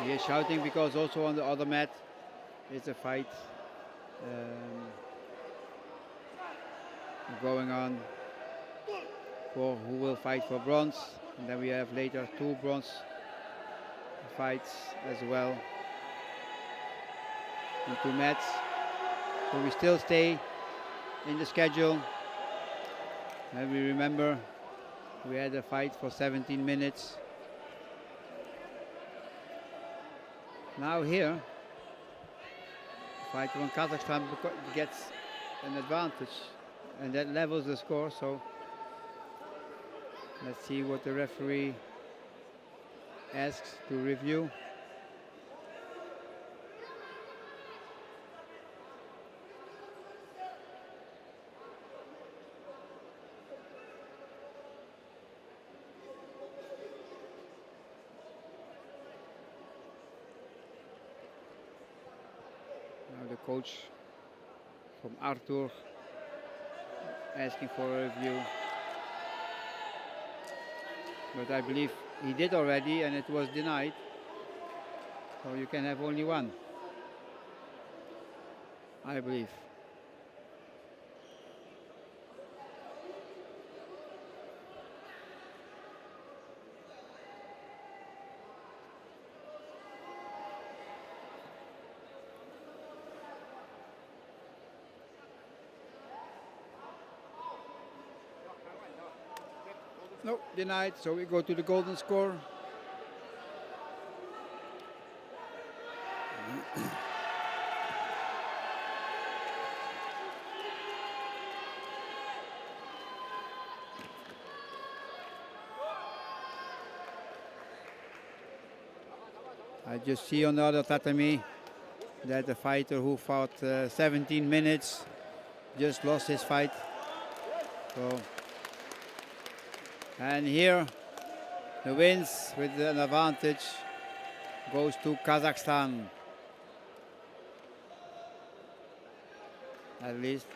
He is shouting because also on the other mat is a fight going on for who will fight for bronze. And then we have later 2 bronze fights as well in 2 mats. So we still stay in the schedule. And we remember we had a fight for 17 minutes. Now here, the fighter from Kazakhstan gets an advantage and that levels the score. So let's see what the referee asks to review. Now the coach from Arthur asking for a review. But I believe he did already and it was denied. So you can have only 1, I believe. No, denied, so we go to the golden score. I just see on the other tatami that the fighter who fought 17 minutes just lost his fight. So, and here the wins with an advantage goes to Kazakhstan. At least.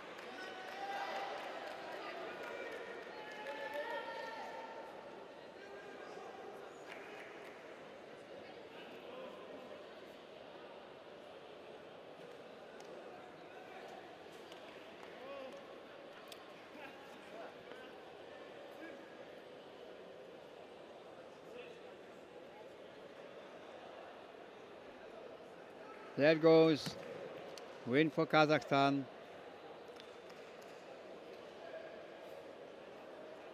There goes win for Kazakhstan.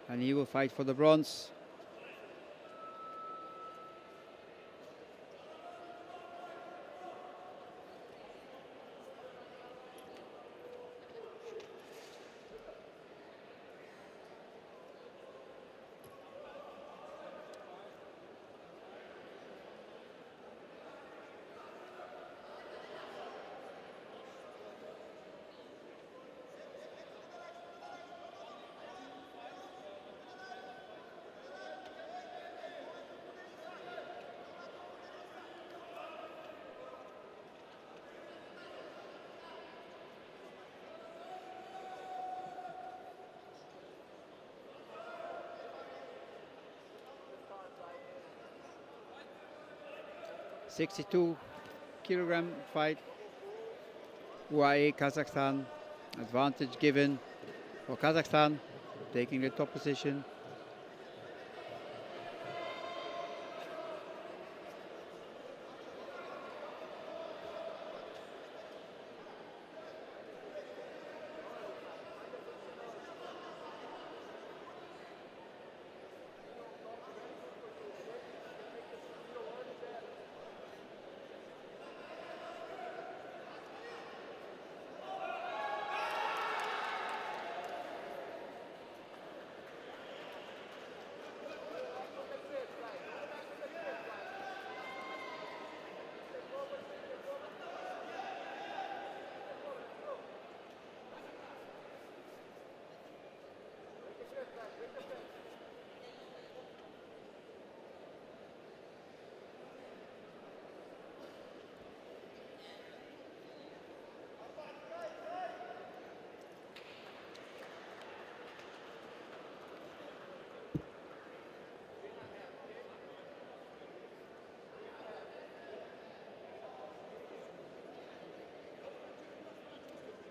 And he will fight for the bronze. 62-kilogram fight. UAE, Kazakhstan. Advantage given for Kazakhstan, taking the top position.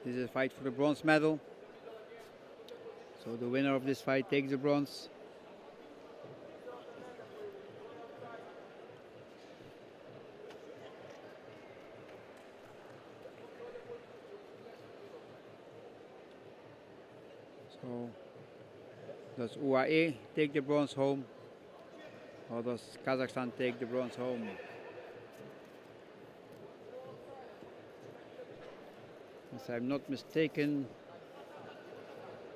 This is a fight for the bronze medal. So the winner of this fight takes the bronze. So does UAE take the bronze home, or does Kazakhstan take the bronze home? If I'm not mistaken,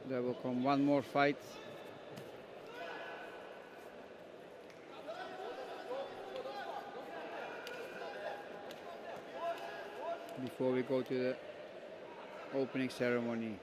there will come one more fight. Before we go to the opening ceremony.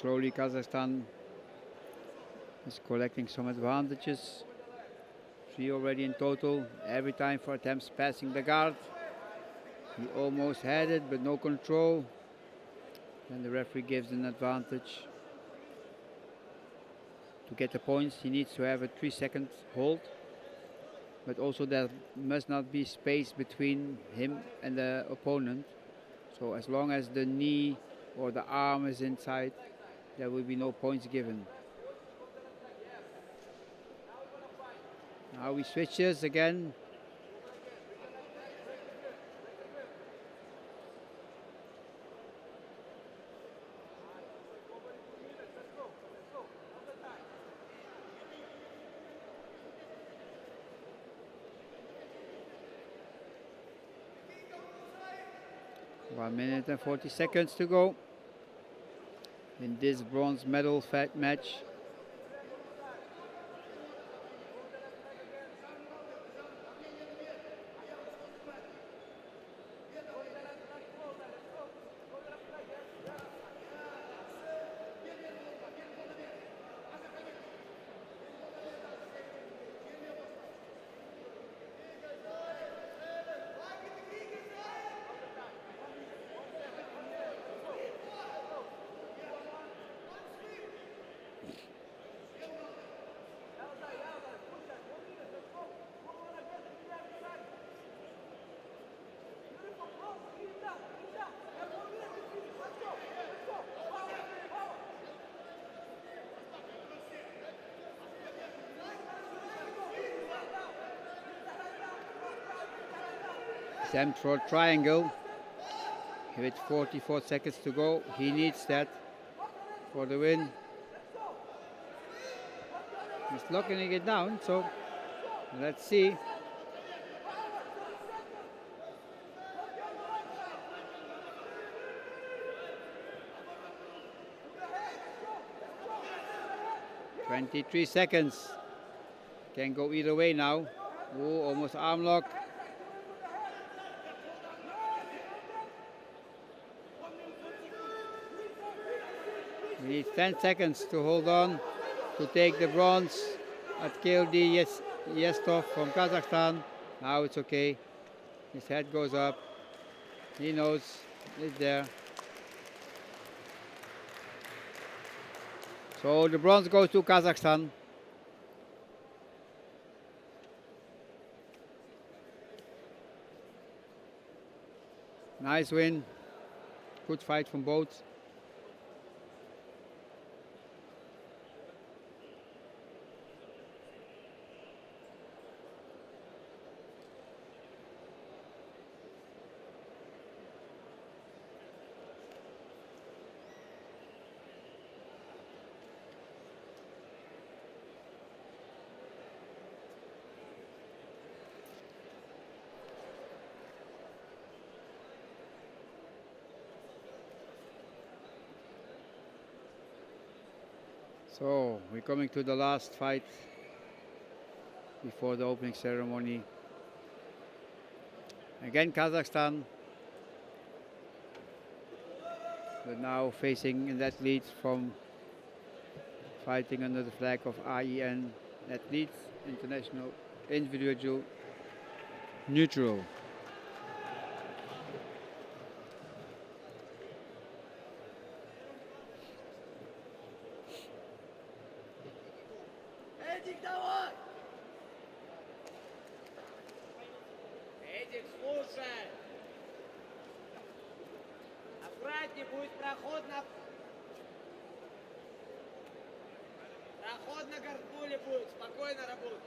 Slowly, Kazakhstan is collecting some advantages. 3 already in total. Every time for attempts passing the guard. He almost had it, but no control. And the referee gives an advantage. To get the points, he needs to have a 3-second hold. But also there must not be space between him and the opponent. So as long as the knee or the arm is inside, there will be no points given. Now he switches again. One minute and 40 seconds to go in this bronze medal match. Attempt for triangle with 44 seconds to go. He needs that for the win. He's locking it down, so let's see. 23 seconds. Can go either way now. Oh, almost arm lock. We need 10 seconds to hold on to take the bronze at KLD Yestov from Kazakhstan. Now it's okay. His head goes up. He knows it's there. So the bronze goes to Kazakhstan. Nice win. Good fight from both. So we're coming to the last fight before the opening ceremony. Again Kazakhstan, but now facing an athlete from fighting under the flag of IEN, Athletes International Individual Neutral. Эдик, слушай. Аккуратнее, будет проход на... Проход на горбуле будет. Спокойно работай.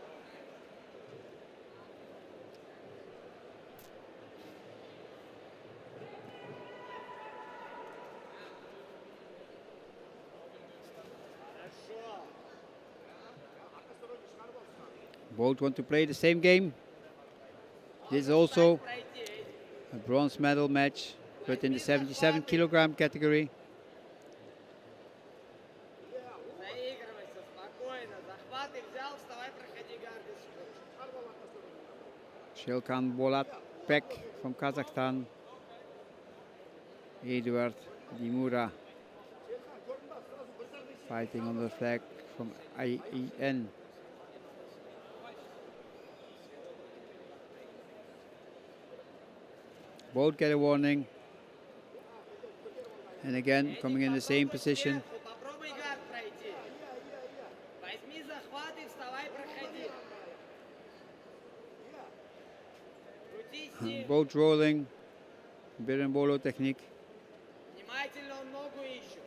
Хорошо. Both want to play the same game. This is also a bronze medal match, but in the 77 kilogram category. Заигрывайся спокойно. Захваты взял, вставай, проходи гарды. Shilkan Bolatpek from Kazakhstan. Eduard Dimura fighting on the flag from IEN. Both get a warning. And again, coming in the same position. Попробуй гард пройти. Возьми захваты, вставай, проходи. Крутись с ним. Both rolling. Berimbolo technique. Внимательно он ногу ищет.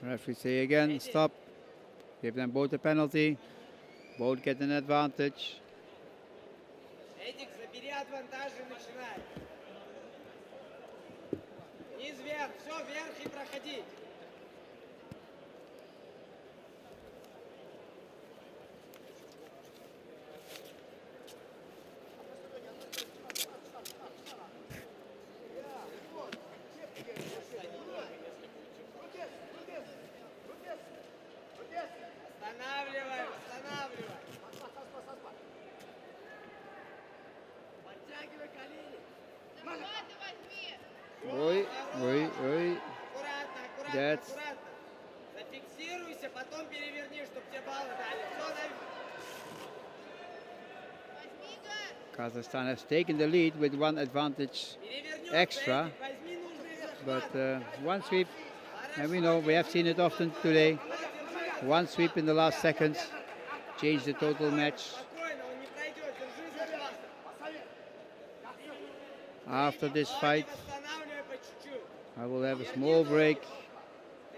Referee say again, stop. Give them both a penalty. Both get an advantage. Эдик, забери адвантаж и начинай. Низ вверх, все, вверх и проходи. Останавливай, останавливай. Подтягивай колени. Ой, ой, ой. Аккуратно, аккуратно, That's- аккуратно. Зафиксируйся, потом переверни, чтобы тебе баллы дали. Все, Kazakhstan has taken the lead with one advantage перевернется, extra, Эдик, возьми нужные but захваты. one sweep, and we know we have seen it often today. One sweep in the last seconds changed the total match. Спокойно, он не пройдет, держи захваты. After this fight, Восстанавливай по чуть-чуть. I will have a small break,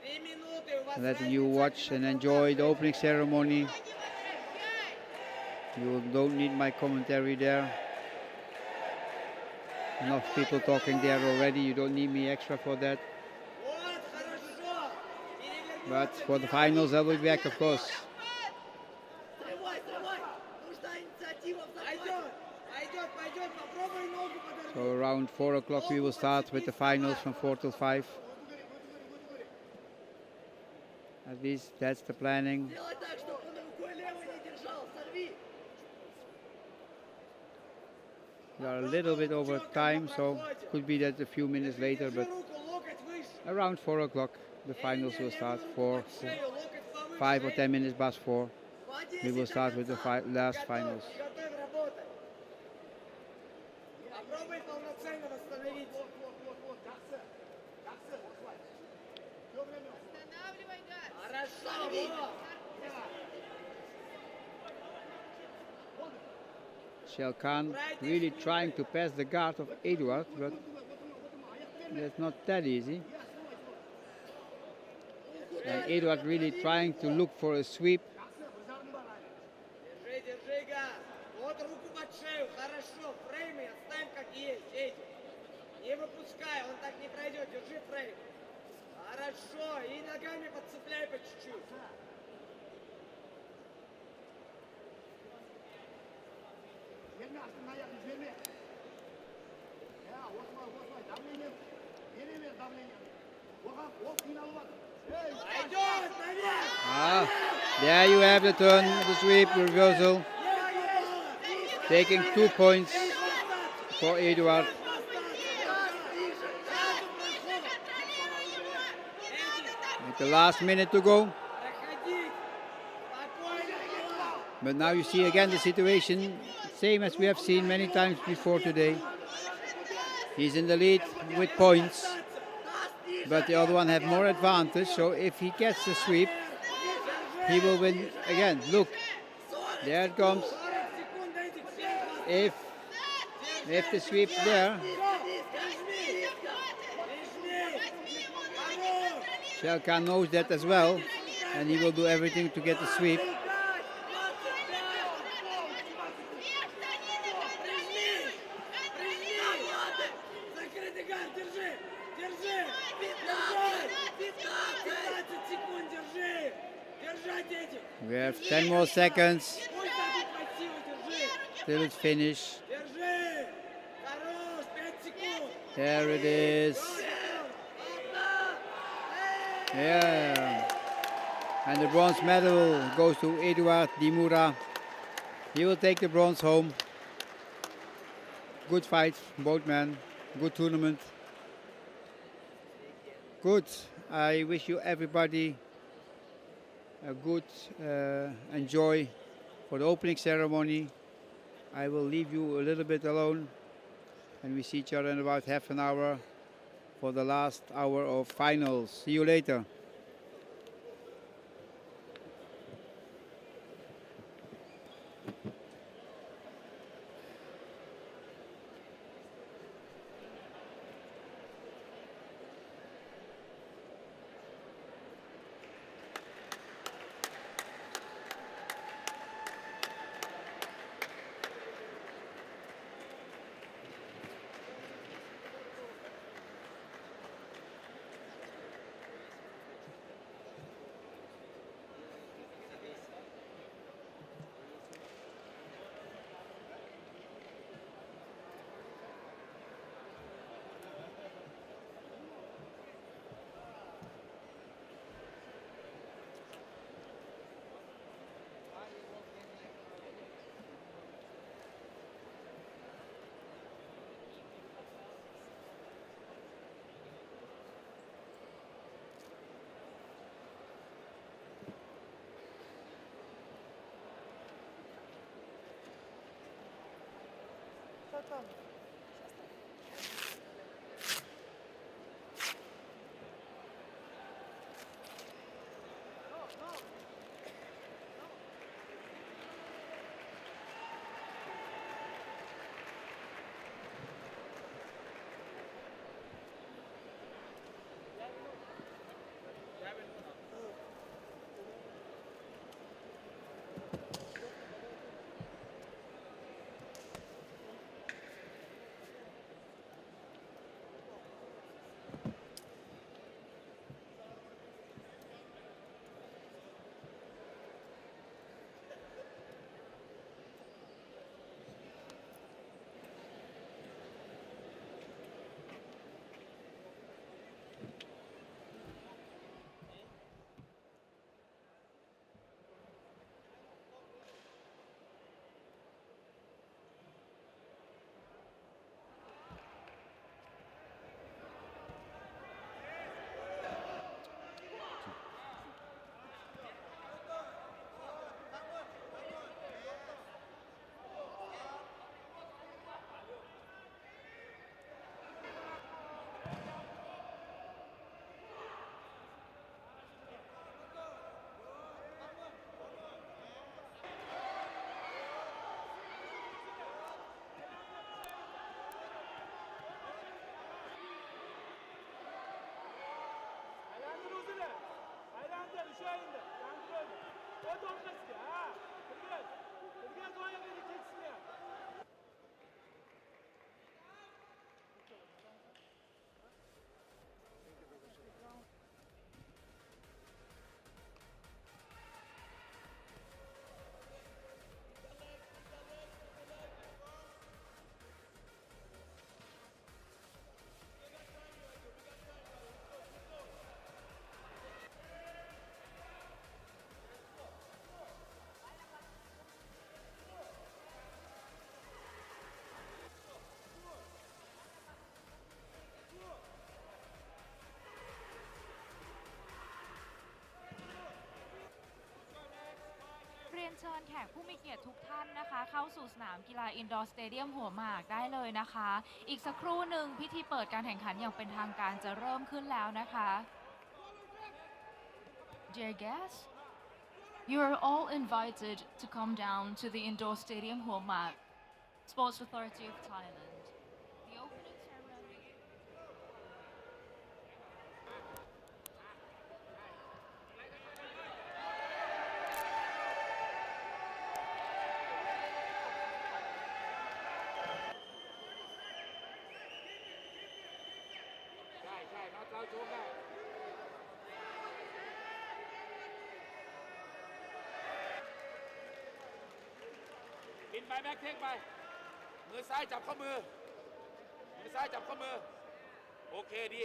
3 минуты, у вас letting you разница watch один and адвантаж. enjoy the opening ceremony. You don't need my commentary there. Enough people talking there already. You don't need me extra for that. Вот, хорошо. Перевернется. But for the finals, I will be back, of course. Стрелой, стрелой. Нужна инициатива в захвате. Пойдет, пойдет, пойдет. Попробуй ногу подорвать. So around 4 o'clock we will start with the finals from 4 till 5. At least that's the planning. Сделай так, чтобы он рукой левой не держал. Сорви. We are a little bit over time, so could be that a few minutes later, but Руку, локоть выше. around 4 o'clock the finals will start. Шею, локоть повыше. 5 or 10 minutes past 4. По We will 10 до start with the конца. last finals. Готовь работать. Попробуй полноценно восстановить. Хорошо, вот. Shell Khan really trying to pass the guard of Eduard, but that's not that easy. And Eduard really trying to look for a sweep. Держи, держи газ. Вот руку под шею. Хорошо. Фреймы оставим как есть. Эти. Не выпускай. Он так не пройдет. Держи фрейм. Хорошо. И ногами подцепляй по чуть-чуть. Пойдет, наверх. There you have the turn, the sweep, reversal. Taking 2 points for Eduard. With the last minute to go. But now you see again the situation, same as we have seen many times before today. He's in the lead with points, but the other one have more advantage, so if he gets the sweep, he will win again. Look, there it comes. If the sweep's there, Shell Khan knows that as well, and he will do everything to get the sweep. Закрытый газ, держи! Держи! 15 секунд, держи! Держать этих! We have 10 more seconds Пусть дадут красиво, держи! till it's finished. Держи! Хорош! 5 секунд! There it is. Yeah. And the bronze medal goes to Eduard Dimura. He will take the bronze home. Good fight, both men. Good tournament. Good. I wish you everybody a good enjoy for the opening ceremony. I will leave you a little bit alone, and we see each other in about half an hour for the last hour of finals. See you later. เรียนเชิญแขกผู้มีเกียรติทุกท่านนะคะเข้าสู่สนามกีฬาอินดอร์สเตเดียมหัวหมากได้เลยนะคะอีกสักครู่หนึ่งพิธีเปิดการแข่งขันอย่างเป็นทางการจะเริ่มขึ้นแล้วนะคะ Dear guests, you are all invited to come down to the indoor stadium Hua Mak, Sports Authority of Thailand. The opening ceremony ใช่ใช่น็อตเราชมได้บินไปแบ็คเทคไป มือซ้ายจับข้อมือ มือซ้ายจับข้อมือ โอเคดี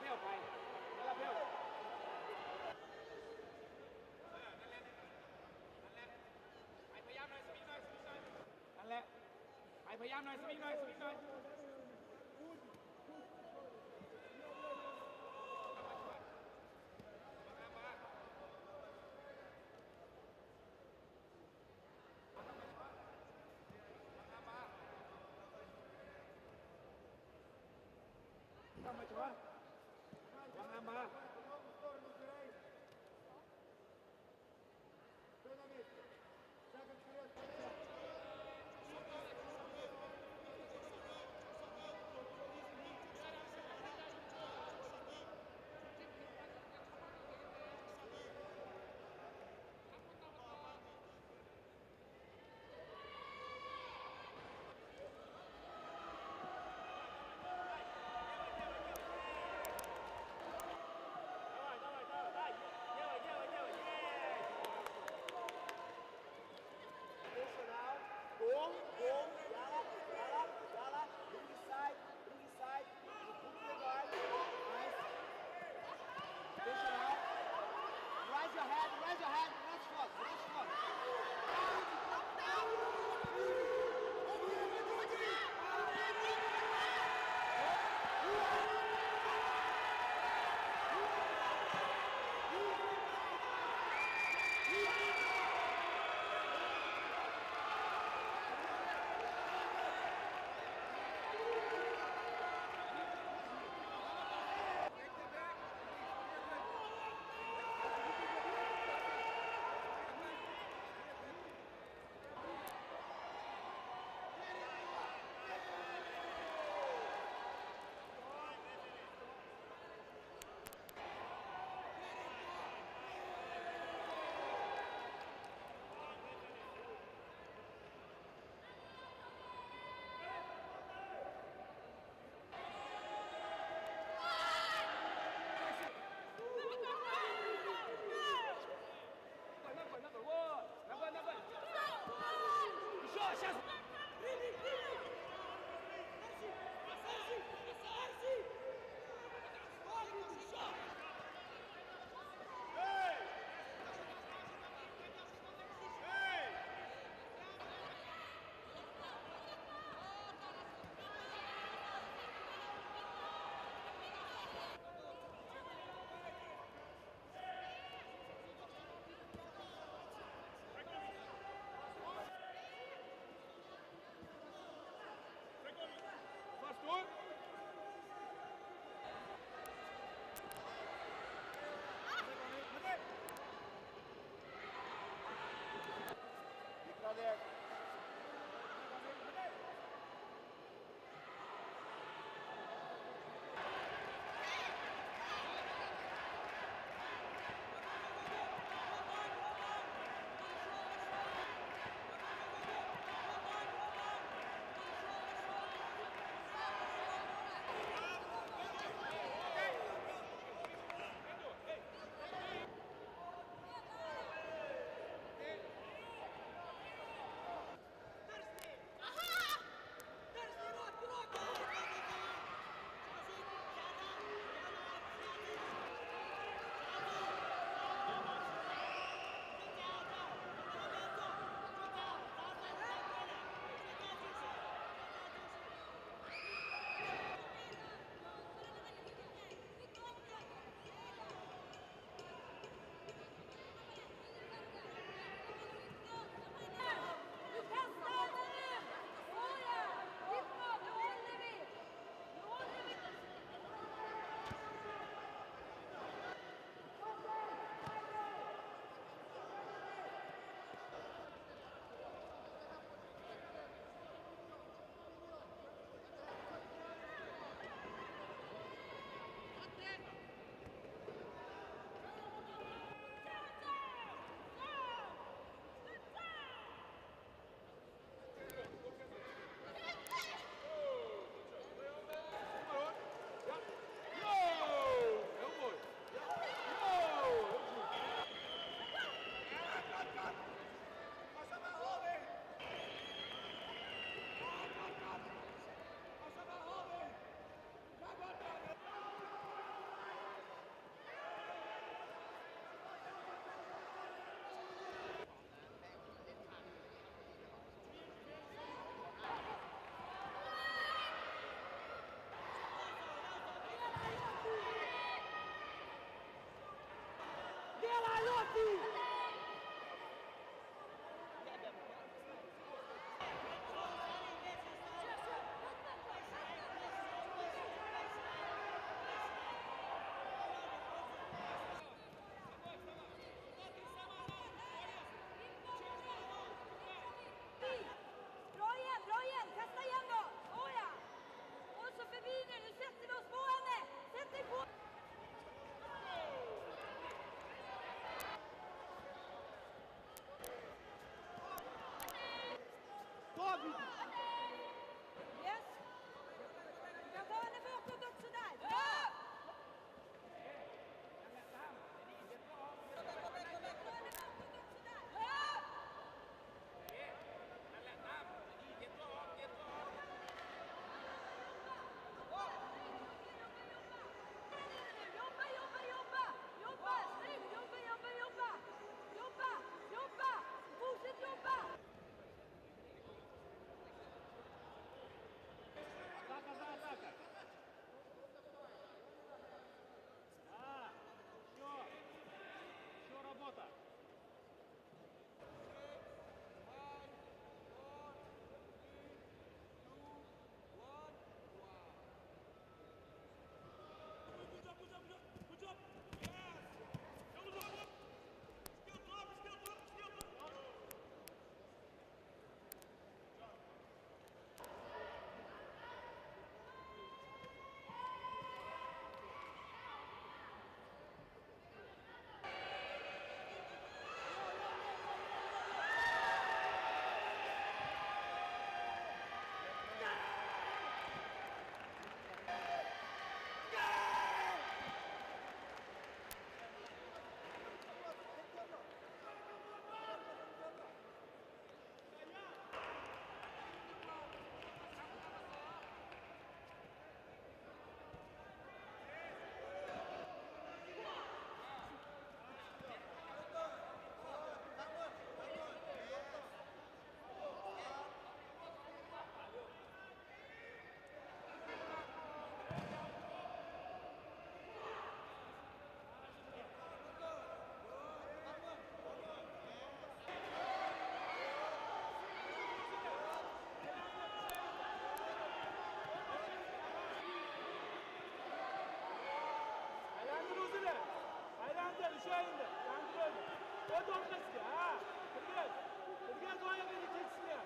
เพี้ยวไปนั่นละเพี้ยวไปพยายามหน่อยสวิงหน่อยสวิงหน่อยนั่นแหละไปพยายามหน่อยสวิงหน่อยสวิงหน่อยต้องมาชัวร์วางงามมา ส dolması ha. Biraz o ayağı vereceksin ya.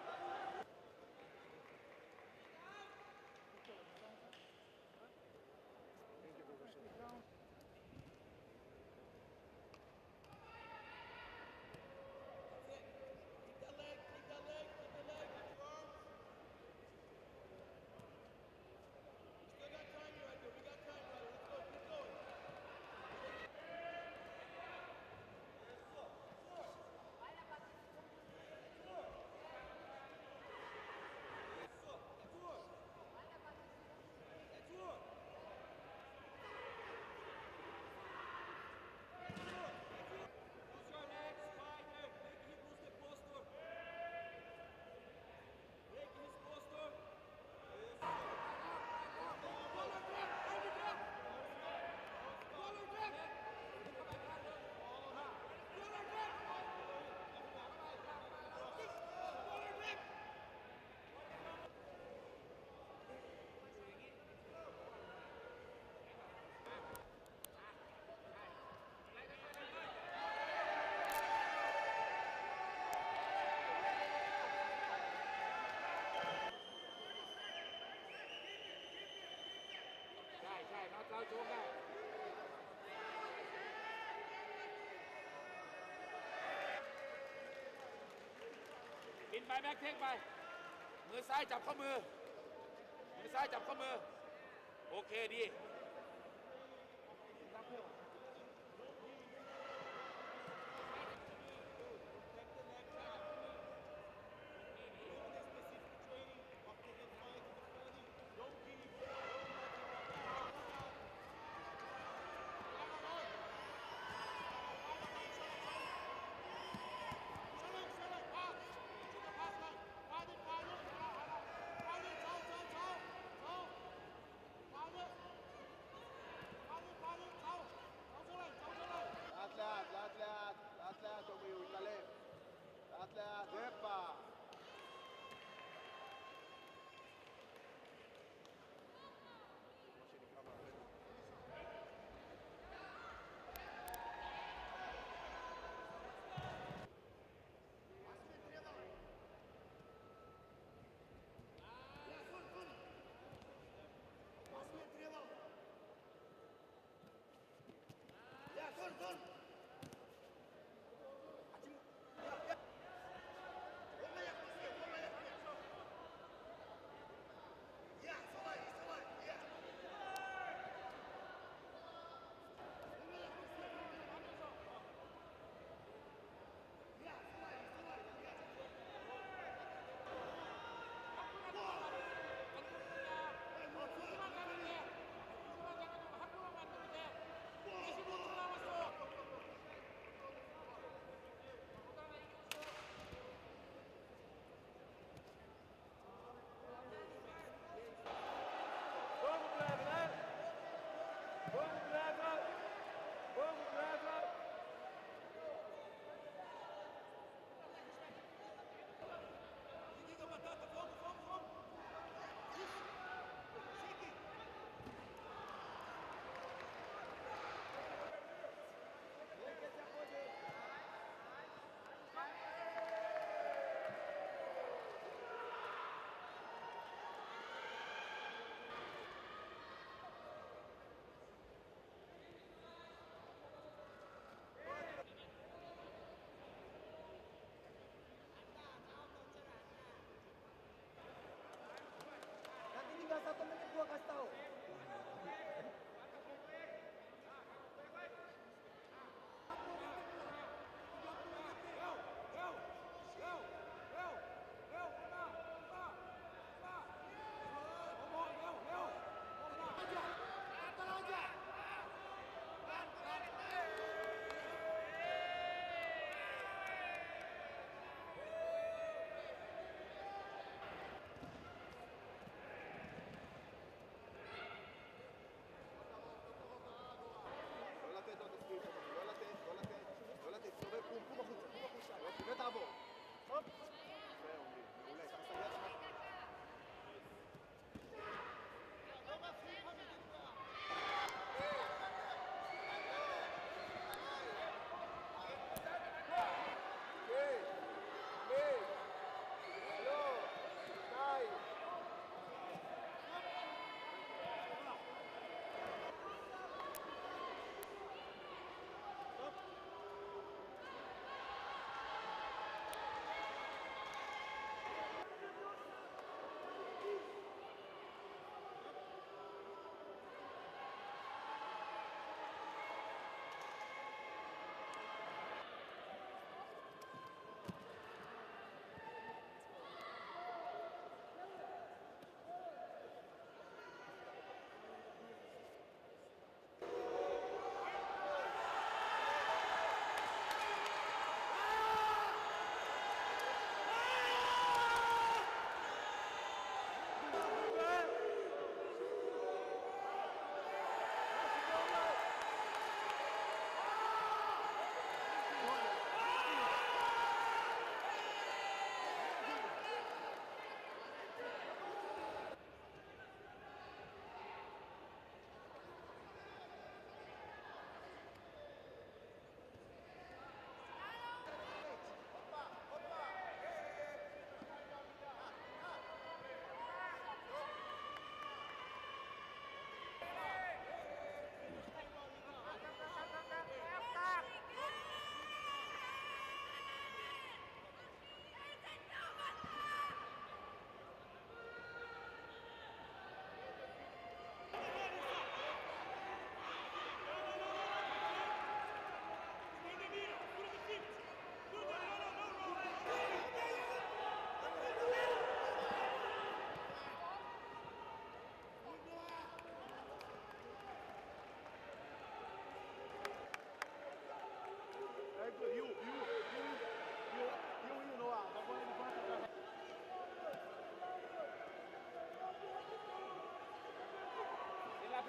ใช่ใช่น็อตเราโชว์ได้กินไปแบ็คเทคไปมือซ้ายจับข้อมือมือซ้ายจับข้อมือโอเคดี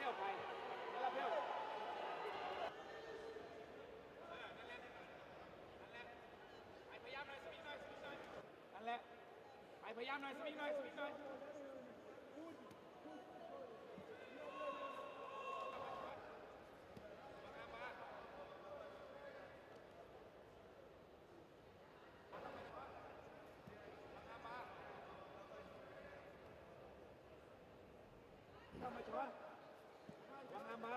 ยวไปนั่นละเพียวไปพยายามหน่อยสวิงหน่อยสวิงหน่อยนั่นแหละไปพยายามหน่อยสวิงหน่อยสวิงหน่อยเข้ามาชัวร์วางงามมา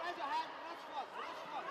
Raise your hand, rush forward, rush forward.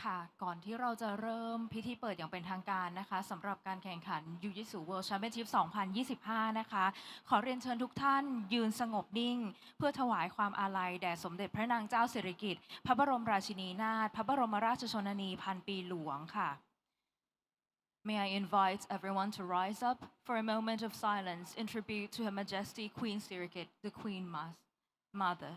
ค่ะก่อนที่เราจะเริ่มพิธีเปิดอย่างเป็นทางการนะคะสำหรับการแข่งขัน Jiu-Jitsu World Championship 2025 นะคะขอเรียนเชิญทุกท่านยืนสงบนิ่งเพื่อถวายความอาลัยแด่สมเด็จพระนางเจ้าสิริกิติ์พระบรมราชินีนาถพระบรมราชชนนีพันปีหลวงค่ะ May I invite everyone to rise up for a moment of silence in tribute to Her Majesty Queen Sirikit, the Queen Mother.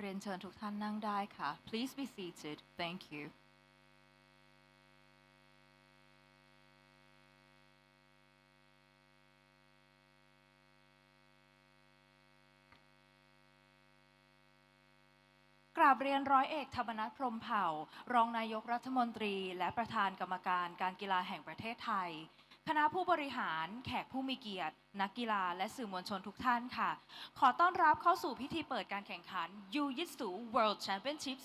เรียนเชิญทุกท่านนั่งได้ค่ะ Please be seated. Thank you. กราบเรียนร้อยเอกธรรมนัสพรหมเผ่ารองนายกรัฐมนตรีและประธานกรรมการการกีฬาแห่งประเทศไทยคณะผู้บริหารแขกผู้มีเกียรตินักกีฬาและสื่อมวลชนทุกท่านค่ะขอต้อนรับเข้าสู่พิธีเปิดการแข่งขัน Jiu-Jitsu World Championship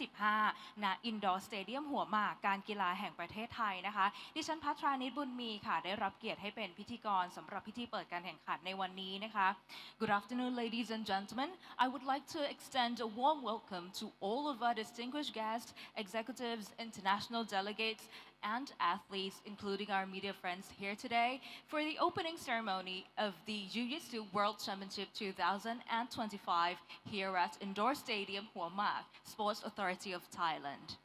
2025 ณ Indoor Stadium หัวหมากการกีฬาแห่งประเทศไทยนะคะดิฉันภัทรานิชบุญมีค่ะได้รับเกียรติให้เป็นพิธีกรสำหรับพิธีเปิดการแข่งขันในวันนี้นะคะ Good afternoon ladies and gentlemen I would like to extend a warm welcome to all of our distinguished guests executives international delegates and athletes, including our media friends here today, for the opening ceremony of the Jiu-Jitsu World Championship 2025 here at Indoor Stadium Hua Mak, Sports Authority of Thailand.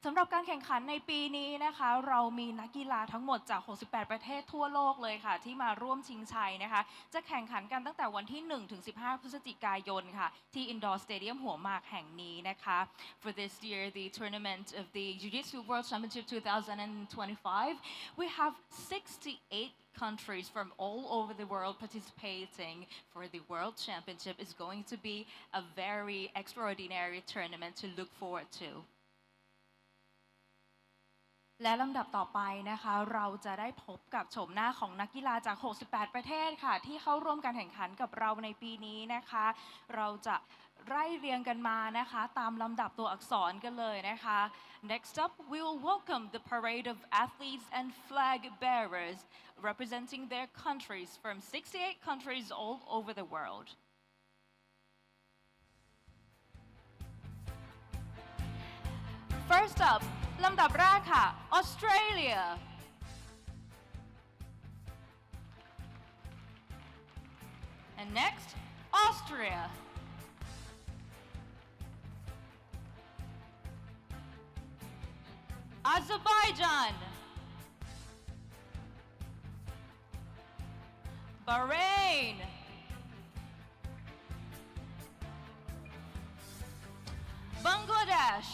สำหรับการแข่งขันในปีนี้นะคะเรามีนักกีฬาทั้งหมดจาก 68 ประเทศทั่วโลกเลยค่ะที่มาร่วมชิงชัยนะคะจะแข่งขันกันตั้งแต่วันที่ 1-15 พฤศจิกายนค่ะที่ Indoor Stadium หัวหมากแห่งนี้นะคะ For this year the tournament of the Jiu-Jitsu World Championship 2025 we have 68 countries from all over the world participating for the World Championship. Is going to be a very extraordinary tournament to look forward to. และลำดับต่อไปนะคะเราจะได้พบกับโฉมหน้าของนักกีฬาจาก 68 ประเทศค่ะที่เข้าร่วมการแข่งขันกับเราในปีนี้นะคะเราจะไล่เรียงกันมานะคะตามลำดับตัวอักษรกันเลยนะคะ Next up we will welcome the parade of athletes and flag bearers representing their countries from 68 countries all over the world. First up ลำดับแรกค่ะ Australia and next Austria Azerbaijan Bahrain Bangladesh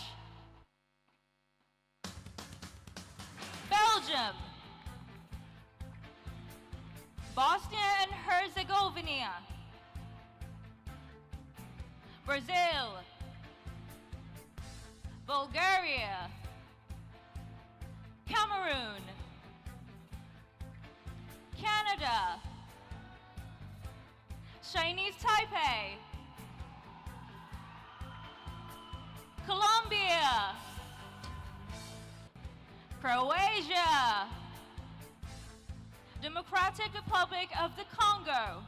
Belgium, Bosnia and Herzegovina, Brazil, Bulgaria, Cameroon, Canada, Chinese Taipei, Colombia, Croatia, Democratic Republic of the Congo,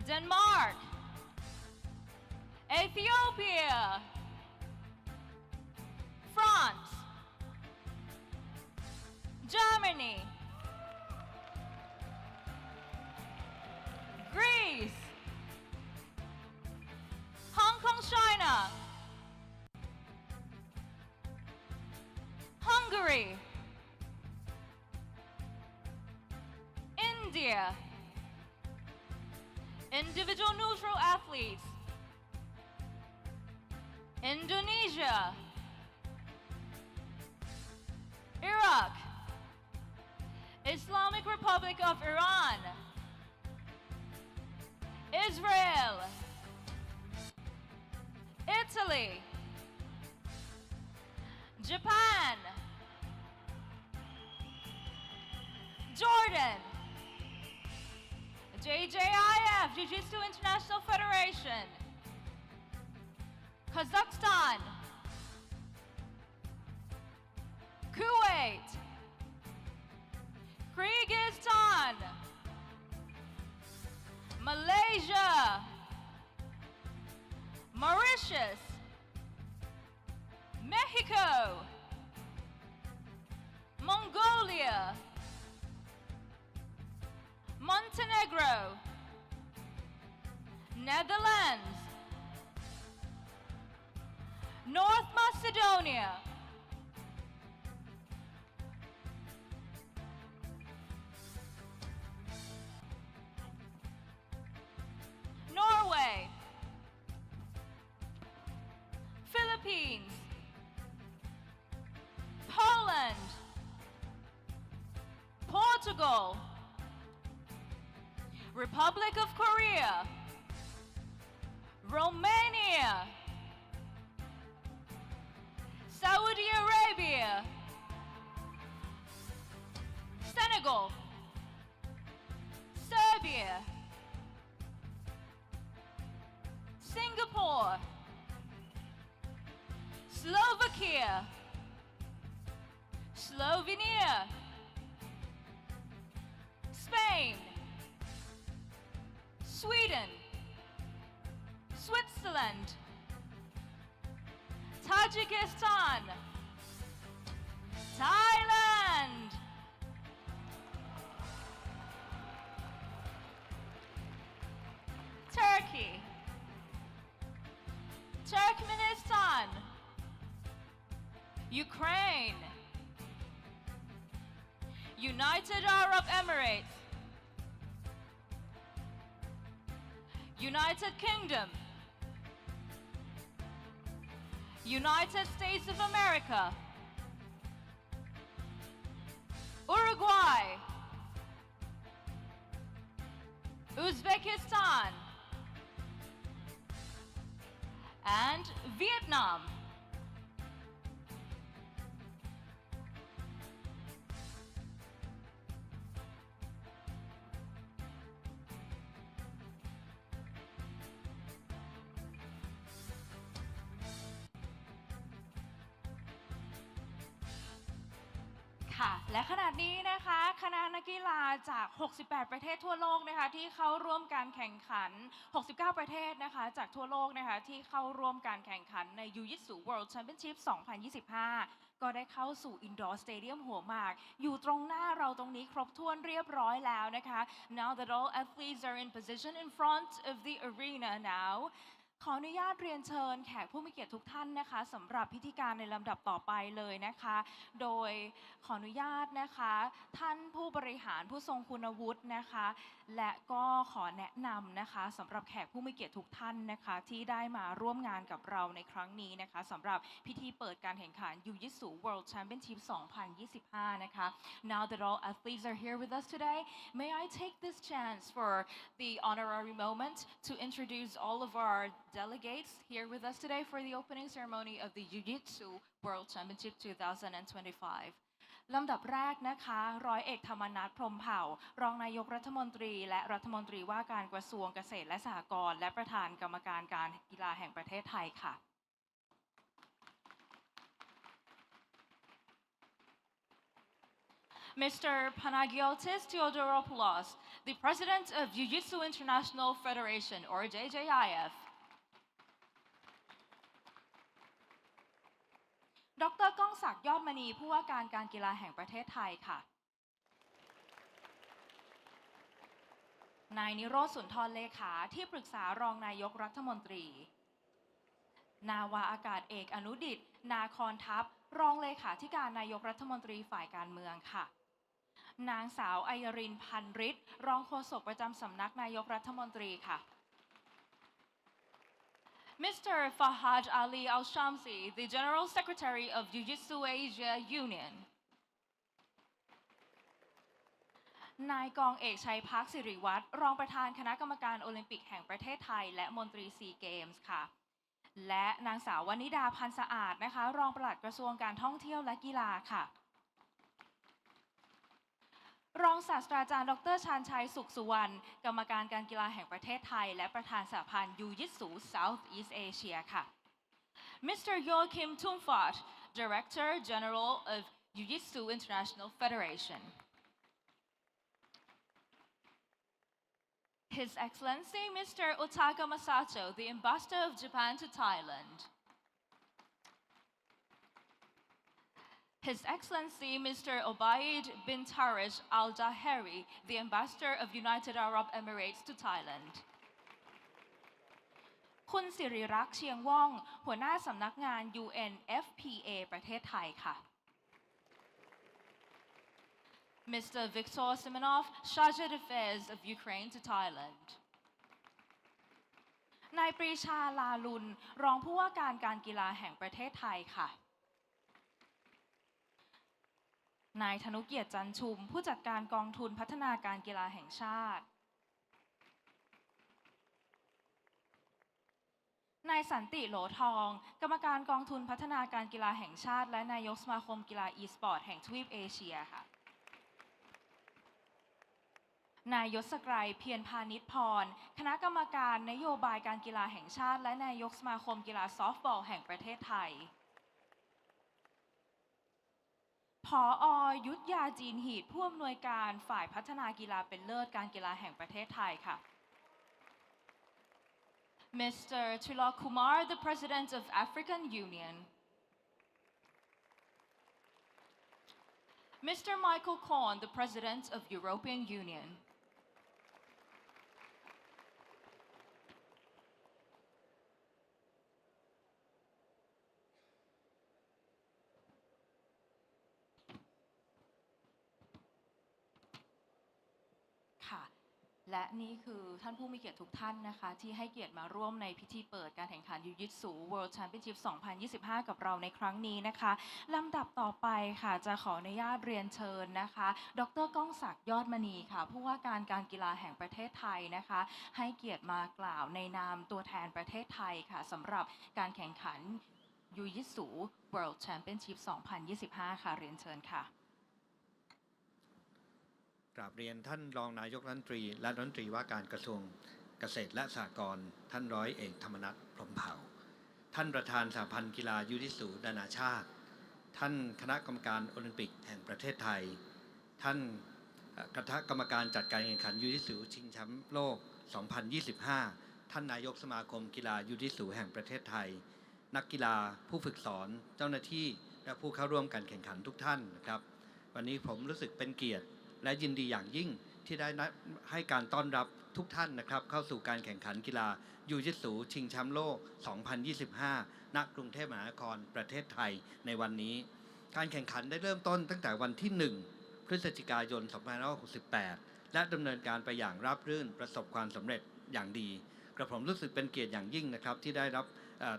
Denmark, Ethiopia, France, Germany, Greece, 3. India. Individual neutral athletes. Indonesia. Iraq. Islamic Republic of Iran. Israel. Italy. Japan. Jordan. JJIF, Jiu-Jitsu International Federation. Kazakhstan. Kuwait. Kyrgyzstan. Malaysia. Mauritius. Mexico. Mongolia. Montenegro. Netherlands. North Macedonia. Norway. Philippines. Poland. Portugal. Republic of Korea. Romania. Saudi Arabia. Senegal. Serbia. Singapore. Slovakia. Slovenia. Spain. Sweden. Switzerland. Tajikistan. Thailand. Turkey. Turkmenistan. Ukraine. United Arab Emirates. United Kingdom. United States of America. Uruguay. Uzbekistan. And Vietnam.ค่ะและขณะนี้นะคะคณะนักกีฬาจาก 68 ประเทศทั่วโลกนะคะที่เข้าร่วมการแข่งขัน 69 ประเทศนะคะจากทั่วโลกนะคะที่เข้าร่วมการแข่งขันใน Jiu-Jitsu World Championship 2025 ก็ได้เข้าสู่ Indoor Stadium หัวหมากอยู่ตรงหน้าเราตรงนี้ครบถ้วนเรียบร้อยแล้วนะคะ Now that all athletes are in position in front of the arena nowขออนุญาตเรียนเชิญแขกผู้มีเกียรติทุกท่านนะคะสำหรับพิธีการในลำดับต่อไปเลยนะคะโดยขออนุญาตนะคะท่านผู้บริหารผู้ทรงคุณวุฒินะคะและก็ขอแนะนำนะคะสำหรับแขกผู้มีเกียรติทุกท่านนะคะที่ได้มาร่วมงานกับเราในครั้งนี้นะคะสำหรับพิธีเปิดการแข่งขัน Jiu-Jitsu World Championship 2025 นะคะ Now that all athletes are here with us today, may I take this chance for the honorary moment to introduce all of our delegates here with us today for the opening ceremony of the Jiu-Jitsu World Championship 2025 ลำดับแรกนะคะร้อยเอกธรรมนัส พรหมเผ่ารองนายกรัฐมนตรีและรัฐมนตรีว่าการกระทรวงเกษตรและสหกรณ์และประธานกรรมการการกีฬาแห่งประเทศไทยค่ะ Mr. Panagiotis Theodoropoulos, the President of Jiu-Jitsu International Federation, or JJIF. ดร.ก้องศักดิ์ยอดมณีผู้ว่าการการกีฬาแห่งประเทศไทยค่ะนายนิโรธ สุนทรเลขาที่ปรึกษารองนายกรัฐมนตรีนาวาอากาศเอกอนุดิษฐ์นาคอนทัพ รองเลขาธิการนายกรัฐมนตรีฝ่ายการเมืองค่ะนางสาวอัยรินพันฤทธิ์รองโฆษกประจำสำนักนายกรัฐมนตรีค่ะ Mr. Fahad Ali Al-Shamsi, the General Secretary of Ju-Jitsu Asia Union. นายกองเอกชัยพักสิริวัฒน์รองประธานคณะกรรมการโอลิมปิกแห่งประเทศไทยและมนตรีซีเกมส์ค่ะและนางสาววนิดาพันธ์สะอาดนะคะรองปลัดกระทรวงการท่องเที่ยวและกีฬาค่ะรองศาสตราจารย์ดรชาญชัยสุขสุวรรณกรรมการการกีฬาแห่งประเทศไทยและประธานสหพันธ์ยูยิตสู Southeast Asia ค่ะ Mr. Joachim Tumfat Director General of Jiu-Jitsu International Federation His Excellency Mr. Otaka Masato, the Ambassador of Japan to Thailand. His Excellency Mr. Obaid bin Tariq Al Jaheri, the Ambassador of United Arab Emirates to Thailand. คุณสิริรักษ์เชียงว่องหัวหน้าสำนักงาน UNFPA ประเทศไทยค่ะ Mr. Viktor Simonov, Chargé d'Affaires of Ukraine to Thailand. นายปรีชาลาลุนรองผู้ว่าการการกีฬาแห่งประเทศไทยค่ะนายธนุเกียรติจันชุมผู้จัดการกองทุนพัฒนาการกีฬาแห่งชาตินายสันติโหลทองกรรมการกองทุนพัฒนาการกีฬาแห่งชาติและนายกสมาคมกีฬาอีสปอร์ตแห่งทวีปเอเชียค่ะนายยศกรัยเพียรพานิชพรคณะกรรมการนโยบายการกีฬาแห่งชาติและนายกสมาคมกีฬาซอฟต์บอลแห่งประเทศไทยผอ.ยุทธยาจีนหีดผู้อำนวยการฝ่ายพัฒนากีฬาเป็นเลิศการกีฬาแห่งประเทศไทยค่ะ Mr. Trilok Kumar, the President of African Union. Mr. Michael Cohn, the President of European Union. ค่ะและนี่คือท่านผู้มีเกียรติทุกท่านนะคะที่ให้เกียรติมาร่วมในพิธีเปิดการแข่งขันยูยิตสู World Championship 2025 กับเราในครั้งนี้นะคะลำดับต่อไปค่ะจะขออนุญาตเรียนเชิญนะคะดร.ก้องศักดิ์ยอดมณีค่ะผู้ว่าการการกีฬาแห่งประเทศไทยนะคะให้เกียรติมากล่าวในนามตัวแทนประเทศไทยค่ะสำหรับการแข่งขันยูยิตสู World Championship 2025 ค่ะเรียนเชิญค่ะกราบเรียนท่านรองนายกรัฐมนตรีและรัฐมนตรีว่าการกระทรวงเกษตรและสหกรณ์ท่านร้อยเอกธรรมนัสพรหมเผ่าท่านประธานสหพันธ์กีฬายูยิตสูนานาชาติท่านคณะกรรมการโอลิมปิกแห่งประเทศไทยท่านคณะกรรมการจัดการแข่งขันยูยิตสูชิงแชมป์โลก 2025 ท่านนายกสมาคมกีฬายูยิตสูแห่งประเทศไทยนักกีฬาผู้ฝึกสอนเจ้าหน้าที่และผู้เข้าร่วมการแข่งขันทุกท่านนะครับวันนี้ผมรู้สึกเป็นเกียรติและยินดีอย่างยิ่งที่ได้ให้การต้อนรับทุกท่านนะครับเข้าสู่การแข่งขันกีฬายูยิตสูชิงแชมป์โลก 2025 ณ กรุงเทพมหานครประเทศไทยในวันนี้การแข่งขันได้เริ่มต้นตั้งแต่วันที่ 1 พฤศจิกายน 2568 และดำเนินการไปอย่างราบรื่นประสบความสำเร็จอย่างดีกระผมรู้สึกเป็นเกียรติอย่างยิ่งนะครับที่ได้รับ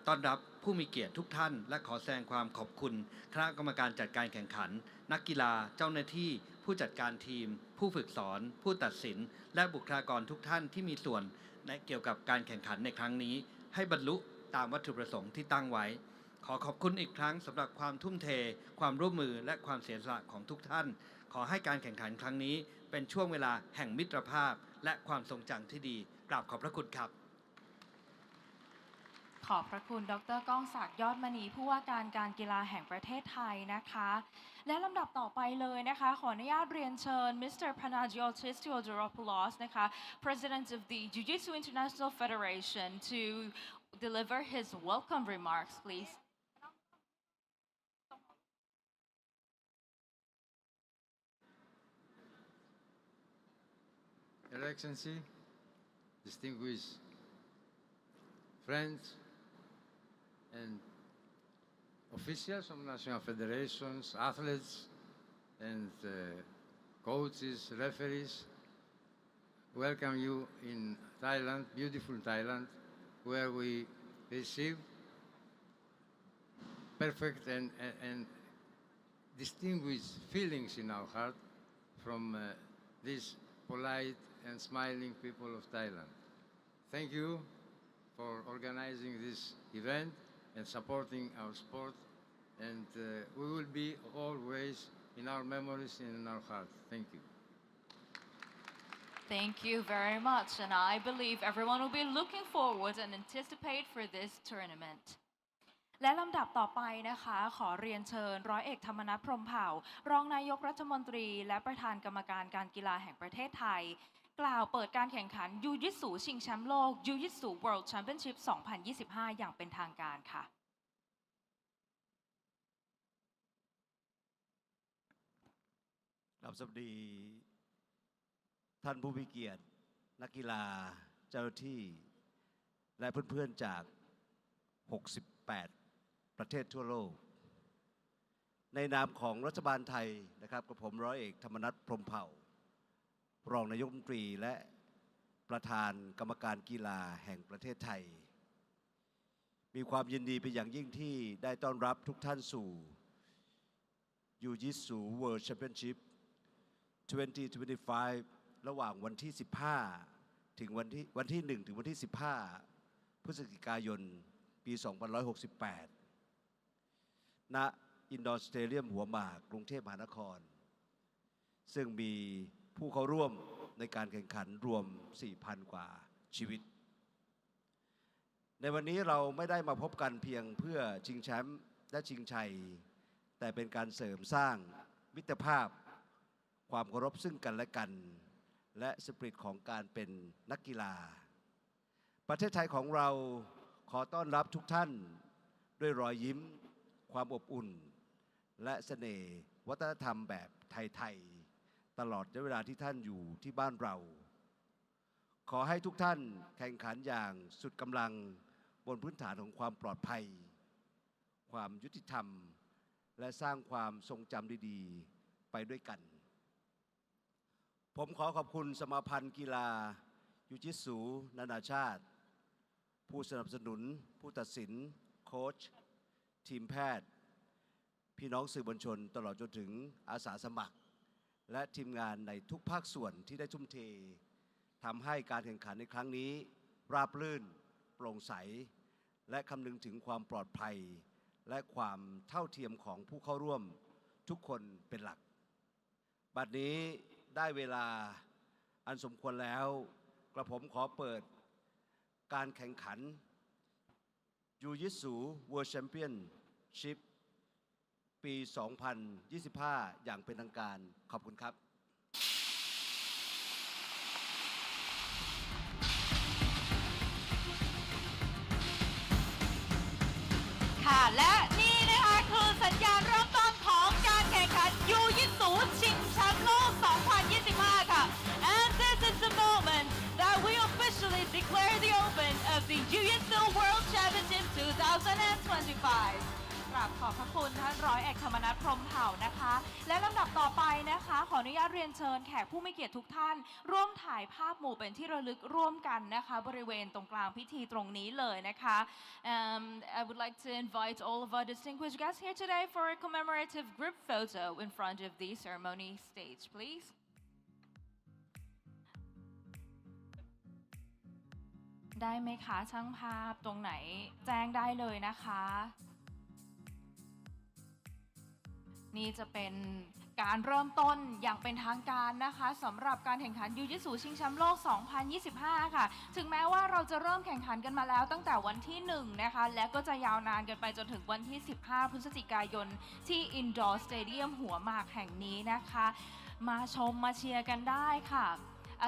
ต้อนรับผู้มีเกียรติทุกท่านและขอแสดงความขอบคุณคณะกรรมการจัดการแข่งขันนักกีฬาเจ้าหน้าที่ผู้จัดการทีมผู้ฝึกสอนผู้ตัดสินและบุคลากรทุกท่านที่มีส่วนในเกี่ยวกับการแข่งขันในครั้งนี้ให้บรรลุตามวัตถุประสงค์ที่ตั้งไว้ขอขอบคุณอีกครั้งสำหรับความทุ่มเทความร่วมมือและความเสียสละของทุกท่านขอให้การแข่งขันครั้งนี้เป็นช่วงเวลาแห่งมิตรภาพและความทรงจำที่ดีกราบขอบพระคุณครับขอบพระคุณดร.ก้องศักดิ์ยอดมณีผู้ว่าการการกีฬาแห่งประเทศไทยนะคะและลำดับต่อไปเลยนะคะขออนุญาตเรียนเชิญ Mr. Panagiotis Theodoropoulos นะคะ President of the Jiu-Jitsu International Federation to deliver his welcome remarks please Your Excellency, distinguished friends and officials of national federations, athletes, and coaches, referees. Welcome you in Thailand, beautiful Thailand, where we receive perfect and distinguished feelings in our heart from these polite and smiling people of Thailand. Thank you for organizing this event and supporting our sport, and we will be always in our memories and in our heart. Thank you. Thank you very much, and I believe everyone will be looking forward and anticipate for this tournament. และลำดับต่อไปนะคะขอเรียนเชิญร้อยเอกธรรมนัสพรหมเผ่ารองนายกรัฐมนตรีและประธานกรรมการการกีฬาแห่งประเทศไทยกล่าวเปิดการแข่งขันยูยิสูชิงแชมป์โลก Jiu-Jitsu World Championship 2025 อย่างเป็นทางการค่ะ สวัสดีท่านผู้มีเกียรตินักกีฬาเจ้าหน้าที่และเพื่อนๆจาก 68 ประเทศทั่วโลกในนามของรัฐบาลไทยนะครับกับผมร้อยเอกธรรมนัสพรหมเผ่ารองนายกรัฐมนตรีและประธานกรรมการกีฬาแห่งประเทศไทยมีความยินดีเป็นอย่างยิ่งที่ได้ต้อนรับทุกท่านสู่ Jiu-Jitsu World Championship 2025 ระหว่างวันที่ 15 ถึงวันที่ 1 ถึงวันที่ 15 พฤศจิกายน ปี 2568 ณ อินดอร์สเตเดียมหัวหมากกรุงเทพมหานครซึ่งมีผู้เข้าร่วมในการแข่งขันรวม 4,000 กว่าชีวิตในวันนี้เราไม่ได้มาพบกันเพียงเพื่อชิงแชมป์และชิงชัยแต่เป็นการเสริมสร้างมิตรภาพความเคารพซึ่งกันและกันและสปิริตของการเป็นนักกีฬาประเทศไทยของเราขอต้อนรับทุกท่านด้วยรอยยิ้มความอบอุ่นและเสน่ห์วัฒนธรรมแบบไทยๆตลอดระยะเวลาที่ท่านอยู่ที่บ้านเราขอให้ทุกท่านแข่งขันอย่างสุดกำลังบนพื้นฐานของความปลอดภัยความยุติธรรมและสร้างความทรงจำดีๆไปด้วยกันผมขอขอบคุณสมาพันธ์กีฬายูจิสูนานาชาติผู้สนับสนุนผู้ตัดสินโค้ชทีมแพทย์พี่น้องสื่อมวลชนตลอดจนถึงอาสาสมัครและทีมงานในทุกภาคส่วนที่ได้ทุ่มเททำให้การแข่งขันในครั้งนี้ราบรื่นโปร่งใสและคำนึงถึงความปลอดภัยและความเท่าเทียมของผู้เข้าร่วมทุกคนเป็นหลักบัดนี้ได้เวลาอันสมควรแล้วกระผมขอเปิดการแข่งขัน Jiu-Jitsu World Championship ปี 2025 อย่างเป็นทางการขอบคุณครับค่ะและนี่นะคะคือสัญญาณเริ่มต้นของการแข่งขันยูยิสูชิงแชมป์โลก 2025 ค่ะ and this is the moment that we officially declare the open of the Jiu-Jitsu World Championship 2025 กราบขอบพระคุณท่านร้อยเอกธรรมนัสพรหมเผ่านะคะและลำดับต่อไปนะคะขออนุญาตเรียนเชิญแขกผู้มีเกียรติทุกท่านร่วมถ่ายภาพหมู่เป็นที่ระลึกร่วมกันนะคะบริเวณตรงกลางพิธีตรงนี้เลยนะคะ I would like to invite all of our distinguished guests here today for a commemorative group photo in front of the ceremony stage please ได้ไหมคะช่างภาพตรงไหนแจ้งได้เลยนะคะนี่จะเป็นการเริ่มต้นอย่างเป็นทางการนะคะสำหรับการแข่งขันยูจิสูชิงแชมป์โลก 2025 ค่ะถึงแม้ว่าเราจะเริ่มแข่งขันกันมาแล้วตั้งแต่วันที่ 1 นะคะและก็จะยาวนานกันไปจนถึงวันที่ 15 พฤศจิกายนที่ Indoor Stadium หัวหมากแห่งนี้นะคะมาชมมาเชียร์กันได้ค่ะ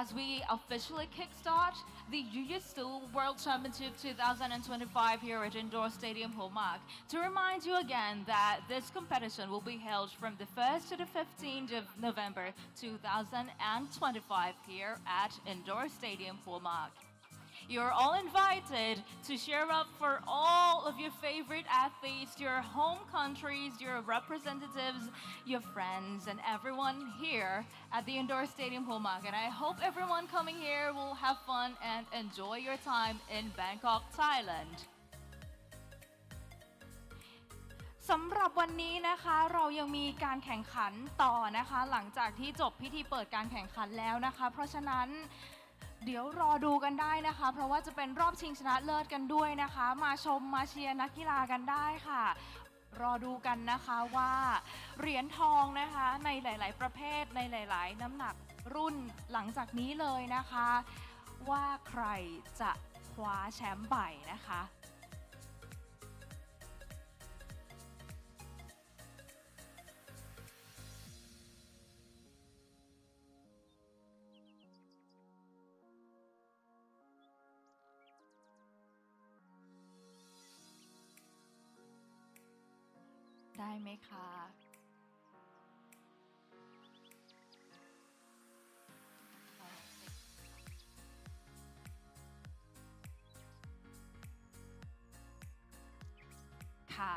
As we officially kickstart the Jiu-Jitsu World Championship 2025 here at Indoor Stadium Homak, to remind you again that this competition will be held from the 1st to the 15th of November 2025 here at Indoor Stadium Homak. You're all invited to cheer up for all of your favorite athletes, your home countries, your representatives, your friends, and everyone here at the indoor stadium Humak. And I hope everyone coming here will have fun and enjoy your time in Bangkok, Thailand. สำหรับวันนี้นะคะเรายังมีการแข่งขันต่อนะคะหลังจากที่จบพิธีเปิดการแข่งขันแล้วนะคะเพราะฉะนั้นเดี๋ยวรอดูกันได้นะคะเพราะว่าจะเป็นรอบชิงชนะเลิศกันด้วยนะคะมาชมมาเชียร์นักกีฬากันได้ค่ะรอดูกันนะคะว่าเหรียญทองนะคะในหลายๆประเภทในหลายๆน้ำหนักรุ่นหลังจากนี้เลยนะคะว่าใครจะคว้าแชมป์ไปนะคะ ได้ไหมคะ ค่ะ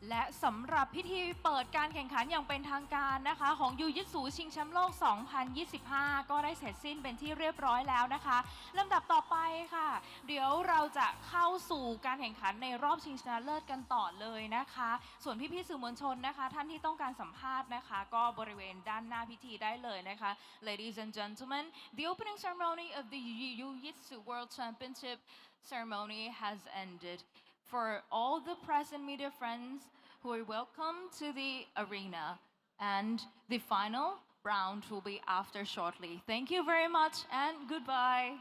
และสำหรับพิธีเปิดการแข่งขันอย่างเป็นทางการนะคะของยูยิตสูชิงแชมป์โลก 2025 ก็ได้เสร็จสิ้นเป็นที่เรียบร้อยแล้วนะคะลำดับต่อไปค่ะเดี๋ยวเราจะเข้าสู่การแข่งขันในรอบชิงชนะเลิศกันต่อเลยนะคะส่วนพี่ๆสื่อมวลชนนะคะท่านที่ต้องการสัมภาษณ์นะคะก็บริเวณด้านหน้าพิธีได้เลยนะคะ Ladies and gentlemen, the opening ceremony of the Jiu-Jitsu World Championship ceremony has ended. For all the press and media friends who are welcome to the arena. And the final round will be after shortly. Thank you very much and goodbye.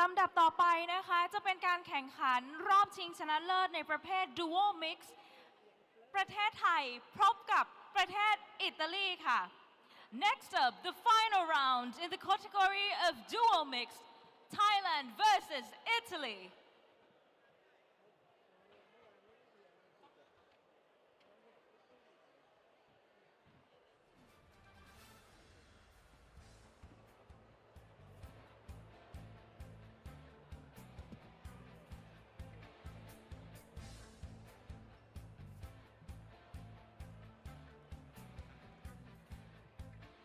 ลำดับต่อไปนะคะจะเป็นการแข่งขันรอบชิงชนะเลิศในประเภท Duo Mix ประเทศไทยพบกับประเทศอิตาลีค่ะ Next up, the final round in the category of Duo Mix, Thailand versus Italy.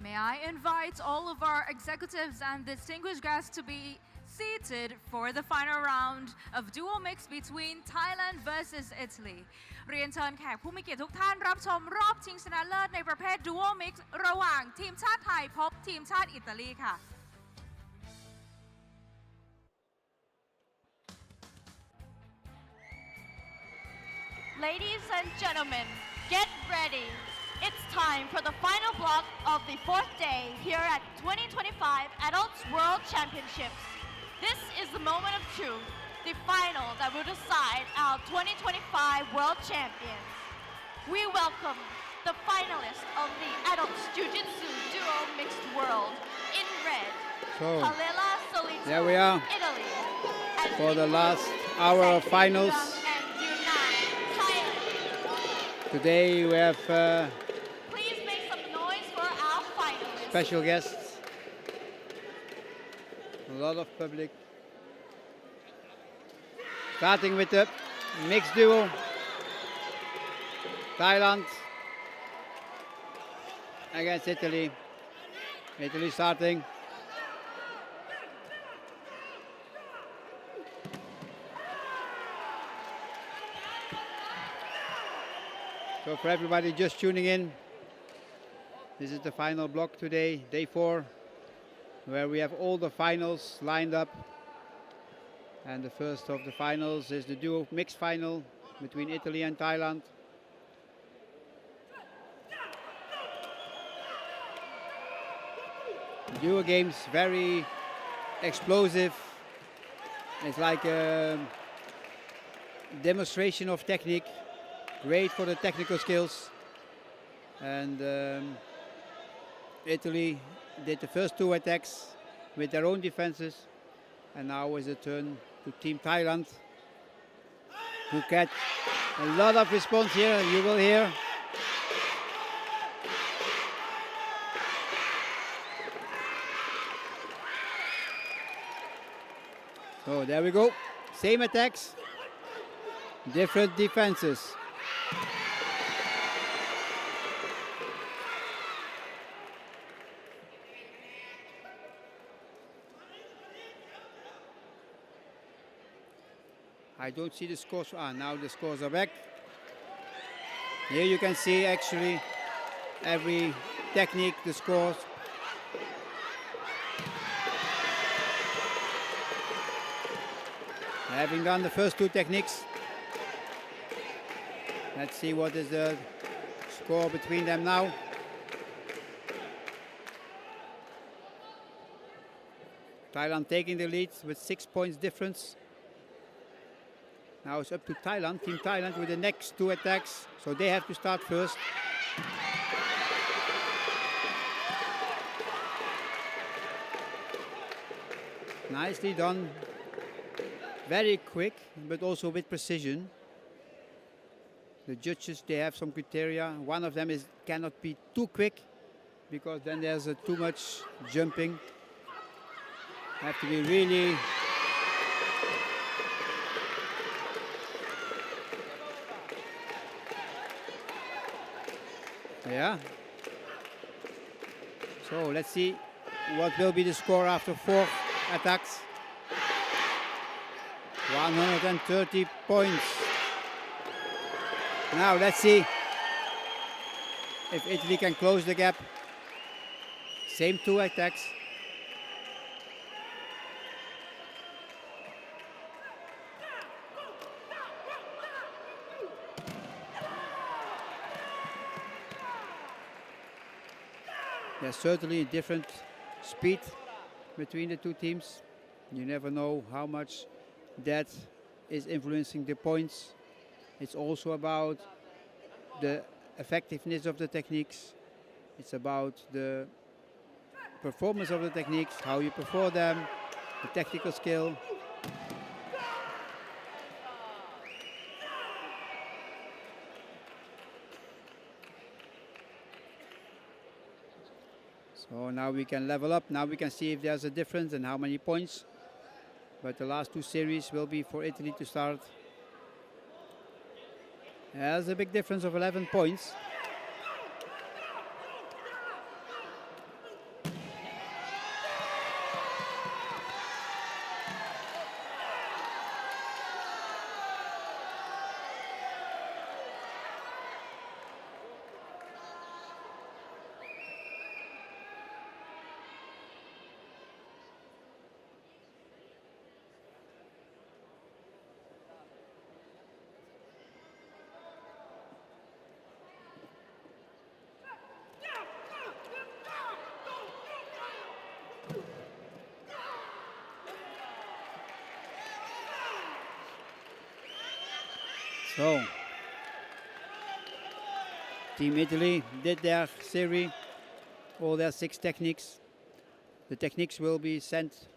May I invite all of our executives and distinguished guests to be seated for the final round of dual mix between Thailand versus Italy เรียนเชิญแขกผู้มีเกียรติทุกท่านรับชมรอบชิงชนะเลิศในประเภท dual mix ระหว่างทีมชาติไทยพบทีมชาติอิตาลีค่ะ Ladies and gentlemen, get ready. It's time for the final block of the fourth day here at 2025 Adults World Championships. This is the moment of truth, the final that will decide our 2025 World Champions. We welcome the finalists of the Adults Ju-Jitsu Duo Mixed World in red, So, Kalela Solito, there we are Italy, and for the Nico last hour of finals. and Yunnan, Thailand. Today we have Please make some noise for our finalists. special guests, a lot of public. Starting with the mixed duo, Thailand against Italy. Italy starting. So for everybody just tuning in, this is the final block today, day 4, where we have all the finals lined up. And the first of the finals is the duo mixed final between Italy and Thailand. Duo games, very explosive. It's like a demonstration of technique, great for the technical skills. And Italy did the first 2 attacks with their own defenses. And now is the turn to Team Thailand, who get a lot of response here, you will hear. So there we go, same attacks, different defenses. I don't see the scores. Now the scores are back. Here you can see actually every technique, the scores. Having done the first 2 techniques, let's see what is the score between them now. Thailand taking the lead with 6 points difference. Now it's up to Thailand, Team Thailand, with the next 2 attacks. So they have to start first. Nicely done. Very quick, but also with precision. The judges, they have some criteria. One of them is cannot be too quick, because then there's too much jumping. Have to be really yeah. So let's see what will be the score after 4 attacks. 130 points. Now let's see if Italy can close the gap. Same 2 attacks. There's certainly a different speed between the 2 teams. You never know how much that is influencing the points. It's also about the effectiveness of the techniques. It's about the performance of the techniques, how you perform them, the technical skill. So now we can level up. Now we can see if there's a difference and how many points. But the last two series will be for Italy to start. There's a big difference of 11 points. So, Team Italy did their series, all their 6 techniques. The techniques will be sent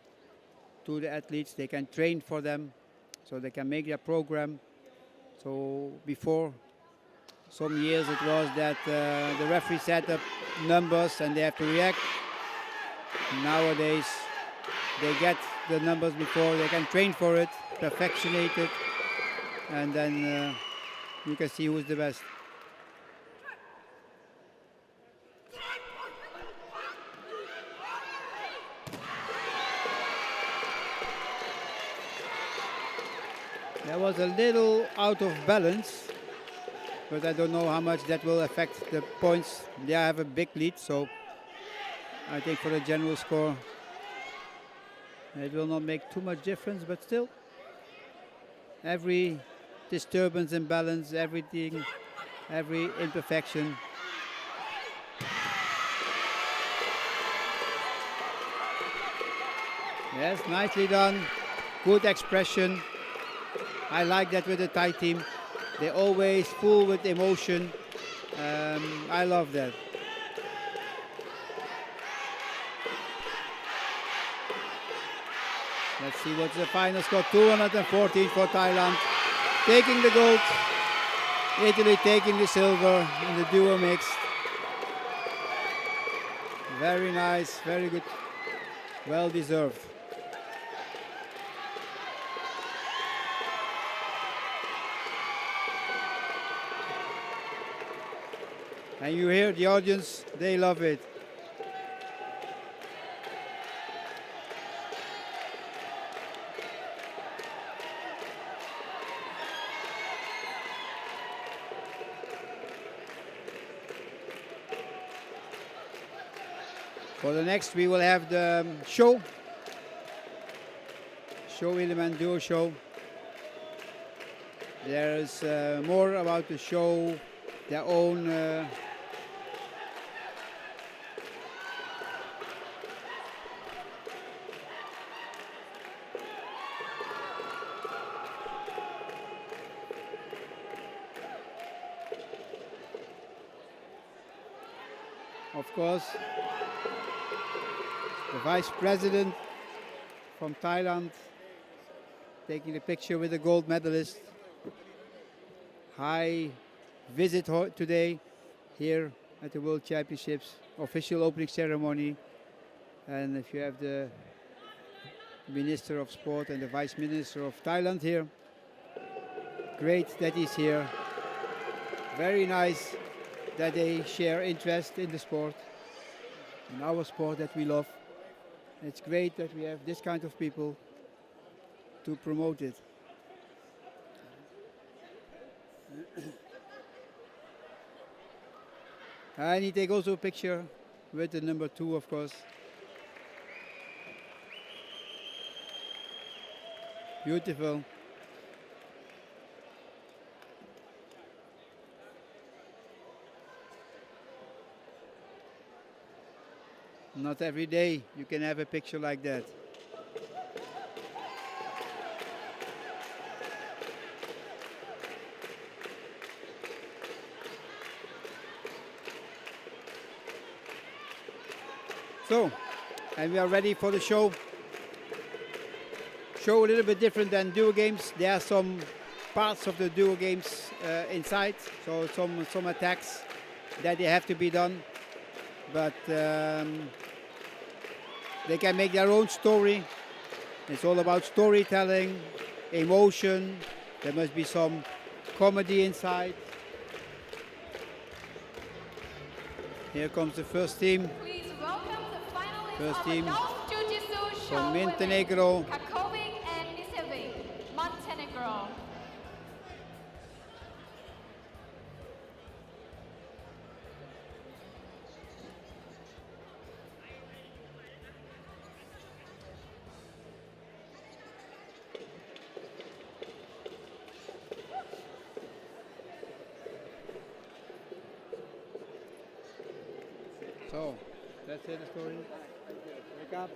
to the athletes. They can train for them, so they can make their program. So before, some years it was that the referee set up numbers and they have to react. Nowadays, they get the numbers before, they can train for it, perfectionate it, and then you can see who's the best. That was a little out of balance, but I don't know how much that will affect the points. They have a big lead, so I think for the general score it will not make too much difference, but still every disturbance, imbalance, everything, every imperfection. Yes, nicely done. Good expression. I like that with the Thai team. They're always full with emotion. I love that. Let's see what's the final score. 214 for Thailand. Taking the gold. Italy taking the silver in the duo mixed. Very nice, very good. Well deserved. And you hear the audience, they love it. For the next, we will have the show element, duo show. There is more about the show, their own of course, the Vice President from Thailand taking the picture with the gold medalist. High visit today here at the World Championships, official opening ceremony. And if you have the Minister of Sport and the Vice Minister of Thailand here, great that he's here. Very nice that they share interest in the sport, in our sport that we love. It's great that we have this kind of people to promote it. And he take also a picture with the number 2, of course. Beautiful. Not every day you can have a picture like that. So, and we are ready for the show. Show a little bit different than duo games. There are some parts of the duo games inside, so some attacks that they have to be done, but they can make their own story. It's all about storytelling, emotion. There must be some comedy inside. Here comes the first team. Please welcome the finalists First of team Adult Jiu-Jitsu from Show Montenegro. Women, Kakovic and Nisevic, Montenegro. So, let's hear the story. Wake up.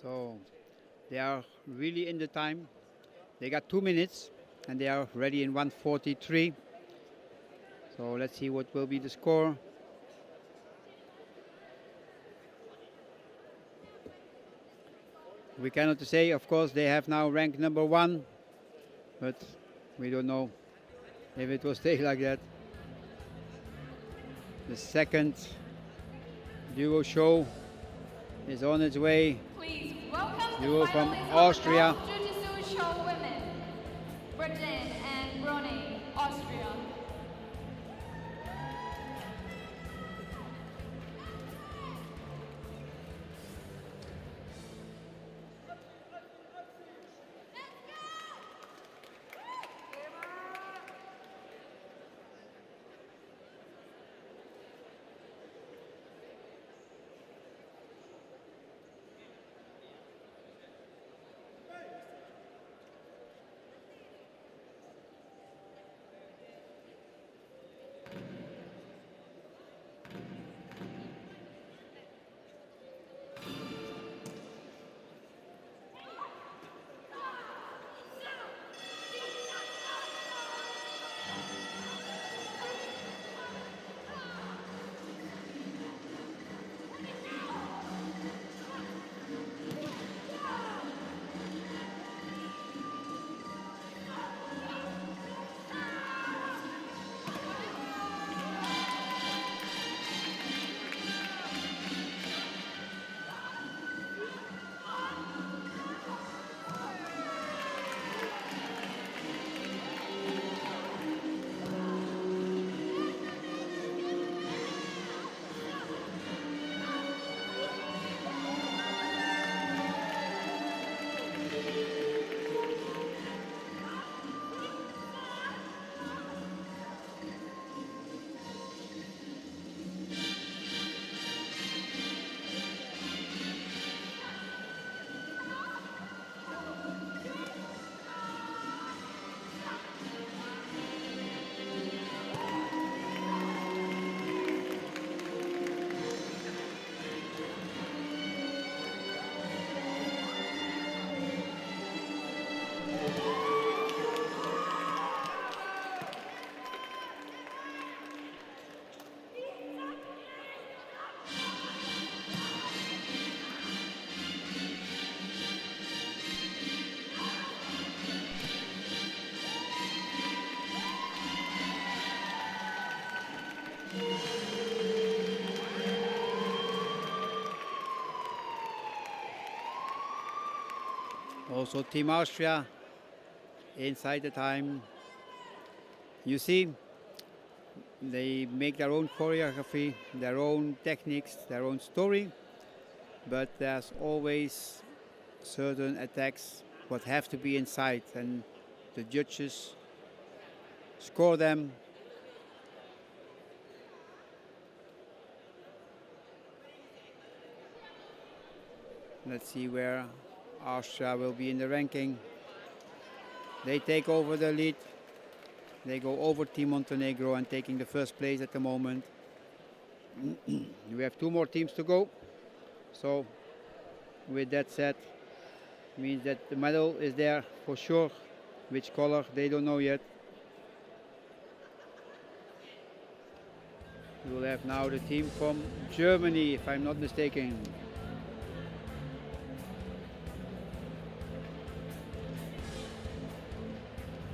So they are really in the time. They got 2 minutes and they are ready in 1:43. So let's see what will be the score. We cannot say, of course, they have now ranked number 1, but we don't know if it will stay like that. The second duo show is on its way. Please welcome Duo the from finalists Austria. of Adult Jiu-Jitsu Show Women, Berlin and Brunei, Austria. Also Team Austria inside the time. You see, they make their own choreography, their own techniques, their own story, but there's always certain attacks what have to be inside, and the judges score them. Let's see where Austria will be in the ranking. They take over the lead. They go over Team Montenegro and taking the first place at the moment. We have 2 more teams to go. So with that said, means that the medal is there for sure. Which color, they don't know yet. We will have now the team from Germany, if I'm not mistaken.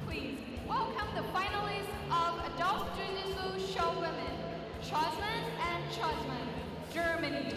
Please welcome the finalists of Adult Jiu-Jitsu Show Women, Schwarzman and Schwarzman, Germany.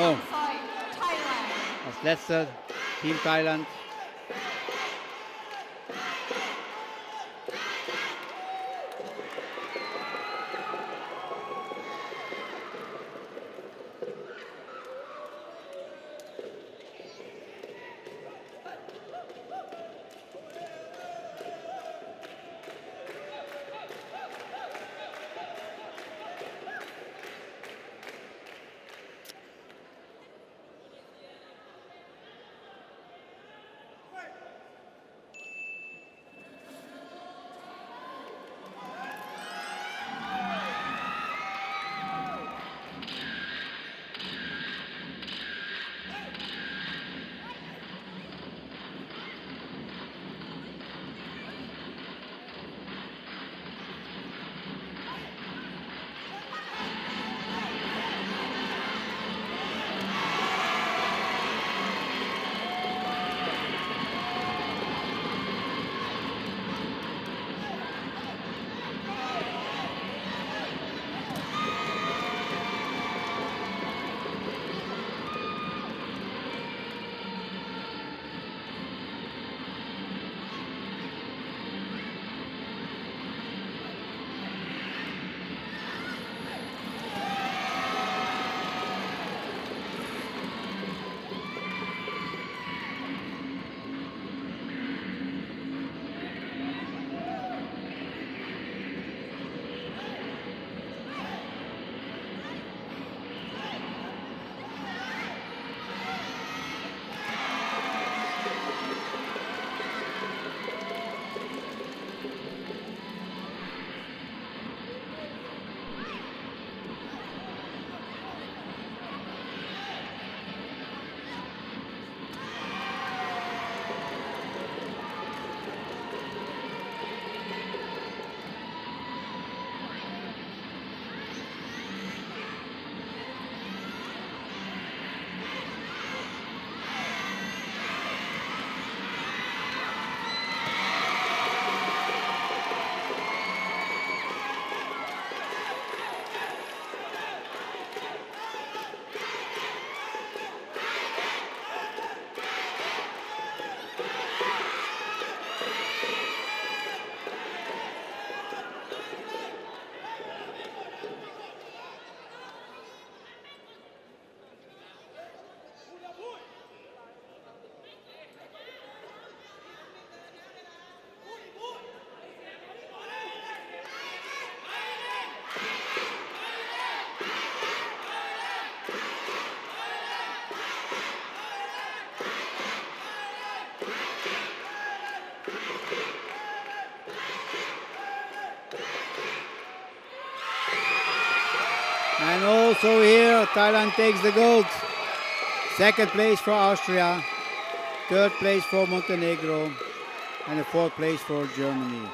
Oh, alongside Thailand. als letzter Team Thailand. And also here, Thailand takes the gold. Second place for Austria, third place for Montenegro, and the fourth place for Germany.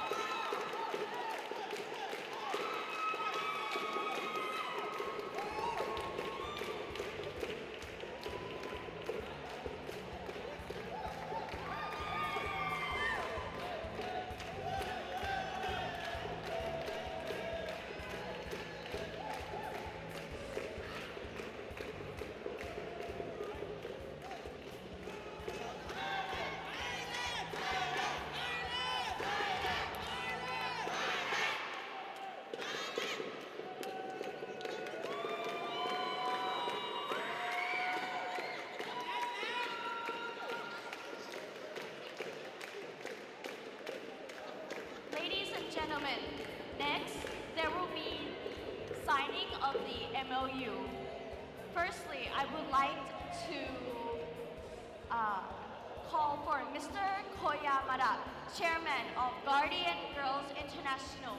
Ladies and gentlemen, next there will be signing of the MOU. Firstly, I would like to call for Mr. Koyamada, Chairman of Guardian Girls International.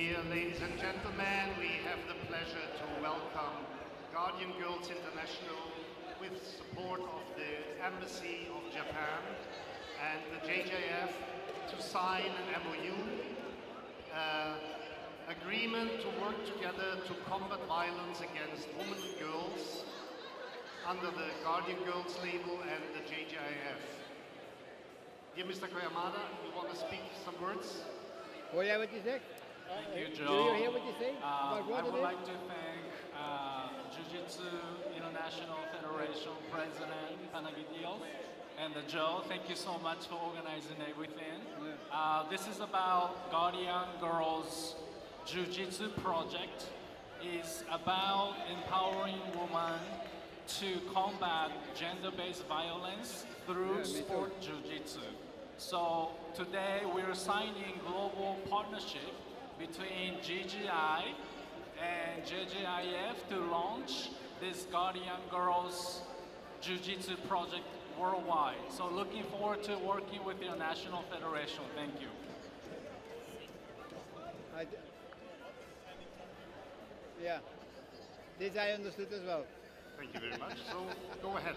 Dear ladies and gentlemen, we have the pleasure to welcome Guardian Girls International with support of the Embassy of Japan and the JJF to sign an MOU, agreement to work together to combat violence against women and girls under the Guardian Girls label and the JJF. Dear Mr. Koyamada, you want to speak some words? Oh yeah, what you say? Thank you, Do Joe. you hear what you say? About what I would it is? like to thank Ju-Jitsu International Federation President Panagidios and Joe. Thank you so much for organizing everything. This is about Guardian Girls Ju-Jitsu project. It's about empowering women to combat gender-based violence through sport Ju-Jitsu. So today we're signing global partnership between GGI and JJIF to launch this Guardian Girls Jiu-Jitsu project worldwide. So looking forward to working with your national federation. Thank you. Yeah, this I understood as well. Thank you very much. So go ahead.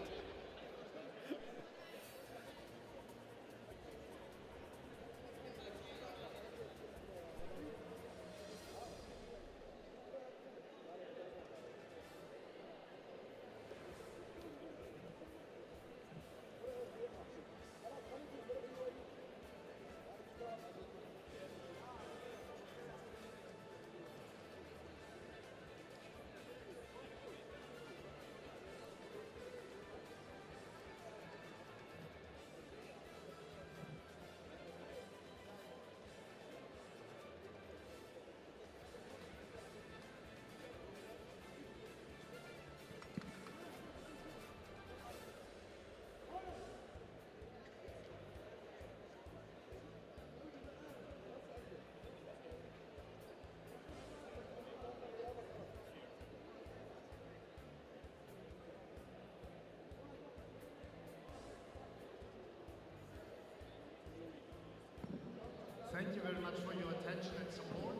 Thank you very much for your attention and support.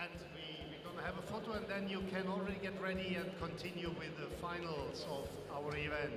And we're going to have a photo and then you can already get ready and continue with the finals of our event.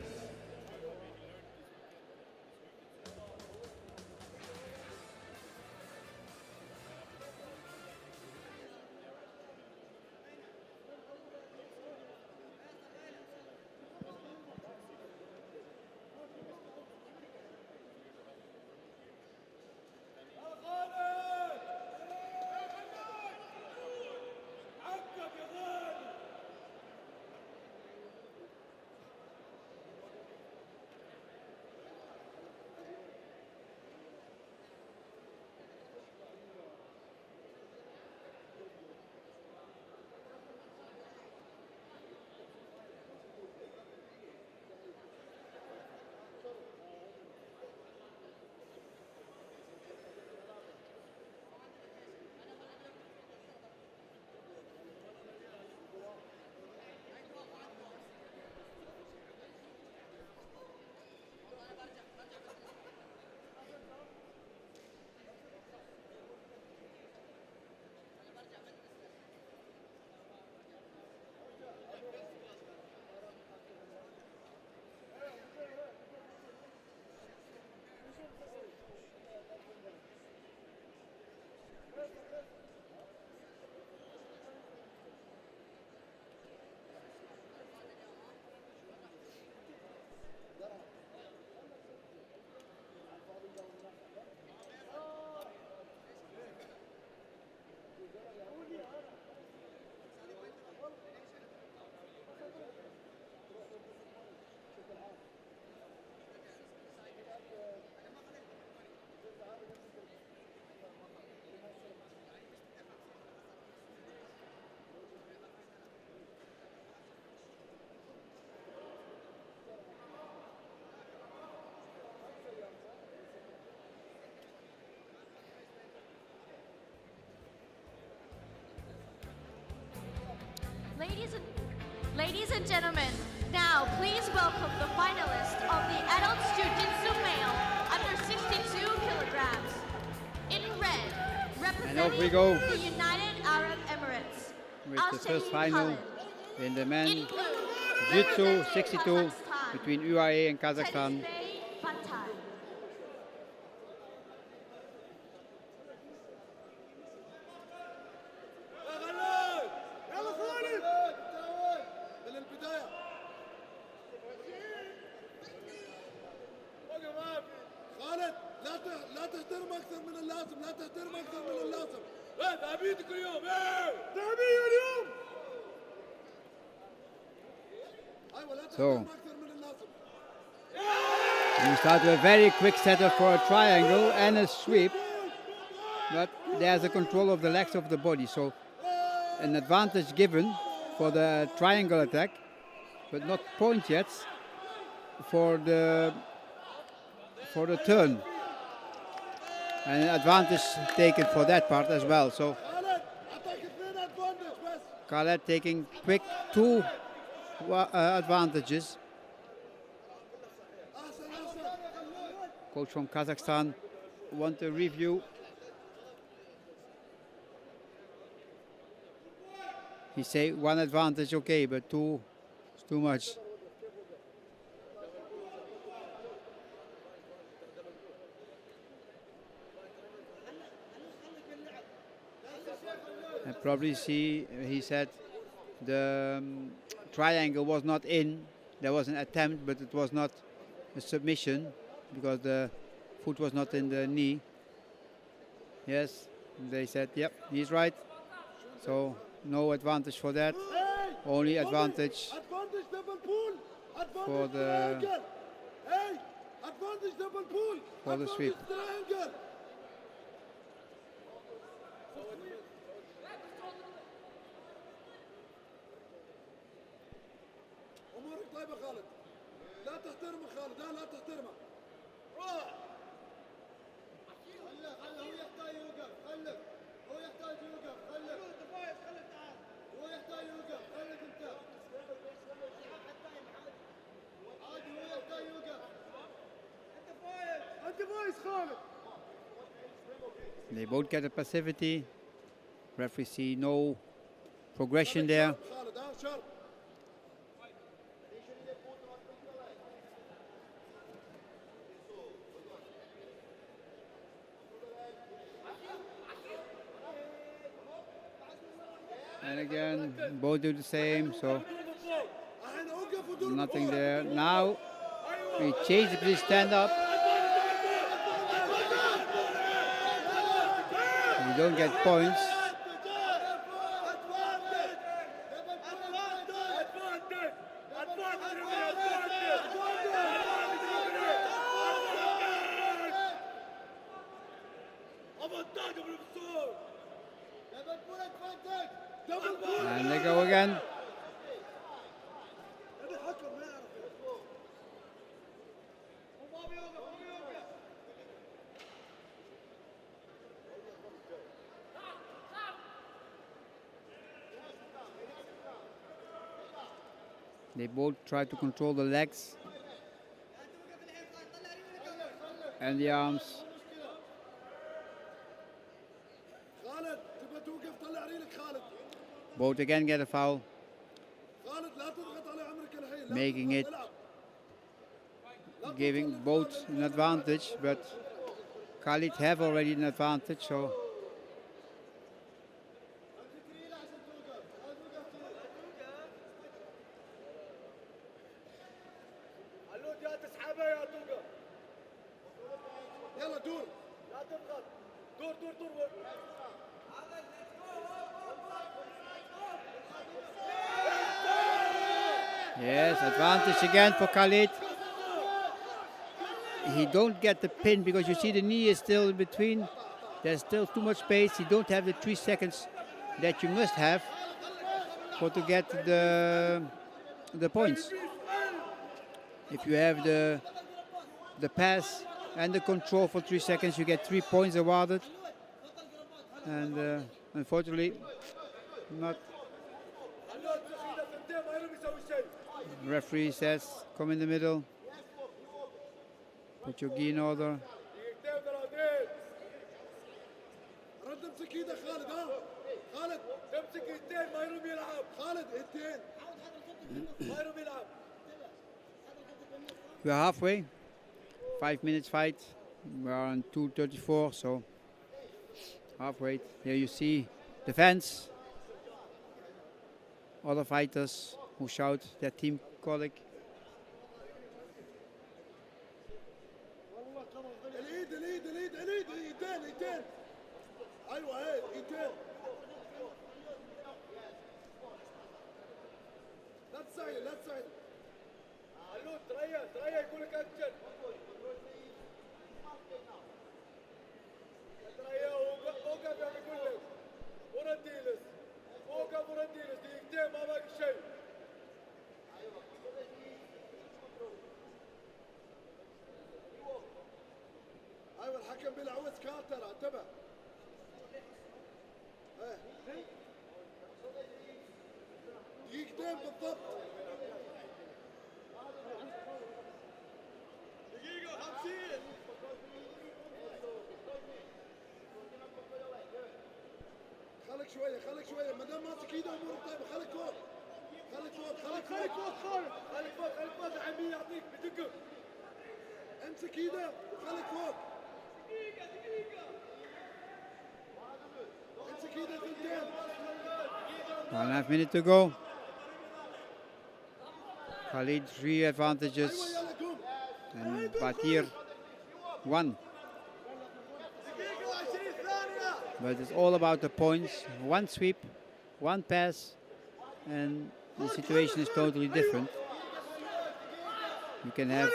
Ladies and gentlemen, now please welcome the finalist of the Adults Jiu-Jitsu Male under 62 kilograms. And off we go the United Arab Emirates. with the first final Khalid. in the men In blue, Jiu-Jitsu representing 62 Kazakhstan, between UAE and Kazakhstan. Batai. يلا خالد من البداية خالد لا تحترم أكثر من اللازم لا تحترم أكثر من اللازم ذهبيتك اليوم ذهبية اليوم أيوة لا تحترم أكثر من اللازم We start with a very quick setup for a triangle and a sweep, but there's a control of the legs of the body, so an advantage given for the triangle attack, but not point yet for the turn, and an advantage taken for that part as well. So Khaled taking quick two advantages. Coach from Kazakhstan want a review. He say one advantage okay, but two is too much. And probably see, he said the triangle was not in. There was an attempt, but it was not a submission because the foot was not in the knee. Yes, they said, yep, he's right. So no advantage for that. Only advantage for the sweep. أمورك طيبة خالد لا تحترمه خالد لا تحترمه روح خله هو يحتاج يوقف خله هو يحتاج يوقف خله هو يحتاج يوقف خلك انت عادي هو يحتاج يوقف انت فايز خالد. They both get a passivity. Referee see no progression there. خالد ها شرب And again, both do the same, so nothing there. Now, he changed the stand up. You don't get points. And they go again. They both try to control the legs and the arms. Both again get a foul, making it, giving both an advantage, but Khalid have already an advantage, so yes, advantage again for Khalid. He don't get the pin because you see the knee is still in between. There's still too much space. You don't have the 3 seconds that you must have to get the points. If you have the pass and the control for 3 seconds, you get 3 points awarded. And unfortunately, not. Referee says, come in the middle. Put your gi in order. خالد تمسك ايدين ما يروم يلعب خالد ايدين ما يروم يلعب. We're halfway. 5 minutes fight. We're on 2:34, so halfway. Here you see the fans, other fighters who shout their team colleague. اليد اليد اليد اليد ايدين ايدين. ايوه هي ايدين. لا تسعي لا تسعي. علوت تريا تريا يقول لك اكشن. تريا وقف يا يقول لك. ورنديلس. وقف ورنديلس دقيقتين ما باقي شيء. ايوه الحكم بيلعوز كاتر انتبه. دقيقتين بالضبط. دقيقة 50. خليك شوية خليك شوية ما دام ماسك ايده امورك طيبة خليك فوق. خليك فوق خليك فوق خالد. خليك فوق خليك فوق يا عمي يعطيك بدقك. امسك ايده وخليك فوق. دقيقة دقيقة. امسك ايده ثنتين. 1.5 minutes to go. Khalid 3 advantages and Batir 1. But it's all about the points. One sweep, one pass, and the situation is totally different. You can have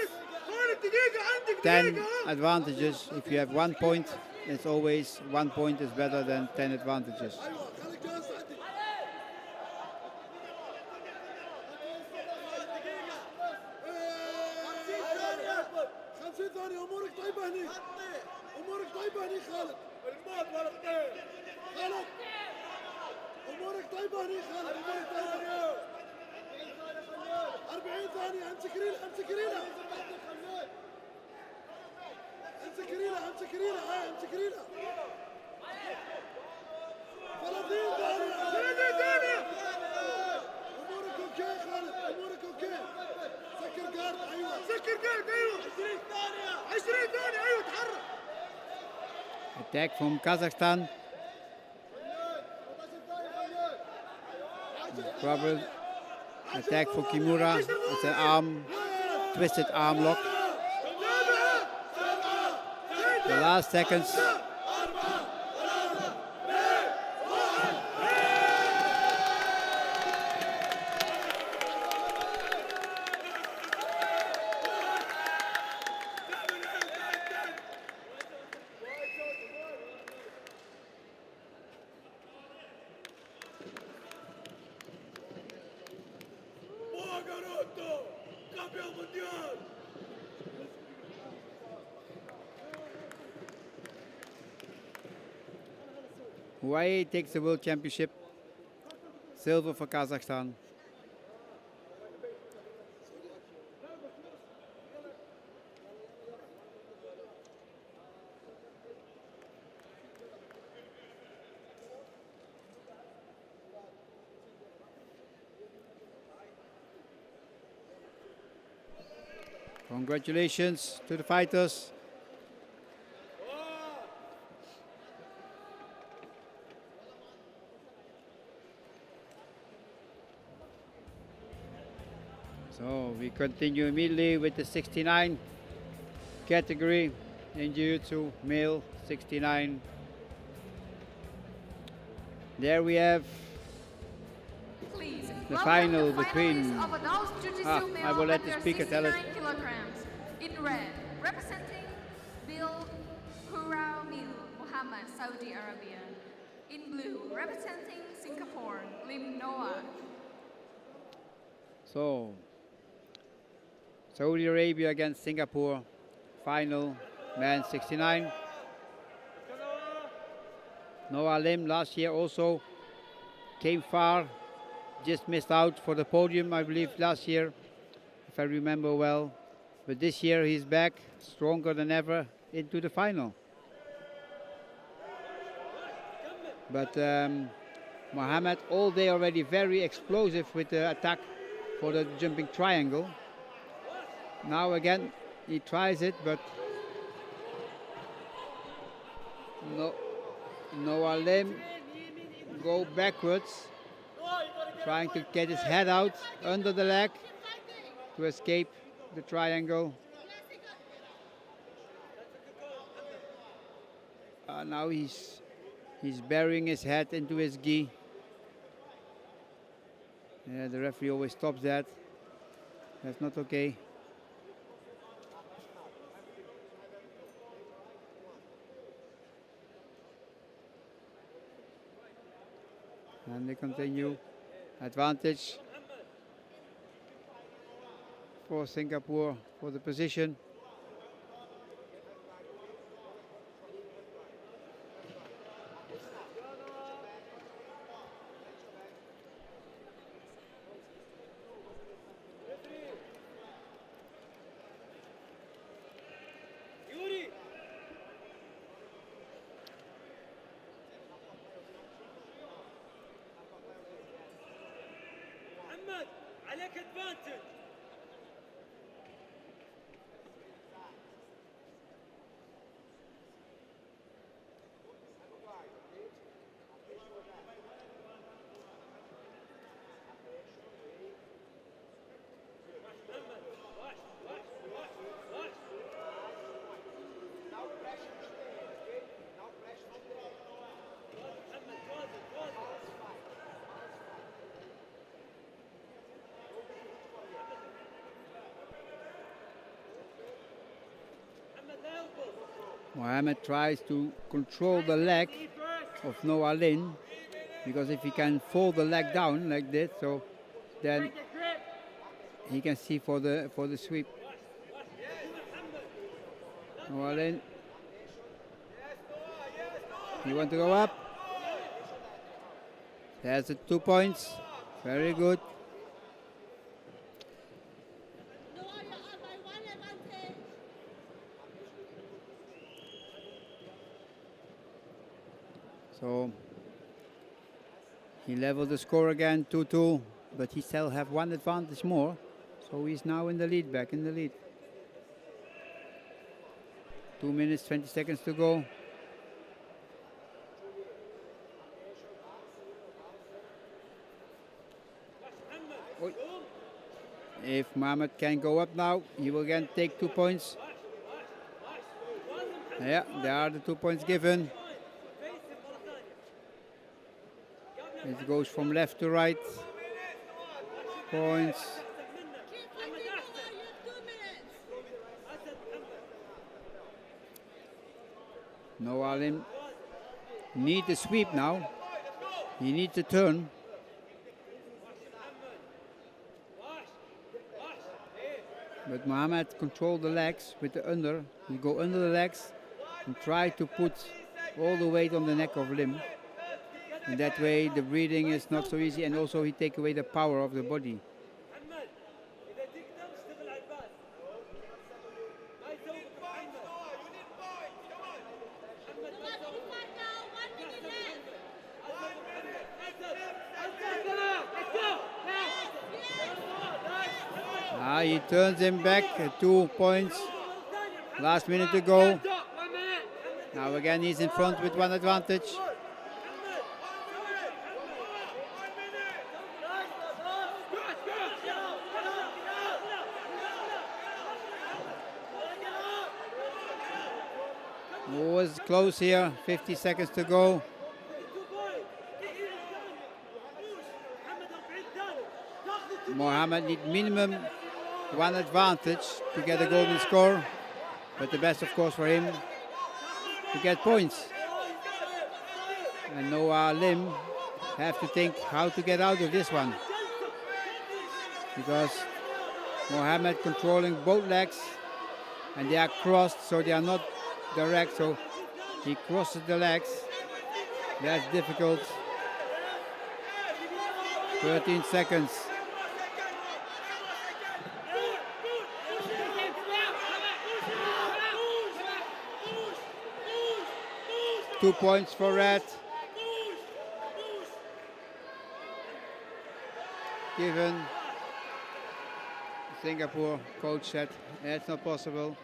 10 advantages. If you have 1 point, it's always 1 point is better than 10 advantages. امورك طيبه هني امورك طيبه هني خالد الموت ولا خطير خالد امورك طيبه هني خالد امورك طيبه 40 ثانيه امسك ريله امسك ريله امسك ريله امسك ريله هاي امسك ريله 30 ثانيه امورك اوكي خالد امورك اوكي سكر جارد ايوه سكر جارد ايوه 20 ثانيه 20 ثانيه ايوه تحرك. Attack from Kazakhstan. Trouble. Attack for Kimura. It's an arm, twisted arm lock. The last seconds. Hawaii takes the World Championship. Silver for Kazakhstan. Congratulations to the fighters. So we continue immediately with the 69 category in Jiu-Jitsu, male 69. There we have Please, the welcome final the between. finalists of adult Jiu-Jitsu I male will let the under speaker tell it. 69 kilograms. In red, representing Bill Huramil, Muhammad, Saudi Arabia. In blue, representing Singapore, Lim Noah. So Saudi Arabia against Singapore, final, man 69. Noah Lim last year also came far, just missed out for the podium, I believe, last year, if I remember well. But this year he's back, stronger than ever, into the final. But Mohammed all day already very explosive with the attack for the jumping triangle. Now again he tries it, but Noah Lim go backwards, trying to get his head out under the leg to escape the triangle. Now he's burying his head into his gi. Yeah, the referee always stops that. That's not okay. And they continue. Advantage for Singapore for the position. عليك advantage. Mohammed tries to control the leg of Noah Lin, because if he can fold the leg down like this, so then he can see for the sweep. Noah Lin, you want to go up? There's the 2 points. Very good. So he leveled the score again, 2-2, but he still have one advantage more. So he's now in the lead, back in the lead. 2 minutes, 20 seconds to go. If Mohammed can go up now, he will again take 2 points. Yeah, there are the 2 points given. It goes from left to right. Points. Noah Lim needs a sweep now. He needs a turn. But Mohammed controlled the legs with the under. He go under the legs and try to put all the weight on the neck of Lim. In that way the breathing is not so easy, and also he take away the power of the body. He turns him back at 2 points. Last minute to go. Now again he's in front with one advantage. Was close here, 50 seconds to go. Mohammed need minimum one advantage to get a golden score, but the best of course for him to get points. And Noah Lim have to think how to get out of this one, because Mohammed controlling both legs and they are crossed, so they are not direct, so he crosses the legs. That's difficult. 13 seconds. Two points for red. given. Singapore coach said it's not possible.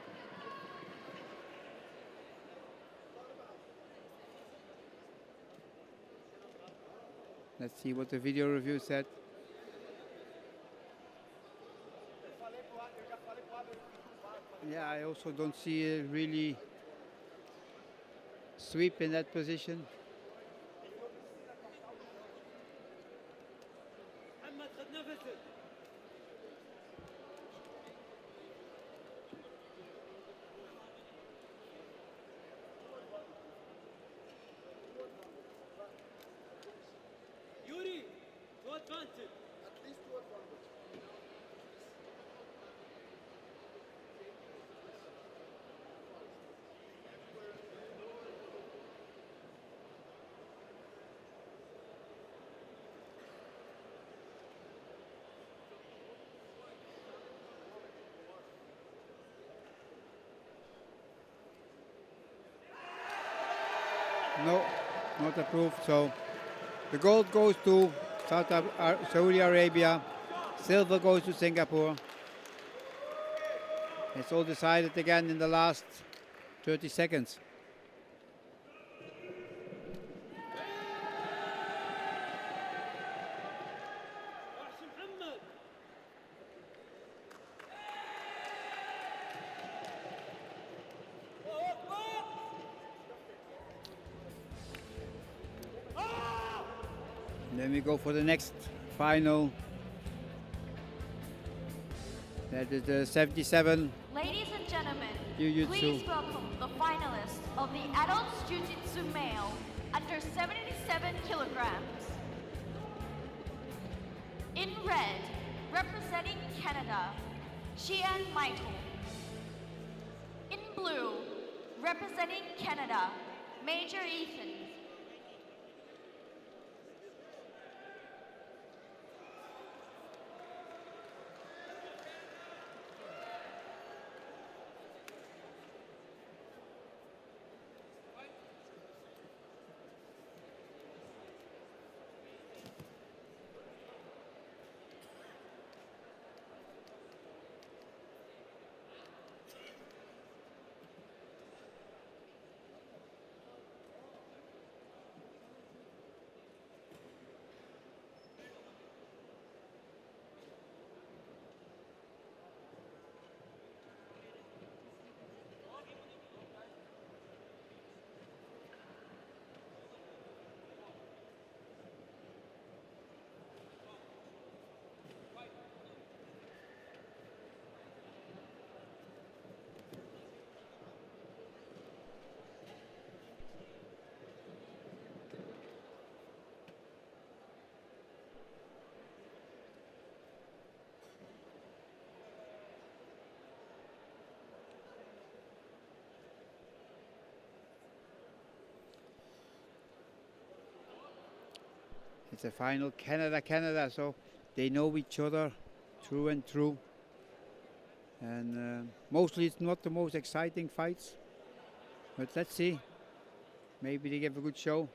Let's see what the video review said. Yeah, I also don't see a really sweep in that position. Yuri, no advantage. At least 2 advantage. No, not approved. So the gold goes to Saudi Arabia. Silver goes to Singapore. It's all decided again in the last 30 seconds. Then we go for the next final. That is the 77. Ladies and gentlemen, Ju-Jitsu. please welcome the finalists of the Adults Ju-Jitsu Male under 77 kilograms. In red, representing Canada, Xian Michael. In blue, representing Canada, Major Ethan. It's a final Canada, so they know each other through and through. And mostly it's not the most exciting fights, but let's see. Maybe they give a good show.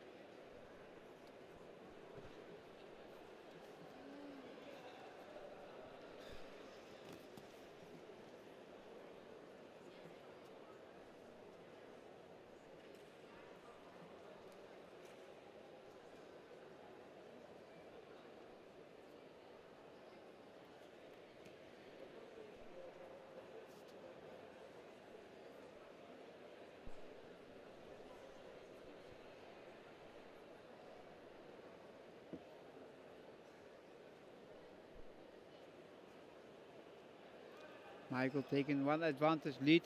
Michael taking one advantage lead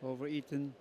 over Ethan.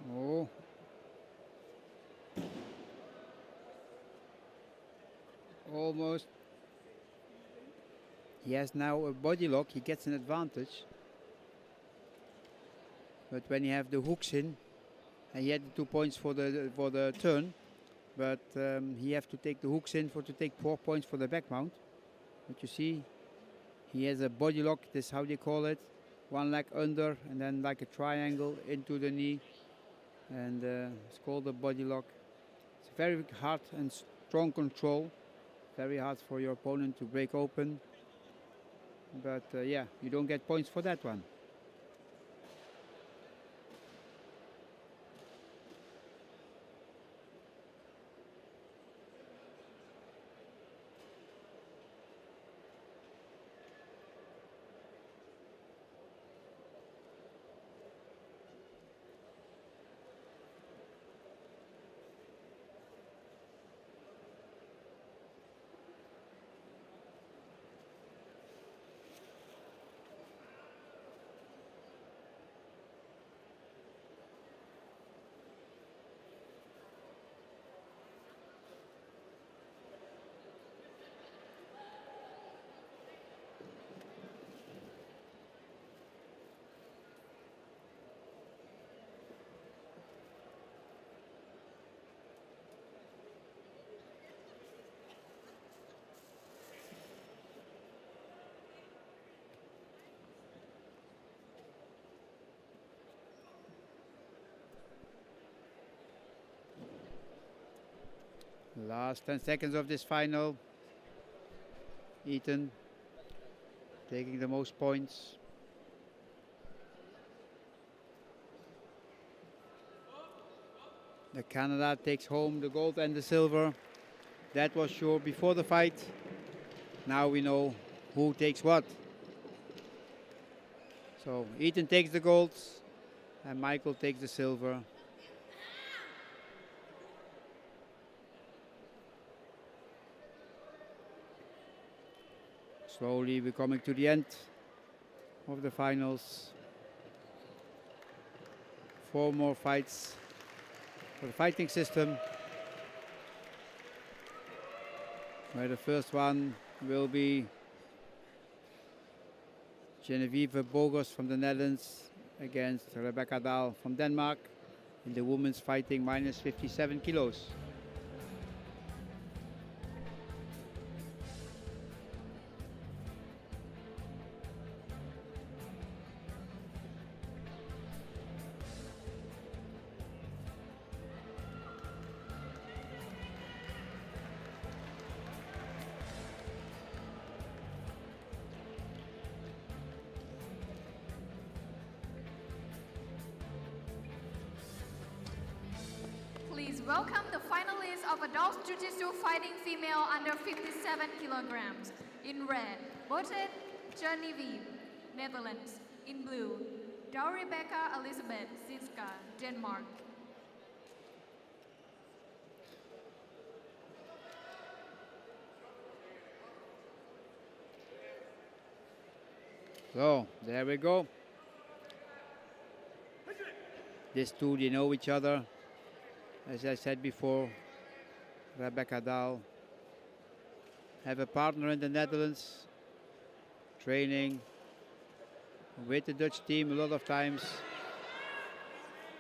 Oh. Almost. He has now a body lock, he gets an advantage. But when you have the hooks in, and he had the 2 points for the turn, but he have to take the hooks in to take 4 points for the back mount. But you see, he has a body lock, this is how they call it. One leg under and then like a triangle into the knee. And it's called a body lock. It's very hard and strong control. Very hard for your opponent to break open. But yeah, you don't get points for that one. Last 10 seconds of this final. Ethan taking the most points. The Canada takes home the gold and the silver. That was sure before the fight. Now we know who takes what. So Ethan takes the gold and Michael takes the silver. Slowly we're coming to the end of the finals. 4 more fights for the fighting system, where the first one will be Genevieve Bogers from the Netherlands against Rebecca Dahl from Denmark in the women's fighting minus 57 kilos. Please welcome the finalists of adult Jiu-Jitsu fighting female under 57 kilograms. In red, Boten Genevieve, Netherlands. In blue, Dao Rebecca Elizabeth Zitska, Denmark. So, there we go. These two, they know each other. As I said before, Rebecca Dahl have a partner in the Netherlands, training with the Dutch team a lot of times.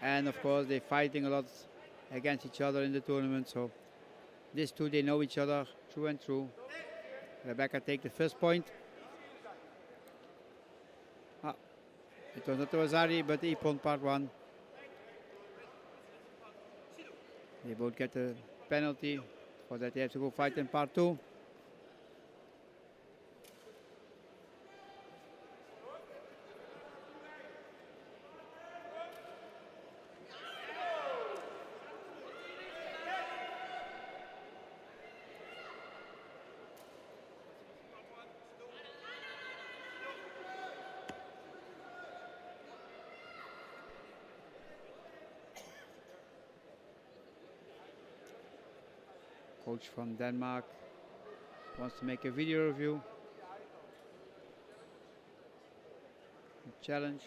And of course, they're fighting a lot against each other in the tournament. So these two, they know each other through and through. Rebecca take the first point. It was not the Wazari, but the Ippon part 1. They both get a penalty. For that, they have to go fight in part 2. Coach from Denmark wants to make a video review. Challenge.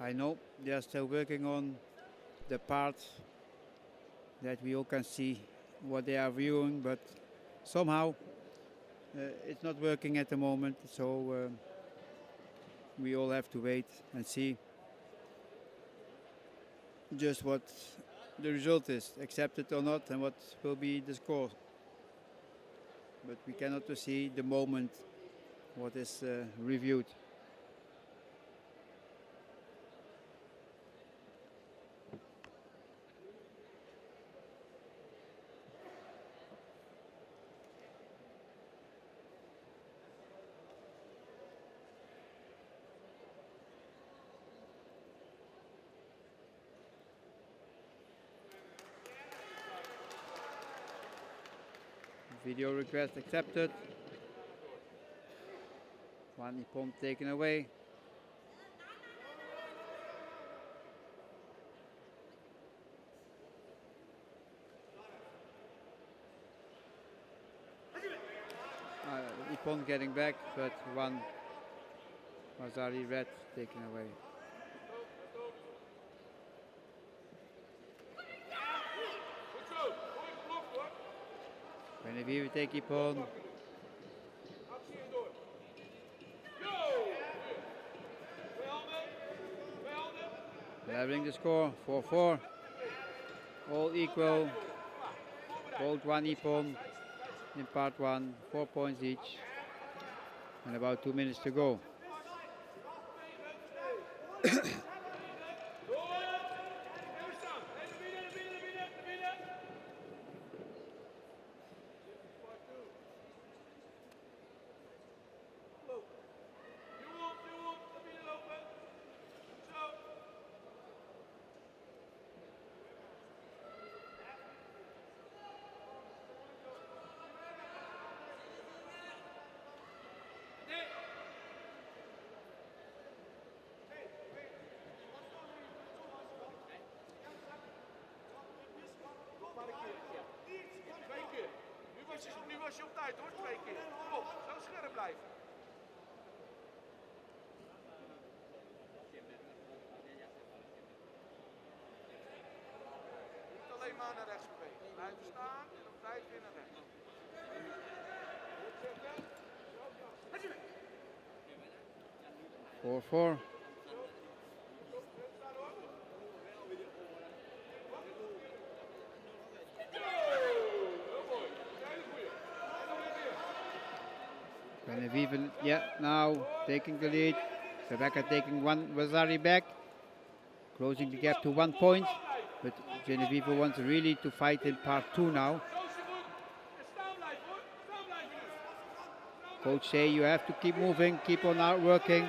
I know they are still working on the part that we all can see what they are viewing, but somehow it's not working at the moment, so we all have to wait and see just what the result is, accepted or not, and what will be the score. But we cannot see the moment what is reviewed. Video request accepted. One ippon taken away. Ippon getting back, but one Mazari red taken away. When we take ippon. Leveling the score, 4-4. All equal. Both one ippon in part 1, 4 points each. And about 2 minutes to go. Nu was je op tijd hoor, 2 keer. Kom op, zo scherp blijven. Niet alleen maar naar rechts bewegen. Blijven staan en op tijd weer naar rechts. 4-4. Genevieve, yeah, now taking the lead. Rebecca taking one Vasari back, closing the gap to 1 point. But Genevieve wants really to fight in part 2 now. Coach say you have to keep moving, keep on out working.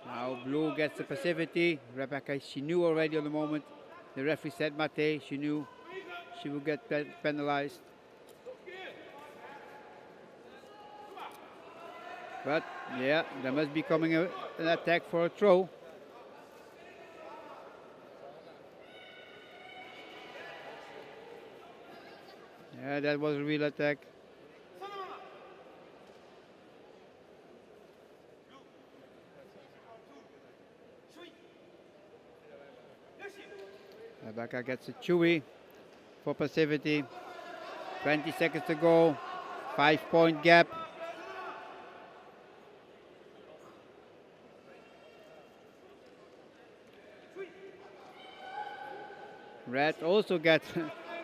Now blue gets the passivity. Rebecca, she knew already on the moment. The referee said Mate, she knew she will get penalized. But yeah, there must be coming an attack for a throw. Yeah, that was a real attack. Rebecca gets a chewy for passivity. 20 seconds to go. 5-point gap. Red also gets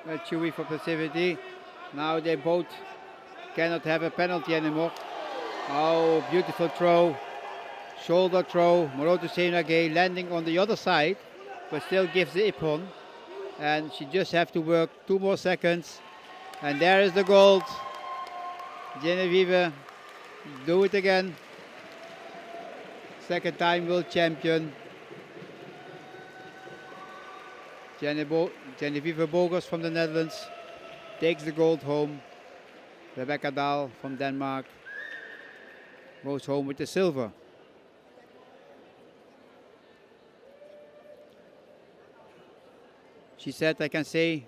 a chewy for passivity. Now they both cannot have a penalty anymore. Oh, beautiful throw. Shoulder throw. Moroto Senage landing on the other side, but still gives the ippon. And she just have to work 2 more seconds. And there is the gold. Genevieve, do it again. Second time world champion. Genevieve Bogers from the Netherlands takes the gold home. Rebecca Dahl from Denmark goes home with the silver. She said, I can say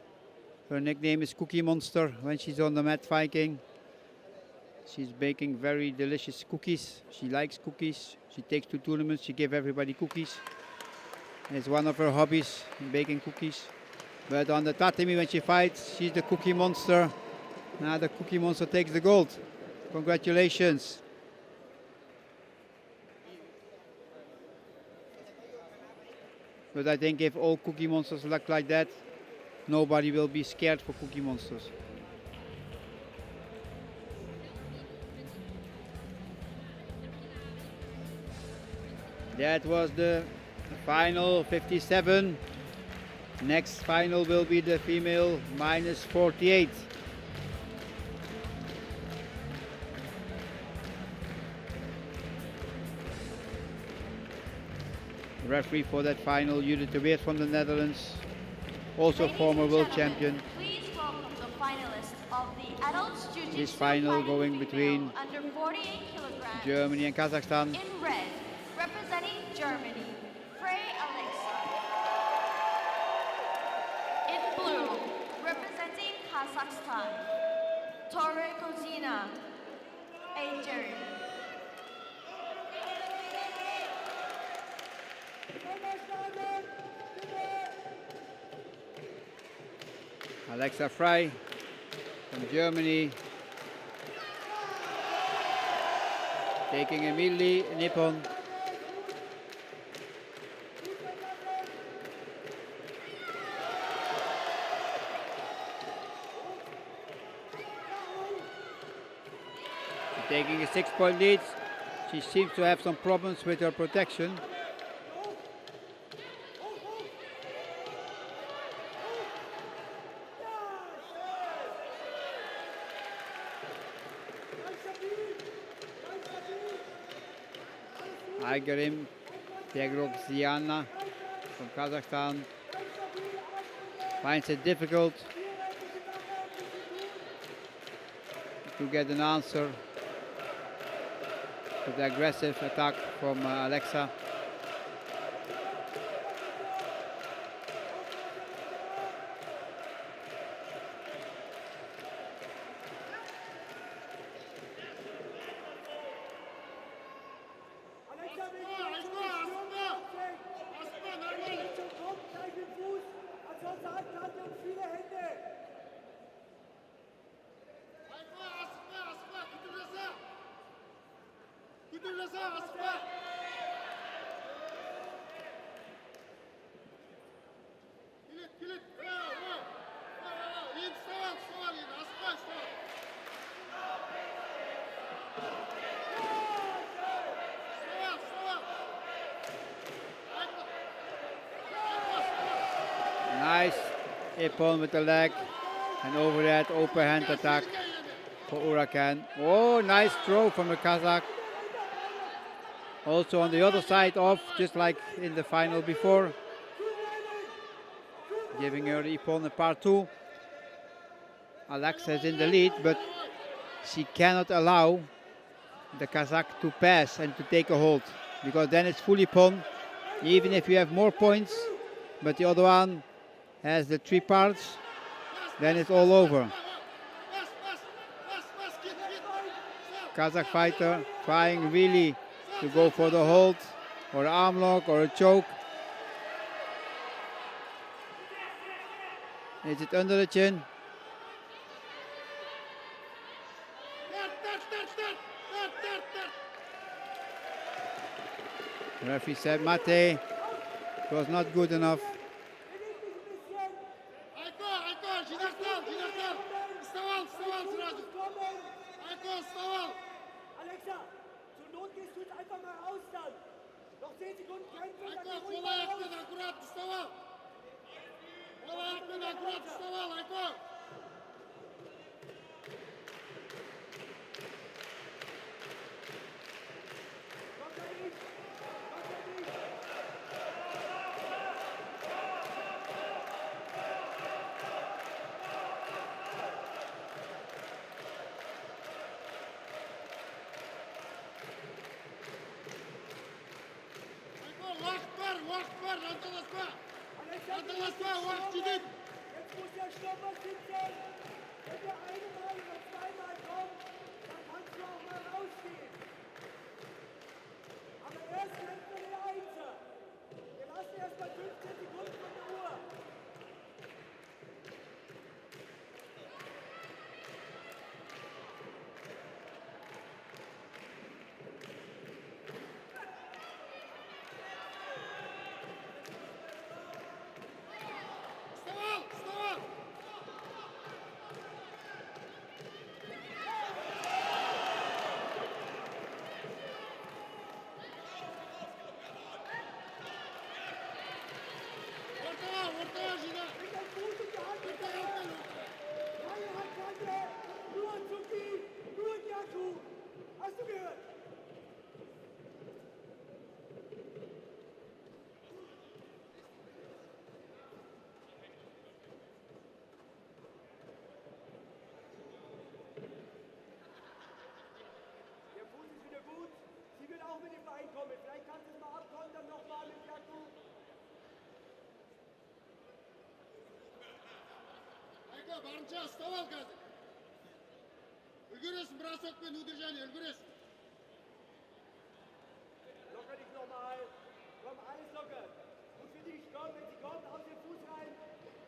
her nickname is Cookie Monster when she's on the mat Viking. She's baking very delicious cookies. She likes cookies. She takes to tournaments. She gives everybody cookies. It's one of her hobbies, baking cookies. But on the tatami, when she fights, she's the cookie monster. Now the cookie monster takes the gold. Congratulations. But I think if all cookie monsters look like that, nobody will be scared for cookie monsters. That was the final 57. Next final will be the female minus 48. Referee for that final, Judith de Weert from the Netherlands, also Ladies former and world gentlemen, champion. Please welcome the finalists of the adults Jiu-Jitsu This final fighting going female between under 48 kilograms. Germany and Kazakhstan. In red, representing Germany, Frey Alexa. In blue, representing Kazakhstan, Tore Kozina, Adrian. Alexa Frey from Germany, taking immediately Nippon. Taking a 6-point lead. She seems to have some problems with her protection. Aigerim Tegroxiana from Kazakhstan finds it difficult to get an answer to the aggressive attack from Alexa. Nice ippon with the leg, and over that open hand attack for Huracan. Oh, nice throw from the Kazakh. Also on the other side off, just like in the final before. Giving her ippon a part 2. Alexa is in the lead, but she cannot allow the Kazakh to pass and to take a hold, because then it's full ippon, even if you have more points, but the other one has the 3 parts, then it's all over. Kazakh fighter trying really to go for the hold or arm lock or a choke. Is it under the chin? Referee said mate, it was not good enough. Alexa, zur Not gehst du jetzt einfach mal raus dann. Noch 10 Sekunden kämpfen, dann geh ruhig mal raus. Jetzt muss der Stopper sitzen. Wenn der eine Mal oder zweimal kommt, dann kannst du auch mal rausgehen. Aber erst nennt man den Einser. Wir lassen erst mal 15 Sekunden von der Uhr. Вставал! Вставал! Ortaya! Ortaya Jina! Keine Handkante, nur Zuki, nur Jaku. Hast du gehört? Der Fuß ist wieder gut. Sie wird auch mit dem Bein kommen. Vielleicht kannst du es mal abkontern nochmal mit Jaku. Айка, барынша вставал қазір. Үлгересің, бросокпен удержание, үлгересің. Locker dich nochmal. Komm, alles locker. Gut für dich. Komm, wenn sie kommt, aus dem Fuß rein.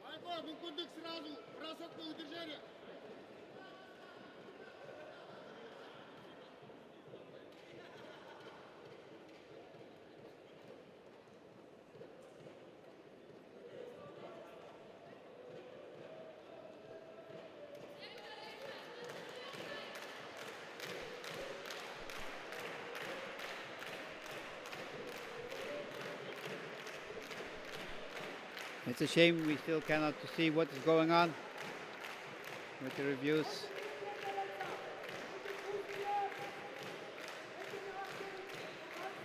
Айка, мүмкіндік сразу, бросокпен удержание. It's a shame we still cannot see what is going on with the reviews.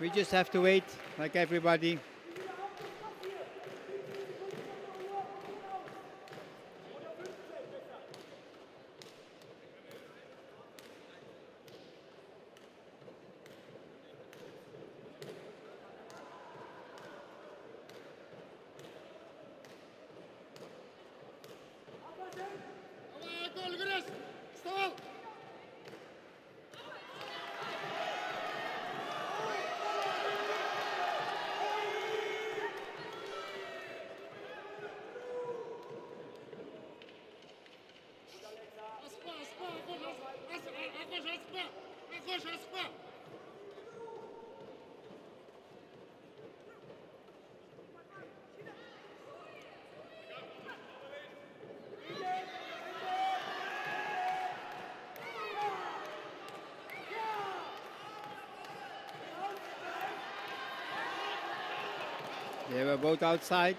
We just have to wait, like everybody. Давай, Айка, үлгересің. Вставал! Аспа, аспа, Акош, аспа! Акош, аспа! They were both outside.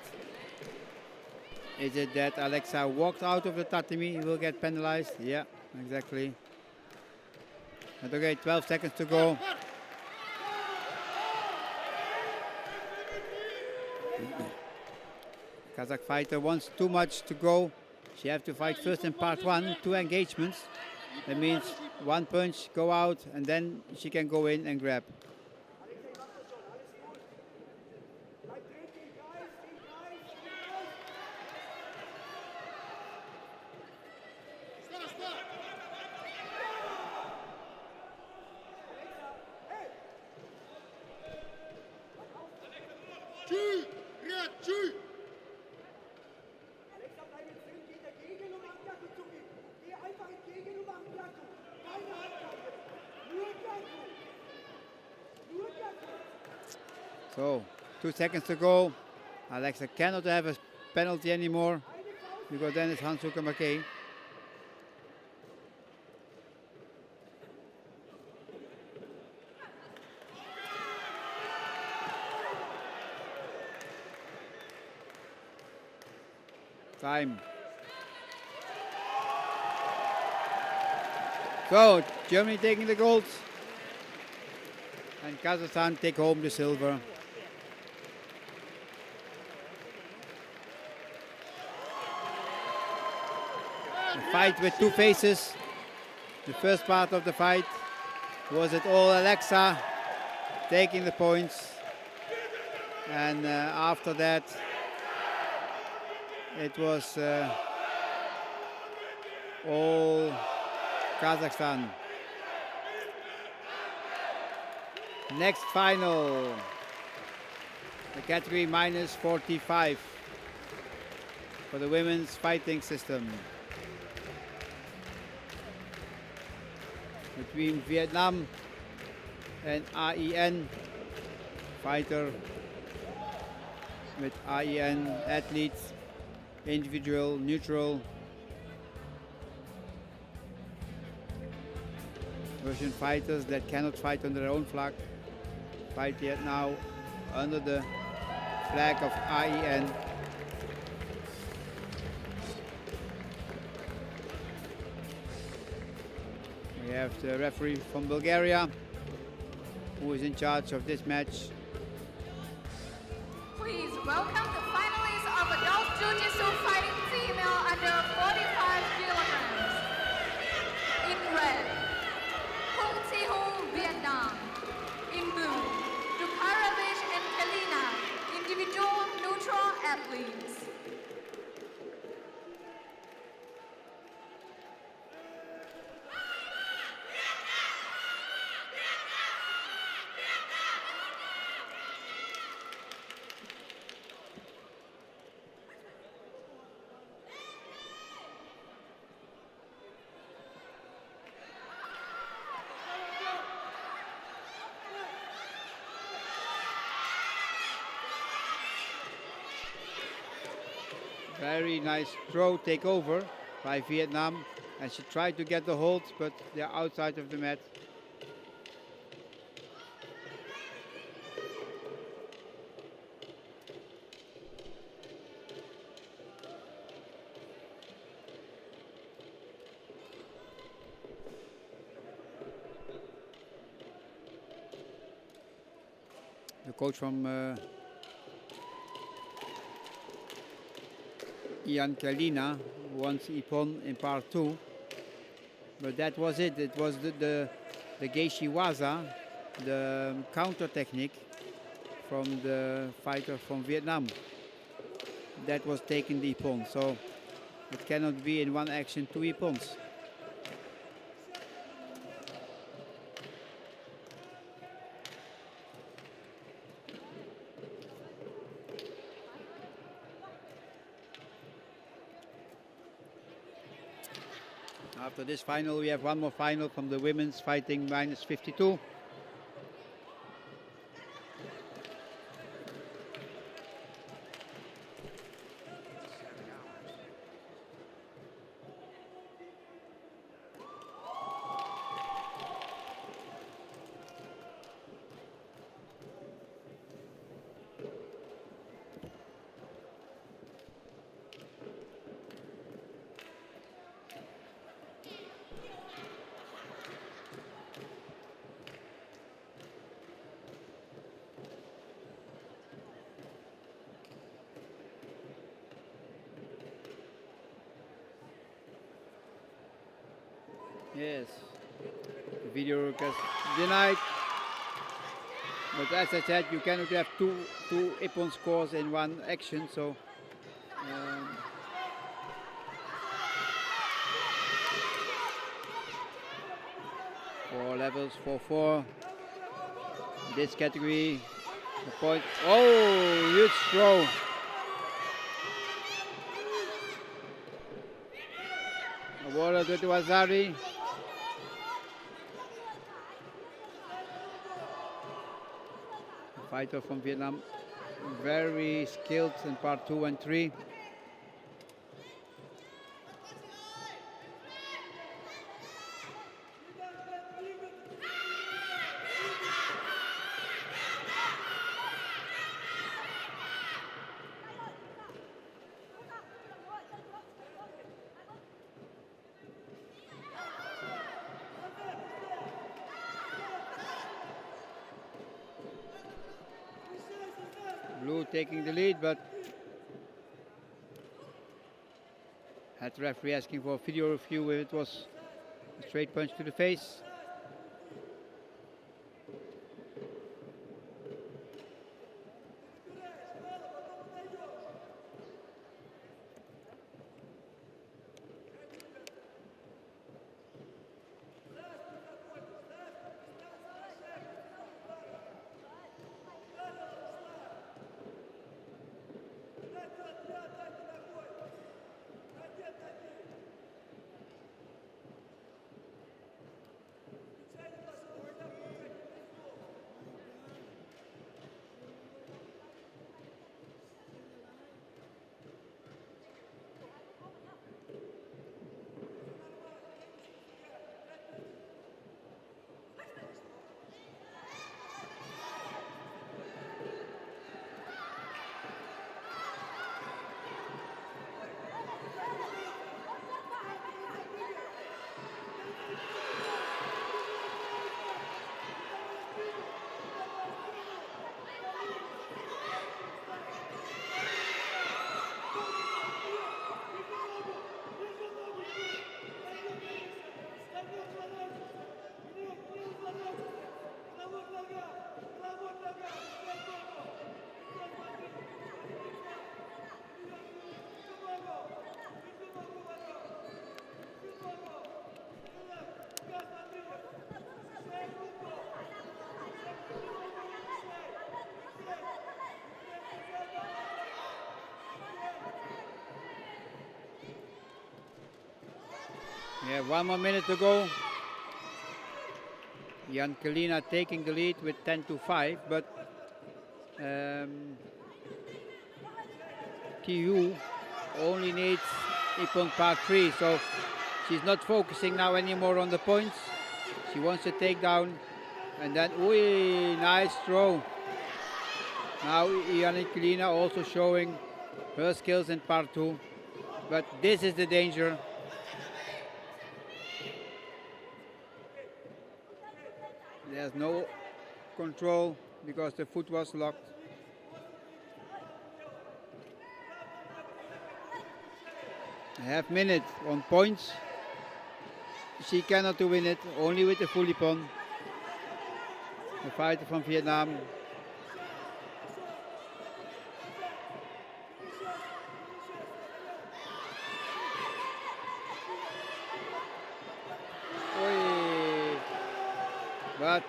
Is it that Alexa walked out of the Tatami? He will get penalized. Yeah, exactly. But okay, 12 seconds to go. Kazakh fighter wants too much to go. She have to fight first in part one, 2 engagements. That means 1 punch, go out, and then she can go in and grab. Чуй! Ряд, чуй! Alexa, bleib jetzt drin, geh dagegen und mach Jaku, Zuki. Geh einfach entgegen und mach Jaku. Keine Handkante. Nur Jaku. Nur Jaku. So, 2 seconds to go. Alexa cannot have a penalty anymore because then it's Hansuka Makei. Time. So, Germany taking the gold. And Kazakhstan take home the silver. A fight with 2 faces. The first part of the fight was it all Alexa taking the points. And after that, it was all Kazakhstan. Next final, the category minus 45 for the women's fighting system. Between Vietnam and AEN, fighter with AEN athletes, individual, neutral. Russian fighters that cannot fight under their own flag fight yet now under the flag of AEN. We have the referee from Bulgaria who is in charge of this match. Please welcome the finalists of adult Ju-Jitsu fighting female under 45 kilograms. In red, Hung Thi-Hung, Vietnam. In blue, Dukharovich and Kalina, individual neutral athletes. Very nice throw takeover by Vietnam, and she tried to get the hold, but they're outside of the mat. The coach from Ian Kalina wants Ippon in part 2, but that was it. It was the Geishiwaza, the counter technique from the fighter from Vietnam. That was taking the Ippon, so it cannot be in one action 2 Ippons. After this final, we have one more final from the women's fighting minus 52. Yes, the video gets denied. But as I said, you cannot have two Ippon scores in one action, so four levels, 4-4. This category, the point. Oh, huge throw. Awarded to Wazari. Fighter from Vietnam, very skilled in part 2 and 3. Blue taking the lead, but had the referee asking for a video review if it was a straight punch to the face. We have 1 more minute to go. Jan Kalina taking the lead with 10-5, but TU only needs Ippon part 3, so she's not focusing now anymore on the points. She wants to take down, and then, ooh, nice throw. Now Jan Kalina also showing her skills in part 2, but this is the danger. There's no control because the foot was locked. A half minute on points. She cannot win it, only with the full Ippon. The fighter from Vietnam. But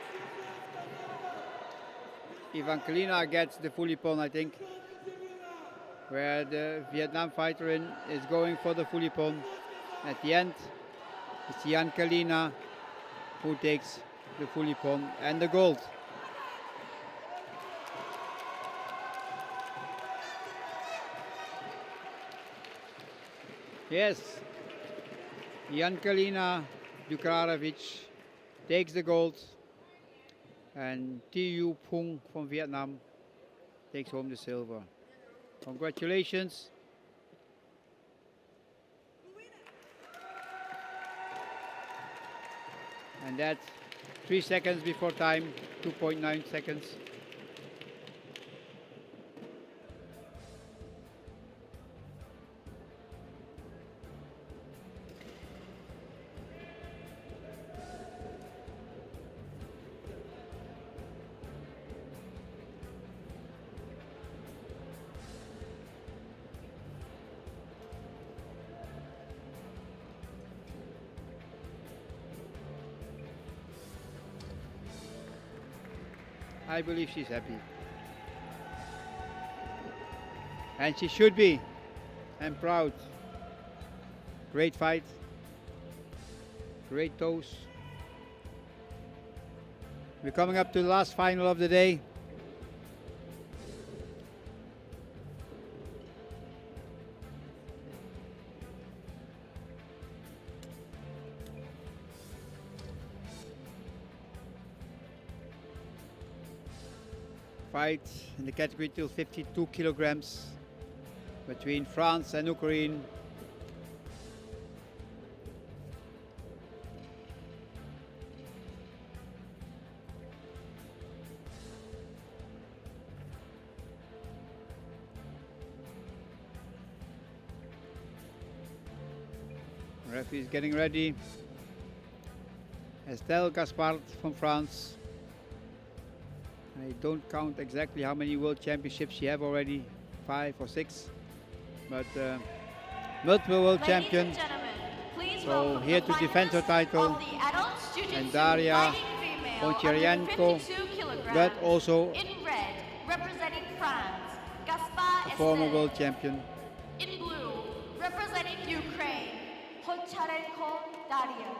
Ivan Kalina gets the full Ippon, I think, where the Vietnam fighter is going for the full Ippon. At the end, it's Jan Kalina who takes the full Ippon and the gold. Yes, Jan Kalina Dukaravic takes the gold, and Tu Phung from Vietnam takes home the silver. Congratulations. And that's 3 seconds before time, 2.9 seconds. I believe she's happy. And she should be. I'm proud. Great fight. Great toes. We're coming up to the last final of the day. Fight in the category till 52 kilograms between France and Ukraine. Referee is getting ready. Estelle Gaspard from France. I don't count exactly how many world championships she have already, 5 or 6, but multiple world champion. So here to defend her title, and Daria Poncheryanko, but also in red, representing France, a former world champion. Kucharenko Daria.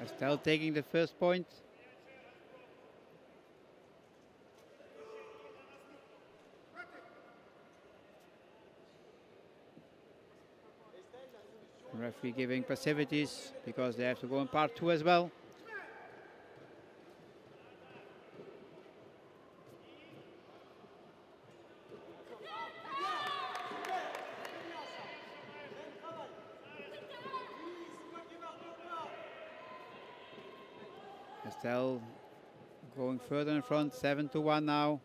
Estelle taking the first point. Referee giving passivities because they have to go in part 2 as well. Estelle going further in front, 7-1 now.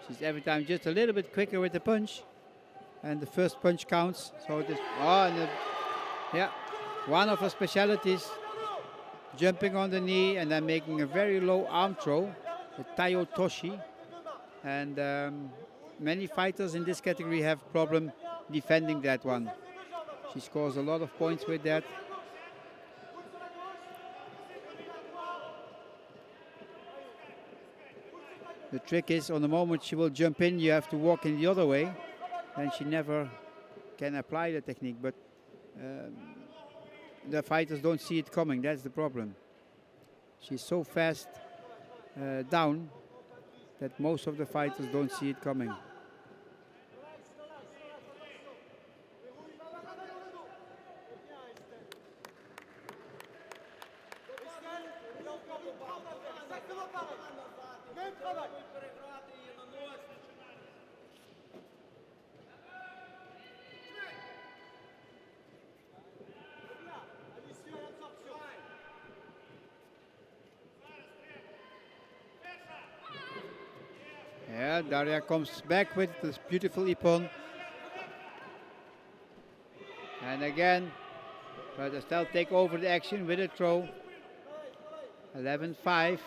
She's every time just a little bit quicker with the punch, and the first punch counts. So this, yeah, one of her specialities, jumping on the knee and then making a very low arm throw, the Taio Toshi. And many fighters in this category have problem defending that one. She scores a lot of points with that. The trick is, on the moment she will jump in, you have to walk in the other way, and she never can apply the technique. But the fighters don't see it coming. That's the problem. She's so fast down that most of the fighters don't see it coming. Yeah, Daria comes back with this beautiful ippon. And again, but Estelle take over the action with a throw. 11-5.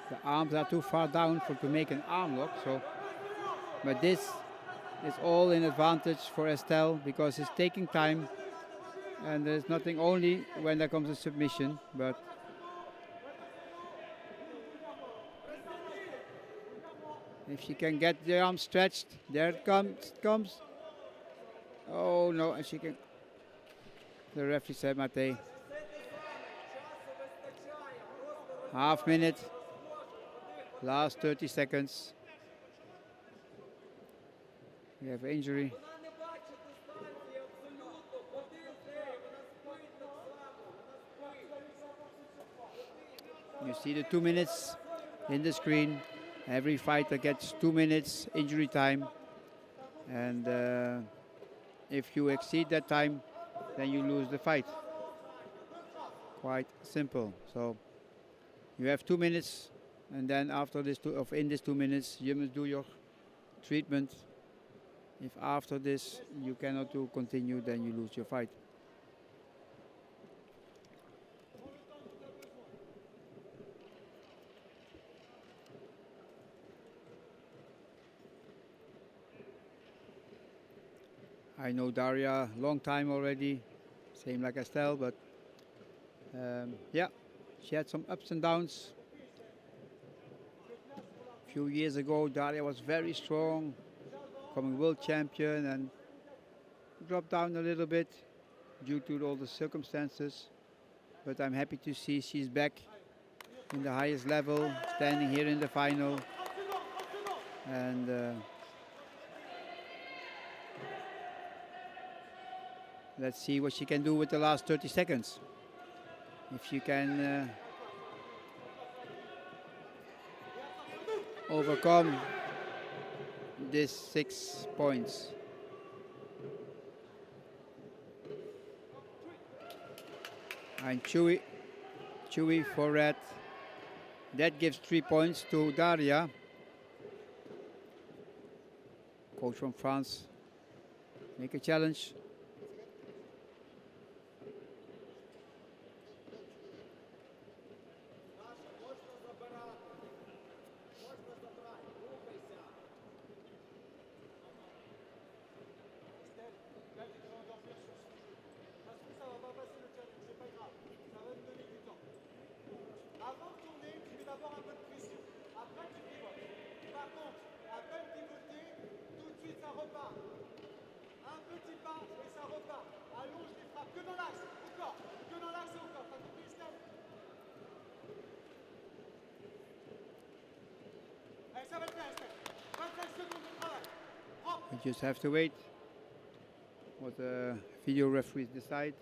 The arms are too far down to make an arm lock, so but this is all in advantage for Estelle because it's taking time and there's nothing only when there comes a submission, but if she can get the arm stretched, there it comes. Oh no, and she can. The referee said, Mate. Half minute. Last 30 seconds. We have injury. You see the 2 minutes in the screen. Every fighter gets 2 minutes injury time. And if you exceed that time, then you lose the fight. Quite simple. So you have 2 minutes. And then after this, in these 2 minutes, you must do your treatment. If after this you cannot continue, then you lose your fight. I know Daria a long time already, same like Estelle, but yeah, she had some ups and downs. Few years ago, Daria was very strong, becoming world champion, and dropped down a little bit due to all the circumstances. But I'm happy to see she's back in the highest level, standing here in the final. And let's see what she can do with the last 30 seconds. If she can overcome this 6 points. And Chewy for red. That gives 3 points to Daria. Coach from France. Make a challenge. We just have to wait what the video referees decide.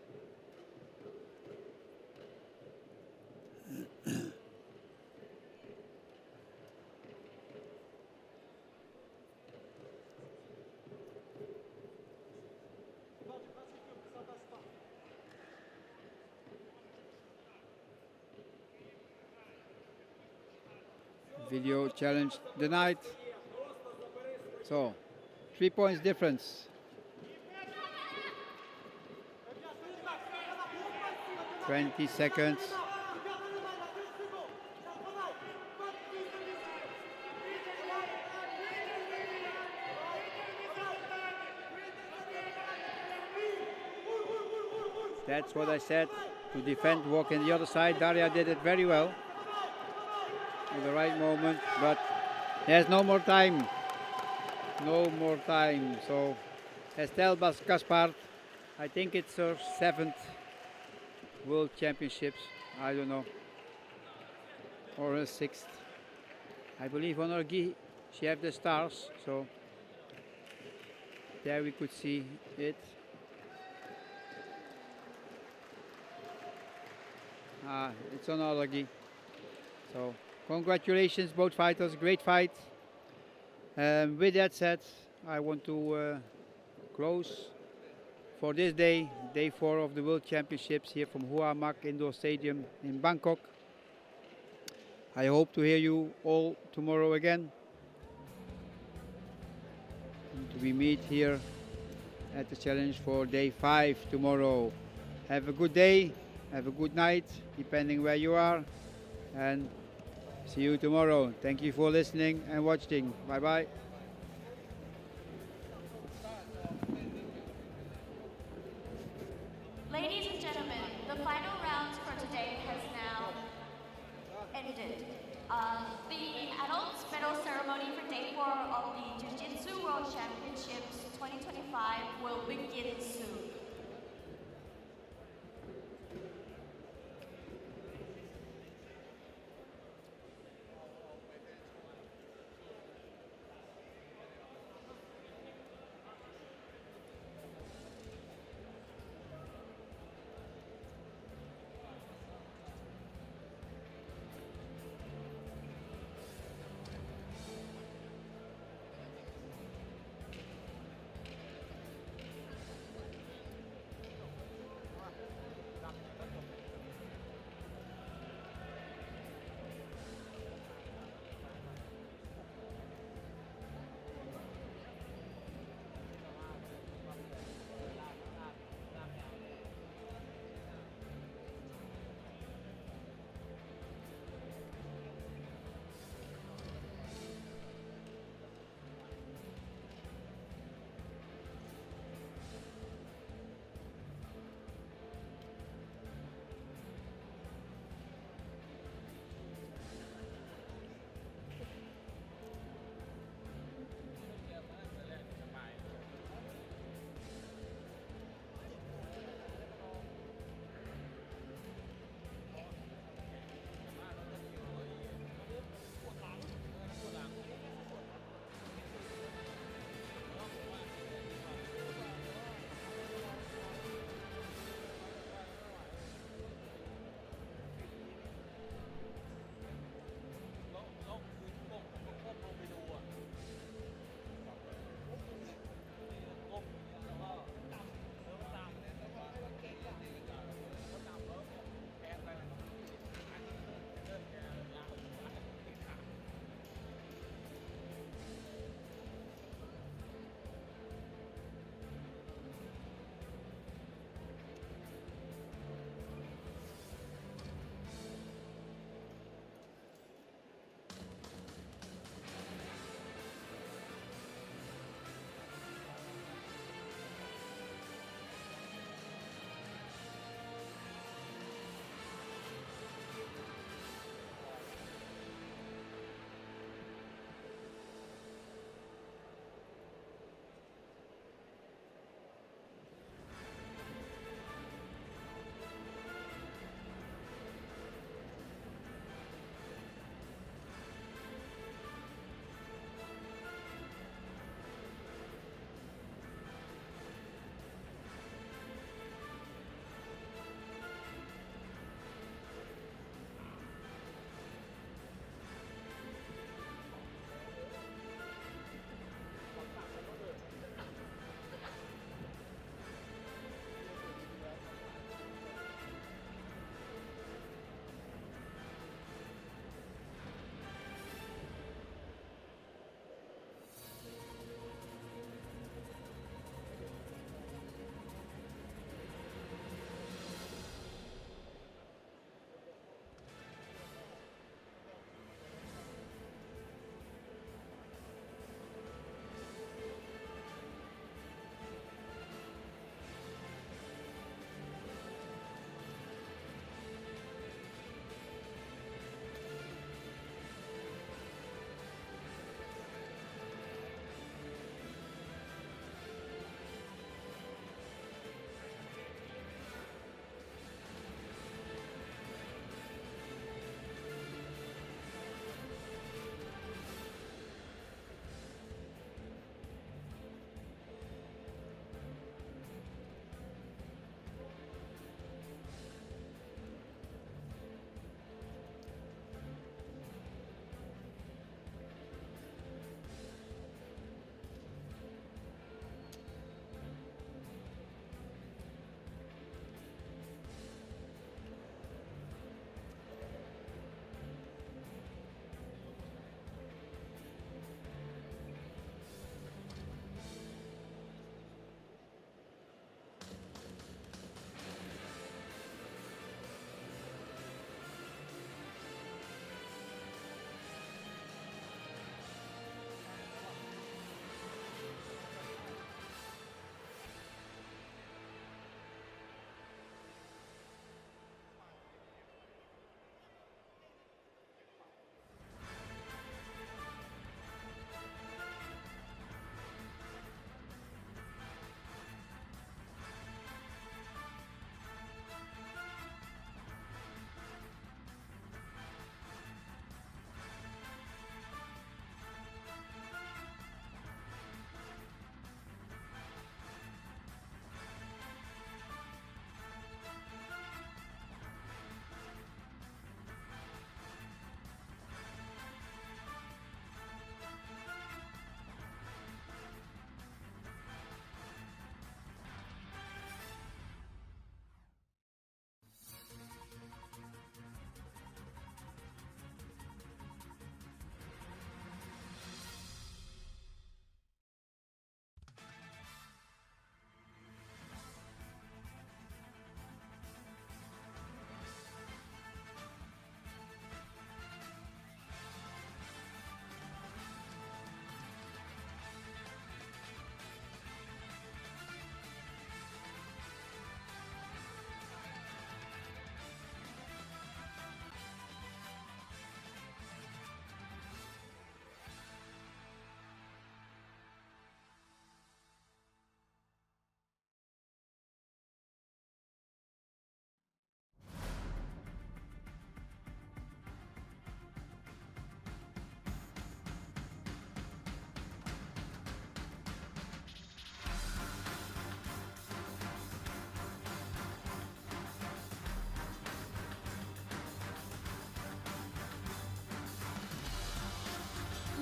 Video challenge denied. So 3 points difference. 20 seconds. That's what I said. To defend, walk in the other side. Daria did it very well. At the right moment, but there's no more time. No more time. So Estelle Gaspard, I think it's her 7th World Championships. I don't know. Or her 6th. I believe on her gi she have the stars. So there we could see it. It's on her gi. So congratulations, both fighters. Great fight. With that said, I want to close for this day, day 4 of the World Championships here from Hua Mak Indoor Stadium in Bangkok. I hope to hear you all tomorrow again. And we meet here at the challenge for day 5 tomorrow. Have a good day, have a good night, depending where you are. And see you tomorrow. Thank you for listening and watching. Bye-bye. Ladies and gentlemen, the final round for today has now ended. The adults medal ceremony for day 4 of the Ju-Jitsu World Championships 2025 will begin soon.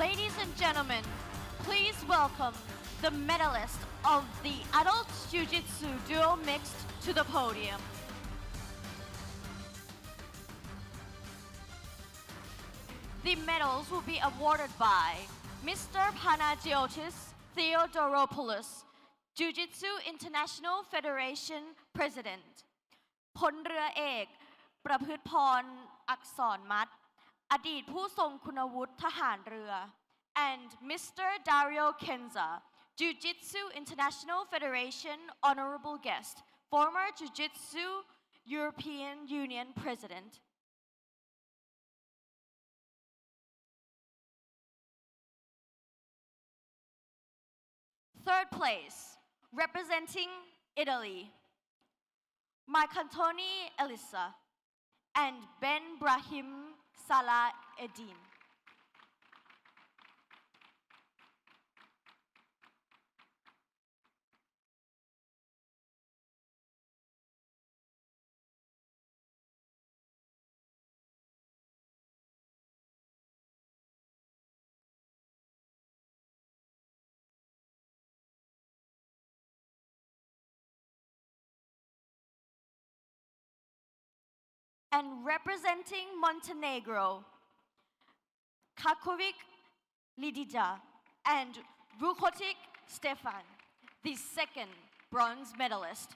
Ladies and gentlemen, please welcome the medalist of the Adult Jiu-Jitsu Duo Mixed to the podium. The medals will be awarded by Mr. Panagiotis Theodoropoulos, Jiu-Jitsu International Federation President, พลเรือเอกประพฤติพรอักษรมัดอดีตผู้ทรงคุณวุฒิทหารเรือ and Mr. Dario Kenza, Jiu-Jitsu International Federation Honorable Guest, former Jiu-Jitsu European Union President. Third place, representing Italy, Marcantoni Elisa and Ben Brahim Salah Eddin. And representing Montenegro, Kakovic Lidija and Vukotic Stefan, the second bronze medalist.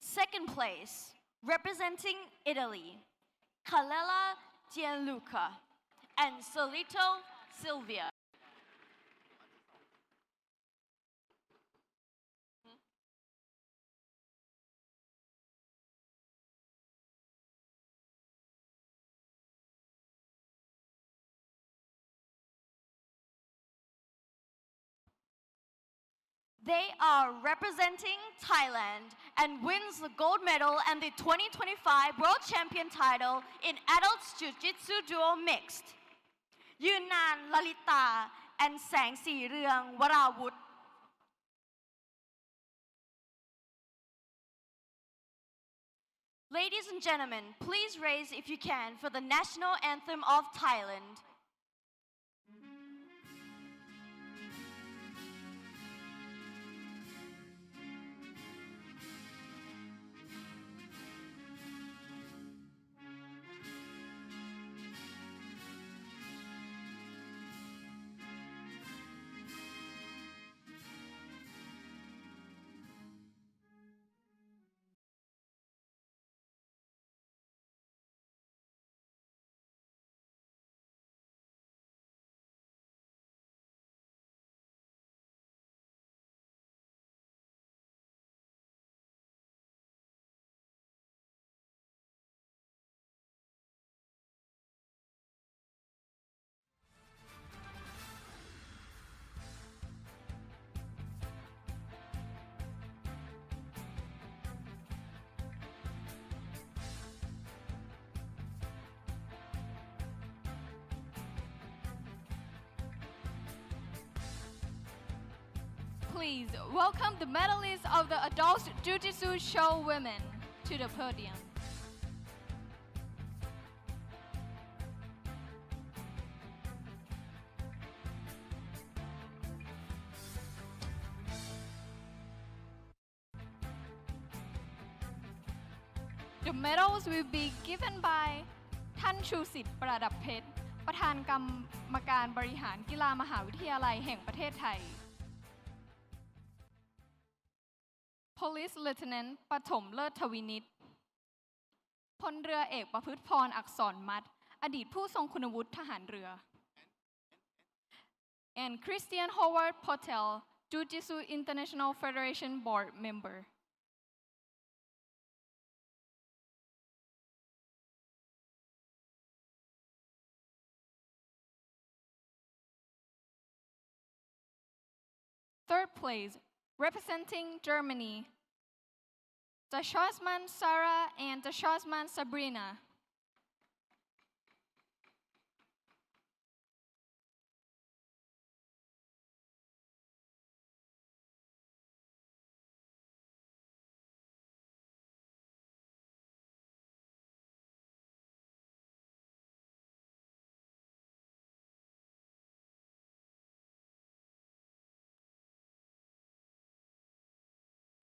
Second place, representing Italy, Kalela Gianluca and Solito Silvia. They are representing Thailand and wins the gold medal and the 2025 World Champion title in Adults Jiu-Jitsu Duo Mixed. Yunan Lalita and Sang Si Reung Warawut. Ladies and gentlemen, please raise if you can for the national anthem of Thailand. Please welcome the medalists of the Adult Jiu-Jitsu Show Women to the podium. The medals will be given by ท่านชูสิทธิ์ประดับเพชรประธานกรรมการบริหารกีฬามหาวิทยาลัยแห่งประเทศไทย Police Lieutenant ปฐมเลิศทวินิตพลเรือเอกประพฤติพรอักษรมัดอดีตผู้ทรงคุณวุฒิทหารเรือ and Christian Howard Potel Jiu-Jitsu International Federation Board Member. Third place, representing Germany, the Schwarzmann Sarah and the Schwarzmann Sabrina.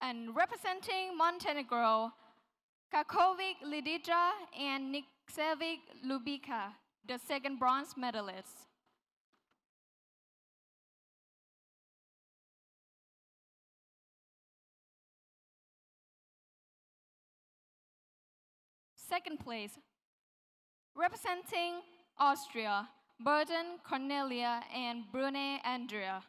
And representing Montenegro, Kakovic Lidija and Niksevic Lubika, the second bronze medalists. Second place, representing Austria, Burden Cornelia and Brune Andrea.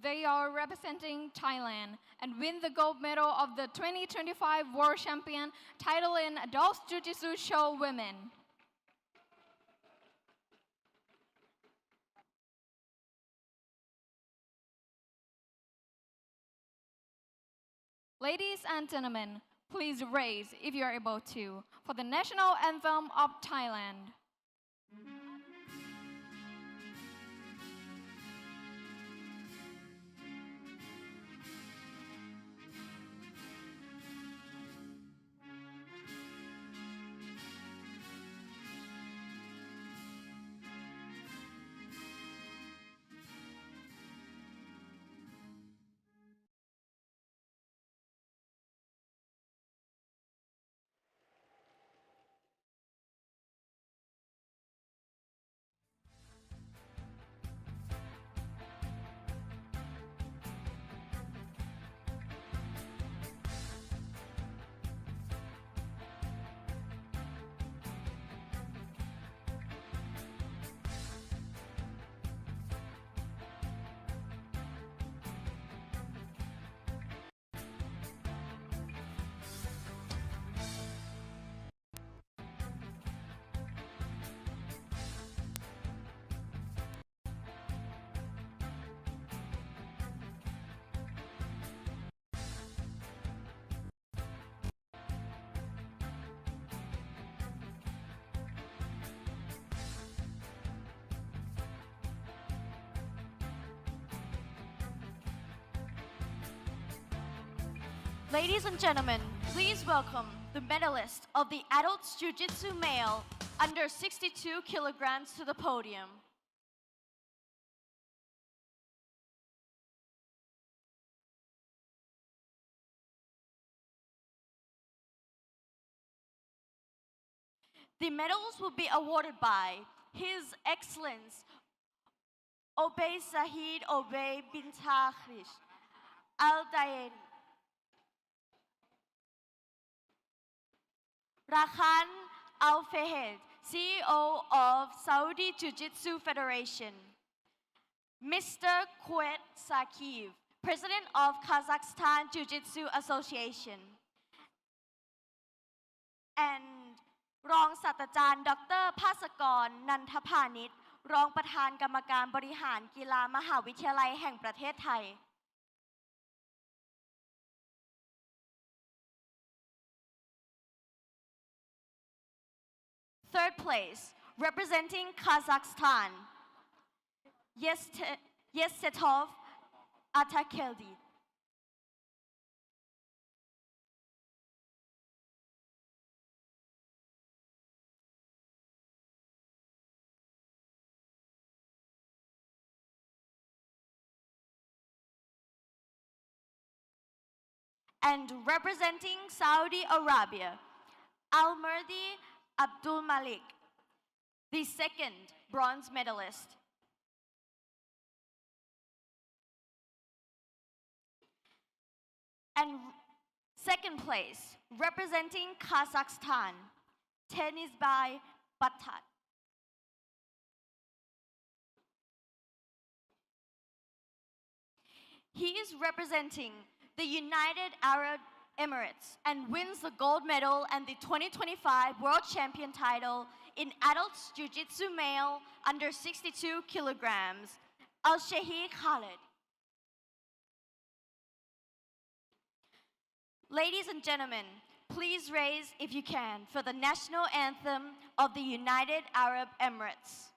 They are representing Thailand and win the gold medal of the 2025 World Champion title in Adult Jiu-Jitsu Show Women. Ladies and gentlemen, please raise, if you are able to, for the national anthem of Thailand. Ladies and gentlemen, please welcome the medalist of the Adults Jiu-Jitsu Male under 62 kilograms to the podium. The medals will be awarded by His Excellence Obey Sahid Obey bin Tahrish Al Daeri, Rakhan Al Fahed, CEO of Saudi Jiu-Jitsu Federation, Mr. Quet Sakiv, President of Kazakhstan Jiu-Jitsu Association, and รองศาสตราจารย์ดร.ภาสกร นันทพานิช รองประธานกรรมการบริหารกีฬามหาวิทยาลัยแห่งประเทศไทย Third place, representing Kazakhstan, Yesetov Atakeldi. And representing Saudi Arabia, Al-Murdi Abdul Malik, the second bronze medalist. And second place, representing Kazakhstan, Tenizbay Batat. He is representing the United Arab Emirates and wins the gold medal and the 2025 World Champion title in Adults Jiu-Jitsu Male under 62 kilograms, Al-Sheikh Khalid. Ladies and gentlemen, please raise, if you can, for the national anthem of the United Arab Emirates.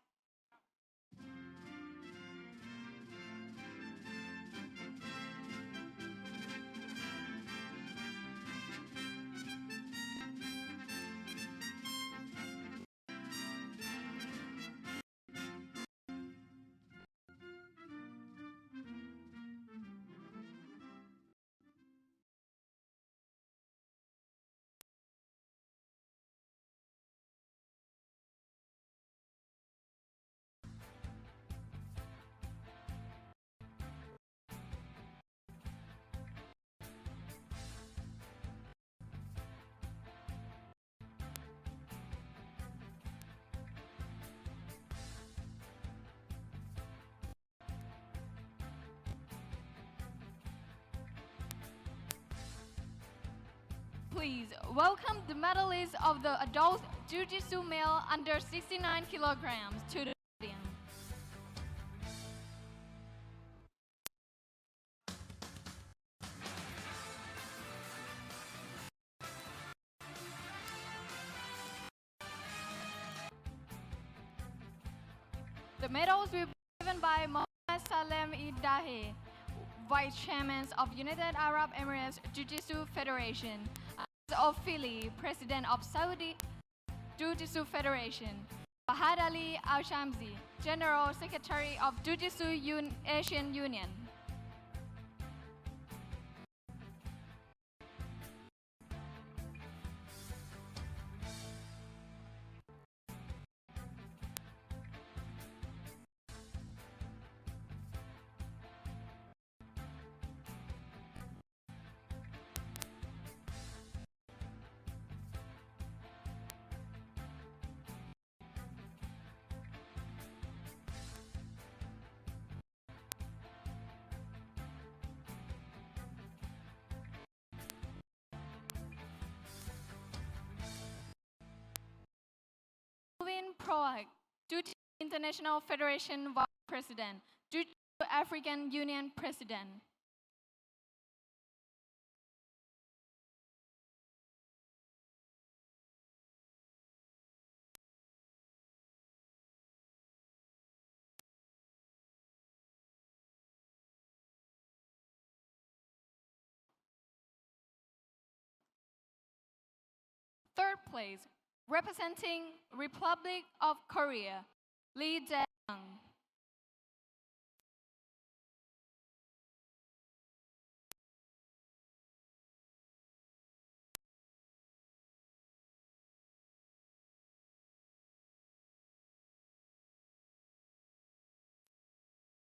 please welcome the medalists of the adult Ju-Jitsu male under 69 kilograms to the podium. The medals will be given by Mohammed Salem Idahe, Vice Chairman of United Arab Emirates Jiu-Jitsu Federation, of Philly, President of Saudi Jiu-Jitsu Federation, Fahad Ali Al-Shamsi, General Secretary of Jiu-Jitsu Asian Union. Moving Proac, Jiu-Jitsu International Federation Vice President, Jiu-Jitsu African Union President. Third place, representing Republic of Korea, Lee Jae-young.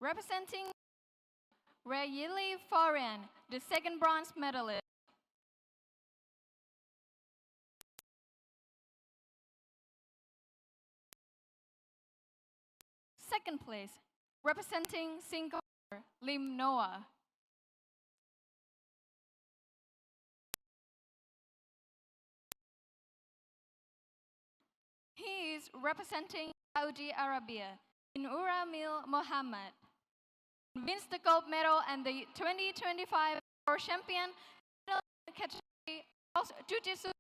Representing Rayili Foreign, the second bronze medalist. Second place, representing Singapore, Lim Noah. He is representing Saudi Arabia, Inuramil Mohammed. Wins the gold medal and the 2025 World Champion category of Jiu-Jitsu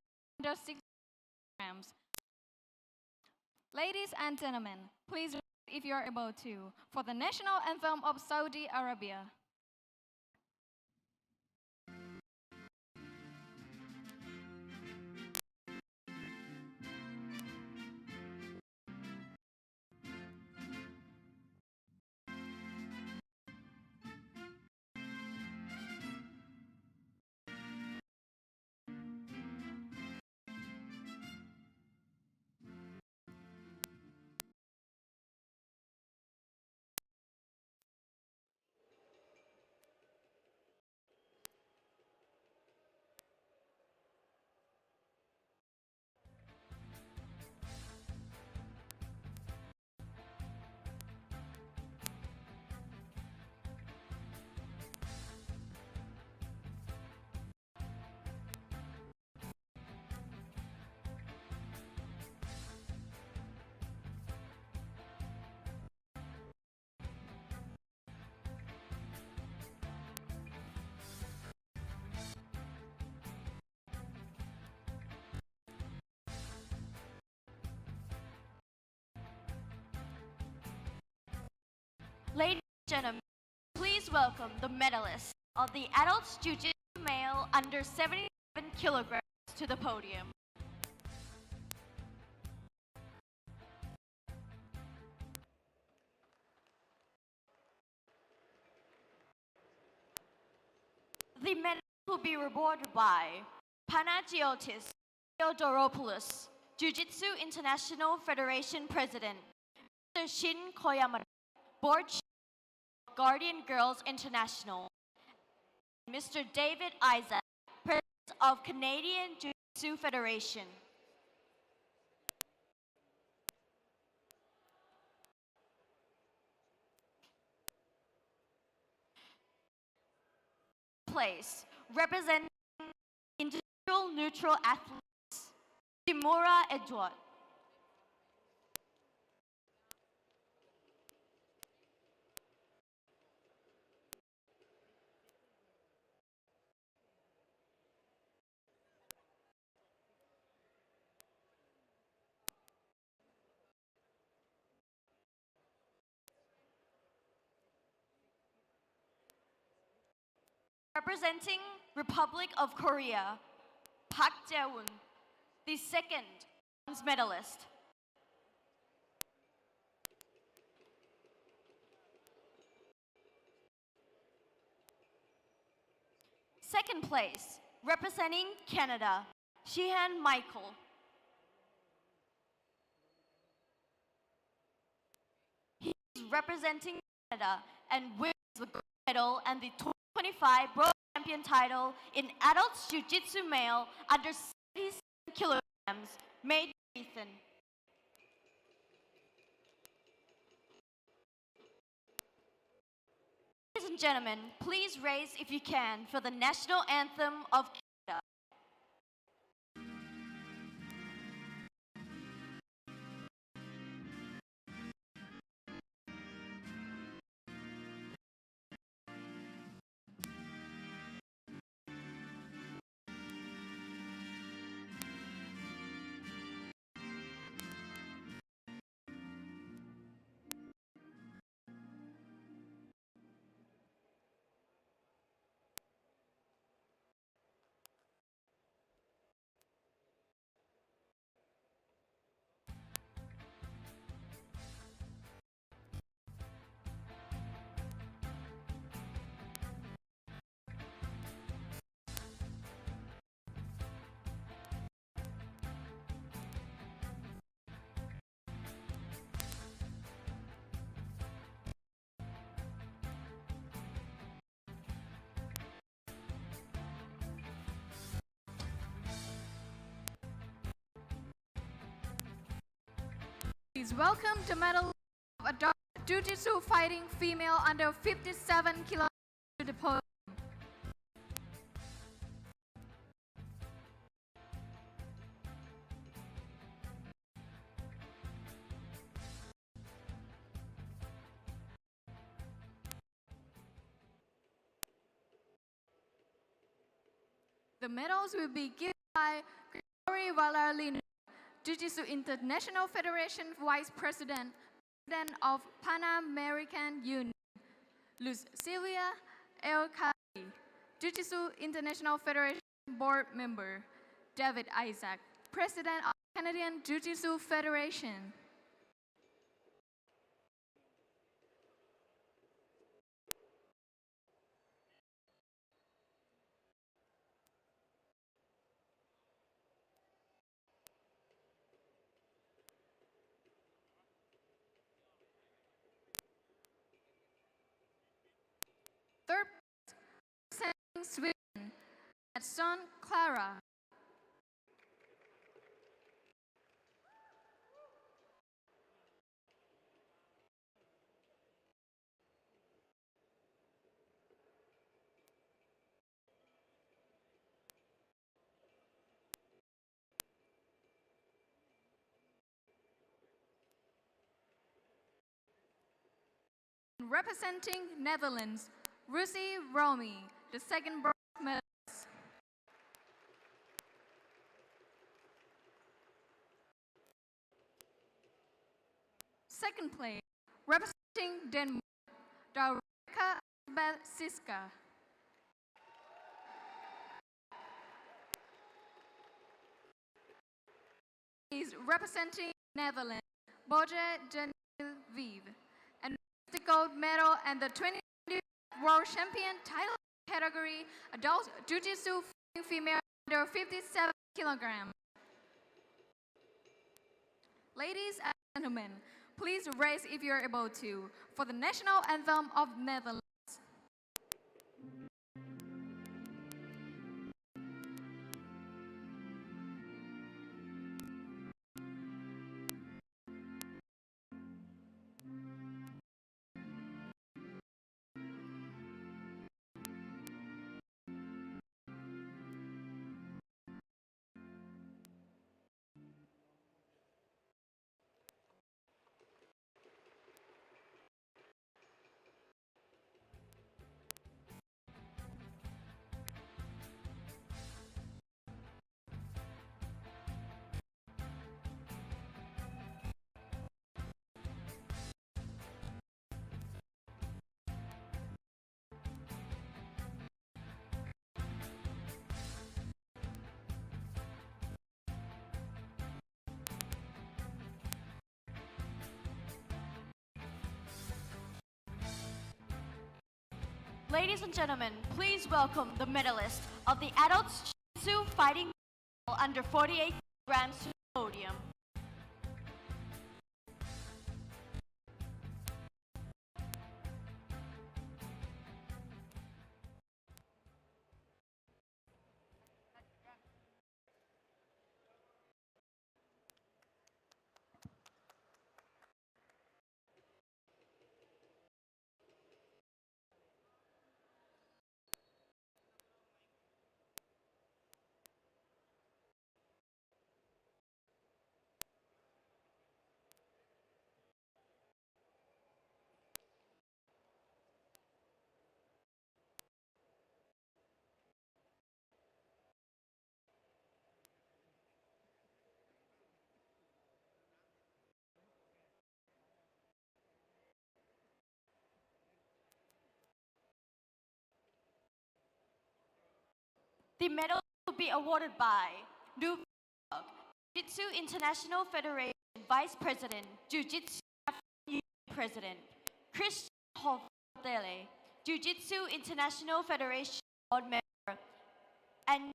under 6 grams. Ladies and gentlemen, please rise if you are able to for the national anthem of Saudi Arabia. Ladies and gentlemen, please welcome the medalists of the Adults Jiu-Jitsu Male under 77 kilograms to the podium. The medals will be rewarded by Panagiotis Theodoropoulos, Jiu-Jitsu International Federation President, Mr. Shin Koyama, Board Chair, Guardian Girls International, Mr. David Isaac, President of Canadian Jiu-Jitsu Federation. Place, representing individual neutral athletes. Timura Edward. Representing Republic of Korea, Park Jae-woon, the second bronze medalist. Second place, representing Canada, Sheehan Michael. He is representing Canada and wins the gold medal and the 2025 World Champion title in adults Jiu-Jitsu male under 77 kilograms, made Ethan. Ladies and gentlemen, please raise if you can for the national anthem of Canada. Please welcome the medal of adult Jiu-Jitsu fighting female under 57 kilograms to the podium. The medals will be given by Gregory Valerlino, Jiu-Jitsu International Federation Vice President, President of Pan American Union. Luz Silvia El Khadi, Jiu-Jitsu International Federation Board Member. David Isaac, President of Canadian Jiu-Jitsu Federation. Third place, representing Sweden, Edson Clara. Representing Netherlands, Rusi Romy, the second bronze medalist. Second place, representing Denmark, Darika Siska. Is representing Netherlands, Boje Vive, and the gold medal and the 2020 World Champion title category, adult Jiu-Jitsu female under 57 kilograms. Ladies and gentlemen, please raise if you're able to for the national anthem of Netherlands. Ladies and gentlemen, please welcome the medalist of the Adults Jiu-Jitsu Fighting under 48 kilograms to the podium. The medal will be awarded by Jiu-Jitsu International Federation Vice President, Jiu-Jitsu Union President, Christian Hofdele, Jiu-Jitsu International Federation Board Member, and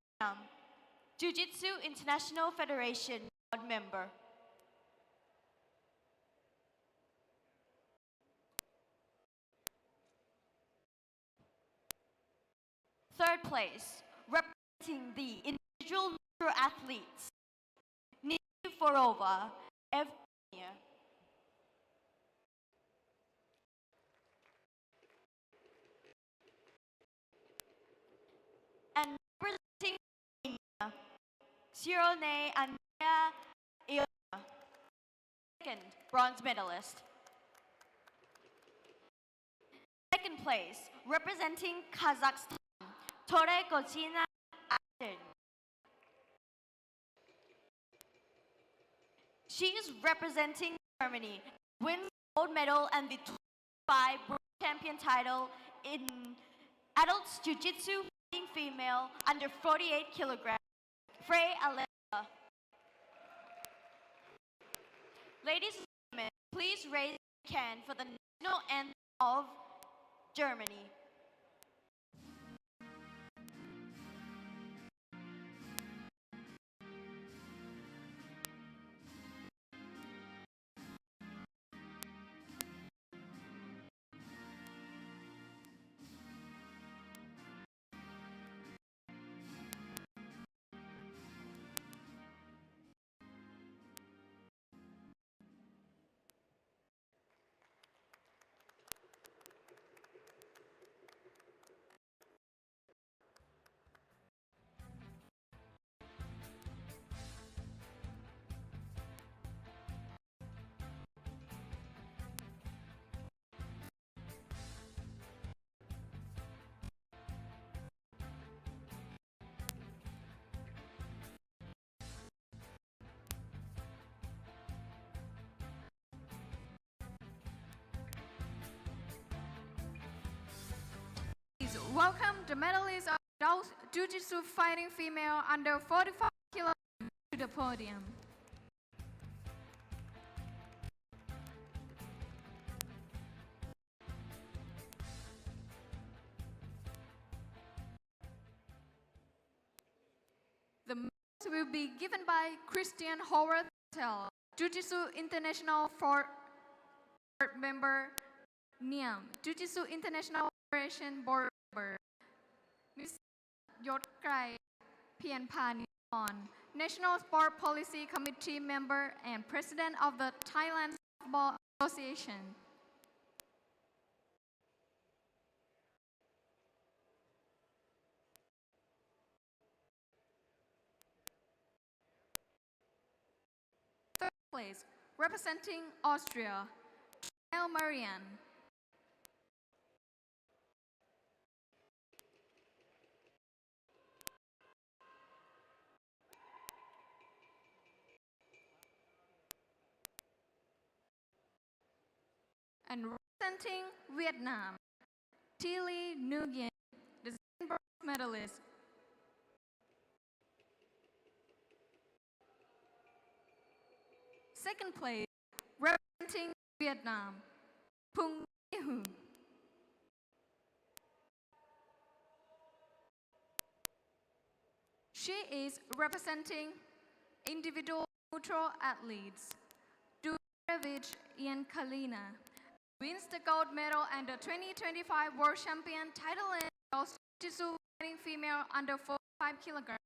Jiu-Jitsu International Federation Board Member. Third place, representing the individual neutral athletes, Nikiforova, Evgenia. And representing Romania, Cirone Andrea Iona, second bronze medalist. Second place, representing Kazakhstan, Tore Gochina Aden. She is representing Germany, wins gold medal and the 25 world champion title in adults jiu-jitsu fighting female under 48 kilograms, Frey Alessa. Ladies and gentlemen, please raise your hand for the national anthem of Germany. Please welcome the medalist of adult Jiu-Jitsu fighting female under 45 kilograms to the podium. The medals will be given by Christian Howard, Jiu-Jitsu International Board Member, Niam, Jiu-Jitsu International Federation Board Member, Ms. Yotkrai Pianpanion, National Sport Policy Committee Member and President of the Thailand Football Association. Third place, representing Austria, El Marian. And representing Vietnam, Tilly Nguyen, the second bronze medalist. Second place, representing Vietnam, Phung Huy. She is representing individual neutral athletes. Duravich Yankalina wins the gold medal and the 2025 World Champion title in Jiu-Jitsu fighting female under 45 kilograms.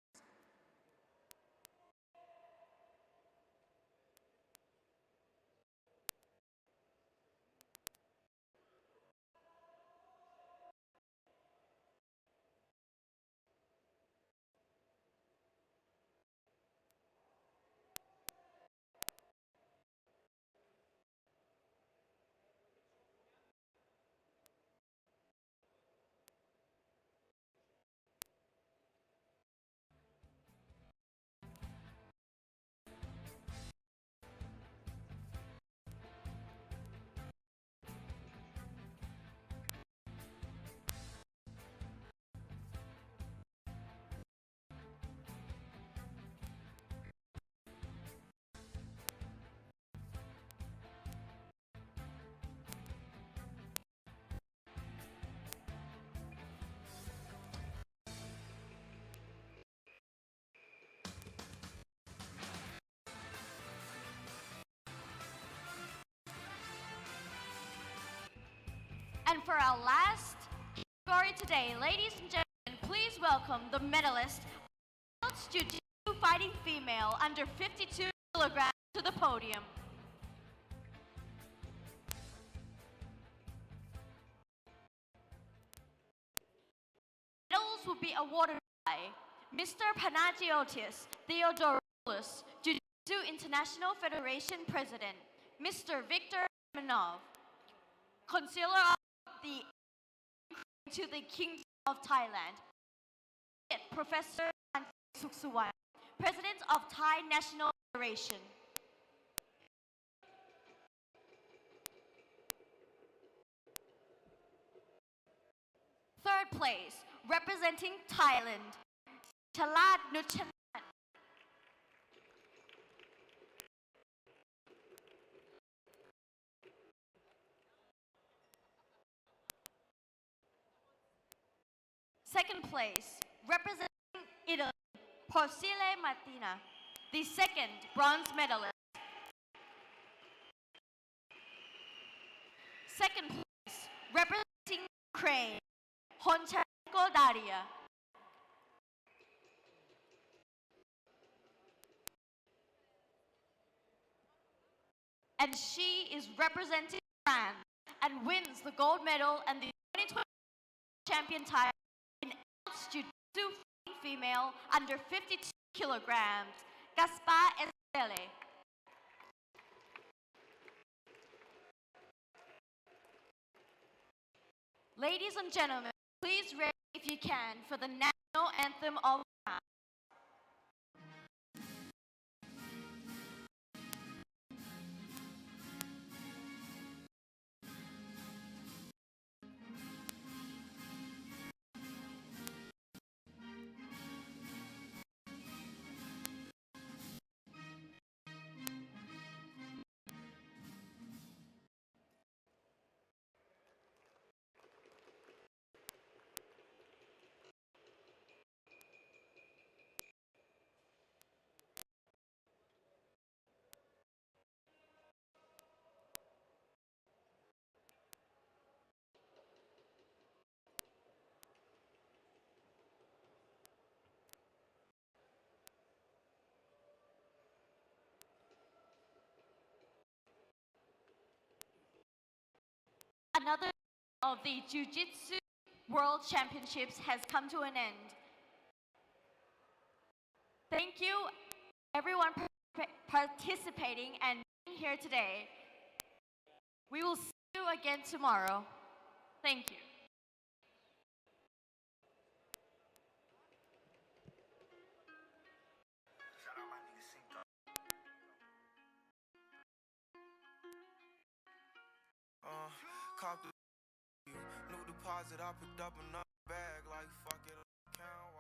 And for our last category today, ladies and gentlemen, please welcome the medalist of Jiu-Jitsu fighting female under 52 kilograms to the podium. Medals will be awarded by Mr. Panagiotis Theodoros, Jiu-Jitsu International Federation President, Mr. Victor Manov, Consular of the to the Kingdom of Thailand, Professor Suksuwai, President of Thai National Federation. Third place, representing Thailand, Chalat Nuchan. Second place, representing Italy, Porcile Martina, the second bronze medalist. Second place, representing Ukraine, Honchenko Daria. And she is representing France and wins the gold medal and the 2020 champion title in Jiu-Jitsu female under 52 kilograms, Gaspar Estelle. Ladies and gentlemen, please raise if you can for the national anthem of France. Another of the Jiu-Jitsu World Championships has come to an end. Thank you, everyone participating and being here today. We will see you again tomorrow. Thank you. Cop the new deposit, I picked up another bag like fuck it, count.